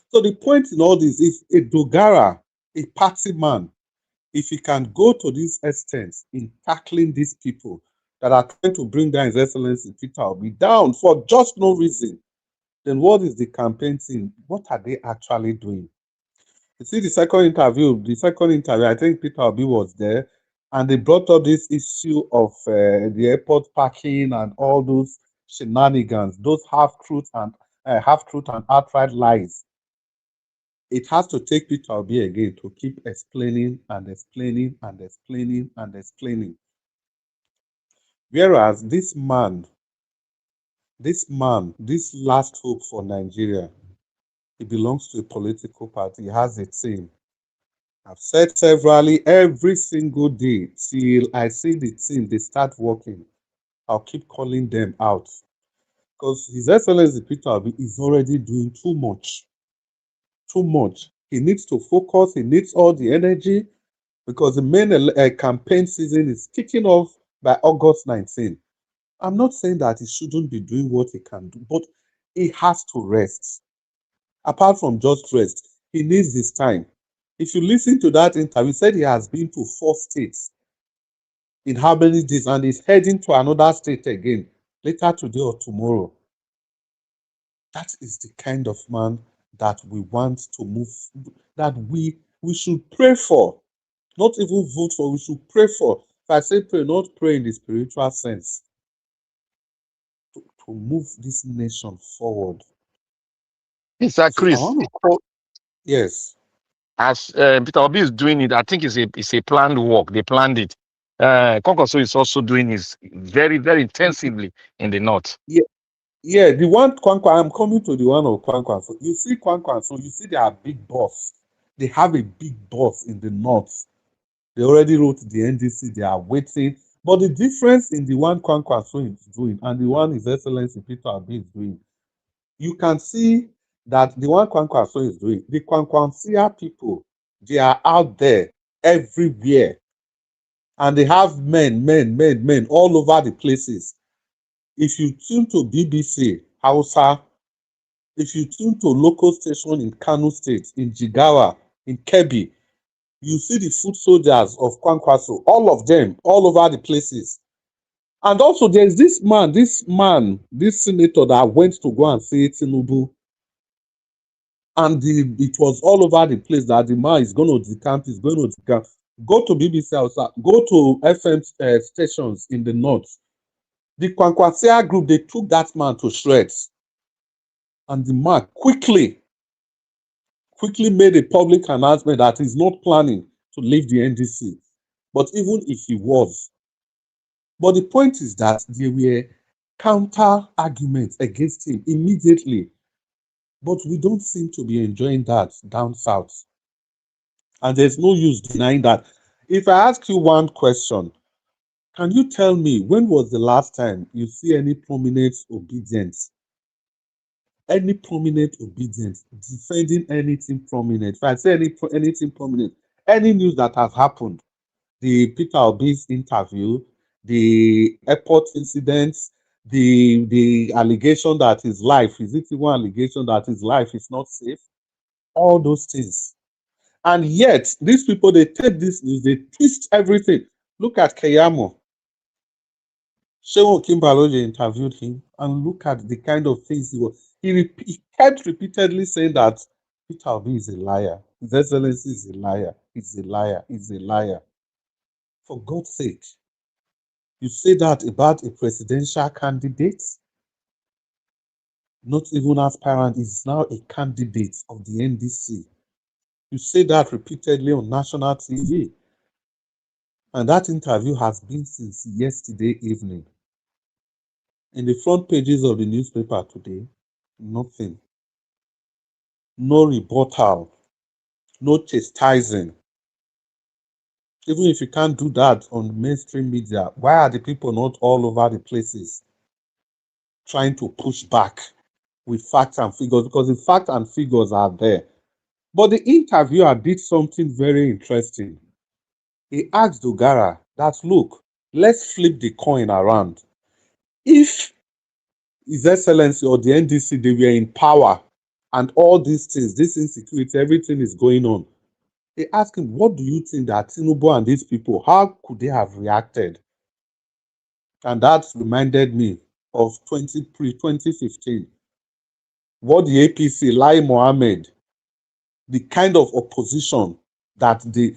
So the point in all this is a Dogara, a party man, if he can go to this extent in tackling these people that are trying to bring down His Excellency Peter Obi down for just no reason, then what is the campaign team? What are they actually doing? You see the second interview, I think Peter Obi was there, and they brought up this issue of the airport parking and all those shenanigans, those half-truth and outright lies. It has to take Peter Obi again to keep explaining and explaining and explaining and explaining. Whereas this last hope for Nigeria, he belongs to a political party. He has a team. I've said severally, every single day till I see the team, they start working, I'll keep calling them out. Because His Excellency Peter Obi is already doing too much. Too much. He needs to focus. He needs all the energy because the main campaign season is kicking off by August 19. I'm not saying that he shouldn't be doing what he can do, but he has to rest. Apart from just rest, he needs his time. If you listen to that interview, he said he has been to 4 states in how many days, and he's heading to another state again later today or tomorrow. That is the kind of man that we want to move, that we should pray for, not even vote for, we should pray for. If I say pray, not pray in the spiritual sense, to move this nation forward. Mr. Chris, yes. As Peter Obi is doing it, I think it's a planned work. They planned it. Konkoso is also doing it very, very intensively in the north. Yeah, the one Kwankwa, I'm coming to the one of Kwankwa. So you see Kwankwa, so you see they are big boss. They have a big boss in the north. They already wrote the NDC, they are waiting. But the difference in the one Kwankwa is doing and the one His Excellency Peter Obi is doing, you can see that the one Kwankwa is doing, the Kwankwansia people, they are out there everywhere. And they have men all over the places. If you tune to BBC Hausa, if you tune to local station in Kano State, in Jigawa, in Kebbi, you see the foot soldiers of Kwankwaso, all of them, all over the places. And also there's this senator that went to go and see Tinubu. And it was all over the place that the man is going to decamp, Go to BBC Hausa, go to FM stations in the north. The Kwankwasia group, they took that man to shreds. And the man quickly made a public announcement that he's not planning to leave the NDC. But even if he was. But the point is that there were counter arguments against him immediately. But we don't seem to be enjoying that down south. And there's no use denying that. If I ask you one question, can you tell me when was the last time you see any prominent obedience? Any prominent obedience defending anything prominent? If I say anything prominent, any news that has happened, the Peter Obi's interview, the airport incidents, the allegation that his life, is it one allegation that his life is not safe? All those things. And yet, these people, they take this news, they twist everything. Look at Keyamo. Shehu Kimbaloje interviewed him, and look at the kind of things he kept repeatedly saying that Peter Obi is a liar. His Excellency is a liar. He's a liar. He's a liar. For God's sake, you say that about a presidential candidate? Not even aspirant, is now a candidate of the NDC. You say that repeatedly on national TV. And that interview has been since yesterday evening. In the front pages of the newspaper today, nothing. No rebuttal. No chastising. Even if you can't do that on the mainstream media, why are the people not all over the places trying to push back with facts and figures? Because the facts and figures are there. But the interviewer did something very interesting. He asked Dogara that, look, let's flip the coin around. If His Excellency or the NDC, they were in power and all these things, this insecurity, everything is going on. They asked him, what do you think that Tinubu and these people, how could they have reacted? And that reminded me of 2015. What the APC, Lai Mohammed, the kind of opposition that they,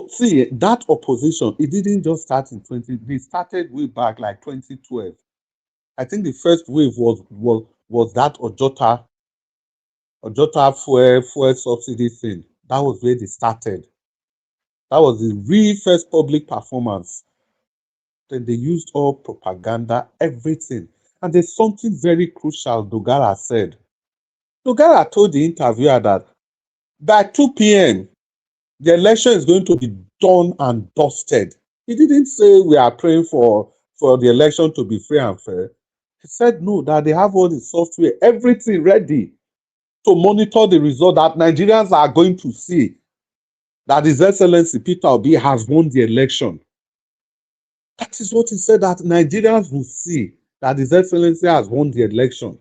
see, that opposition, it didn't just start in they started way back like 2012. I think the first wave was that Ojota fuel subsidy thing. That was where they started. That was the real first public performance. Then they used all propaganda, everything. And there's something very crucial Dogara said. Dogara told the interviewer that by 2 p.m., the election is going to be done and dusted. He didn't say we are praying for the election to be free and fair. He said no, that they have all the software, everything ready to monitor the result, that Nigerians are going to see that His Excellency Peter Obi has won the election. That is what he said, that Nigerians will see that His Excellency has won the election.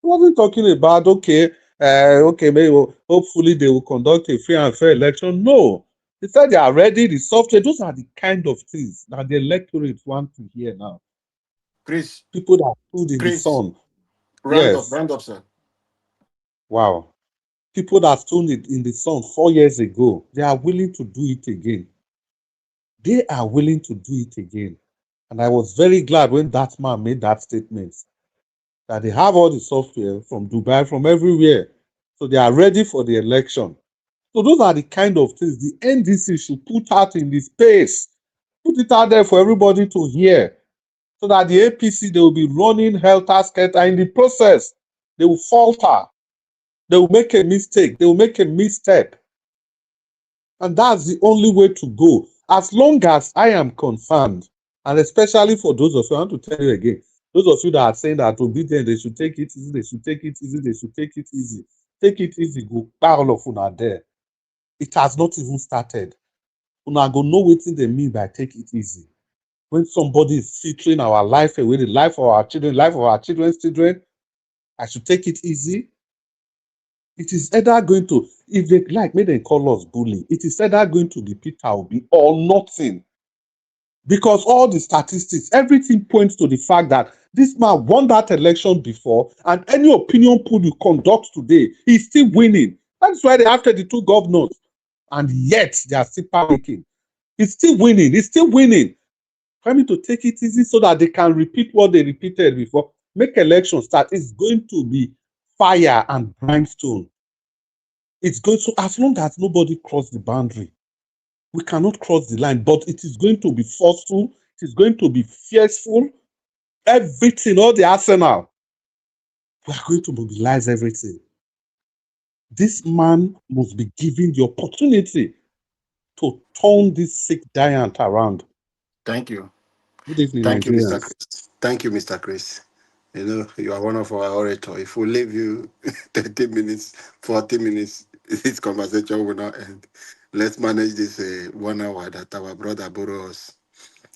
He wasn't talking about, maybe hopefully they will conduct a free and fair election. No. He said they are ready, the software. Those are the kind of things that the electorate want to hear now. Chris. People that stood in the sun. Round up, sir. Wow. People that stood in the sun 4 years ago, they are willing to do it again. They are willing to do it again. And I was very glad when that man made that statement, that they have all the software from Dubai, from everywhere. So they are ready for the election. So those are the kind of things the NDC should put out in the space. Put it out there for everybody to hear. So that the APC, they will be running helter-skelter. In the process, they will falter. They will make a mistake. They will make a misstep. And that's the only way to go. As long as I am concerned, and especially for those of you, I want to tell you again, those of you that are saying that obedient, they should take it easy, they should take it easy, they should take it easy. Take it easy, go all of una there. It has not even started. Una go know what they mean by take it easy. When somebody is filtering our life away, the life of our children, life of our children's children, I should take it easy. It is either going to, if they like, may they call us bully, it is either going to be Peter Obi or nothing. Because all the statistics, everything points to the fact that this man won that election before, and any opinion poll you conduct today, he's still winning. That's why they have 32 governors, and yet they are still panicking. He's still winning. He's still winning. For me to take it easy so that they can repeat what they repeated before, make elections start. It's going to be fire and brimstone. It's going to, as long as nobody cross the boundary, we cannot cross the line, but it is going to be forceful. It is going to be fierceful. Everything, all the arsenal. We are going to mobilize everything. This man must be given the opportunity to turn this sick giant around. Thank you. Good evening, Thank you, Mr. Nigerians. Chris. Thank you, Mr. Chris. You know, you are one of our orators. If we leave you 30 minutes, 40 minutes, this conversation will not end. Let's manage this 1 hour that our brother borrow us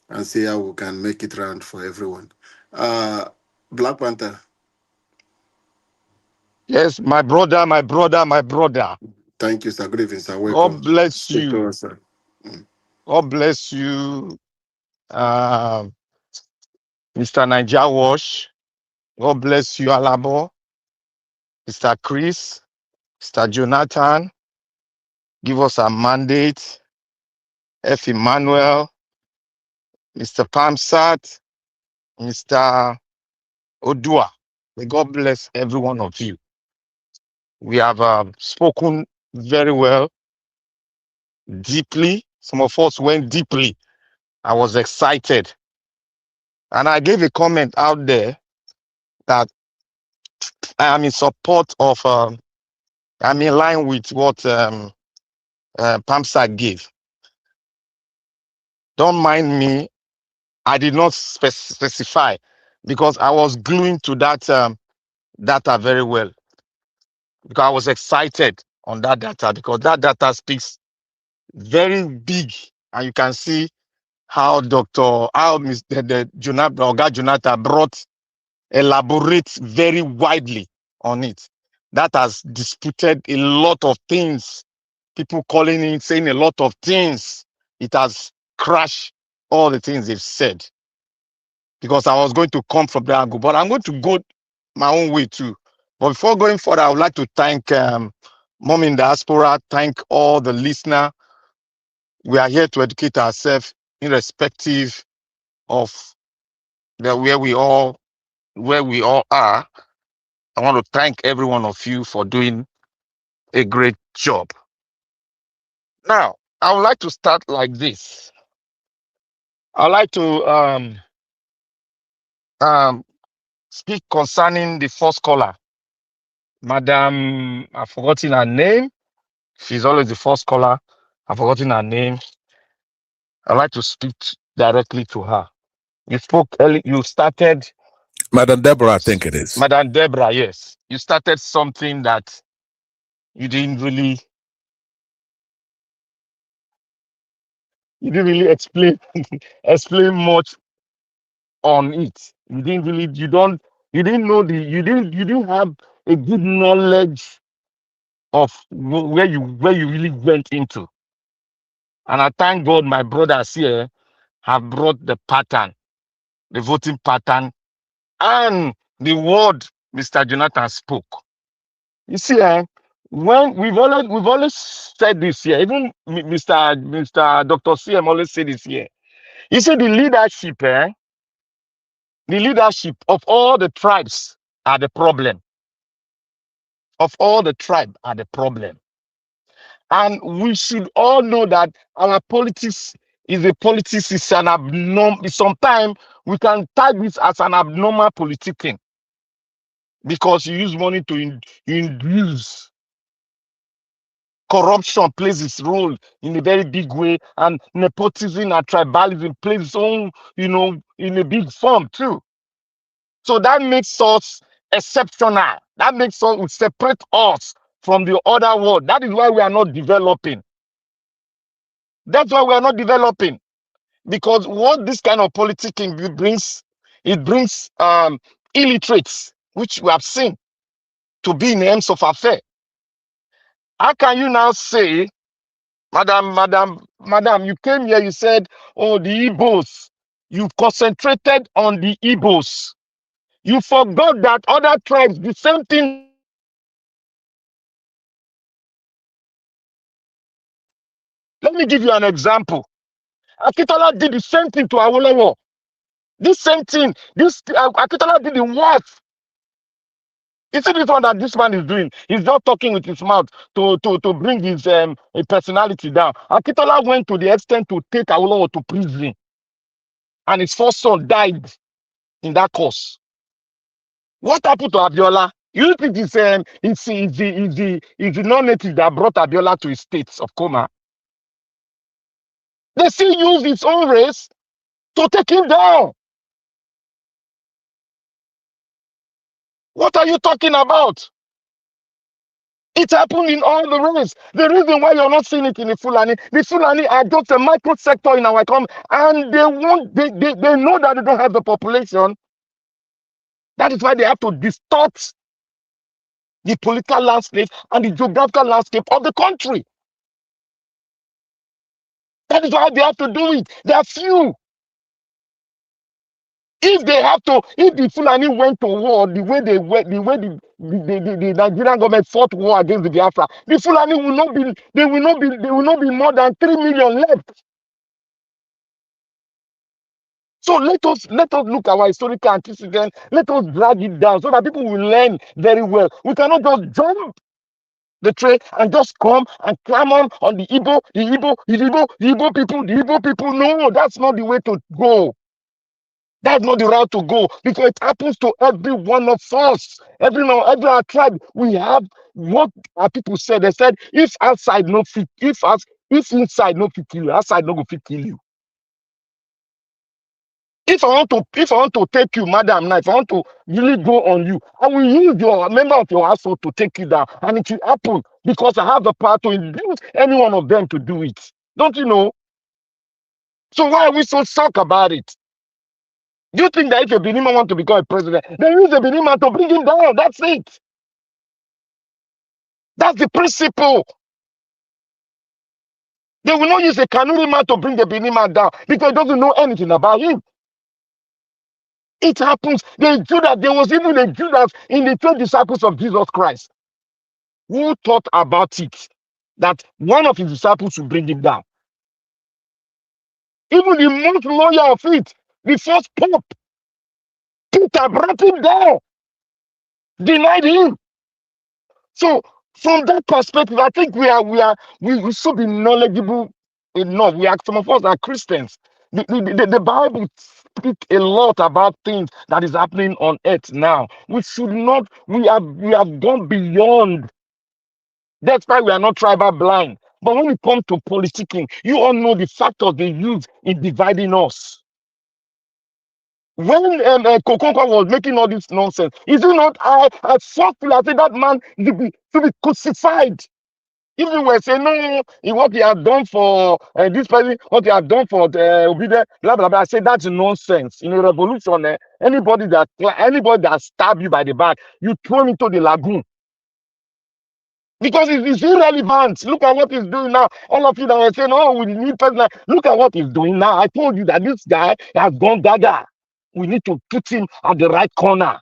and see how we can make it round for everyone. Black Panther. Yes, my brother. Thank you, sir. Good evening, sir. Welcome. God bless Speak to you. us, sir. God bless you, Mr. Niger Wash. God bless you, Alabo. Mr. Chris, Mr. Jonathan, give us a mandate. F. Emmanuel, Mr. Pamsat, Mr. Odua. May God bless every one of you. We have spoken very well, deeply. Some of us went deeply. I was excited. And I gave a comment out there that I am in support of, I'm in line with what Pamsat gave. Don't mind me. I did not specify because I was gluing to that data very well. Because I was excited on that data because that data speaks very big, and you can see how Mr. Jonathan brought elaborates very widely on it. That has disputed a lot of things. People calling in, saying a lot of things. It has crashed all the things they've said. Because I was going to come from that angle, but I'm going to go my own way too. But before going further, I would like to thank Mom in Diaspora, thank all the listeners. We are here to educate ourselves irrespective of where we all are. I want to thank every one of you for doing a great job. Now, I would like to start like this. I'd like to speak concerning the first caller, Madam, I've forgotten her name. She's always the first caller. I've forgotten her name. I'd like to speak directly to her. You spoke early, you started. Madam Deborah, I think it is. Madam Deborah, yes. You started something that you didn't really explain explain much on it. You didn't have a good knowledge of where you really went into. And I thank God my brothers here have brought the pattern, the voting pattern, and the word Mr. Jonathan spoke. You see, when we've always said this here, even Mr. Dr. CM always said this here. You see, the leadership of all the tribes are the problem. Of all the tribe are the problem. And we should all know that our politics is an abnormal. Sometimes we can tag this as an abnormal politicking because you use money to induce corruption plays its role in a very big way, and nepotism and tribalism plays its own, in a big form too. So that makes us exceptional. That makes us separate us from the other world. That is why we are not developing. That's why we are not developing. Because what this kind of politicking brings, it brings illiterates, which we have seen to be in the aims of affair. How can you now say, Madam, you came here, you said, oh, the Igbos, you concentrated on the Igbos. You forgot that other tribes, the same thing. Let me give you an example. Akitola did the same thing to Awolowo. This same thing, Akitola did the worst. You see this one that this man is doing? He's not talking with his mouth to bring his personality down. Akitola went to the extent to take Awolowo to prison. And his first son died in that course. What happened to Abiola? You think it's the non-native that brought Abiola to his states of coma? They still use his own race to take him down. What are you talking about? It happened in all the race. The reason why you're not seeing it in the Fulani are just a micro sector in our economy, and they know that they don't have the population. That is why they have to distort the political landscape and the geographical landscape of the country. That is why they have to do it. They are few. If they have to, if the Fulani went to war the way they went, the Nigerian government fought war against the Biafra, the Fulani will not be, they will not be more than 3 million left. So let us look at our historical antecedent. Let us drag it down so that people will learn very well. We cannot just jump the train and just come and climb on the Igbo people. No, that's not the way to go. That's not the route to go, because it happens to every one of us. Every our tribe, we have what our people said. They said, if outside no fit, if inside no fit kill you, outside no go fit kill you. If I want to take you, madam, now, if I want to really go on you, I will use your member of your household to take you down, and it will happen because I have the power to induce any one of them to do it. Don't you know? So why are we so shocked about it? Do you think that if a Benin man want to become a president, they use a Benin man to bring him down? That's it. That's the principle. They will not use a Kanuri man to bring the Benin man down because he doesn't know anything about him. It happens. There was even a Judas in the 12 disciples of Jesus Christ who thought about it, that one of his disciples would bring him down. Even the most loyal of it, the first Pope, Peter, brought him down, denied him. So from that perspective, I think we should be knowledgeable enough. Some of us are Christians. The Bible speaks a lot about things that is happening on earth now. We should not. We have gone beyond. That's why we are not tribal blind. But when it comes to politicking, you all know the factors they use in dividing us. When Okonkwo was making all this nonsense, is it not? I fought I said that man to be crucified. If you were saying no, what he has done for this person, what he has done for obedient, blah blah blah, I said that's nonsense. In a revolution, anybody that stab you by the back, you throw him into the lagoon. Because it's irrelevant. Look at what he's doing now. All of you that were saying, oh, we need person. Look at what he's doing now. I told you that this guy has gone gaga. We need to put him at the right corner.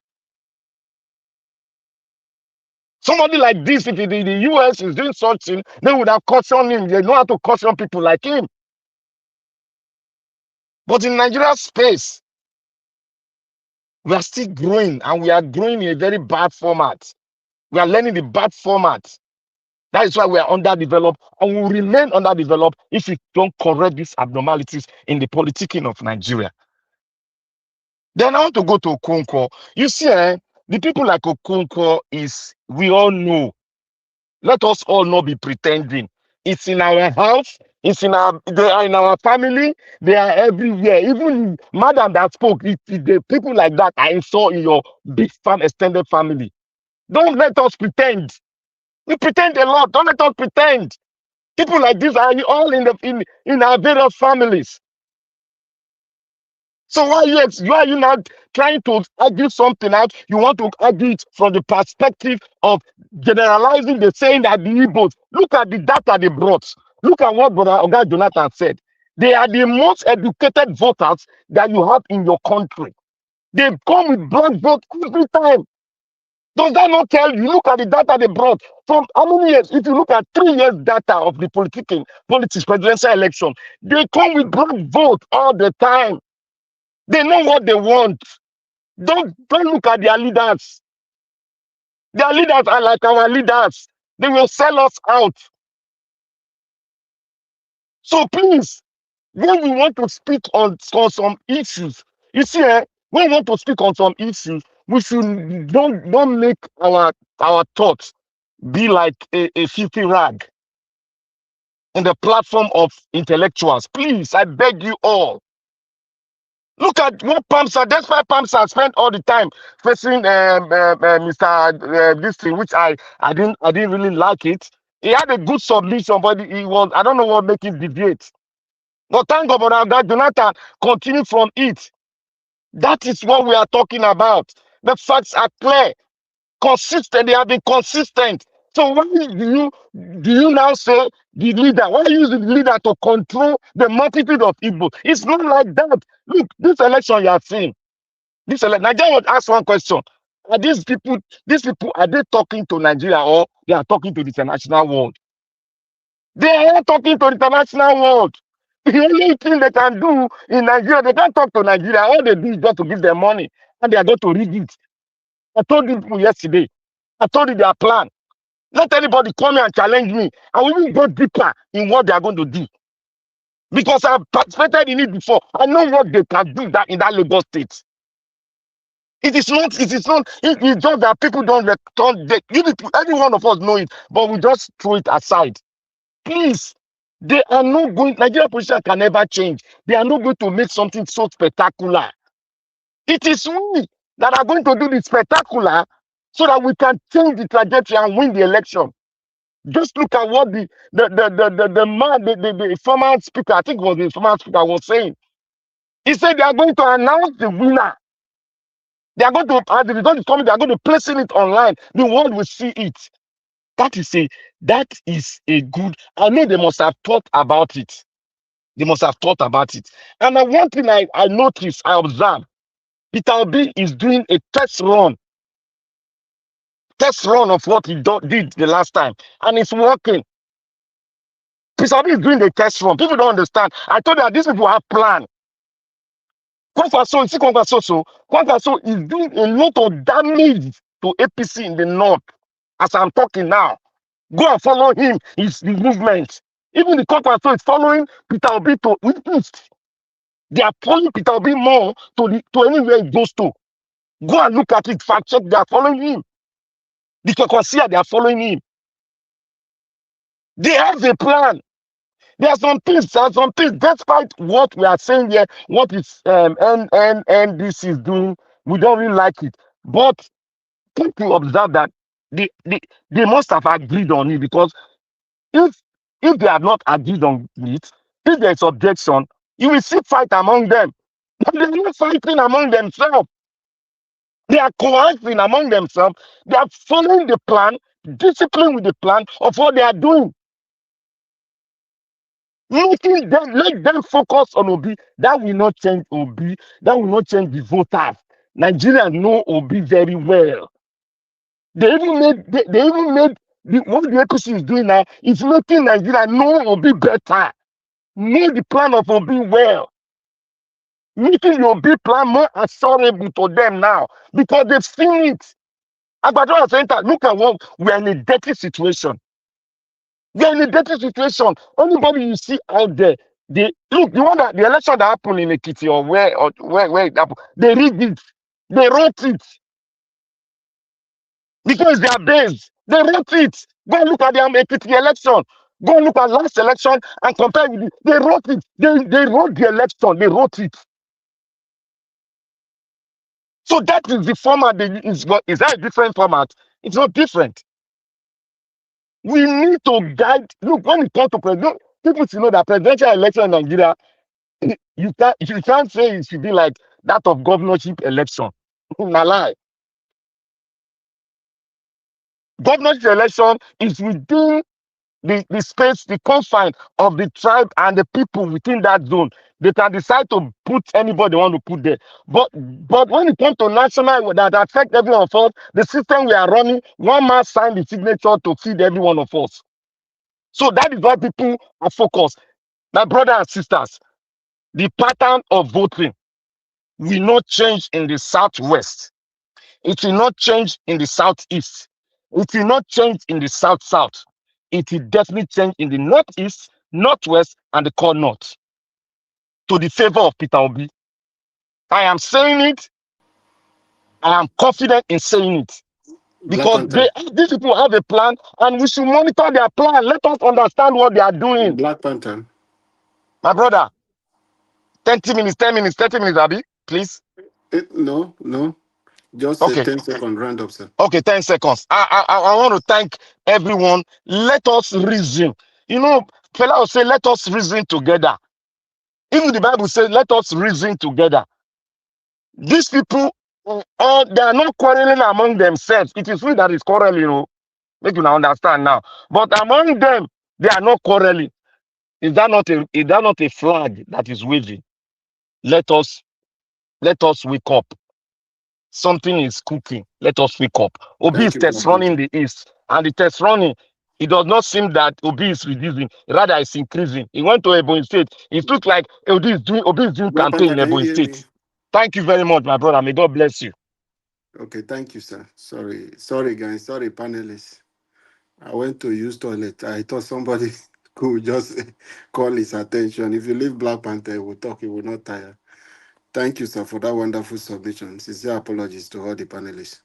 Somebody like this, if the US is doing such thing, they would have cautioned him. They know how to caution people like him. But in Nigeria space, we are still growing, and we are growing in a very bad format. We are learning the bad format. That is why we are underdeveloped, and we will remain underdeveloped if we don't correct these abnormalities in the politicking of Nigeria. Then I want to go to Okonkwo. You see, the people like Okonkwo we all know. Let us all not be pretending. It's in our house, they are in our family, they are everywhere. Even madam that spoke, the people like that I saw in your big extended family. Don't let us pretend. We pretend a lot. Don't let us pretend. People like this are all in our various families. So why are you not trying to argue something out? You want to argue it from the perspective of generalizing the saying that the Igbos. Look at the data they brought. Look at what Brother Oga Jonathan said. They are the most educated voters that you have in your country. They come with black vote every time. Does that not tell you? Look at the data they brought. From how many years? If you look at 3 years data of the politics presidential election, they come with black vote all the time. They know what they want. Don't look at their leaders. Their leaders are like our leaders. They will sell us out. So please, when we want to speak on some issues, you see, when we want to speak on some issues, we should don't make our thoughts be like a filthy rag on the platform of intellectuals. Please, I beg you all. Look at what Pamsa, that's why Pamsa spent all the time facing Mr. This thing, which I didn't really like it. He had a good submission, but I don't know what make him deviate. But thank God that Jonathan continued from it. That is what we are talking about. The facts are clear, consistent. They have been consistent. So why do you now say the leader? Why use the leader to control the multitude of Igbo? It's not like that. Look, this election you are seeing, Nigeria would ask one question. Are these people, are they talking to Nigeria or they are talking to the international world? They are not talking to the international world. The only thing they can do in Nigeria, they can't talk to Nigeria. All they do is just to give them money and they are going to read it. I told you people yesterday. I told you their plan. Let anybody come here and challenge me. I will even go deeper in what they are going to do. Because I've participated in it before. I know what they can do that in that Lagos state. It's just that people don't return. Every one of us know it, but we just throw it aside. Please, they are not going, Nigeria position can never change. They are not going to make something so spectacular. It is we that are going to do the spectacular so that we can change the trajectory and win the election. Just look at what the former speaker, I think it was the former speaker, was saying. He said they are going to announce the winner. They are going to, as the result is coming, they are going to place it online. The world will see it. That is a good, I know they must have thought about it. They must have thought about it. And one thing I noticed, I observed, Peter Obi is doing a test run of what he did the last time. And it's working. Peter Obi is doing the test run. People don't understand. I told you that these people have plan. Kwankwaso is doing a lot of damage to APC in the north. As I'm talking now, go and follow him, his movement. Even the Kwankwaso is following Peter Obi to east. They are following Peter Obi more to anywhere he goes to. Go and look at it, fact check, they are following him. The Kwankwasia, they are following him. They have a plan. There are some things, despite what we are saying here, what is NDC is doing, we don't really like it. But people observe that they must have agreed on it, because if they have not agreed on it, if there is objection, you will see fight among them. But they are not fighting among themselves. They are coercing among themselves. They are following the plan, discipline with the plan of what they are doing. Making them, let them focus on Obi. That will not change Obi. That will not change the voters. Nigerians know Obi very well. They even made what the APC is doing now is making Nigeria know Obi better. Know the plan of Obi well. Making the Obi plan more assurable to them now, because they've seen it. Agbadora Center, look at what we are in a dirty situation. We are in a dirty situation. Anybody you see out there, the election that happened in Ekiti or where it happened, they rigged it, they wrote it. Because they are based. They wrote it. Go and look at the Ekiti election. Go and look at last election and compare with it. They wrote it. They wrote the election. They wrote it. So that is the format. Is that a different format? It's not different. We need to guide. Look, when it comes to president, people should know that presidential election in Nigeria, you can't say it should be like that of governorship election. Na lie. Governorship election is within the space, the confine of the tribe and the people within that zone. They can decide to put anybody they want to put there. But when it comes to national that affect every one of us, the system we are running, one man sign the signature to feed every one of us. So that is why people are focused. My brothers and sisters, the pattern of voting will not change in the southwest. It will not change in the southeast. It will not change in the south-south. It will definitely change in the northeast, northwest, and the core north to the favor of Peter Obi. I am saying it. I am confident in saying it. Because these people have a plan, and we should monitor their plan. Let us understand what they are doing. Black Panther. My brother, 10 minutes, 30 minutes, Abi, please. No. Just okay. a 10-second round up, sir. Okay, 10 seconds. I want to thank everyone. Let us reason. You know, fella will say, let us reason together. Even the Bible says, let us reason together. These people, they are not quarreling among themselves. It is we that is quarreling, you know. Make you understand now. But among them, they are not quarreling. Is that not a flag that is waving? Let us wake up. something is cooking. Let us wake up. Obi Thank is you, test Captain. running the east, and the test running, it does not seem that Obi is reducing, rather it's increasing. He went to Ebony State. It looks like Obi is doing Black campaign Panther, in can you Ebony hear me? State. Thank you very much, my brother. May God bless you. Okay, thank you, sir. Sorry, guys. Sorry, panelists. I went to use toilet. I thought somebody could just call his attention. If you leave Black Panther, he will talk. He will not tire. Thank you, sir, for that wonderful submission. Sincere apologies to all the panelists.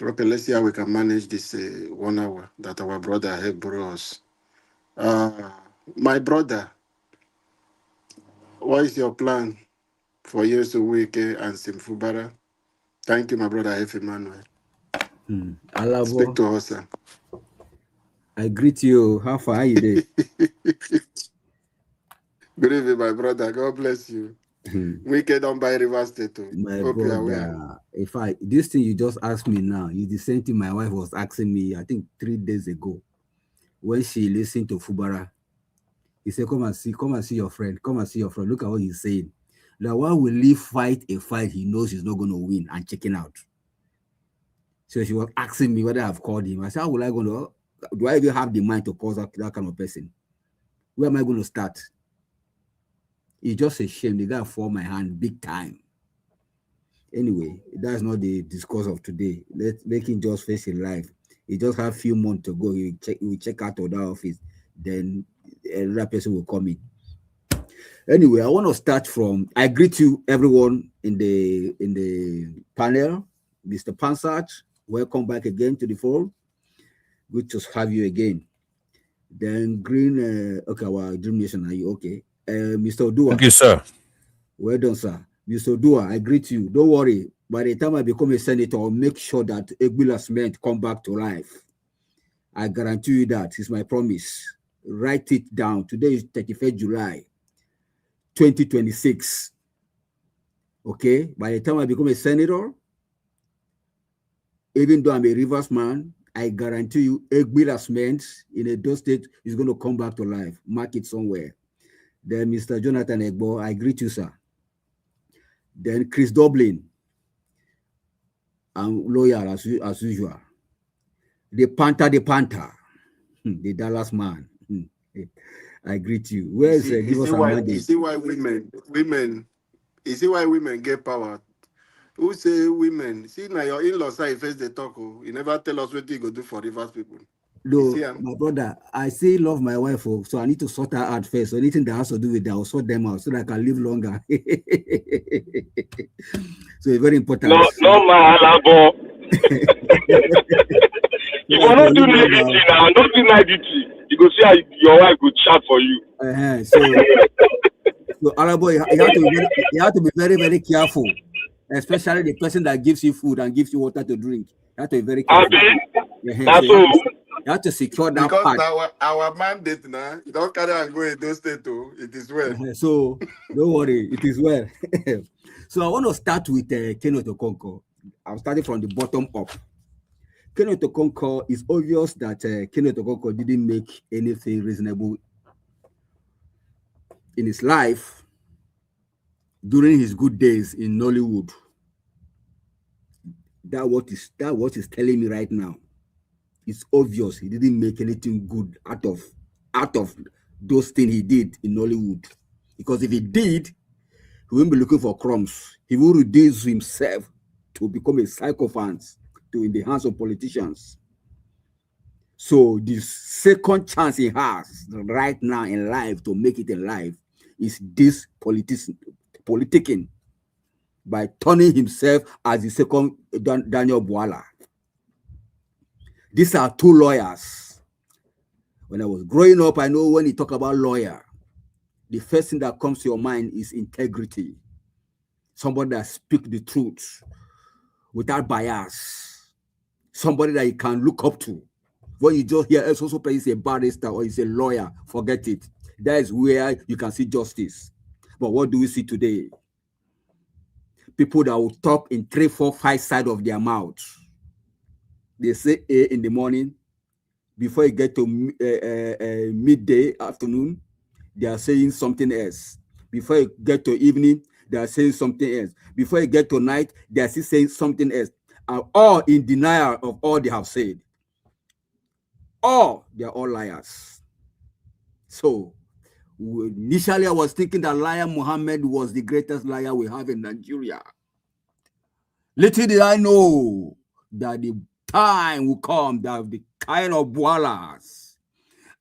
Okay, let's see how we can manage this 1 hour that our brother helped borrow us. My brother, what is your plan for years week and Simfubara? Thank you, my brother F. Emmanuel. Alabo, Speak to us, sir. I greet you. How far are you there? Good evening, my brother. God bless you. Wicked don't buy River State. My Hope you are well. brother, if this thing you just asked me now is the same thing my wife was asking me, I think 3 days ago, when she listened to Fubara. He said, come and see your friend. Come and see your friend. Look at what he's saying. Now, why will he fight a fight he knows he's not going to win and checking out? So she was asking me whether I've called him. I said, how will I go to? Do I even have the mind to call that kind of person? Where am I going to start? It's just a shame. The guy forced my hand big time. Anyway, that's not the discourse of today. Let's make him just face in life. He just have a few months to go. He will check out of that office. Then another person will come in. Anyway, I want to start from. I greet you, everyone in the panel. Mr. Pansach, welcome back again to the forum. Good to have you again. Then Green, okay, our Dream Nation, are you okay? Mr. Odua. Thank you, sir. Well done, sir. Mr. Odua, I greet you. Don't worry. By the time I become a senator, I'll make sure that Egbila cement come back to life. I guarantee you that. It's my promise. Write it down. Today is 31st July, 2026. Okay? By the time I become a senator, even though I'm a Rivers man, I guarantee you Egbila cement in Edo State is going to come back to life. Mark it somewhere. Then Mr. Jonathan Egbo, I greet you, sir. Then Chris Dublin, I'm loyal as usual. The Panther, the Dallas man. I greet you. Where's You see why women get power? Who say women? See now your in-laws say first they talk. You never tell us what you go do for Rivers people. No, my brother, I still love my wife, so I need to sort her out first. So anything that has to do with that, I'll sort them out so that I can live longer. So it's very important. No, my Alabo. You will not do negativity now. Don't do negativity. You go see how your wife will chat for you. So Alabo, you have to be very, very careful, especially the person that gives you food and gives you water to drink. You have to be very careful. You have to secure that because part. Because our mandate now, you don't carry and go in those states too. It is well. So don't worry, it is well. So I want to start with Kenneth Okonkwo. I'm starting from the bottom up. Kenneth Okonkwo, it's obvious that Kenneth Okonkwo didn't make anything reasonable in his life during his good days in Nollywood. That what is telling me right now. It's obvious he didn't make anything good out of those things he did in Nollywood. Because if he did, he wouldn't be looking for crumbs. He will reduce himself to become a sycophant in the hands of politicians. So the second chance he has right now in life to make it in life is this politicking by turning himself as the second Daniel Bwala. These are two lawyers. When I was growing up, I know when you talk about lawyer, the first thing that comes to your mind is integrity. Somebody that speaks the truth without bias. Somebody that you can look up to. When you just hear also is a barrister or is a lawyer, forget it. That is where you can see justice. But what do we see today? People that will talk in 3, 4, 5 sides of their mouth. They say A in the morning. Before you get to midday, afternoon, they are saying something else. Before you get to evening, they are saying something else. Before you get to night, they are still saying something else. And all in denial of all they have said. They are all liars. So initially I was thinking that liar Muhammad was the greatest liar we have in Nigeria. Little did I know that the time will come that the kind of Boalas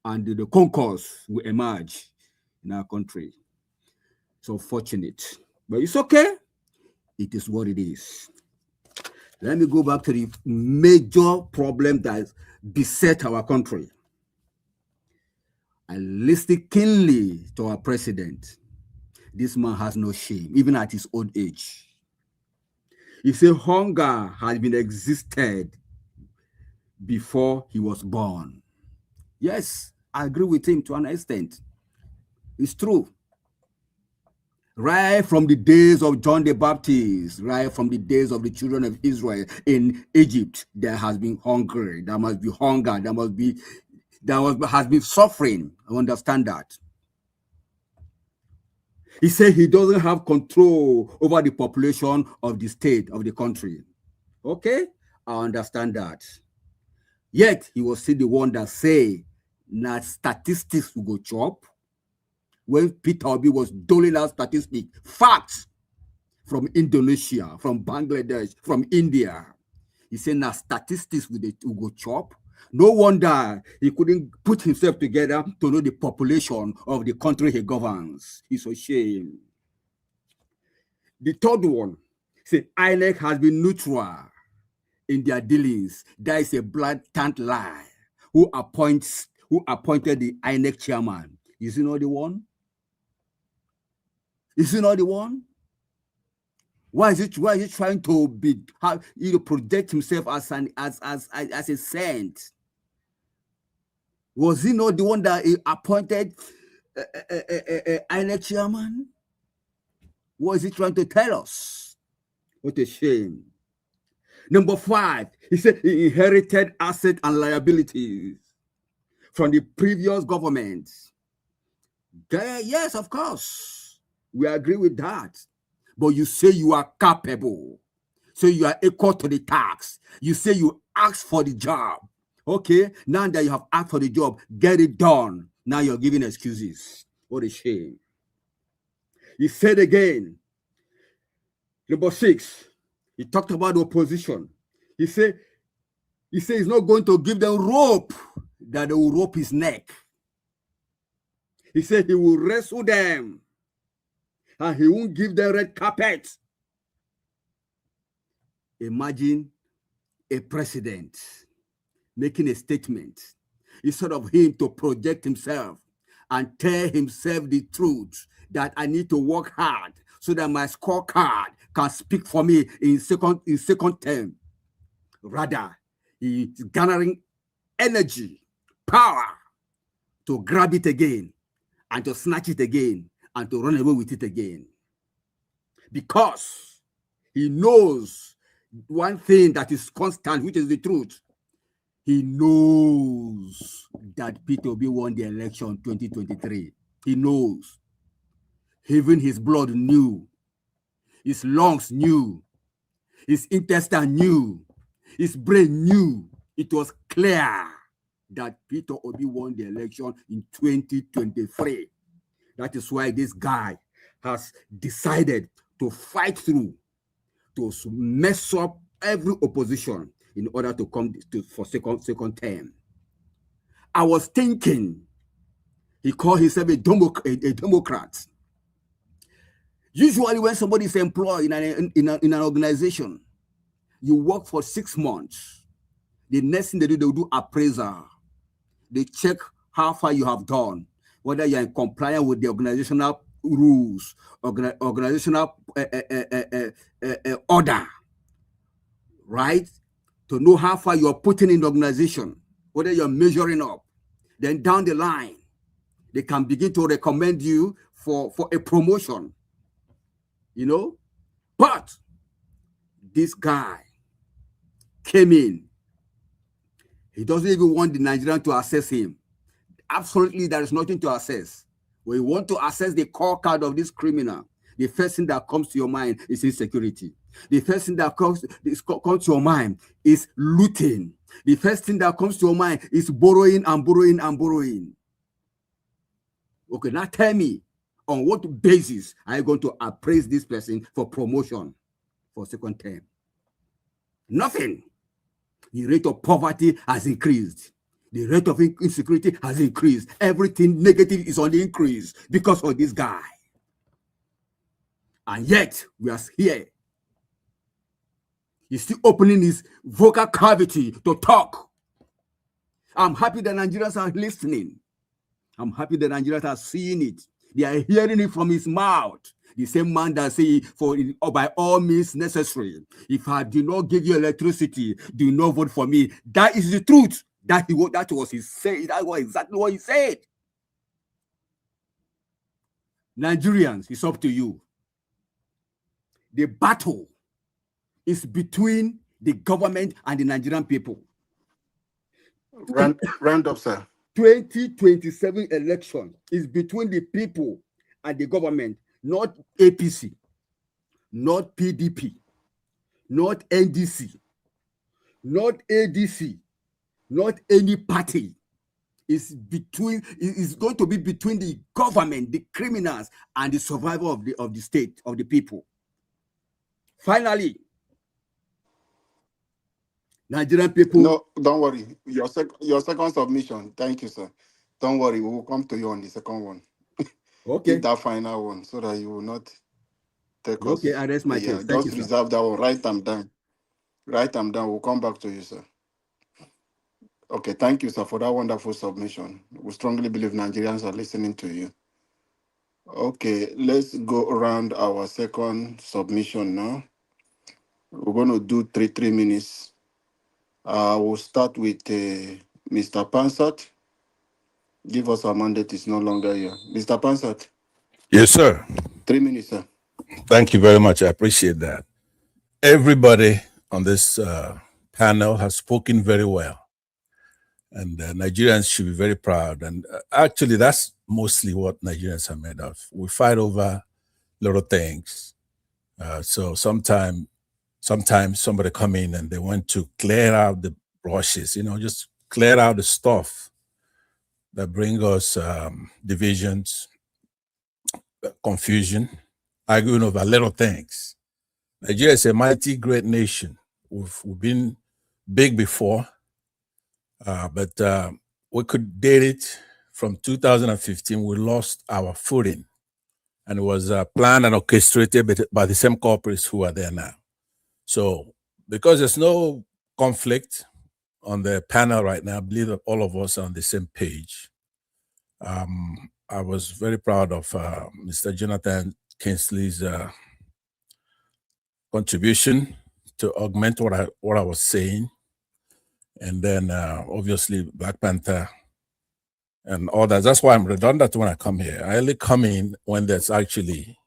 and the concourse will emerge in our country. So fortunate. But it's okay. It is what it is. Let me go back to the major problem that beset our country. I listened keenly to our president. This man has no shame, even at his old age. He said hunger has been existed before he was born. Yes, I agree with him to an extent. It's true. Right from the days of John the Baptist, right from the days of the children of Israel in Egypt, there has been hunger. There must be hunger. Has been suffering. I understand that. He said he doesn't have control over the population of the state, of the country. Okay, I understand that. Yet he was still the one that say, "Now statistics will go chop." When Peter Obi was doling out statistics, facts from Indonesia, from Bangladesh, from India, he said, "Now statistics will go chop." No wonder he couldn't put himself together to know the population of the country he governs. He's ashamed. The third one, say INEC has been neutral in their dealings. That is a blatant lie. Who appointed the INEC chairman? Is he not the one? Is he not the one? Why is he trying to project himself as a saint? Was he not the one that appointed INEC chairman? What is he trying to tell us? What a shame. Number 5, he said he inherited assets and liabilities from the previous government. Yes, of course. We agree with that. But you say you are capable. So you are equal to the tax. You say you asked for the job. Okay, now that you have asked for the job, get it done. Now you're giving excuses. What a shame. He said again, number 6, he talked about the opposition. He said he's not going to give them rope, that they will rope his neck. He said he will wrestle them and he won't give them red carpet. Imagine a president making a statement instead of him to project himself and tell himself the truth that I need to work hard so that my scorecard can speak for me in second term. Rather, he is garnering energy, power to grab it again and to snatch it again and to run away with it again. Because he knows one thing that is constant, which is the truth. He knows that Peter Obi won the election 2023. He knows. Even his blood knew. His lungs knew. His intestine knew. His brain knew. It was clear that Peter Obi won the election in 2023. That is why this guy has decided to fight through, to mess up every opposition in order to come for second term. I was thinking he called himself a Democrat. Usually when somebody is employed in an organization, you work for 6 months. The next thing they do, they'll do appraisal. They check how far you have done, whether you're in compliance with the organizational rules, organizational order, right? To know how far you're putting in the organization, whether you're measuring up. Then down the line, they can begin to recommend you for a promotion, you know? But this guy came in. He doesn't even want the Nigerian to assess him. Absolutely, there is nothing to assess. We want to assess the core card of this criminal. the first thing that comes to your mind is insecurity. The first thing that comes to your mind is looting. The first thing that comes to your mind is borrowing and borrowing and borrowing. Okay, now tell me, on what basis are you going to appraise this person for promotion for second term? Nothing. The rate of poverty has increased. The rate of insecurity has increased. Everything negative is on the increase because of this guy. And yet, we are here. He's still opening his vocal cavity to talk. I'm happy that Nigerians are listening. I'm happy that Nigerians are seeing it. They are hearing it from his mouth. The same man that say, by all means necessary, if I do not give you electricity, do not vote for me. That is the truth. That was his say. That was exactly what he said. Nigerians, it's up to you. The battle is between the government and the Nigerian people. Round up, sir. 2027 election is between the people and the government, not APC, not PDP, not NDC, not ADC, not any party. It's going to be between the government, the criminals, and the survival of the state, of the people. Finally, Nigerian people. No, don't worry. Your second submission. Thank you, sir. Don't worry. We will come to you on the second one. Okay. That final one, so that you will not take us. Okay, I rest my case. Thank just you, reserve that one. Write them down. Write them down. We'll come back to you, sir. Okay, thank you, sir, for that wonderful submission. We strongly believe Nigerians are listening to you. Okay, let's go around our second submission now. We're going to do 3 minutes. We'll start with Mr. Pansat. Give us our mandate. It's no longer here. Mr. Pansat. Yes, sir. 3 minutes, sir. Thank you very much. I appreciate that. Everybody on this panel has spoken very well. And Nigerians should be very proud. And actually, that's mostly what Nigerians are made of. We fight over little things. So sometimes somebody come in and they want to clear out the brushes, just clear out the stuff that bring us divisions, confusion, arguing over little things. Nigeria is a mighty great nation. We've been big before, but we could date it from 2015. We lost our footing, and it was planned and orchestrated by the same corporates who are there now. So because there's no conflict on the panel right now, I believe that all of us are on the same page. I was very proud of Mr. Jonathan Kingsley's contribution to augment what I was saying. And then obviously Black Panther and others. That's why I'm redundant when I come here. I only come in when there's actually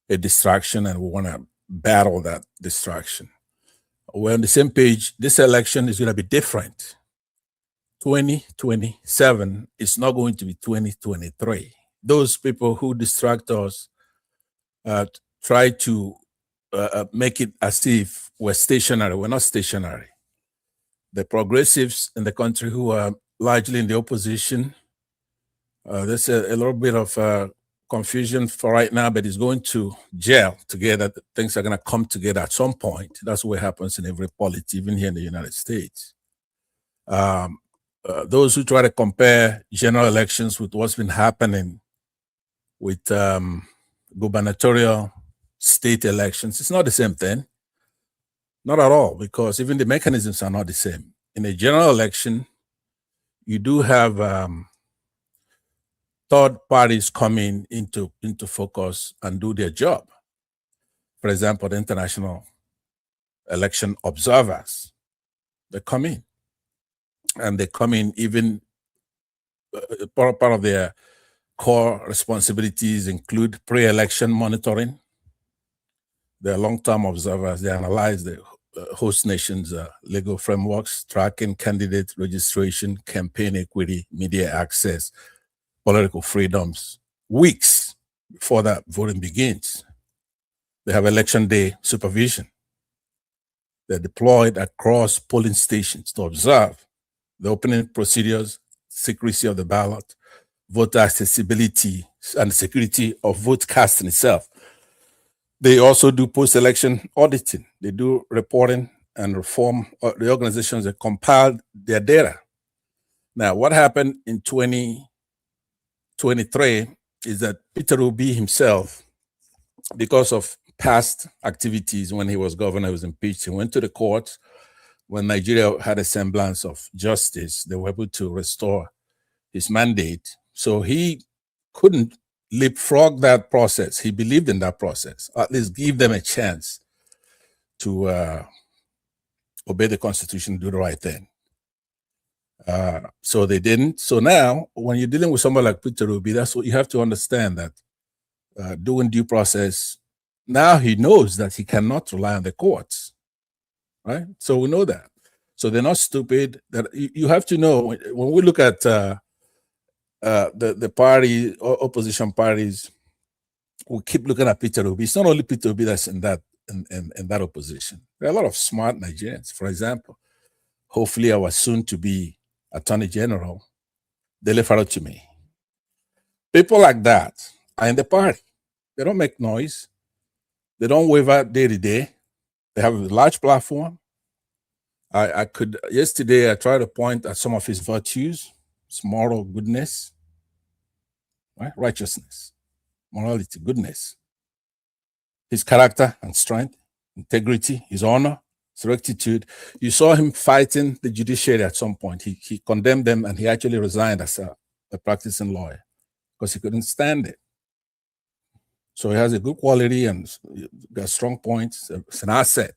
a distraction and we want to battle that distraction. We're on the same page. This election is going to be different. 2027 is not going to be 2023. Those people who distract us try to make it as if we're stationary. We're not stationary. The progressives in the country who are largely in the opposition, there's a little bit of confusion for right now, but it's going to gel together. Things are going to come together at some point. That's what happens in every polity, even here in the United States. Those who try to compare general elections with what's been happening with gubernatorial state elections, it's not the same thing. Not at all, because even the mechanisms are not the same. In a general election, you do have third parties coming into focus and do their job. For example, the international election observers, they come in. And they come in even part of their core responsibilities include pre-election monitoring. They're long-term observers. They analyze the host nations' legal frameworks, tracking candidate registration, campaign equity, media access, political freedoms, weeks before that voting begins. They have election day supervision. They're deployed across polling stations to observe the opening procedures, secrecy of the ballot, voter accessibility, and security of vote casting itself. They also do post-election auditing. They do reporting and reform the organizations that compiled their data. Now, what happened in 2023 is that Peter Obi himself, because of past activities when he was governor, he was impeached, he went to the court. When Nigeria had a semblance of justice, they were able to restore his mandate. So he couldn't leapfrog that process. He believed in that process, at least give them a chance to obey the Constitution, do the right thing. So they didn't. So now, when you're dealing with someone like Peter Obi, that's what you have to understand, that doing due process, now he knows that he cannot rely on the courts, right? So we know that. So they're not stupid. That you have to know, when we look at the party, opposition parties, we keep looking at Peter Obi. It's not only Peter Obi that's in that opposition. There are a lot of smart Nigerians. For example, hopefully our soon-to-be Attorney General, Dele Farotimi. People like that are in the party. They don't make noise. They don't waver day to day. They have a large platform. Yesterday I tried to point at some of his virtues, his moral goodness, right? Righteousness, morality, goodness, his character and strength, integrity, his honor, his rectitude. You saw him fighting the judiciary at some point. He condemned them, and he actually resigned as a practicing lawyer because he couldn't stand it. So he has a good quality and got strong points. It's an asset.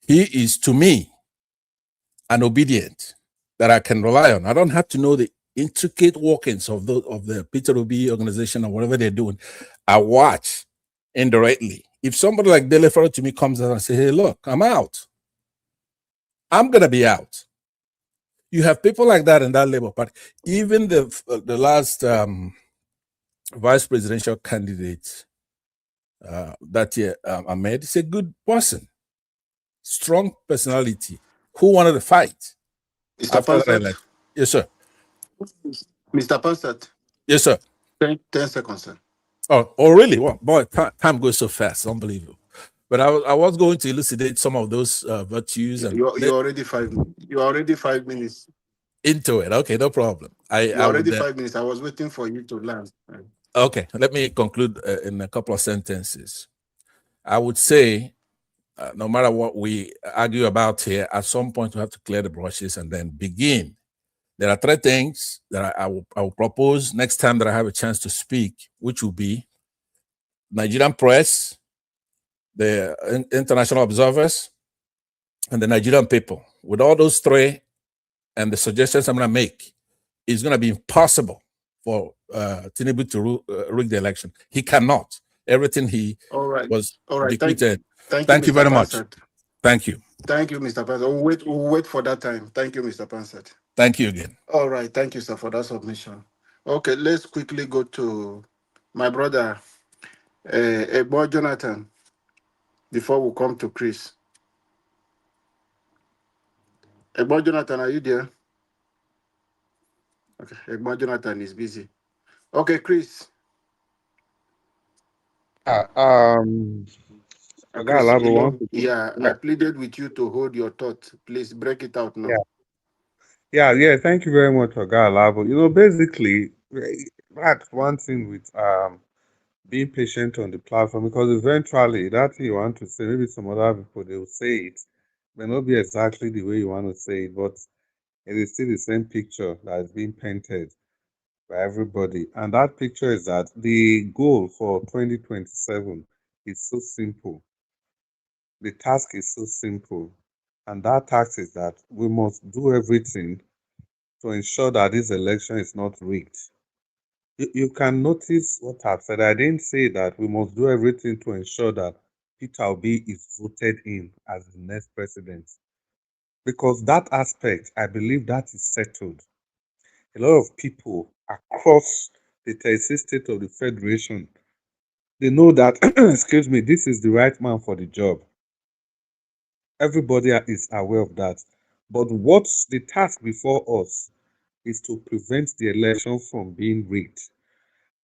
He is, to me, an obedient that I can rely on. I don't have to know the intricate workings of the Peter Obi organization or whatever they're doing. I watch indirectly. If somebody like Dele Farotimi comes out and says, hey, look, I'm out, I'm going to be out. You have people like that in that Labour Party. Even the last vice presidential candidate that year, Ahmed, is a good person, strong personality, who wanted to fight. Mr. After that Pansat. election. Yes, sir. Mr. Pansat. Yes, sir. 10 seconds, sir. Oh, really? Well, boy, time goes so fast. Unbelievable. But I was going to elucidate some of those virtues. And You're already 5 minutes. You're already 5 minutes into it. Okay, no problem. You're already 5 minutes. I was waiting for you to land. Okay, let me conclude in a couple of sentences. I would say, no matter what we argue about here, at some point we have to clear the brushes and then begin. There are 3 things that I will propose next time that I have a chance to speak, which will be Nigerian press, the international observers, and the Nigerian people. With all those 3 and the suggestions I'm going to make, it's going to be impossible for Tinubu to rig the election. He cannot. Everything he was bequeathed. Thank you very much. Thank you. Thank you, Mr. Pansat. We'll wait for that time. Thank you, Mr. Pansat. Thank you again. All right. Thank you, sir, for that submission. Okay, let's quickly go to my brother, Egbo Jonathan, before we come to Chris. Egbo Jonathan, are you there? Okay, Egbo Jonathan is busy. Okay, Chris. Chris, I pleaded with you to hold your thought. Please break it out now. Yeah. Thank you very much, Oga Alabo. Basically, that's one thing with being patient on the platform, because eventually that thing you want to say, maybe some other people they will say it, may not be exactly the way you want to say it, but it is still the same picture that is being painted by everybody. And that picture is that the goal for 2027 is so simple. The task is so simple. And that task is that we must do everything to ensure that this election is not rigged. You can notice what I've said. I didn't say that we must do everything to ensure that Peter Obi is voted in as the next president. Because that aspect, I believe that is settled. A lot of people across the 36 states of the Federation They know that, excuse me, this is the right man for the job. Everybody is aware of that. But what's the task before us is to prevent the election from being rigged.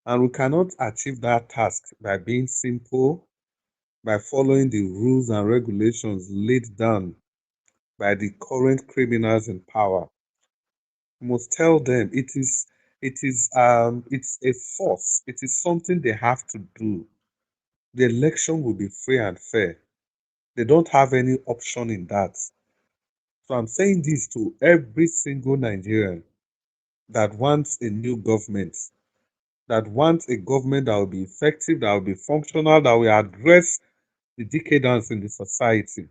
And we cannot achieve that task by being simple, by following the rules and regulations laid down by the current criminals in power. We must tell them it's a force. It is something they have to do. The election will be free and fair. They don't have any option in that. So I'm saying this to every single Nigerian that wants a new government, that wants a government that will be effective, that will be functional, that will address the decadence in the society.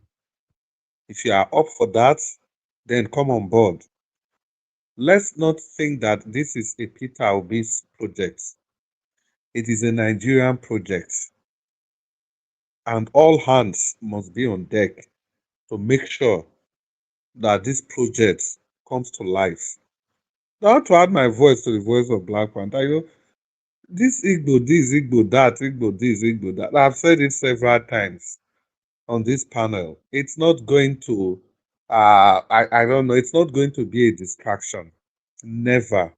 If you are up for that, then come on board. Let's not think that this is a Peter Obi's project. It is a Nigerian project. And all hands must be on deck to make sure that this project comes to life. Now to add my voice to the voice of Black Panther, this Igbo this, Igbo that, Igbo this, Igbo that. I've said it several times on this panel. It's not going to, I don't know, it's not going to be a distraction. Never.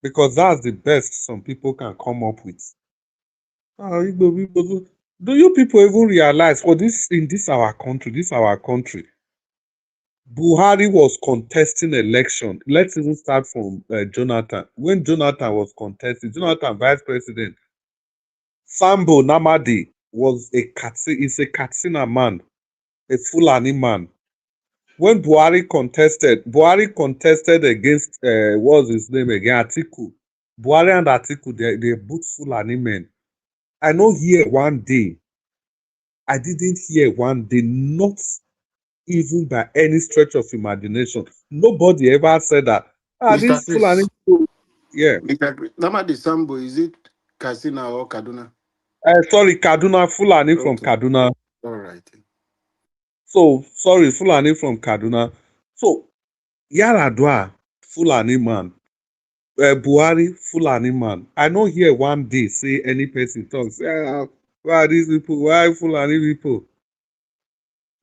Because that's the best some people can come up with. Igbo people, do you people even realize for this in this our country, Buhari was contesting election. Let's even start from Jonathan. When Jonathan was contesting, Jonathan vice president, Sambo Namadi is a Katsina man, a Fulani man. When Buhari contested against what's his name again, Atiku. Buhari and Atiku, they both Fulani men. I didn't hear one day, not even by any stretch of imagination. Nobody ever said that. Mr. This Fulani. Chris, Yeah. Namadi Sambo, is it Katsina or Kaduna? Sorry, Kaduna, Fulani from Kaduna. All right. So, sorry, Fulani from Kaduna. So, Yaradua, Fulani man. Buhari, Fulani man. I don't hear one day say any person talks, why are these people? Why Fulani people?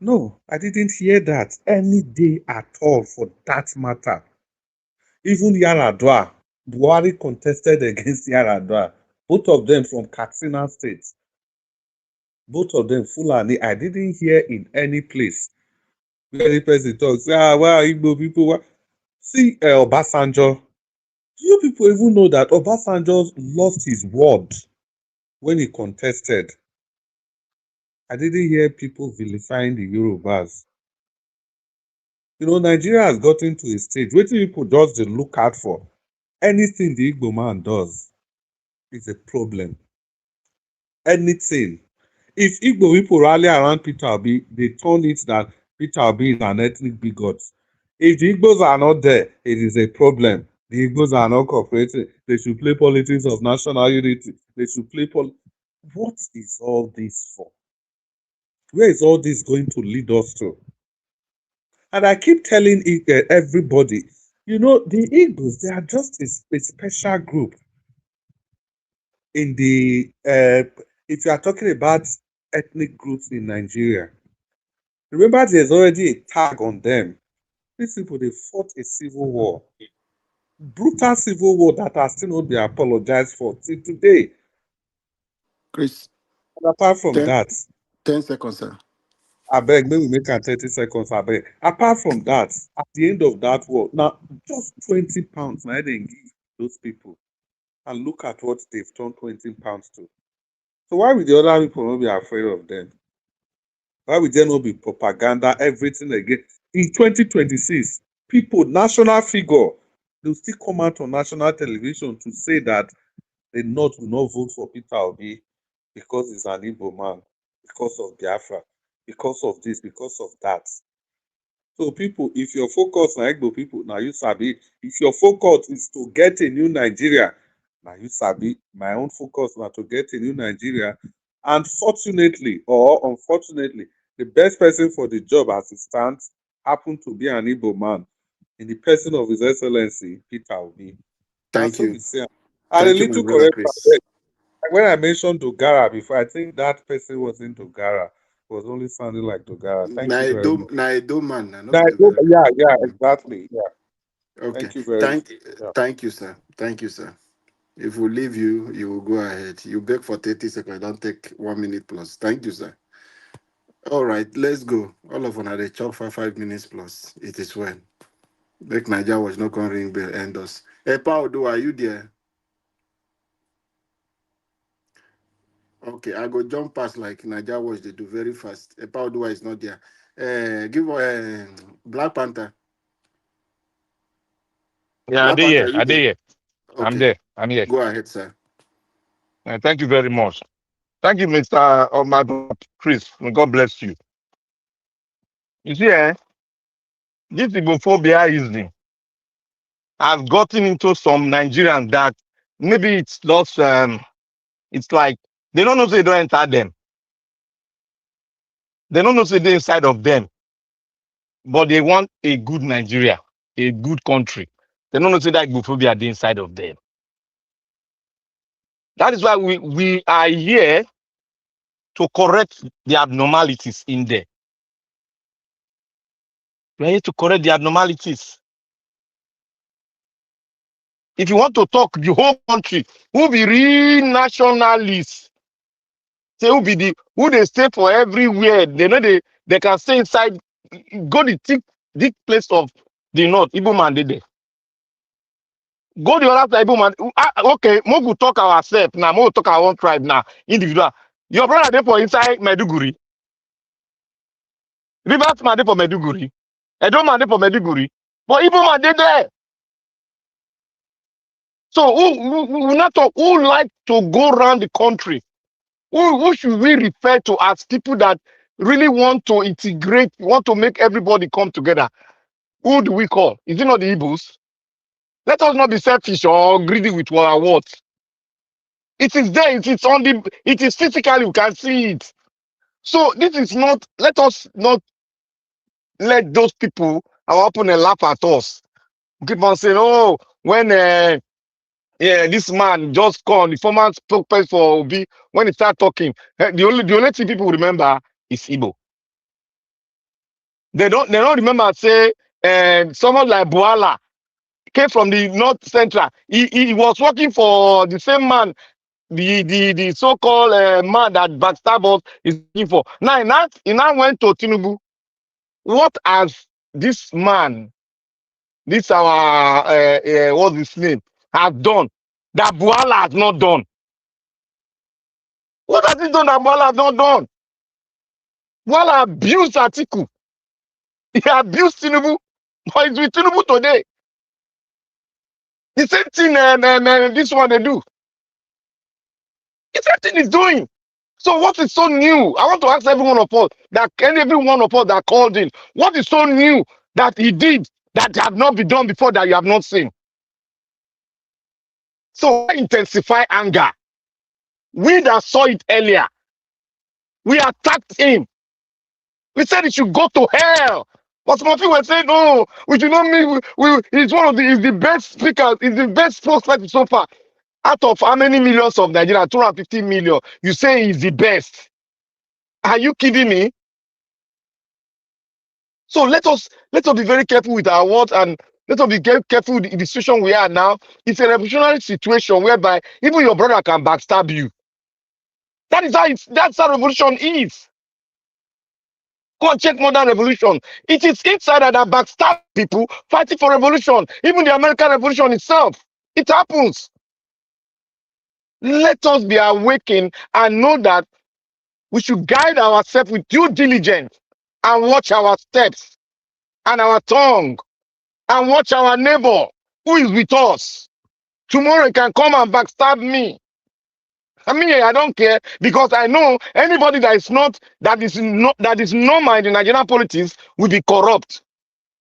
No, I didn't hear that any day at all for that matter. Even Yaradua, Buhari contested against Yaradua. Both of them from Katsina State. Both of them Fulani. I didn't hear in any place where any person talks, why are Igbo people? Why? See, Obasanjo. Do you people even know that Obasanjo lost his word when he contested? I didn't hear people vilifying the Yorubas. Nigeria has gotten to a stage where people just look out for anything the Igbo man does is a problem. Anything. If Igbo people rally around Peter Obi, they turn it that Peter Obi is an ethnic bigot. If the Igbos are not there, it is a problem. The Igbos are not cooperating. They should play politics of national unity. They should play What is all this for? Where is all this going to lead us to? And I keep telling everybody, the Igbos, they are just a special group in the, if you are talking about ethnic groups in Nigeria. Remember, there's already a tag on them. These people, they fought a civil war. Brutal civil war that has still not been apologized for till today. Chris. And apart from 10 seconds, sir. I beg, maybe we make it 30 seconds. I beg. Apart from that, at the end of that war, now just 20 pounds, now they give those people. And look at what they've turned 20 pounds to. So why would the other people not be afraid of them? Why would there not be propaganda, everything again? In 2026, people, national figure, they'll still come out on national television to say that the North will not vote for Peter Obi because he's an Igbo man, because of Biafra, because of this, because of that. So people, if your focus on Igbo people, now you sabi. If your focus is to get a new Nigeria, now you sabi. My own focus now to get a new Nigeria. And fortunately or unfortunately, the best person for the job as it stands happened to be an Igbo man in the person of His Excellency Peter Obi. Thank you. And a Thank you, little my brother correction. Chris. When I mentioned Dogara before, I think that person was in Dogara. Was only sounding like Dogara. Thank you very much. Naido man, I know Dogara. Yeah, exactly. Yeah. Okay. Thank you very much. Yeah. Thank you, sir. Thank you, sir. If we leave you, you will go ahead. You beg for 30 seconds. Don't take 1 minute plus. Thank you, sir. All right, let's go. All of us they chop for 5 minutes plus. It is well. Make Niger was not going to ring bell end us. Hey, Paudo, are you there? Okay, I go jump past like Niger was they do very fast. Hey, Paudo is not there. Give Black Panther. Yeah, Black Panther, are you I there? did. I'm Okay, there. I'm here. go ahead, sir. Thank you very much. Thank you, Mr. My Chris. May God bless you. You see, this Igbophobia has gotten into some Nigerians that maybe it's lost. It's like they don't know they don't enter them. They don't know they're inside of them, but they want a good Nigeria, a good country. They don't know that Igbophobia is inside of them. That is why we are here to correct the abnormalities in there. We are here to correct the abnormalities. If you want to talk the whole country, who be real nationalists, say who they stay for everywhere. They know they can stay inside, go the thick place of the north. Igbo man they there. Go the other side, Igbo man. Okay, Mogu talk ourselves now. Mogu talk our own tribe now. Individual. Your brother there for inside Meduguri. Rivers man there for Meduguri. Edo man there for Meduguri. But Igbo man they there. So who not talk, who like to go around the country? Who should we refer to as people that really want to integrate, want to make everybody come together? Who do we call? Is it not the Igbos? Let us not be selfish or greedy with our words. It is there, it is physically, you can see it. So this is not, let us not let those people, our opponent, laugh at us. Keep on saying, oh, when this man just called the former spokesperson for Obi, when he start talking, the only thing people remember is Igbo. They don't remember say someone like Buala came from the North Central. He was working for the same man, the so-called man that backstab us is looking for. Now he now went to Tinubu. What has this man, this our what's his name, has done that Buala has not done? What has he done that Buala has not done? Buala abused Atiku. He abused Tinubu, but he's with Tinubu today. The same thing this one they do. The same thing is doing. So what is so new? I want to ask every one of us that called in, what is so new that he did that have not been done before that you have not seen? So why intensify anger? We that saw it earlier, we attacked him. We said it should go to hell. But some people were saying, no, we do not mean he's he's the best speaker, he's the best spokesperson so far. Out of how many millions of Nigeria, 250 million, you say he's the best. Are you kidding me? So let us be very careful with our words, and let us be careful with the situation we are now. It's a revolutionary situation whereby even your brother can backstab you. That's how revolution is. Go and check modern revolution. It is insider that backstab people fighting for revolution. Even the American Revolution itself. It happens. Let us be awakened and know that we should guide ourselves with due diligence and watch our steps and our tongue and watch our neighbor who is with us. Tomorrow he can come and backstab me. I don't care, because I know anybody that is normal in the Nigerian politics will be corrupt.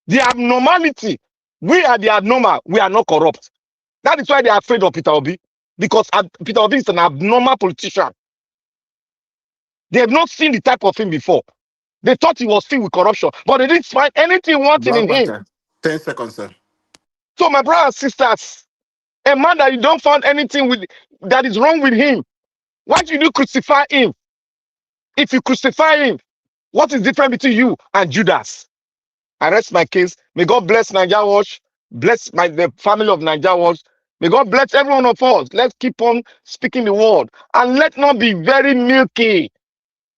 The abnormality, we are the abnormal, we are not corrupt. That is why they are afraid of Peter Obi, because Peter Obi is an abnormal politician. They have not seen the type of him before. They thought he was filled with corruption, but they didn't find anything wanting in him. 10 seconds, sir. So my brothers and sisters, a man that you don't find anything that is wrong with him, Why did you crucify him? If you crucify him, what is different between you and Judas? I rest my case. May God bless Nigeria Watch, bless the family of Nigeria Watch. May God bless every one of us. Let's keep on speaking the word. And let's not be very milky.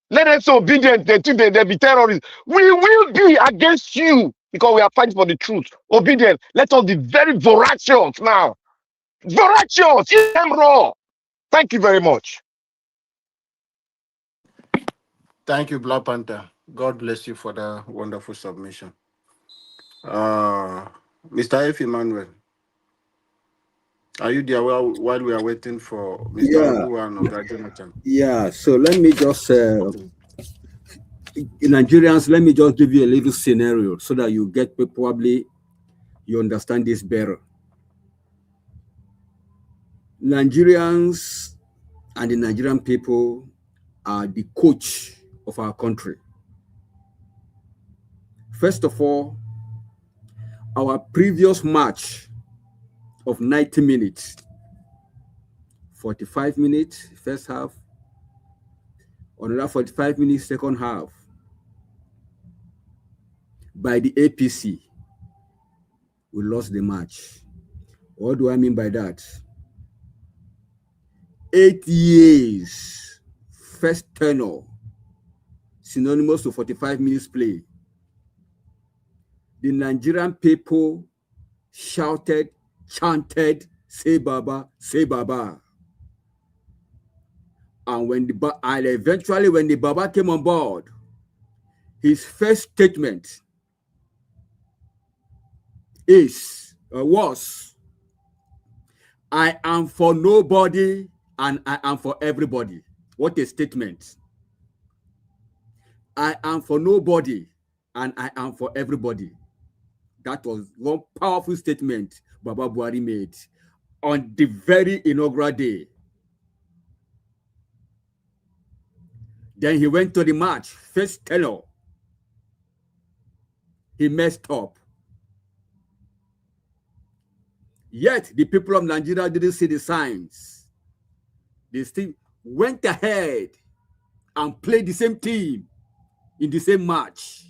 Let us be obedient. They be terrorists. We will be against you because we are fighting for the truth. Obedient. Let us be very voracious now. Voracious. Eat them raw. Thank you very much. Thank you, Black Panther. God bless you for the wonderful submission. Mr. F. Emmanuel, are you there while we are waiting for Mr. Odua and Oga Jonathan? Yeah, so let me just, Nigerians, let me just give you a little scenario so that you get, probably, you understand this better. Nigerians and the Nigerian people are the coach of our country. First of all, our previous match of 90 minutes, 45 minutes first half, another 45 minutes second half, by the APC, we lost the match. What do I mean by that? 8 years, first tenure, synonymous to 45 minutes play. The Nigerian people shouted, chanted, "Say Baba, say Baba." And eventually when the Baba came on board, his first statement was, "I am for nobody and I am for everybody." What a statement. I am for nobody and I am for everybody. That was one powerful statement Baba Buhari made on the very inaugural day. Then he went to the match, first tenor. He messed up. Yet the people of Nigeria didn't see the signs. They still went ahead and played the same team in the same match.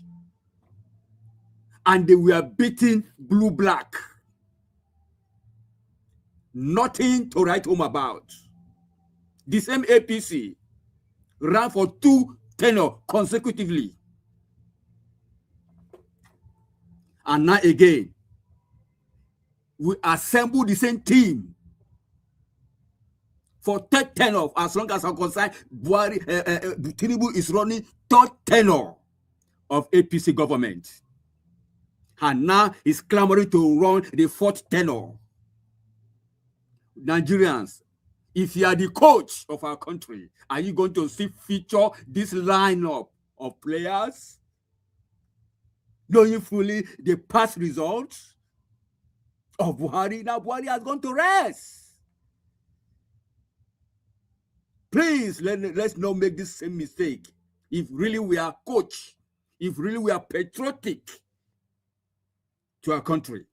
And they were beating blue-black. Nothing to write home about. The same APC ran for 2 tenors consecutively. And now again, we assemble the same team for 3rd tenor. As long as I'm concerned, Tinubu is running 3rd tenor of APC government. And now he's clamoring to run the 4th tenor. Nigerians, if you are the coach of our country, are you going to feature this lineup of players, knowing fully the past results of Buhari? Now Buhari has gone to rest. Please, let's not make this same mistake. If really we are coach, if really we are patriotic to our country.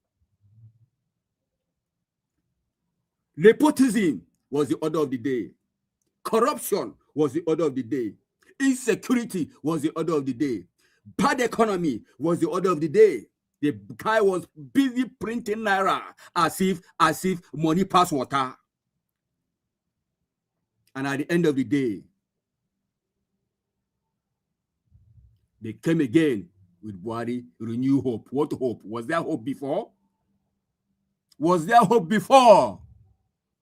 Nepotism was the order of the day. Corruption was the order of the day. Insecurity was the order of the day. Bad economy was the order of the day. The guy was busy printing naira as if money pass water. And at the end of the day, they came again with Buhari, renew hope. What hope? Was there hope before? Was there hope before?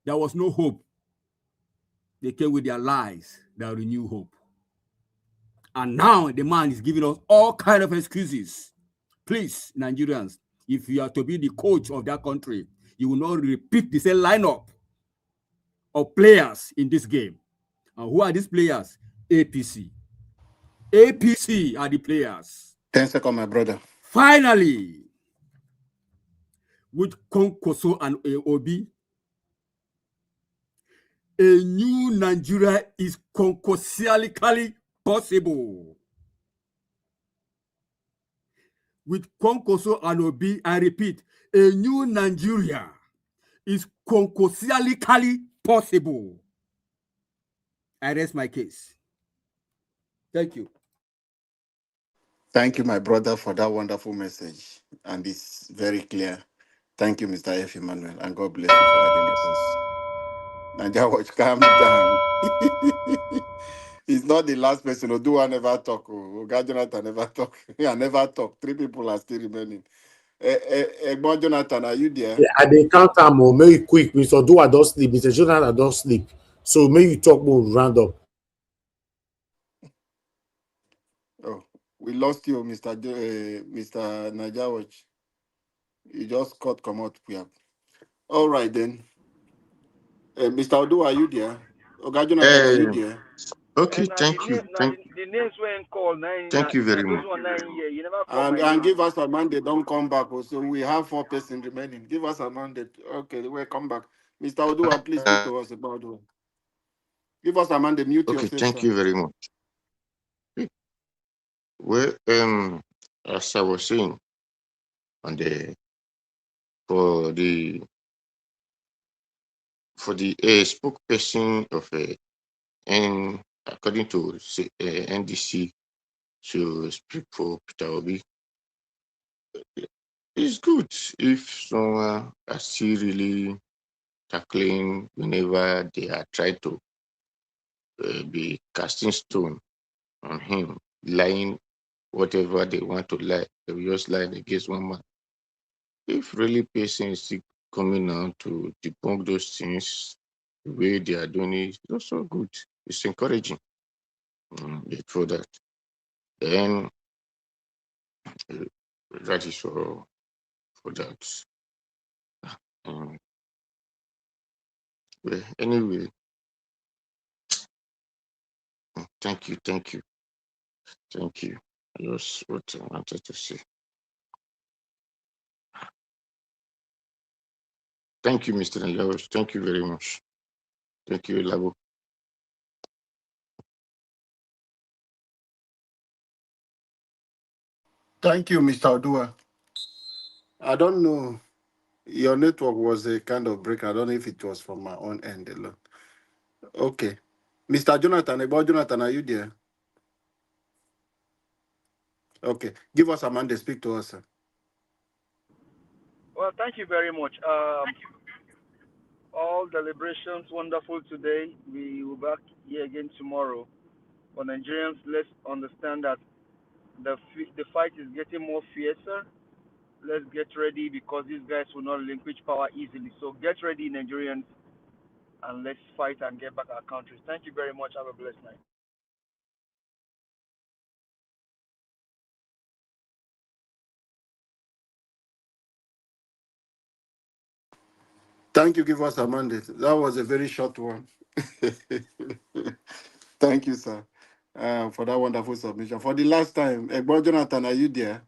There was no hope. They came with their lies that renew hope. And now the man is giving us all kinds of excuses. Please, Nigerians, if you are to be the coach of that country, you will not repeat the same lineup of players in this game. And who are these players? APC. APC are the players. 10 seconds, my brother. Finally, with Okonkwo and Obi, a new Nigeria is concoursually possible. With Okonkwo and Obi, I repeat, a new Nigeria is concoursually possible. I rest my case. Thank you. Thank you, my brother, for that wonderful message. And it's very clear. Thank you, Mr. F. Emmanuel, and God bless you for adding your voice. Naija Watch, calm down. He's not the last person. Odua never talk. Oga Jonathan never talk. I never talk. 3 people are still remaining. Egbon Jonathan, are you there? I dey count am o, make it quick. Mr. Odua don sleep, Mr. Jonathan don sleep. So make you talk more round up. Oh, we lost you, Mr. Naija Watch. You just cut come out. All right then. Mr. Odu, are you there? Oga Jonathan, are you there? Okay, And thank you. the names when called Thank you very those much. 1 9 year. You never call my And name. give us a mandate. Don't come back. So we have 4 persons remaining. Give us a mandate. Okay, we'll come back. Mr. Odua, please speak to us about it. Give us a mandate. Mute Okay, yourself, thank sir. you very much. Well, as I was saying, on the for the spokesperson of and according to NDC to speak for Peter Obi, it's good if someone are still really tackling whenever they are trying to be casting stone on him, lying whatever they want to lie, they will just lie against one man. If really person is still coming out to debunk those things, the way they are doing it, it's also good. It's encouraging. For that. Then that is for that. Well, anyway, thank you. That's what I wanted to say. Thank you, Mr. Njawas. Thank you very much. Thank you, Labo. Thank you, Mr. Odua. I don't know. Your network was a kind of break. I don't know if it was from my own end alone. Okay. Mr. Jonathan, about Jonathan, are you there? Okay. Give us a mandate. Speak to us, sir. Well, thank you very much. All deliberations wonderful today. We will back here again tomorrow. For Nigerians, let's understand that the fight is getting more fiercer. Let's get ready because these guys will not relinquish power easily. So get ready, Nigerians, and let's fight and get back our country. Thank you very much. Have a blessed night. Thank you. Give us a mandate. That was a very short one. Thank you, sir, for that wonderful submission. For the last time, Egbo Jonathan, are you there?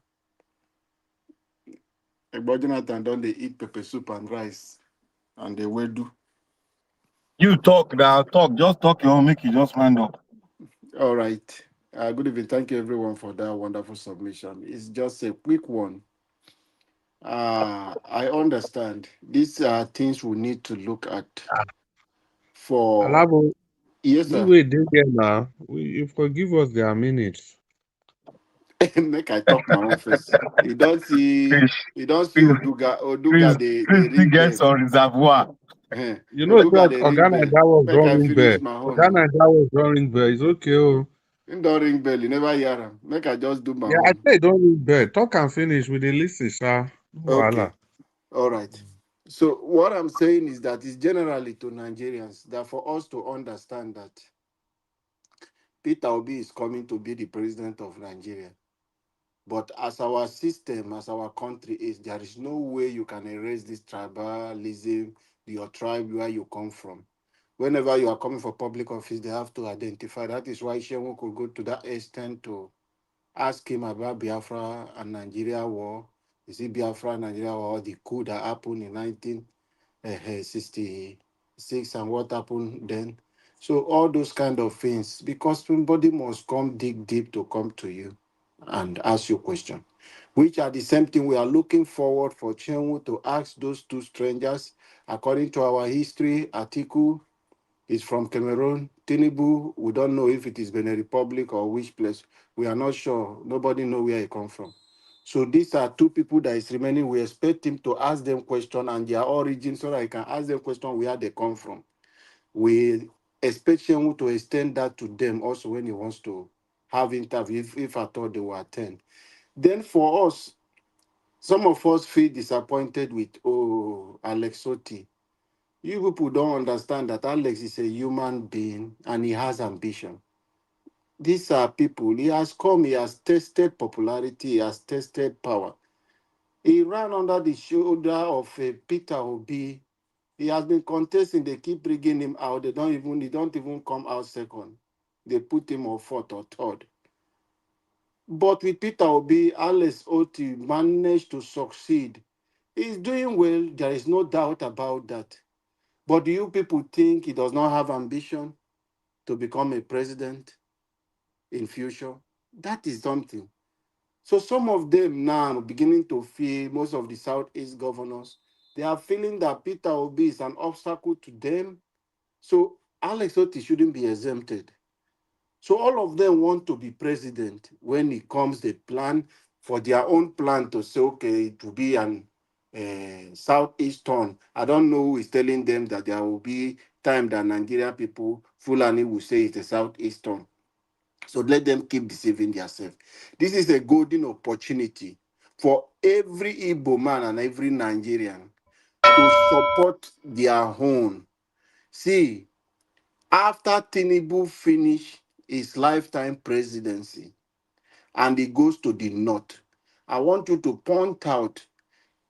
Egbo Jonathan, don't they eat pepper soup and rice and they will do? You talk now, talk. Just talk your own, make you just round up. All right. Good evening. Thank you, everyone, for that wonderful submission. It's just a quick one. I understand. These are things we need to look at. For Alabo, yes, we sir. wait there now. You forgive us their minutes. Make I talk my own first. You don't see. You don't see Oduga. Please, Oduga. They please ring get bell. some reservoir. You know, Oduga. that They ring Organa bell. that was Make I running bell. finish my own. Organa that was running bell. It's okay. Oh. Him don't ring bell. You never hear him. Make I just do my Yeah, I own. say don't ring bell. Talk and finish with the list, sir. Okay. Voila. All right. So what I'm saying is that it's generally to Nigerians that for us to understand that Peter Obi is coming to be the president of Nigeria. But as our system, as our country is, there is no way you can erase this tribalism, your tribe, where you come from. Whenever you are coming for public office, they have to identify. That is why Shehu could go to that extent to ask him about Biafra and Nigeria war. Is it Biafra and Nigeria war, the coup that happened in 1966 and what happened then? So all those kind of things, because somebody must come dig deep to come to you and ask you question, which are the same thing we are looking forward for Chenwu to ask those 2 strangers, according to our history article, He's from Cameroon. Tinubu, we don't know if it is Benin Republic or which place. We are not sure. Nobody know where he come from. So these are two people that is remaining. We expect him to ask them question and their origin so that he can ask them question where they come from. We expect him to extend that to them also when he wants to have interview, if at all they will attend. Then for us, some of us feel disappointed with Alex Soti. You people don't understand that Alex is a human being and he has ambition. These are people, he has come, he has tested popularity, he has tested power. He ran under the shoulder of Peter Obi. He has been contesting, they keep bringing him out. He don't even come out second. They put him on fourth or third. But with Peter Obi, Alex Oti managed to succeed. He's doing well, there is no doubt about that. But do you people think he does not have ambition to become a president in future? That is something. So some of them now beginning to feel, most of the Southeast governors, they are feeling that Peter Obi is an obstacle to them. So Alex Oti shouldn't be exempted. So all of them want to be president when it comes the plan for their own plan to say, okay, to be an Southeastern. I don't know who is telling them that there will be time that Nigerian people, Fulani will say it's a Southeastern. So let them keep deceiving themselves. This is a golden opportunity for every Igbo man and every Nigerian to support their own. See, after Tinubu finish his lifetime presidency and he goes to the north, I want you to point out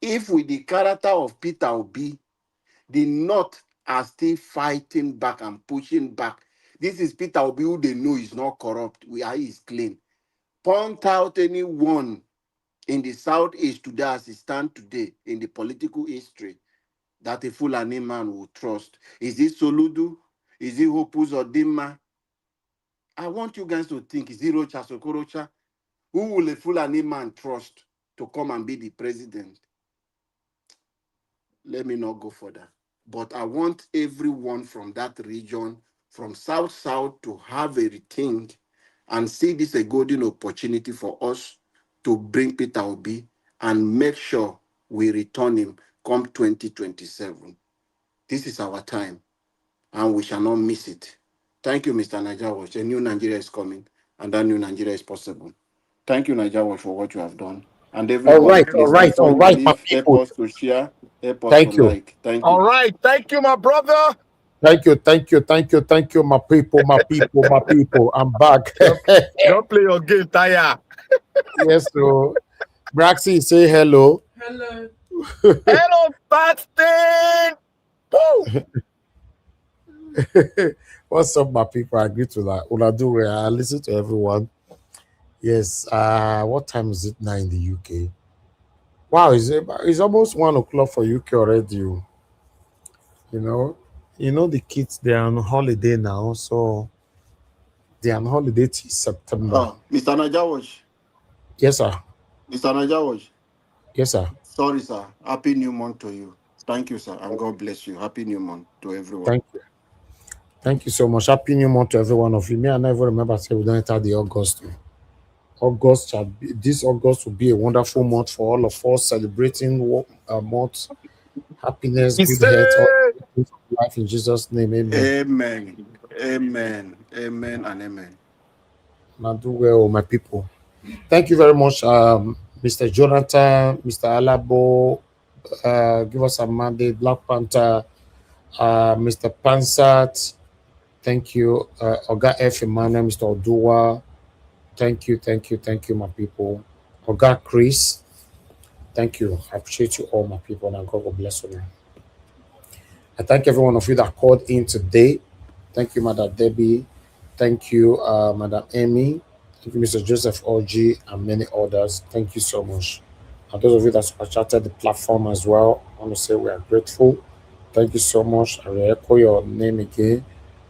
if with the character of Peter Obi, the north are still fighting back and pushing back. This is Peter Obi who they know is not corrupt. He is clean. Point out anyone in the Southeast today as he stands today in the political history that a Fulani man will trust. Is it Soludu? Is it Hopus or Dimma? I want you guys to think, is it Rocha Sokorocha? Who will a Fulani man trust to come and be the president? Let me not go further. But I want everyone from that region, from South to have a rethink and see this a golden opportunity for us to bring Peter Obi and make sure we return him come 2027. This is our time, and we shall not miss it. Thank you, Mr. Niger Watch. A new Nigeria is coming, and that new Nigeria is possible. Thank you, Niger Watch, for what you have done. And everyone, please, before you leave, help us to share, help us to like. Thank you. All right. Thank you, my brother. Thank you, my people. I'm back. Don't play your game, Taya. Yes, so Braxy, say hello. Hello. Hello, Paxton. What's up, my people? I agree to that. Una do well. I listen to everyone. Yes. What time is it now in the UK? Wow, it's almost 1 o'clock for UK already. You know the kids, they're on holiday now, so they're on holiday till September. Mr. Najawash. Yes, sir. Mr. Najawash. Yes, sir. Sorry, sir. Happy New Month to you. Thank you, sir, and God bless you. Happy New Month to everyone. Thank you. Thank you so much. Happy New Month to every one of you. Me, I never remember say we don't enter the August. This August will be a wonderful month for all of us, celebrating month, happiness, good health, all life in Jesus' name. Amen. Amen. Amen. Amen and amen. Now do well, my people. Thank you very much, Mr. Jonathan, Mr. Alabo. Give us a mandate, Black Panther, Mr. Pansat. Thank you, Oga F. Emmanuel, Mr. Oduwa. Thank you, my people. Oga Chris, thank you. I appreciate you all, my people, and God will bless you. I thank every one of you that called in today. Thank you, Madam Debbie. Thank you, Madam Amy. Thank you, Mr. Joseph OG, and many others. Thank you so much. And those of you that super chatted the platform as well, I want to say we are grateful. Thank you so much. I will echo your name again.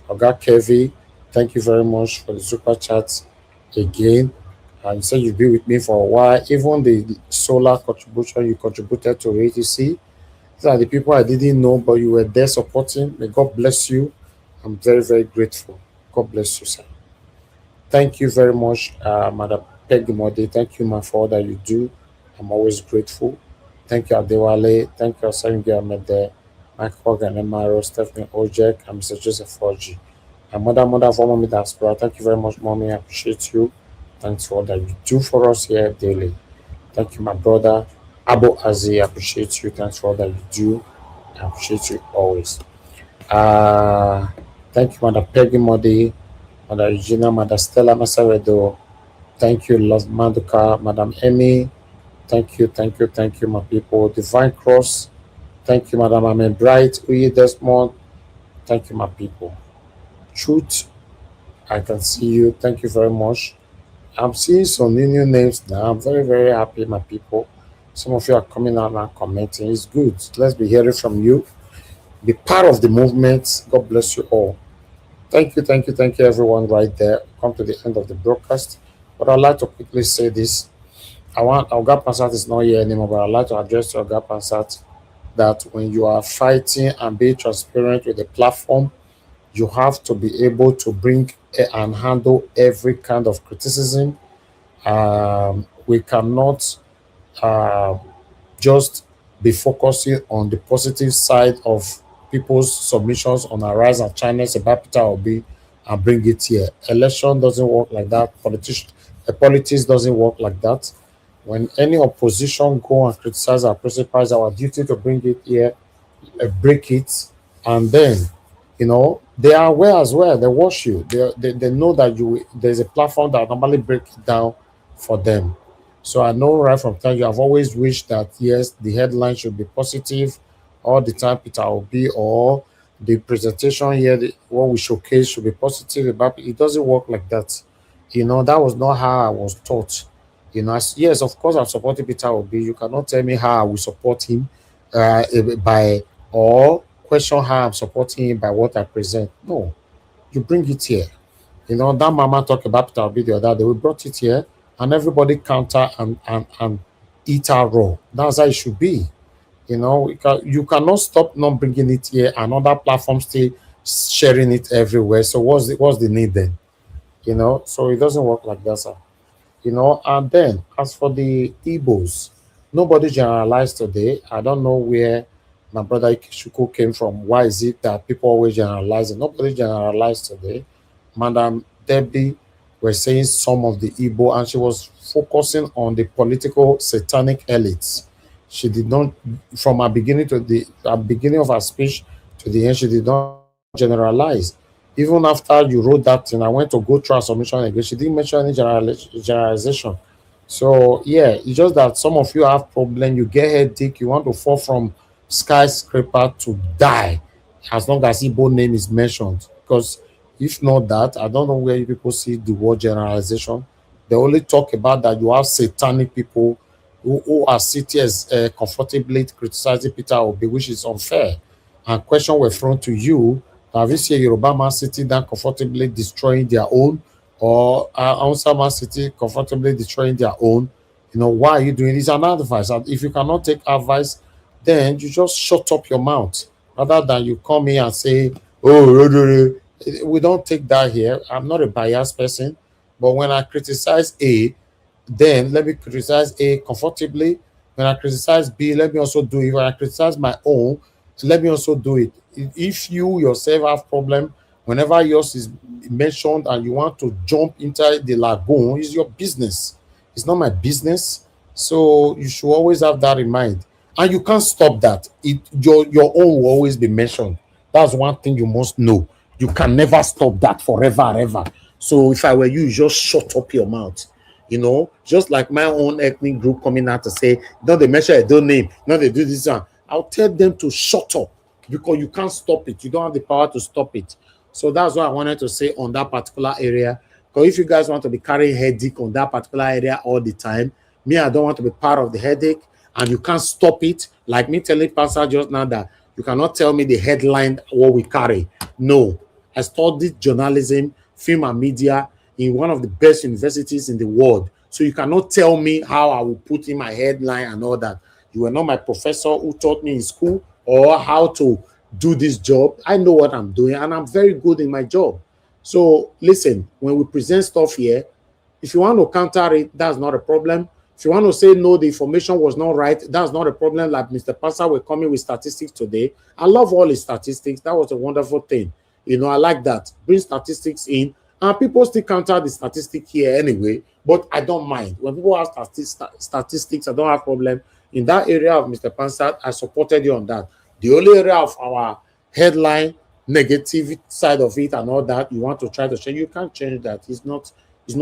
Oga Kevi, thank you very much for the super chats again. You said you've been with me for a while. Even the solar contribution you contributed to ATC, these are the people I didn't know, but you were there supporting. May God bless you. I'm very, very grateful. God bless you, sir. Thank you very much, Madam Peggy Mode. Thank you, ma, for all that you do. I'm always grateful. Thank you, Adewale. Thank you, Sangi Amede, Mike Hogan, Emaro, Stephanie Ojek, and Mr. Joseph Forgy. And mother, for mommy diaspora. Thank you very much, mommy. I appreciate you. Thanks for all that you do for us here daily. Thank you, my brother. Abu Azi, I appreciate you. Thanks for all that you do. I appreciate you always. Uh, Thank you, Mother Peggy Modi, Mother Regina, Mother Stella Masaredo. Thank you, Love Maduka, Madam Emmy. Thank you, my people. Divine Cross. Thank you, Madam Amen Bright, Uye Desmond. Thank you, my people. Truth, I can see you. Thank you very much. I'm seeing some new names now. I'm very, very happy, my people. Some of you are coming out and commenting. It's good. Let's be hearing from you. Be part of the movement. God bless you all. Thank you, everyone right there. Come to the end of the broadcast. But I'd like to quickly say this. Oga Pansat is not here anymore, but I'd like to address to Oga Pansat that when you are fighting and be transparent with the platform, you have to be able to bring and handle every kind of criticism. We cannot just be focusing on the positive side of people's submissions on Arise and China's about Peter Obi and bring it here. Election doesn't work like that. Politics doesn't work like that. When any opposition go and criticize our principles, our duty to bring it here, break it, and then they are aware as well. They watch you. They know that there's a platform that normally break it down for them. So I know right from time you have always wished that yes, the headline should be positive all the time, Peter Obi, or the presentation here, what we showcase should be positive about it. Doesn't work like that. That was not how I was taught. Yes, of course, I'm supporting Peter Obi. You cannot tell me how I will support him by or question how I'm supporting him by what I present. No, you bring it here. That mama talked about Peter Obi the other day. We brought it here, and everybody counter and eat her raw. That's how it should be. You cannot stop not bringing it here, and other platforms still sharing it everywhere. So what's the need then? So it doesn't work like that, sir. And then as for the Igbos, nobody generalized today. I don't know where my brother Ikeshuku came from. Why is it that people always generalize? Nobody generalized today. Madam Debbie was saying some of the Igbo, and she was focusing on the political satanic elites. She did not, from her beginning to the beginning of her speech to the end, she did not generalize. Even after you wrote that thing, I went to go through her submission again. She didn't mention any generalization. So yeah, it's just that some of you have problem. You get headache. You want to fall from skyscraper to die, as long as Igbo name is mentioned. Because if not that, I don't know where you people see the word generalization. They only talk about that you have satanic people who are sitting as comfortably criticizing Peter Obi, which is unfair. And question were thrown to you. Have you seen Yoruba Man City down comfortably destroying their own, or Hausa Man City comfortably destroying their own? Why are you doing this? An advice. And if you cannot take advice, then you just shut up your mouth rather than you come here and say, oh, we don't take that here. I'm not a biased person, but when I criticize A, then let me criticize A comfortably. When I criticize B, let me also do it. When I criticize my own, let me also do it. If you yourself have problem, whenever yours is mentioned and you want to jump into the lagoon, it's your business. It's not my business. So you should always have that in mind. And you can't stop that. Your own will always be mentioned. That's one thing you must know. You can never stop that forever, ever. So if I were you, just shut up your mouth. Just like my own ethnic group coming out to say, no, they mention a don't name, no, they do this one. I'll tell them to shut up because you can't stop it. You don't have the power to stop it. So that's what I wanted to say on that particular area. Because if you guys want to be carrying headache on that particular area all the time, me, I don't want to be part of the headache, and you can't stop it. Like me telling Pastor just now that you cannot tell me the headline what we carry. No, I studied journalism, film and media in one of the best universities in the world. So you cannot tell me how I will put in my headline and all that. You were not my professor who taught me in school or how to do this job. I know what I'm doing, and I'm very good in my job. So listen, when we present stuff here, if you want to counter it, that's not a problem. If you want to say no, the information was not right, that's not a problem. Like Mr. Passer were coming with statistics today. I love all his statistics. That was a wonderful thing. I like that. Bring statistics in, and people still counter the statistic here anyway. But I don't mind. When people have statistics, I don't have problem. In that area of Mr. Passer, I supported you on that. The only area of our headline, negative side of it and all that, you want to try to change, you can't change that. It's not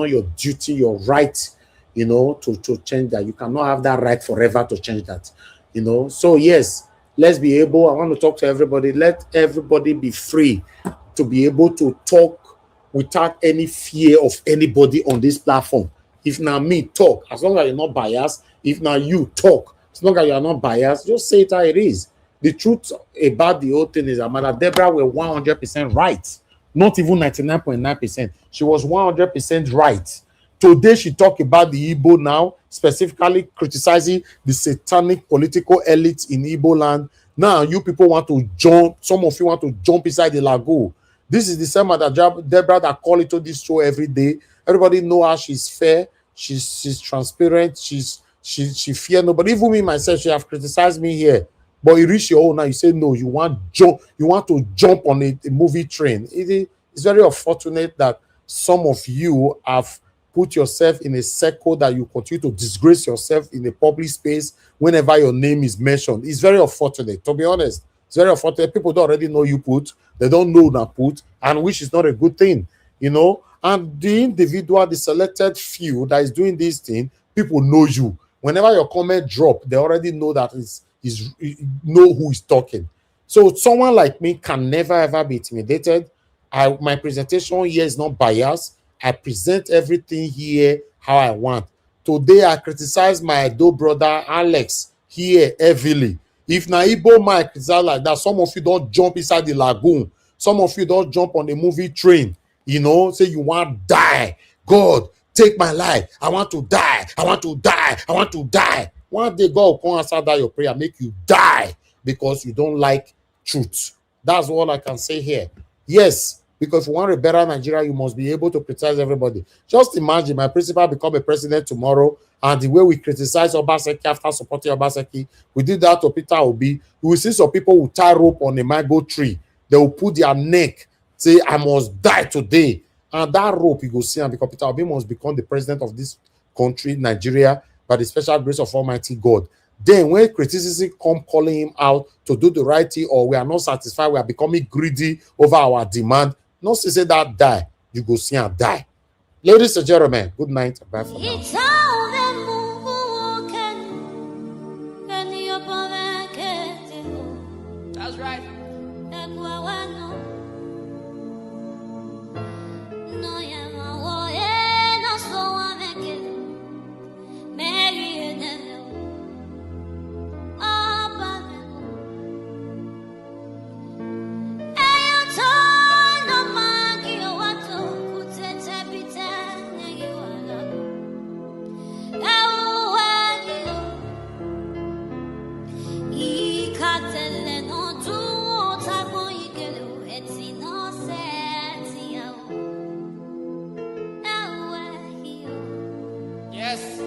your duty, your right, to change that. You cannot have that right forever to change that. So yes, let's be able, I want to talk to everybody. Let everybody be free to be able to talk without any fear of anybody on this platform. If now me talk, as long as you're not biased, if now you talk, as long as you're not biased, just say it how it is. The truth about the whole thing is that Mother Deborah were 100% right. Not even 99.9%. She was 100% right. Today, she talked about the Igbo now, specifically criticizing the satanic political elite in Igbo land. Now, you people want to jump, some of you want to jump inside the lagoon. This is the same Mother Deborah that call it to this show every day. Everybody know her. She's fair. She's transparent. She fear nobody. Even me, myself, she have criticized me here. But you reach your own now, you say no, you want to jump on a movie train. It's very unfortunate that some of you have put yourself in a circle that you continue to disgrace yourself in a public space whenever your name is mentioned. It's very unfortunate, to be honest. It's very unfortunate. People don't already know you put, they don't know that put, and which is not a good thing, And the individual, the selected few that is doing this thing, people know you. Whenever your comment drop, they already know that know who is talking. So someone like me can never ever be intimidated. My presentation here is not biased. I present everything here how I want. Today I criticize my Edo brother Alex here heavily. If na Igbo man criticize like that, some of you don't jump inside the lagoon. Some of you don't jump on the movie train. Say you want die. God, take my life. I want to die. I want to die. I want to die. One day God will come answer that your prayer, make you die because you don't like truth. That's all I can say here. Yes, because if you want a better Nigeria, you must be able to criticize everybody. Just imagine my principal become a president tomorrow, and the way we criticize Obaseki after supporting Obaseki, we did that to Peter Obi. You will see some people who tie rope on a mango tree. They will put their neck, say, I must die today. And that rope, you go see, and because Peter Obi must become the president of this country, Nigeria, by the special grace of Almighty God. Then when criticism come calling him out to do the right thing, or we are not satisfied, we are becoming greedy over our demand, not to say that die, you go see and die. Ladies and gentlemen, good night. Bye for now. That's right. Yes.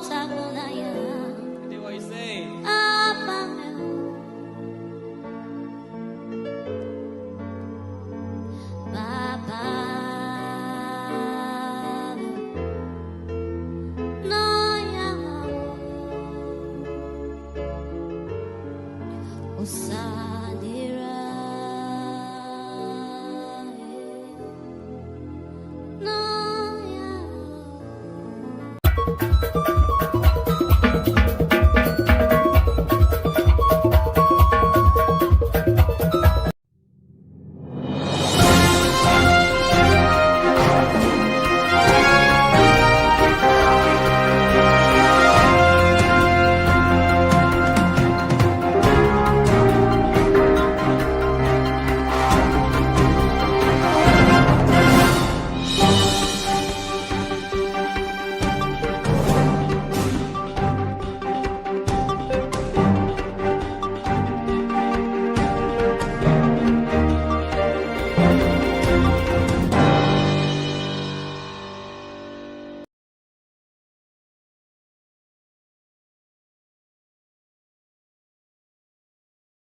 water.